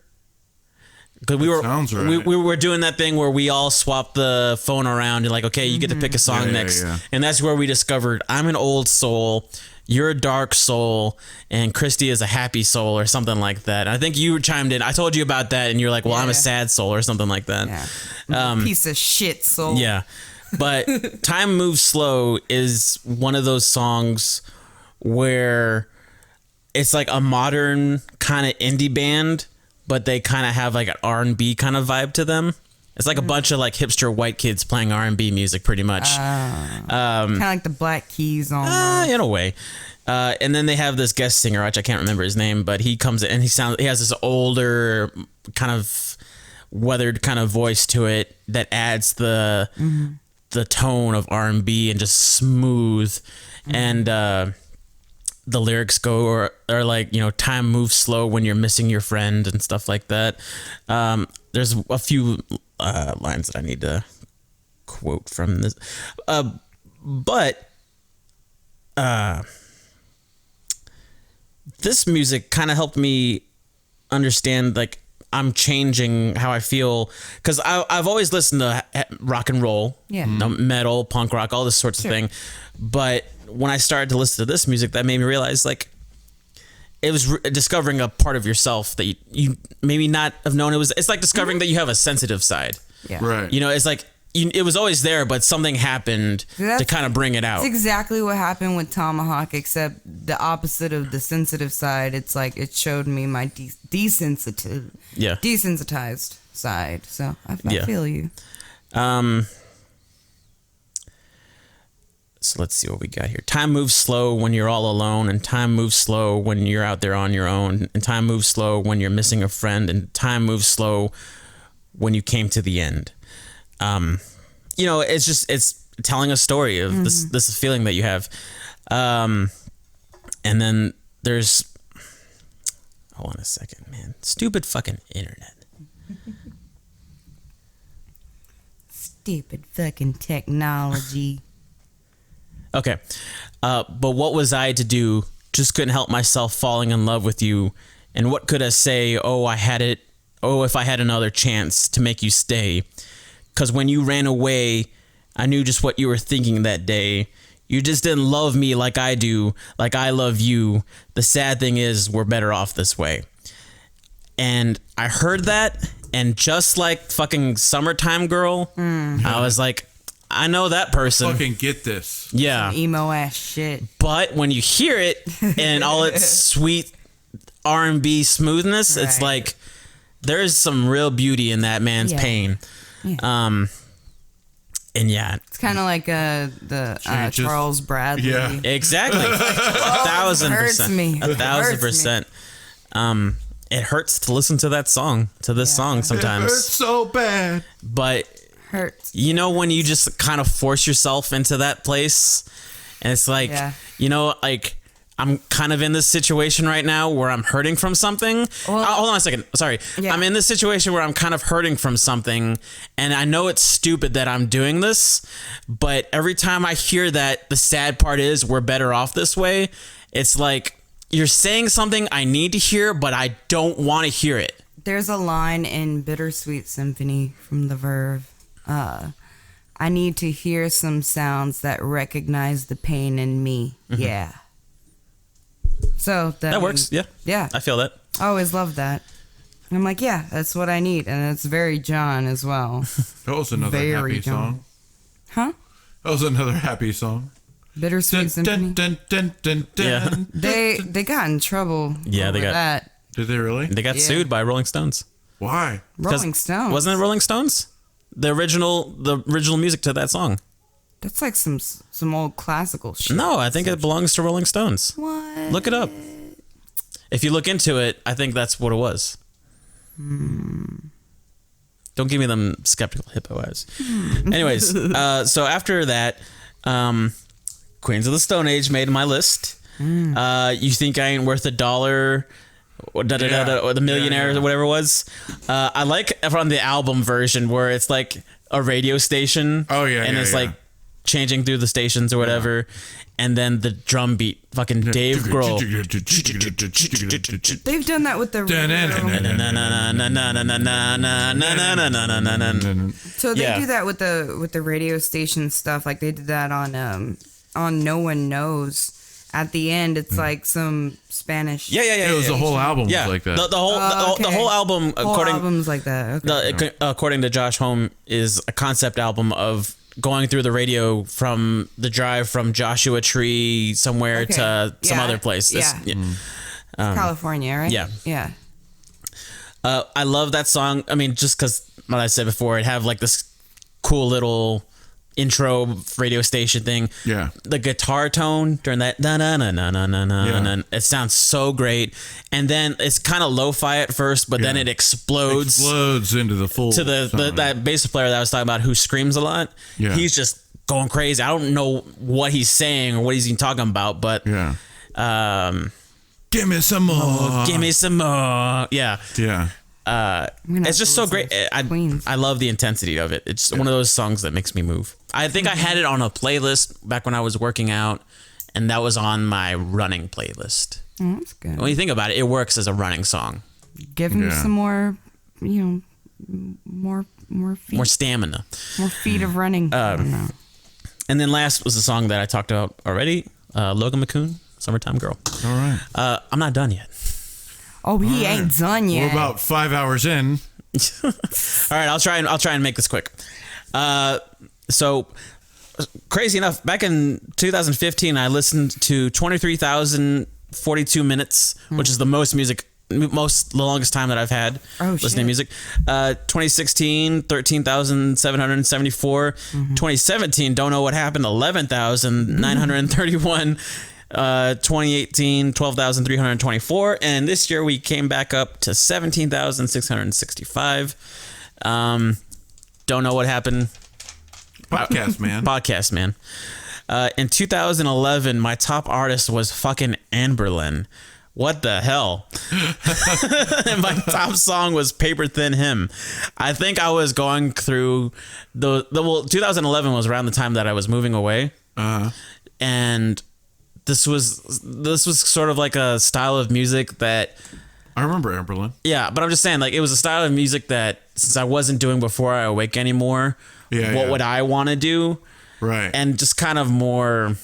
[SPEAKER 3] Because we were doing that thing where we all swapped the phone around and like, okay, you get to pick a song next. Yeah. And that's where we discovered I'm an old soul, you're a dark soul, and Christy is a happy soul or something like that. I think you chimed in. I told you about that and you're like, well, I'm a sad soul or something like that.
[SPEAKER 4] Yeah. Piece of shit soul.
[SPEAKER 3] Yeah. But Time Moves Slow is one of those songs where it's like a modern kind of indie band, but they kind of have like an R&B kind of vibe to them. It's like a bunch of like hipster white kids playing R&B music pretty much.
[SPEAKER 4] Kind of like the Black Keys almost.
[SPEAKER 3] In a way. And then they have this guest singer, which I can't remember his name, but he comes in and he has this older kind of weathered kind of voice to it that adds the tone of R&B and just smooth. And the lyrics are like, time moves slow when you're missing your friend and stuff like that. There's a few lines that I need to quote from this. But this music kind of helped me understand, like, I'm changing how I feel, because I've always listened to rock and roll, metal, punk rock, all this sorts of thing. But when I started to listen to this music, that made me realize, like, it was discovering a part of yourself that you maybe not have known. It's like discovering that you have a sensitive side.
[SPEAKER 4] Yeah.
[SPEAKER 1] Right.
[SPEAKER 3] It's like it was always there, but something happened to kind of bring it out.
[SPEAKER 4] That's exactly what happened with Tomahawk, except the opposite of the sensitive side. It's like it showed me my desensitized side. So I feel you.
[SPEAKER 3] So let's see what we got here. Time moves slow when you're all alone, and time moves slow when you're out there on your own, and time moves slow when you're missing a friend, and time moves slow when you came to the end. It's telling a story of this feeling that you have. And then there's, hold on a second, man. Stupid fucking internet.
[SPEAKER 4] Stupid fucking technology.
[SPEAKER 3] Okay. But what was I to do? Just couldn't help myself falling in love with you. And what could I say? Oh, I had it oh, if I had another chance to make you stay. 'Cause when you ran away, I knew just what you were thinking that day. You just didn't love me like I do, like I love you. The sad thing is we're better off this way. And I heard that, and just like fucking Summertime Girl, I was like, I know that person.
[SPEAKER 1] Fucking get this.
[SPEAKER 3] Yeah.
[SPEAKER 4] Emo ass shit.
[SPEAKER 3] But when you hear it and all its sweet R&B smoothness, it's
[SPEAKER 4] Right.
[SPEAKER 3] like there's some real beauty in that man's pain.
[SPEAKER 4] Yeah.
[SPEAKER 3] And yeah,
[SPEAKER 4] It's kind of like the
[SPEAKER 1] Changes.
[SPEAKER 4] Charles Bradley.
[SPEAKER 1] Yeah.
[SPEAKER 3] exactly. 1,000%.
[SPEAKER 4] hurts me. It
[SPEAKER 3] 1,000%. It hurts to listen to that song, to this song
[SPEAKER 1] It hurts
[SPEAKER 3] sometimes.
[SPEAKER 1] so bad.
[SPEAKER 3] But
[SPEAKER 4] Hurts.
[SPEAKER 3] you know when you just kind of force yourself into that place, and it's like, you know, like I'm kind of in this situation right now where I'm hurting from something.
[SPEAKER 4] Well-
[SPEAKER 3] Hold on a second. Sorry.
[SPEAKER 4] Yeah.
[SPEAKER 3] I'm in this situation where I'm kind of hurting from something, and I know it's stupid that I'm doing this, but every time I hear that, the sad part is we're better off this way. It's like you're saying something I need to hear, but I don't want to hear it.
[SPEAKER 4] There's a line in Bittersweet Symphony from The Verve. I need to hear some sounds that recognize the pain in me.
[SPEAKER 3] Mm-hmm.
[SPEAKER 4] Yeah. So
[SPEAKER 3] That works. Yeah.
[SPEAKER 4] Yeah.
[SPEAKER 3] I feel that.
[SPEAKER 4] I always loved that. And I'm like, yeah, that's what I need. And it's very John as well.
[SPEAKER 1] That was another
[SPEAKER 4] Very
[SPEAKER 1] happy
[SPEAKER 4] John.
[SPEAKER 1] song.
[SPEAKER 4] Huh?
[SPEAKER 1] That was another happy song.
[SPEAKER 4] Bittersweet Symphony.
[SPEAKER 3] Yeah.
[SPEAKER 4] They got in trouble.
[SPEAKER 3] Yeah, they
[SPEAKER 4] over
[SPEAKER 3] got-
[SPEAKER 4] that.
[SPEAKER 1] Did they really?
[SPEAKER 3] They got
[SPEAKER 4] Yeah.
[SPEAKER 3] sued by Rolling Stones.
[SPEAKER 1] Why?
[SPEAKER 3] 'Cause-
[SPEAKER 4] Rolling Stones.
[SPEAKER 3] Wasn't it Rolling Stones? The original music to that song.
[SPEAKER 4] That's like some old classical shit.
[SPEAKER 3] No, I think it belongs to Rolling Stones.
[SPEAKER 4] What?
[SPEAKER 3] Look it up. If you look into it, I think that's what it was. Don't give me them skeptical hippo eyes. Anyways, so after that, Queens of the Stone Age made my list. You Think I Ain't Worth $1, or The Millionaire, or whatever it was. I like on the album version where it's like a radio station.
[SPEAKER 1] Oh, yeah,
[SPEAKER 3] and
[SPEAKER 1] yeah,
[SPEAKER 3] it's
[SPEAKER 1] yeah.
[SPEAKER 3] like changing through the stations or whatever, and then the drum beat, fucking Dave Grohl.
[SPEAKER 4] They've done that with the. So they
[SPEAKER 3] Yeah.
[SPEAKER 4] do that with the radio station stuff. Like they did that on No One Knows. At the end, it's like some Spanish.
[SPEAKER 3] Yeah.
[SPEAKER 1] It was the whole album was like that.
[SPEAKER 3] The whole album,
[SPEAKER 4] Whole
[SPEAKER 3] according
[SPEAKER 4] albums like that. Okay.
[SPEAKER 3] according to Josh Homme, is a concept album of going through the radio from the drive from Joshua Tree somewhere
[SPEAKER 4] Okay.
[SPEAKER 3] to some
[SPEAKER 4] Yeah.
[SPEAKER 3] other place.
[SPEAKER 4] California, right?
[SPEAKER 3] yeah.
[SPEAKER 4] Yeah.
[SPEAKER 3] I love that song. I mean, just because, what I said before, it have like this cool little intro radio station thing.
[SPEAKER 1] Yeah.
[SPEAKER 3] The guitar tone during that it sounds so great. And then it's kind of lo-fi at first, but then it explodes
[SPEAKER 1] into the full
[SPEAKER 3] to the that bass player that I was talking about who screams a lot.
[SPEAKER 1] Yeah.
[SPEAKER 3] He's just going crazy. I don't know what he's saying or what he's even talking about, but
[SPEAKER 1] give me some more.
[SPEAKER 3] give me some more. Yeah.
[SPEAKER 1] Yeah.
[SPEAKER 3] It's just so great. I love the intensity of it. It's one of those songs that makes me move. I think I had it on a playlist back when I was working out, and that was on my running playlist.
[SPEAKER 4] Oh, that's good.
[SPEAKER 3] When you think about it, it works as a running song.
[SPEAKER 4] Give him some more, more feet.
[SPEAKER 3] More stamina.
[SPEAKER 4] More feet of running. I don't know.
[SPEAKER 3] And then last was the song that I talked about already, Logan McCoon, Summertime Girl.
[SPEAKER 1] All right.
[SPEAKER 3] I'm not done yet.
[SPEAKER 4] Oh, he ain't done yet.
[SPEAKER 1] We're about 5 hours in.
[SPEAKER 3] All right, I'll try and make this quick. So crazy enough, back in 2015, I listened to 23,042 minutes, which is the longest time that I've had listening to music. 2016, 13,774. 2017, don't know what happened, 11,931. 2018, 12,324, and this year we came back up to 17,665. Don't know what happened.
[SPEAKER 1] Podcast man.
[SPEAKER 3] In 2011, my top artist was fucking Anberlin. What the hell? And my top song was Paper Thin Hymn. I think I was going through 2011 was around the time that I was moving away, and this was sort of like a style of music that
[SPEAKER 1] I remember Amberlin.
[SPEAKER 3] Yeah, but I'm just saying, like, it was a style of music that, since I wasn't doing before I awake anymore, what would I want to do?
[SPEAKER 1] Right.
[SPEAKER 3] And just kind of more,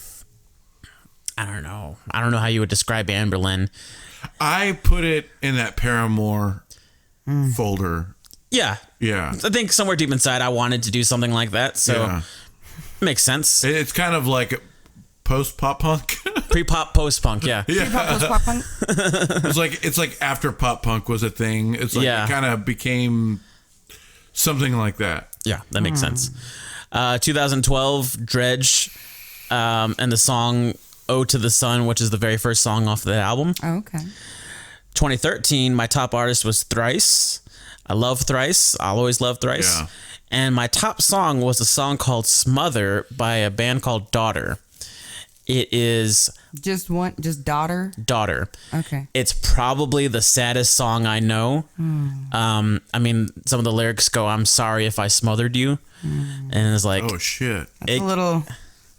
[SPEAKER 3] I don't know how you would describe Amberlin.
[SPEAKER 1] I put it in that Paramore folder.
[SPEAKER 3] Yeah.
[SPEAKER 1] Yeah.
[SPEAKER 3] I think somewhere deep inside I wanted to do something like that, so makes sense.
[SPEAKER 1] It's kind of like post-pop punk.
[SPEAKER 3] Pre-pop, post-punk, yeah.
[SPEAKER 4] Pre-pop, post-pop punk?
[SPEAKER 1] It's like after pop punk was a thing. It's like it kind of became something like that.
[SPEAKER 3] Yeah, that makes sense. 2012, Dredge, and the song "Ode to the Sun," which is the very first song off the album.
[SPEAKER 4] Oh, okay.
[SPEAKER 3] 2013, my top artist was Thrice. I love Thrice. I'll always love Thrice.
[SPEAKER 1] Yeah.
[SPEAKER 3] And my top song was a song called "Smother" by a band called Daughter. It is
[SPEAKER 4] just Daughter. Okay.
[SPEAKER 3] It's probably the saddest song I know. I mean, some of the lyrics go, "I'm sorry if I smothered you," and it's like,
[SPEAKER 1] oh shit,
[SPEAKER 4] that's a little.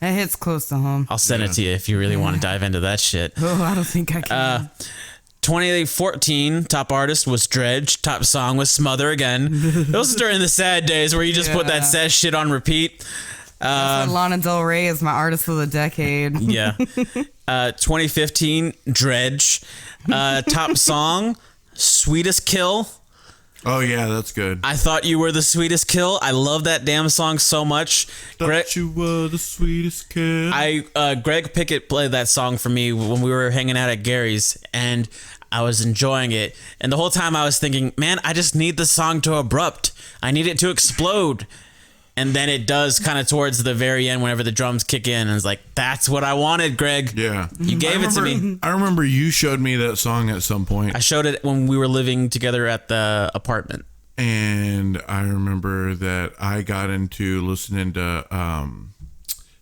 [SPEAKER 4] That hits close to home.
[SPEAKER 3] I'll send it to you if you really want to dive into that shit.
[SPEAKER 4] Oh, I don't think I can.
[SPEAKER 3] 2014 top artist was Dredge. Top song was "Smother" again. Those are during the sad days where you just put that sad shit on repeat.
[SPEAKER 4] That's why Lana Del Rey is my artist of the decade.
[SPEAKER 3] Yeah. 2015 Dredge. Top song, "Sweetest Kill."
[SPEAKER 1] Oh yeah, that's good.
[SPEAKER 3] I Thought You Were the Sweetest Kill. I love that damn song so much.
[SPEAKER 1] Thought you were the sweetest kill.
[SPEAKER 3] Greg Pickett played that song for me when we were hanging out at Gary's, and I was enjoying it. And the whole time I was thinking, man, I just need the song to erupt. I need it to explode. And then it does kind of towards the very end whenever the drums kick in, and it's like, that's what I wanted, Greg.
[SPEAKER 1] Yeah.
[SPEAKER 3] You gave it to me.
[SPEAKER 1] I remember you showed me that song at some point.
[SPEAKER 3] I showed it when we were living together at the apartment.
[SPEAKER 1] And I remember that I got into listening to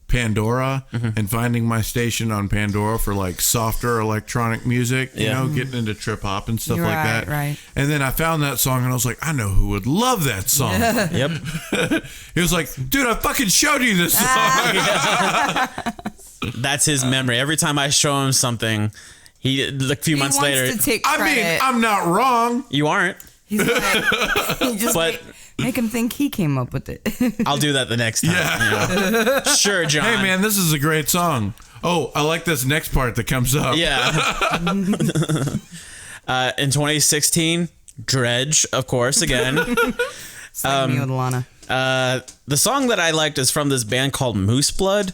[SPEAKER 1] Pandora and finding my station on Pandora for like softer electronic music, you know, getting into trip hop and stuff like that.
[SPEAKER 4] Right.
[SPEAKER 1] And then I found that song and I was like, I know who would love that song.
[SPEAKER 3] Yep.
[SPEAKER 1] He was like, dude, I fucking showed you this song.
[SPEAKER 3] That's his memory. Every time I show him something, a few months later,
[SPEAKER 4] to take credit.
[SPEAKER 1] I mean, I'm not wrong.
[SPEAKER 3] You aren't.
[SPEAKER 4] He's like, he just
[SPEAKER 3] But
[SPEAKER 4] make him think he came up with it.
[SPEAKER 3] I'll do that the next time.
[SPEAKER 1] Yeah.
[SPEAKER 3] You know? Sure, John.
[SPEAKER 1] Hey, man, this is a great song. Oh, I like this next part that comes up.
[SPEAKER 3] Yeah. In 2016, Dredge, of course, again.
[SPEAKER 4] Same me with Lana.
[SPEAKER 3] The song that I liked is from this band called Moose Blood.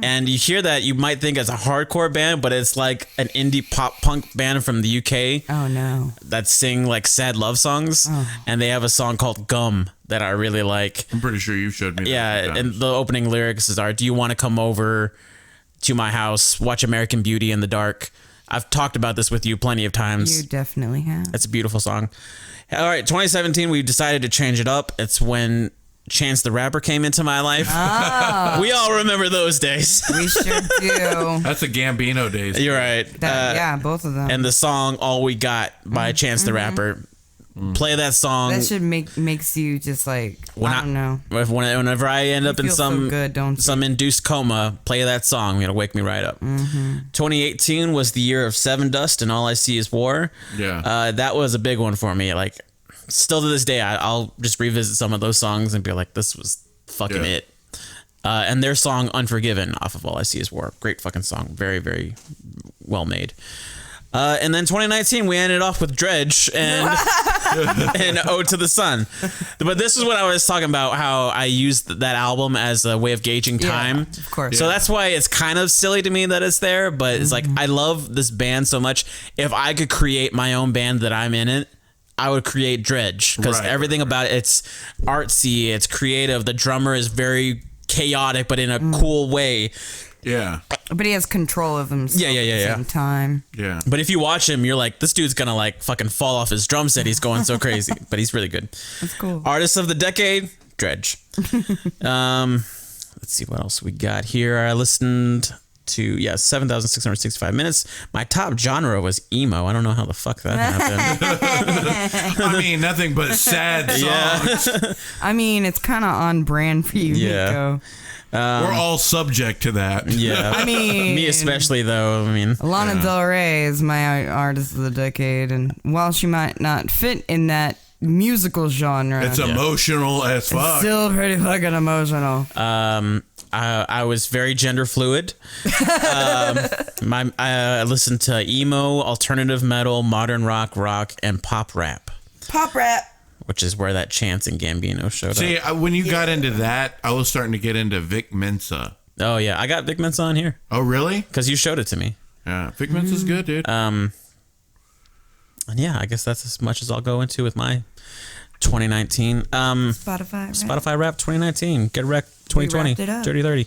[SPEAKER 3] And you hear that, you might think it's a hardcore band, but it's like an indie pop punk band from the UK.
[SPEAKER 4] Oh, no.
[SPEAKER 3] That sing like sad love songs. And they have a song called Gum that I really like.
[SPEAKER 1] I'm pretty sure you showed me that.
[SPEAKER 3] Yeah, and the opening lyrics are, "Do you want to come over to my house, watch American Beauty in the dark?" I've talked about this with you plenty of times.
[SPEAKER 4] You definitely have.
[SPEAKER 3] It's a beautiful song. All right, 2017, we decided to change it up. It's when Chance the Rapper came into my life.
[SPEAKER 4] Oh.
[SPEAKER 3] We all remember those days.
[SPEAKER 4] We sure do.
[SPEAKER 1] That's the Gambino days.
[SPEAKER 3] You're right.
[SPEAKER 4] Yeah, both of them.
[SPEAKER 3] And the song "All We Got" by Chance the Rapper. Play that song.
[SPEAKER 4] That should makes you just like, I don't know.
[SPEAKER 3] Whenever I end up in
[SPEAKER 4] feel so
[SPEAKER 3] some
[SPEAKER 4] good, don't you?
[SPEAKER 3] some induced coma, play that song. It'll wake me right up. 2018 was the year of Seven Dust and All I See Is War.
[SPEAKER 1] Yeah.
[SPEAKER 3] That was a big one for me. Like, still to this day, I'll just revisit some of those songs and be like, this was fucking it. And their song "Unforgiven" off of All I See Is War. Great fucking song. Very, very well made. And then 2019, we ended off with Dredge and and "Ode to the Sun." But this is what I was talking about, how I used that album as a way of gauging time.
[SPEAKER 4] Yeah, of course.
[SPEAKER 3] So that's why it's kind of silly to me that it's there. But it's like, I love this band so much. If I could create my own band that I'm in it, I would create Dredge. Because everything about it, it's artsy, it's creative. The drummer is very chaotic, but in a cool way.
[SPEAKER 1] Yeah.
[SPEAKER 4] But he has control of himself at the same time.
[SPEAKER 1] Yeah.
[SPEAKER 3] But if you watch him, you're like, this dude's gonna like fucking fall off his drum set. He's going so crazy, but he's really good.
[SPEAKER 4] That's cool.
[SPEAKER 3] Artist of the decade, Dredge. Let's see what else we got here. I listened to 7,665 minutes. My top genre was emo. I don't know how the fuck that happened.
[SPEAKER 1] I mean, nothing but sad songs.
[SPEAKER 4] I mean, it's kind of on brand for you, Miko.
[SPEAKER 1] We're all subject to that.
[SPEAKER 3] Yeah.
[SPEAKER 4] I mean,
[SPEAKER 3] me especially, though. I mean,
[SPEAKER 4] Lana Del Rey is my artist of the decade, and while she might not fit in that musical genre,
[SPEAKER 1] It's emotional as fuck.
[SPEAKER 4] it's still pretty fucking emotional.
[SPEAKER 3] I was very gender fluid. I listened to emo, alternative metal, modern rock, and pop rap.
[SPEAKER 4] Pop rap.
[SPEAKER 3] Which is where that Chance and Gambino showed up.
[SPEAKER 1] See, when you got into that, I was starting to get into Vic Mensa.
[SPEAKER 3] Oh, yeah. I got Vic Mensa on here.
[SPEAKER 1] Oh, really?
[SPEAKER 3] Because you showed it to me.
[SPEAKER 1] Yeah, Vic Mensa's good, dude.
[SPEAKER 3] And yeah, I guess that's as much as I'll go into with my 2019. Spotify Rap 2019. Get Wrecked 2020. Dirty 30.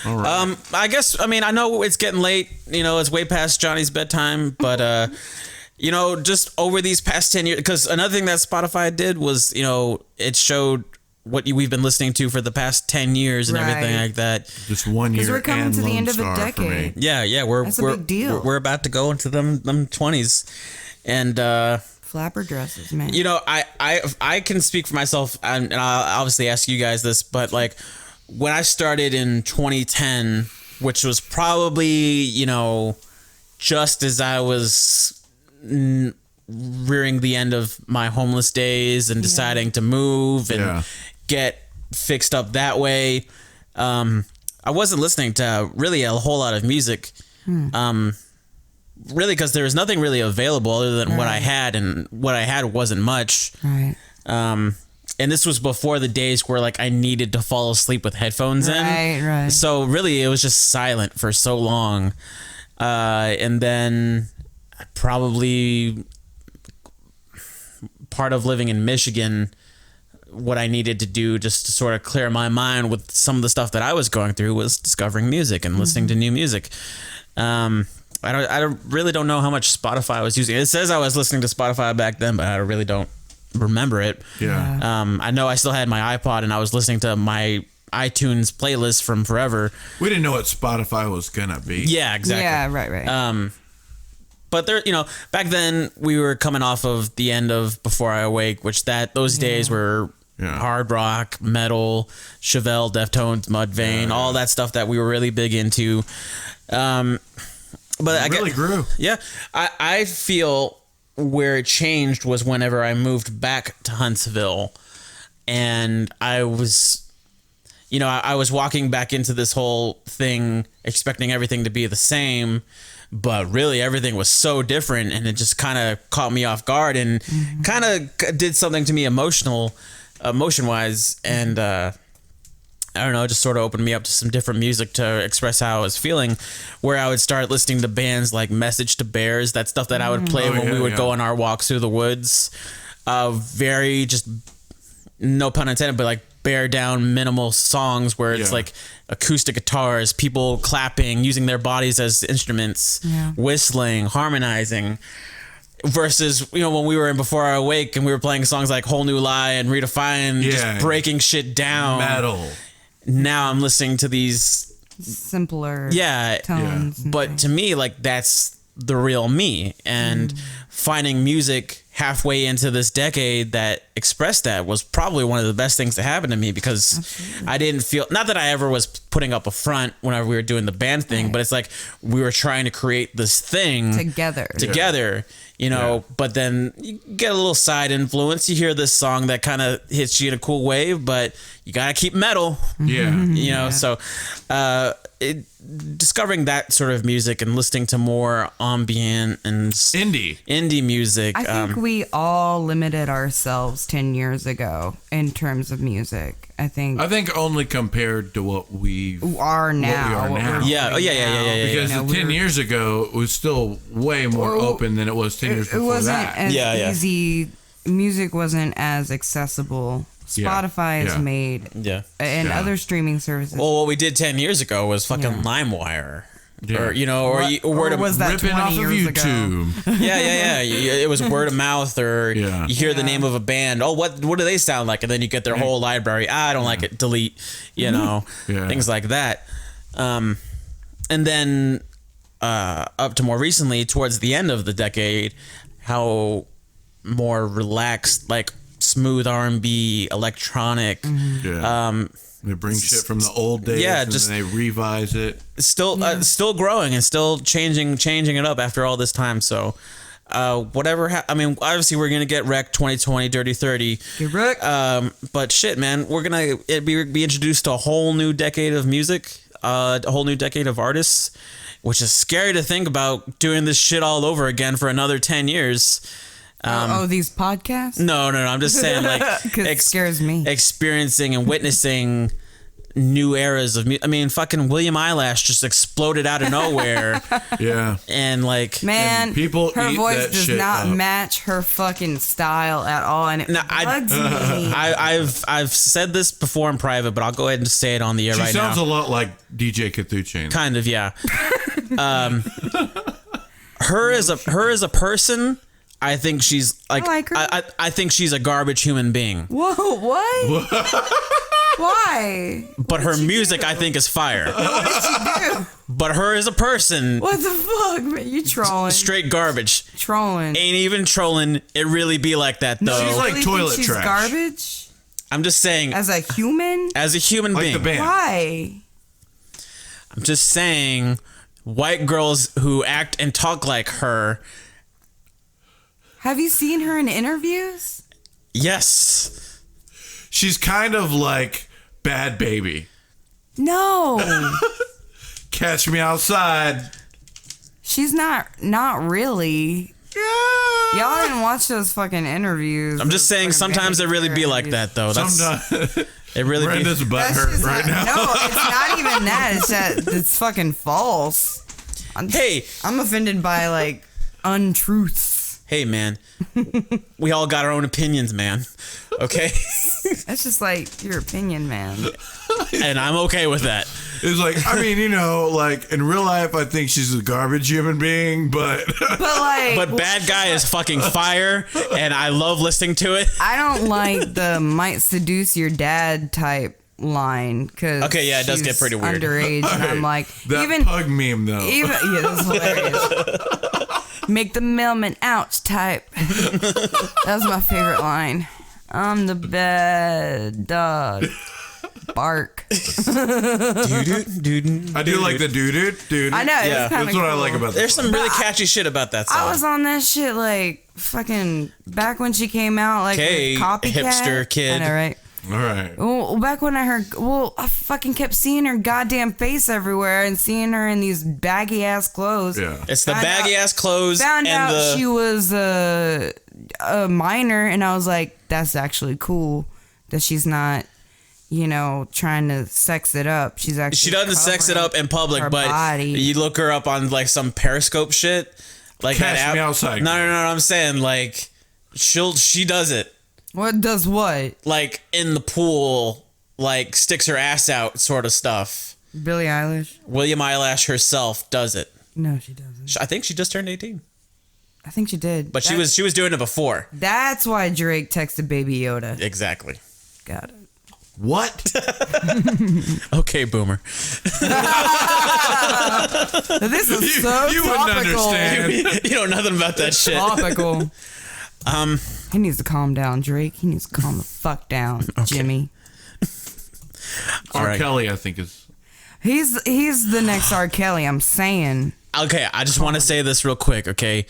[SPEAKER 1] All right.
[SPEAKER 3] I know it's getting late. It's way past Johnny's bedtime, but... just over these past 10 years, because another thing that Spotify did was, it showed what we've been listening to for the past 10 years and everything like that.
[SPEAKER 1] Just 1 year.
[SPEAKER 4] Because we're coming to the end of a decade.
[SPEAKER 3] Yeah.
[SPEAKER 4] That's a big deal.
[SPEAKER 3] We're about to go into them 20s. And,
[SPEAKER 4] flapper dresses, man.
[SPEAKER 3] I can speak for myself, and I'll obviously ask you guys this, but like when I started in 2010, which was probably, just as I was rearing the end of my homeless days and deciding to move and get fixed up that way. I wasn't listening to really a whole lot of music, really, because there was nothing really available other than what I had, and what I had wasn't much.
[SPEAKER 4] Right.
[SPEAKER 3] And this was before the days where like I needed to fall asleep with headphones in.
[SPEAKER 4] Right. So
[SPEAKER 3] really it was just silent for so long. And then probably part of living in Michigan, what I needed to do just to sort of clear my mind with some of the stuff that I was going through was discovering music and listening to new music. I really don't know how much Spotify I was using. It says I was listening to Spotify back then, but I really don't remember it.
[SPEAKER 1] Yeah.
[SPEAKER 3] I know I still had my iPod and I was listening to my iTunes playlist from forever.
[SPEAKER 1] We didn't know what Spotify was gonna be.
[SPEAKER 3] Yeah, exactly.
[SPEAKER 4] Yeah, right.
[SPEAKER 3] But there, back then we were coming off of the end of Before I Awake, which those days were hard rock, metal, Chevelle, Deftones, Mudvayne, all that stuff that we were really big into. But
[SPEAKER 1] it really grew.
[SPEAKER 3] Yeah, I feel where it changed was whenever I moved back to Huntsville, and I was walking back into this whole thing expecting everything to be the same. But really, everything was so different, and it just kind of caught me off guard and kind of did something to me emotion-wise. And I don't know, it just sort of opened me up to some different music to express how I was feeling, where I would start listening to bands like Message to Bears, that stuff that I would play when we would go on our walks through the woods. Very just, no pun intended, but like bare down minimal songs where it's like acoustic guitars, people clapping, using their bodies as instruments, whistling, harmonizing, versus when we were in Before I Awake and we were playing songs like Whole New Lie and Redefine, just breaking shit down.
[SPEAKER 1] Metal.
[SPEAKER 3] Now I'm listening to these
[SPEAKER 4] simpler tones.
[SPEAKER 3] But to me, like, that's the real me, and finding music halfway into this decade that expressed that was probably one of the best things to happen to me, because I didn't feel, not that I ever was putting up a front whenever we were doing the band thing, but it's like we were trying to create this thing together, but then you get a little side influence. You hear this song that kind of hits you in a cool wave, but you got to keep metal. So discovering that sort of music and listening to more ambient and indie music.
[SPEAKER 4] I think we all limited ourselves 10 years ago in terms of music. I think
[SPEAKER 1] only compared to what we
[SPEAKER 4] are now.
[SPEAKER 1] Because 10 years ago, it was still way more open than it was 10 years before that.
[SPEAKER 4] It wasn't as easy. Music wasn't as accessible. Spotify has made and other streaming services.
[SPEAKER 3] Well, what we did 10 years ago was fucking LimeWire. Or word of
[SPEAKER 4] was that
[SPEAKER 1] ripping
[SPEAKER 4] 20
[SPEAKER 1] off of
[SPEAKER 4] years
[SPEAKER 1] YouTube.
[SPEAKER 4] ago?
[SPEAKER 3] It was word of mouth, or you hear the name of a band. Oh, what do they sound like? And then you get their whole library. I don't like it. Delete. Things like that. And then up to more recently, towards the end of the decade, how more relaxed, like smooth R&B, electronic.
[SPEAKER 1] They bring shit from the old days, and then they revise it.
[SPEAKER 3] Still growing and still changing it up after all this time. So, whatever. I mean, obviously we're gonna get wrecked 2020, Dirty 30.
[SPEAKER 4] Get wrecked.
[SPEAKER 3] But shit, man, we're gonna be introduced to a whole new decade of music, a whole new decade of artists, which is scary to think about doing this shit all over again for another 10 years.
[SPEAKER 4] These podcasts?
[SPEAKER 3] No. I'm just saying, like,
[SPEAKER 4] it scares me.
[SPEAKER 3] Experiencing and witnessing new eras of music. I mean, fucking William Eyelash just exploded out of nowhere.
[SPEAKER 1] Yeah.
[SPEAKER 3] And like,
[SPEAKER 4] man,
[SPEAKER 1] and people
[SPEAKER 4] her
[SPEAKER 1] eat
[SPEAKER 4] voice
[SPEAKER 1] that
[SPEAKER 4] does
[SPEAKER 1] shit
[SPEAKER 4] not
[SPEAKER 1] up.
[SPEAKER 4] match her fucking style at all, and it bugs me.
[SPEAKER 3] I've said this before in private, but I'll go ahead and say it on the air right now.
[SPEAKER 1] She sounds a lot like DJ Cthuchainz.
[SPEAKER 3] Kind of, yeah. Her as a person, I think she's like, I think she's a garbage human being.
[SPEAKER 4] Whoa, what? Why?
[SPEAKER 3] But her music, I think, is fire.
[SPEAKER 4] What did she do?
[SPEAKER 3] But her as a person,
[SPEAKER 4] What the fuck, man? You trolling?
[SPEAKER 3] straight garbage.
[SPEAKER 4] Trolling.
[SPEAKER 3] Ain't even trolling. It really be like that though.
[SPEAKER 1] She's like
[SPEAKER 4] Really
[SPEAKER 1] toilet
[SPEAKER 4] think she's
[SPEAKER 1] trash.
[SPEAKER 4] garbage
[SPEAKER 3] I'm just saying,
[SPEAKER 4] as a human.
[SPEAKER 3] as a human
[SPEAKER 1] Like
[SPEAKER 3] being.
[SPEAKER 1] the band.
[SPEAKER 4] Why?
[SPEAKER 3] I'm just saying, white girls who act and talk like her.
[SPEAKER 4] Have you seen her in interviews?
[SPEAKER 3] Yes.
[SPEAKER 1] She's kind of like Bad Baby.
[SPEAKER 4] No,
[SPEAKER 1] Catch me outside.
[SPEAKER 4] she's not really.
[SPEAKER 1] Yeah.
[SPEAKER 4] Y'all didn't watch those fucking interviews.
[SPEAKER 3] I'm just saying, sometimes it really be like that though. That's
[SPEAKER 1] Sometimes
[SPEAKER 3] it. Really be.
[SPEAKER 1] Brenda's butt
[SPEAKER 4] That's
[SPEAKER 1] hurt
[SPEAKER 4] just
[SPEAKER 1] right
[SPEAKER 4] not,
[SPEAKER 1] now.
[SPEAKER 4] No, it's not even that. It's that it's fucking false.
[SPEAKER 3] Hey,
[SPEAKER 4] I'm offended by like untruths.
[SPEAKER 3] hey, man. We all got our own opinions, man. Okay,
[SPEAKER 4] That's just like your opinion, man.
[SPEAKER 3] and I'm okay with that.
[SPEAKER 1] It's like, I mean, you know, like in real life, I think she's a garbage human being, but
[SPEAKER 4] But like,
[SPEAKER 3] But Bad Guy is fucking fire, and I love listening to it.
[SPEAKER 4] I don't like the "might seduce your dad" type line because
[SPEAKER 3] Okay, yeah, it does get pretty weird.
[SPEAKER 4] underage, and I'm like,
[SPEAKER 1] that
[SPEAKER 4] even
[SPEAKER 1] pug meme though.
[SPEAKER 4] yeah, that's hilarious. Make the mailman ouch type. That was my favorite line. I'm the bad dog. Bark.
[SPEAKER 1] I do like the dude.
[SPEAKER 4] I know.
[SPEAKER 3] Yeah.
[SPEAKER 4] It's kinda
[SPEAKER 1] That's what I
[SPEAKER 4] cool.
[SPEAKER 1] like about
[SPEAKER 3] There's
[SPEAKER 1] this.
[SPEAKER 3] some really catchy shit about that song.
[SPEAKER 4] I was on that shit like fucking back when she came out, like
[SPEAKER 3] Kaye,
[SPEAKER 4] with Copycat.
[SPEAKER 3] hipster kid.
[SPEAKER 4] I know, right?
[SPEAKER 1] All right.
[SPEAKER 4] Well, back when I fucking kept seeing her goddamn face everywhere and seeing her in these baggy ass clothes.
[SPEAKER 1] Yeah.
[SPEAKER 3] It's the
[SPEAKER 4] Found
[SPEAKER 3] baggy
[SPEAKER 4] out-
[SPEAKER 3] ass clothes
[SPEAKER 4] Found
[SPEAKER 3] and
[SPEAKER 4] out
[SPEAKER 3] the
[SPEAKER 4] she was a minor, and I was like, that's actually cool that she's not, trying to sex it up. She's actually
[SPEAKER 3] she doesn't sex it up in public,
[SPEAKER 4] her
[SPEAKER 3] but
[SPEAKER 4] body.
[SPEAKER 3] you look her up on like some Periscope shit, like
[SPEAKER 1] Catch
[SPEAKER 3] that app.
[SPEAKER 1] me outside.
[SPEAKER 3] No, I'm saying like she does it
[SPEAKER 4] What does what?
[SPEAKER 3] like in the pool, like sticks her ass out, sort of stuff.
[SPEAKER 4] Billie Eilish?
[SPEAKER 3] William Eyelash herself does it.
[SPEAKER 4] No, she doesn't.
[SPEAKER 3] I think she just turned 18,
[SPEAKER 4] I think she did.
[SPEAKER 3] but she was doing it before.
[SPEAKER 4] That's why Drake texted Baby Yoda.
[SPEAKER 3] Exactly.
[SPEAKER 4] Got it.
[SPEAKER 1] What?
[SPEAKER 3] Okay, boomer.
[SPEAKER 4] This is so
[SPEAKER 1] you wouldn't
[SPEAKER 4] topical.
[SPEAKER 1] understand.
[SPEAKER 3] You know nothing about that shit.
[SPEAKER 4] Topical. He needs to calm down, Drake. He needs to calm the fuck down, Jimmy.
[SPEAKER 3] All
[SPEAKER 1] R.
[SPEAKER 3] right.
[SPEAKER 1] Kelly, I think, is.
[SPEAKER 4] He's the next R. Kelly. I'm saying.
[SPEAKER 3] Okay, I just want to say this real quick, okay?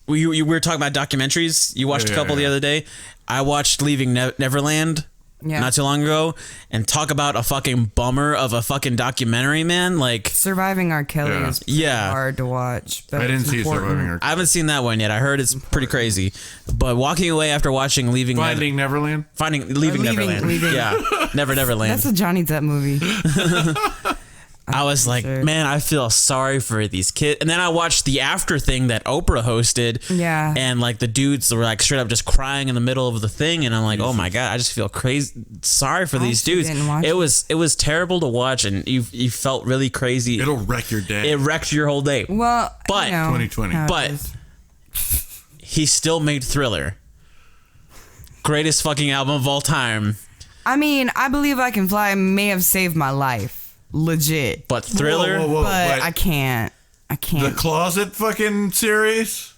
[SPEAKER 3] We were talking about documentaries. You watched a couple the other day. I watched Leaving Neverland not too long ago, and talk about a fucking bummer of a fucking documentary, man. Like,
[SPEAKER 4] Surviving R. Kelly is pretty hard to watch. But
[SPEAKER 1] I didn't
[SPEAKER 4] it's
[SPEAKER 1] see
[SPEAKER 4] important.
[SPEAKER 1] Surviving R.
[SPEAKER 3] I haven't seen that one yet. I heard it's pretty crazy. But walking away after watching Leaving
[SPEAKER 1] Neverland?
[SPEAKER 3] Leaving Neverland.
[SPEAKER 4] Leaving.
[SPEAKER 3] Yeah, Neverland.
[SPEAKER 4] That's a Johnny Depp movie.
[SPEAKER 3] I was like,
[SPEAKER 4] sure.
[SPEAKER 3] man, I feel sorry for these kids. And then I watched the After thing that Oprah hosted.
[SPEAKER 4] Yeah.
[SPEAKER 3] And like the dudes were like straight up just crying in the middle of the thing. And I'm like, oh my God, I just feel crazy. Sorry for these
[SPEAKER 4] actually
[SPEAKER 3] dudes.
[SPEAKER 4] didn't watch
[SPEAKER 3] It was terrible to watch, and you felt really crazy.
[SPEAKER 1] It'll wreck your day.
[SPEAKER 3] It wrecked your whole day.
[SPEAKER 4] Well,
[SPEAKER 3] But-
[SPEAKER 1] 2020.
[SPEAKER 4] how it
[SPEAKER 3] But-
[SPEAKER 4] is.
[SPEAKER 3] He still made Thriller. Greatest fucking album of all time.
[SPEAKER 4] I mean, I Believe I Can Fly may have saved my life. legit.
[SPEAKER 3] But Thriller?
[SPEAKER 1] Whoa,
[SPEAKER 4] But I can't.
[SPEAKER 1] The Closet fucking series?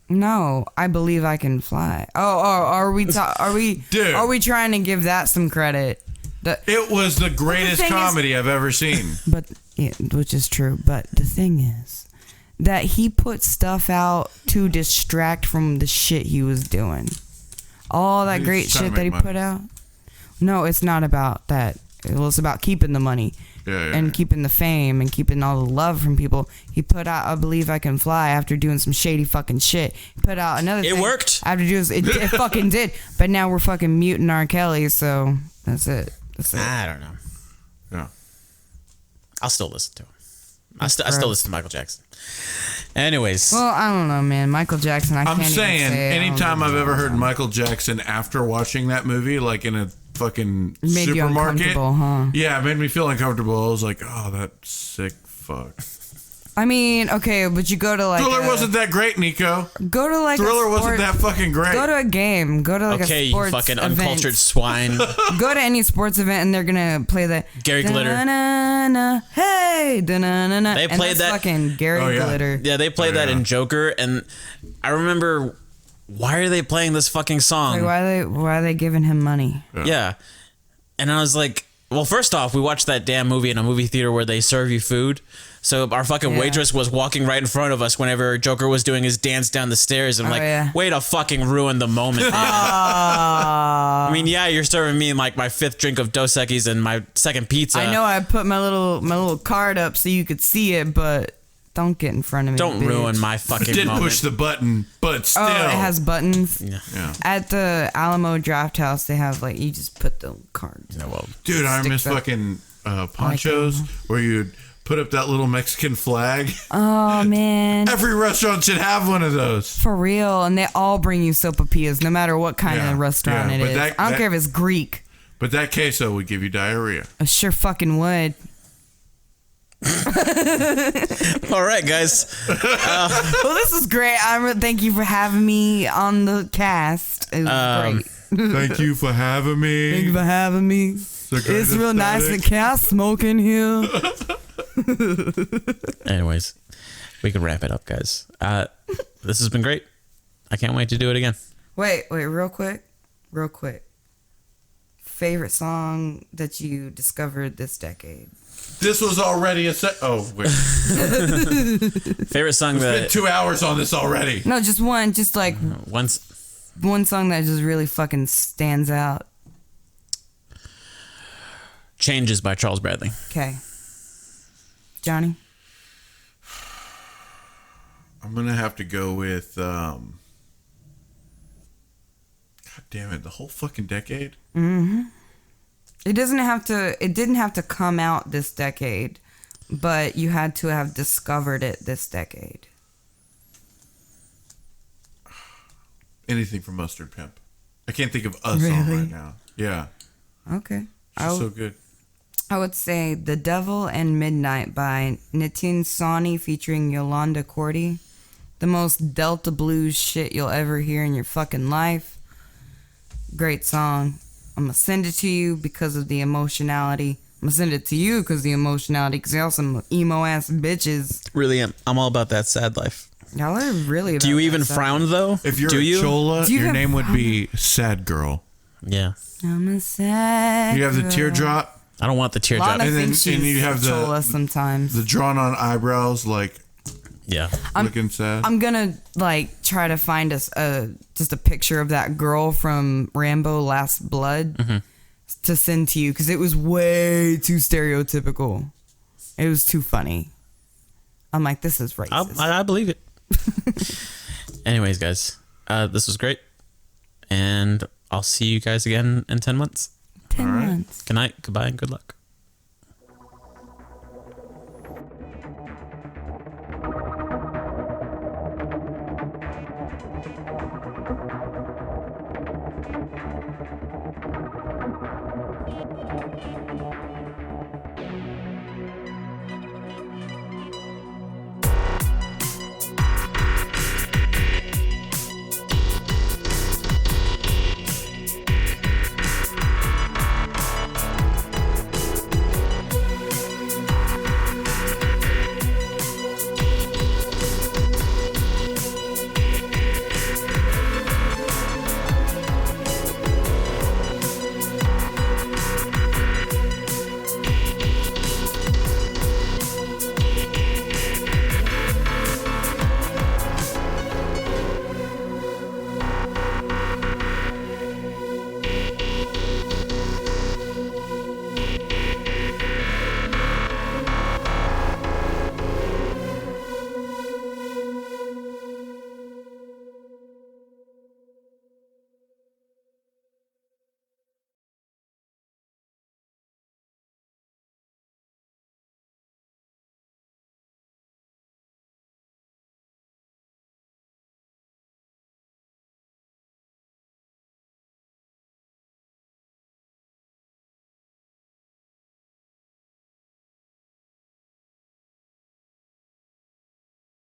[SPEAKER 4] No, I Believe I Can Fly. Are we trying to give that some credit?
[SPEAKER 1] It was the greatest comedy I've ever seen.
[SPEAKER 4] But yeah, which is true. But the thing is that he put stuff out to distract from the shit he was doing. All that great shit that he put out. No, it's not about that. Well, it's about keeping the money. And keeping the fame and keeping all the love from people. He put out I Believe I Can Fly after doing some shady fucking shit. He put out another thing.
[SPEAKER 3] It worked.
[SPEAKER 4] After doing it fucking did. But now we're fucking muting R. Kelly, so that's it.
[SPEAKER 3] I don't know.
[SPEAKER 1] Yeah.
[SPEAKER 3] I'll still listen to him. I still listen to Michael Jackson. Anyways.
[SPEAKER 4] Well, I don't know, man. Michael Jackson, I'm
[SPEAKER 1] saying, anytime I've ever heard Michael Jackson after watching that movie, like in a fucking
[SPEAKER 4] made
[SPEAKER 1] supermarket.
[SPEAKER 4] You uncomfortable, huh?
[SPEAKER 1] Yeah, it made me feel uncomfortable. I was like, oh, that sick fuck.
[SPEAKER 4] I mean, okay, but you go to like
[SPEAKER 1] Thriller wasn't that great, Nico.
[SPEAKER 4] Go to like
[SPEAKER 1] Thriller wasn't that fucking great.
[SPEAKER 4] Go to a game. Go to like a sports
[SPEAKER 3] you fucking
[SPEAKER 4] event.
[SPEAKER 3] uncultured swine.
[SPEAKER 4] Go to any sports event and they're gonna play the
[SPEAKER 3] Gary Glitter.
[SPEAKER 4] Hey,
[SPEAKER 3] they played that
[SPEAKER 4] fucking Gary Glitter.
[SPEAKER 3] Yeah, they played that in Joker, and I remember, why are they playing this fucking song?
[SPEAKER 4] Like, why are they giving him money?
[SPEAKER 3] Yeah. And I was like, well, first off, we watched that damn movie in a movie theater where they serve you food. So our fucking waitress was walking right in front of us whenever Joker was doing his dance down the stairs. And way to fucking ruin the moment. I mean, yeah, you're serving me like my 5th drink of Dos Equis and my 2nd pizza.
[SPEAKER 4] I know I put my little card up so you could see it, but don't get in front of me.
[SPEAKER 3] Don't ruin my fucking
[SPEAKER 1] did
[SPEAKER 3] moment.
[SPEAKER 1] Push the button, but still.
[SPEAKER 4] Oh, it has buttons.
[SPEAKER 3] Yeah.
[SPEAKER 4] At the Alamo Draft House, they have like, you just put the cards.
[SPEAKER 3] Yeah, well,
[SPEAKER 1] dude, I miss fucking ponchos where you'd put up that little Mexican flag.
[SPEAKER 4] Oh, man.
[SPEAKER 1] Every restaurant should have one of those.
[SPEAKER 4] For real. And they all bring you sopapillas, no matter what kind of restaurant it is. I don't care if it's Greek.
[SPEAKER 1] But that queso would give you diarrhea.
[SPEAKER 4] I sure fucking would.
[SPEAKER 3] All right, guys.
[SPEAKER 4] Well, this is great. Thank you for having me on the cast. It was great.
[SPEAKER 1] Thank you for having me.
[SPEAKER 4] Thank you for having me. It's real nice to cast smoking here.
[SPEAKER 3] Anyways, we can wrap it up, guys. This has been great. I can't wait to do it again.
[SPEAKER 4] Wait, real quick. Favorite song that you discovered this decade?
[SPEAKER 1] This was already a set. Oh, wait.
[SPEAKER 3] Favorite song
[SPEAKER 1] that... Spent 2 hours on this already.
[SPEAKER 4] No, just one. Just like... One song that just really fucking stands out.
[SPEAKER 3] Changes by Charles Bradley.
[SPEAKER 4] Okay. Johnny?
[SPEAKER 1] I'm going to have to go with... God damn it. The whole fucking decade?
[SPEAKER 4] Mm-hmm. It didn't have to come out this decade, but you had to have discovered it this decade.
[SPEAKER 1] Anything from Mustard Pimp. I can't think of a song right now. Yeah.
[SPEAKER 4] Okay.
[SPEAKER 1] She's so good.
[SPEAKER 4] I would say The Devil and Midnight by Nitin Sawhney featuring Yolanda Cordy. The most Delta blues shit you'll ever hear in your fucking life. Great song. I'm going to send it to you because of the emotionality. I'm going to send it to you because of the emotionality, because y'all some emo-ass bitches.
[SPEAKER 3] Really am. I'm all about that sad life.
[SPEAKER 4] Y'all are really about
[SPEAKER 3] Do you even
[SPEAKER 4] sad
[SPEAKER 3] frown, though?
[SPEAKER 1] If you're a Chola, your name would be Sad Girl.
[SPEAKER 3] Yeah.
[SPEAKER 4] I'm a sad
[SPEAKER 1] You have the
[SPEAKER 4] girl.
[SPEAKER 1] teardrop.
[SPEAKER 3] I don't want the teardrop.
[SPEAKER 4] Lana thinks she's
[SPEAKER 1] you have
[SPEAKER 4] Chola sometimes.
[SPEAKER 1] The drawn-on eyebrows, like...
[SPEAKER 3] Yeah.
[SPEAKER 1] Looking sad.
[SPEAKER 4] I'm gonna like try to find us just a picture of that girl from Rambo Last Blood to send to you because it was way too stereotypical. It was too funny. I'm like, this is racist.
[SPEAKER 3] I believe it. Anyways, guys, this was great, and I'll see you guys again in 10 months.
[SPEAKER 4] 10 months.
[SPEAKER 3] Good night, goodbye, and good luck.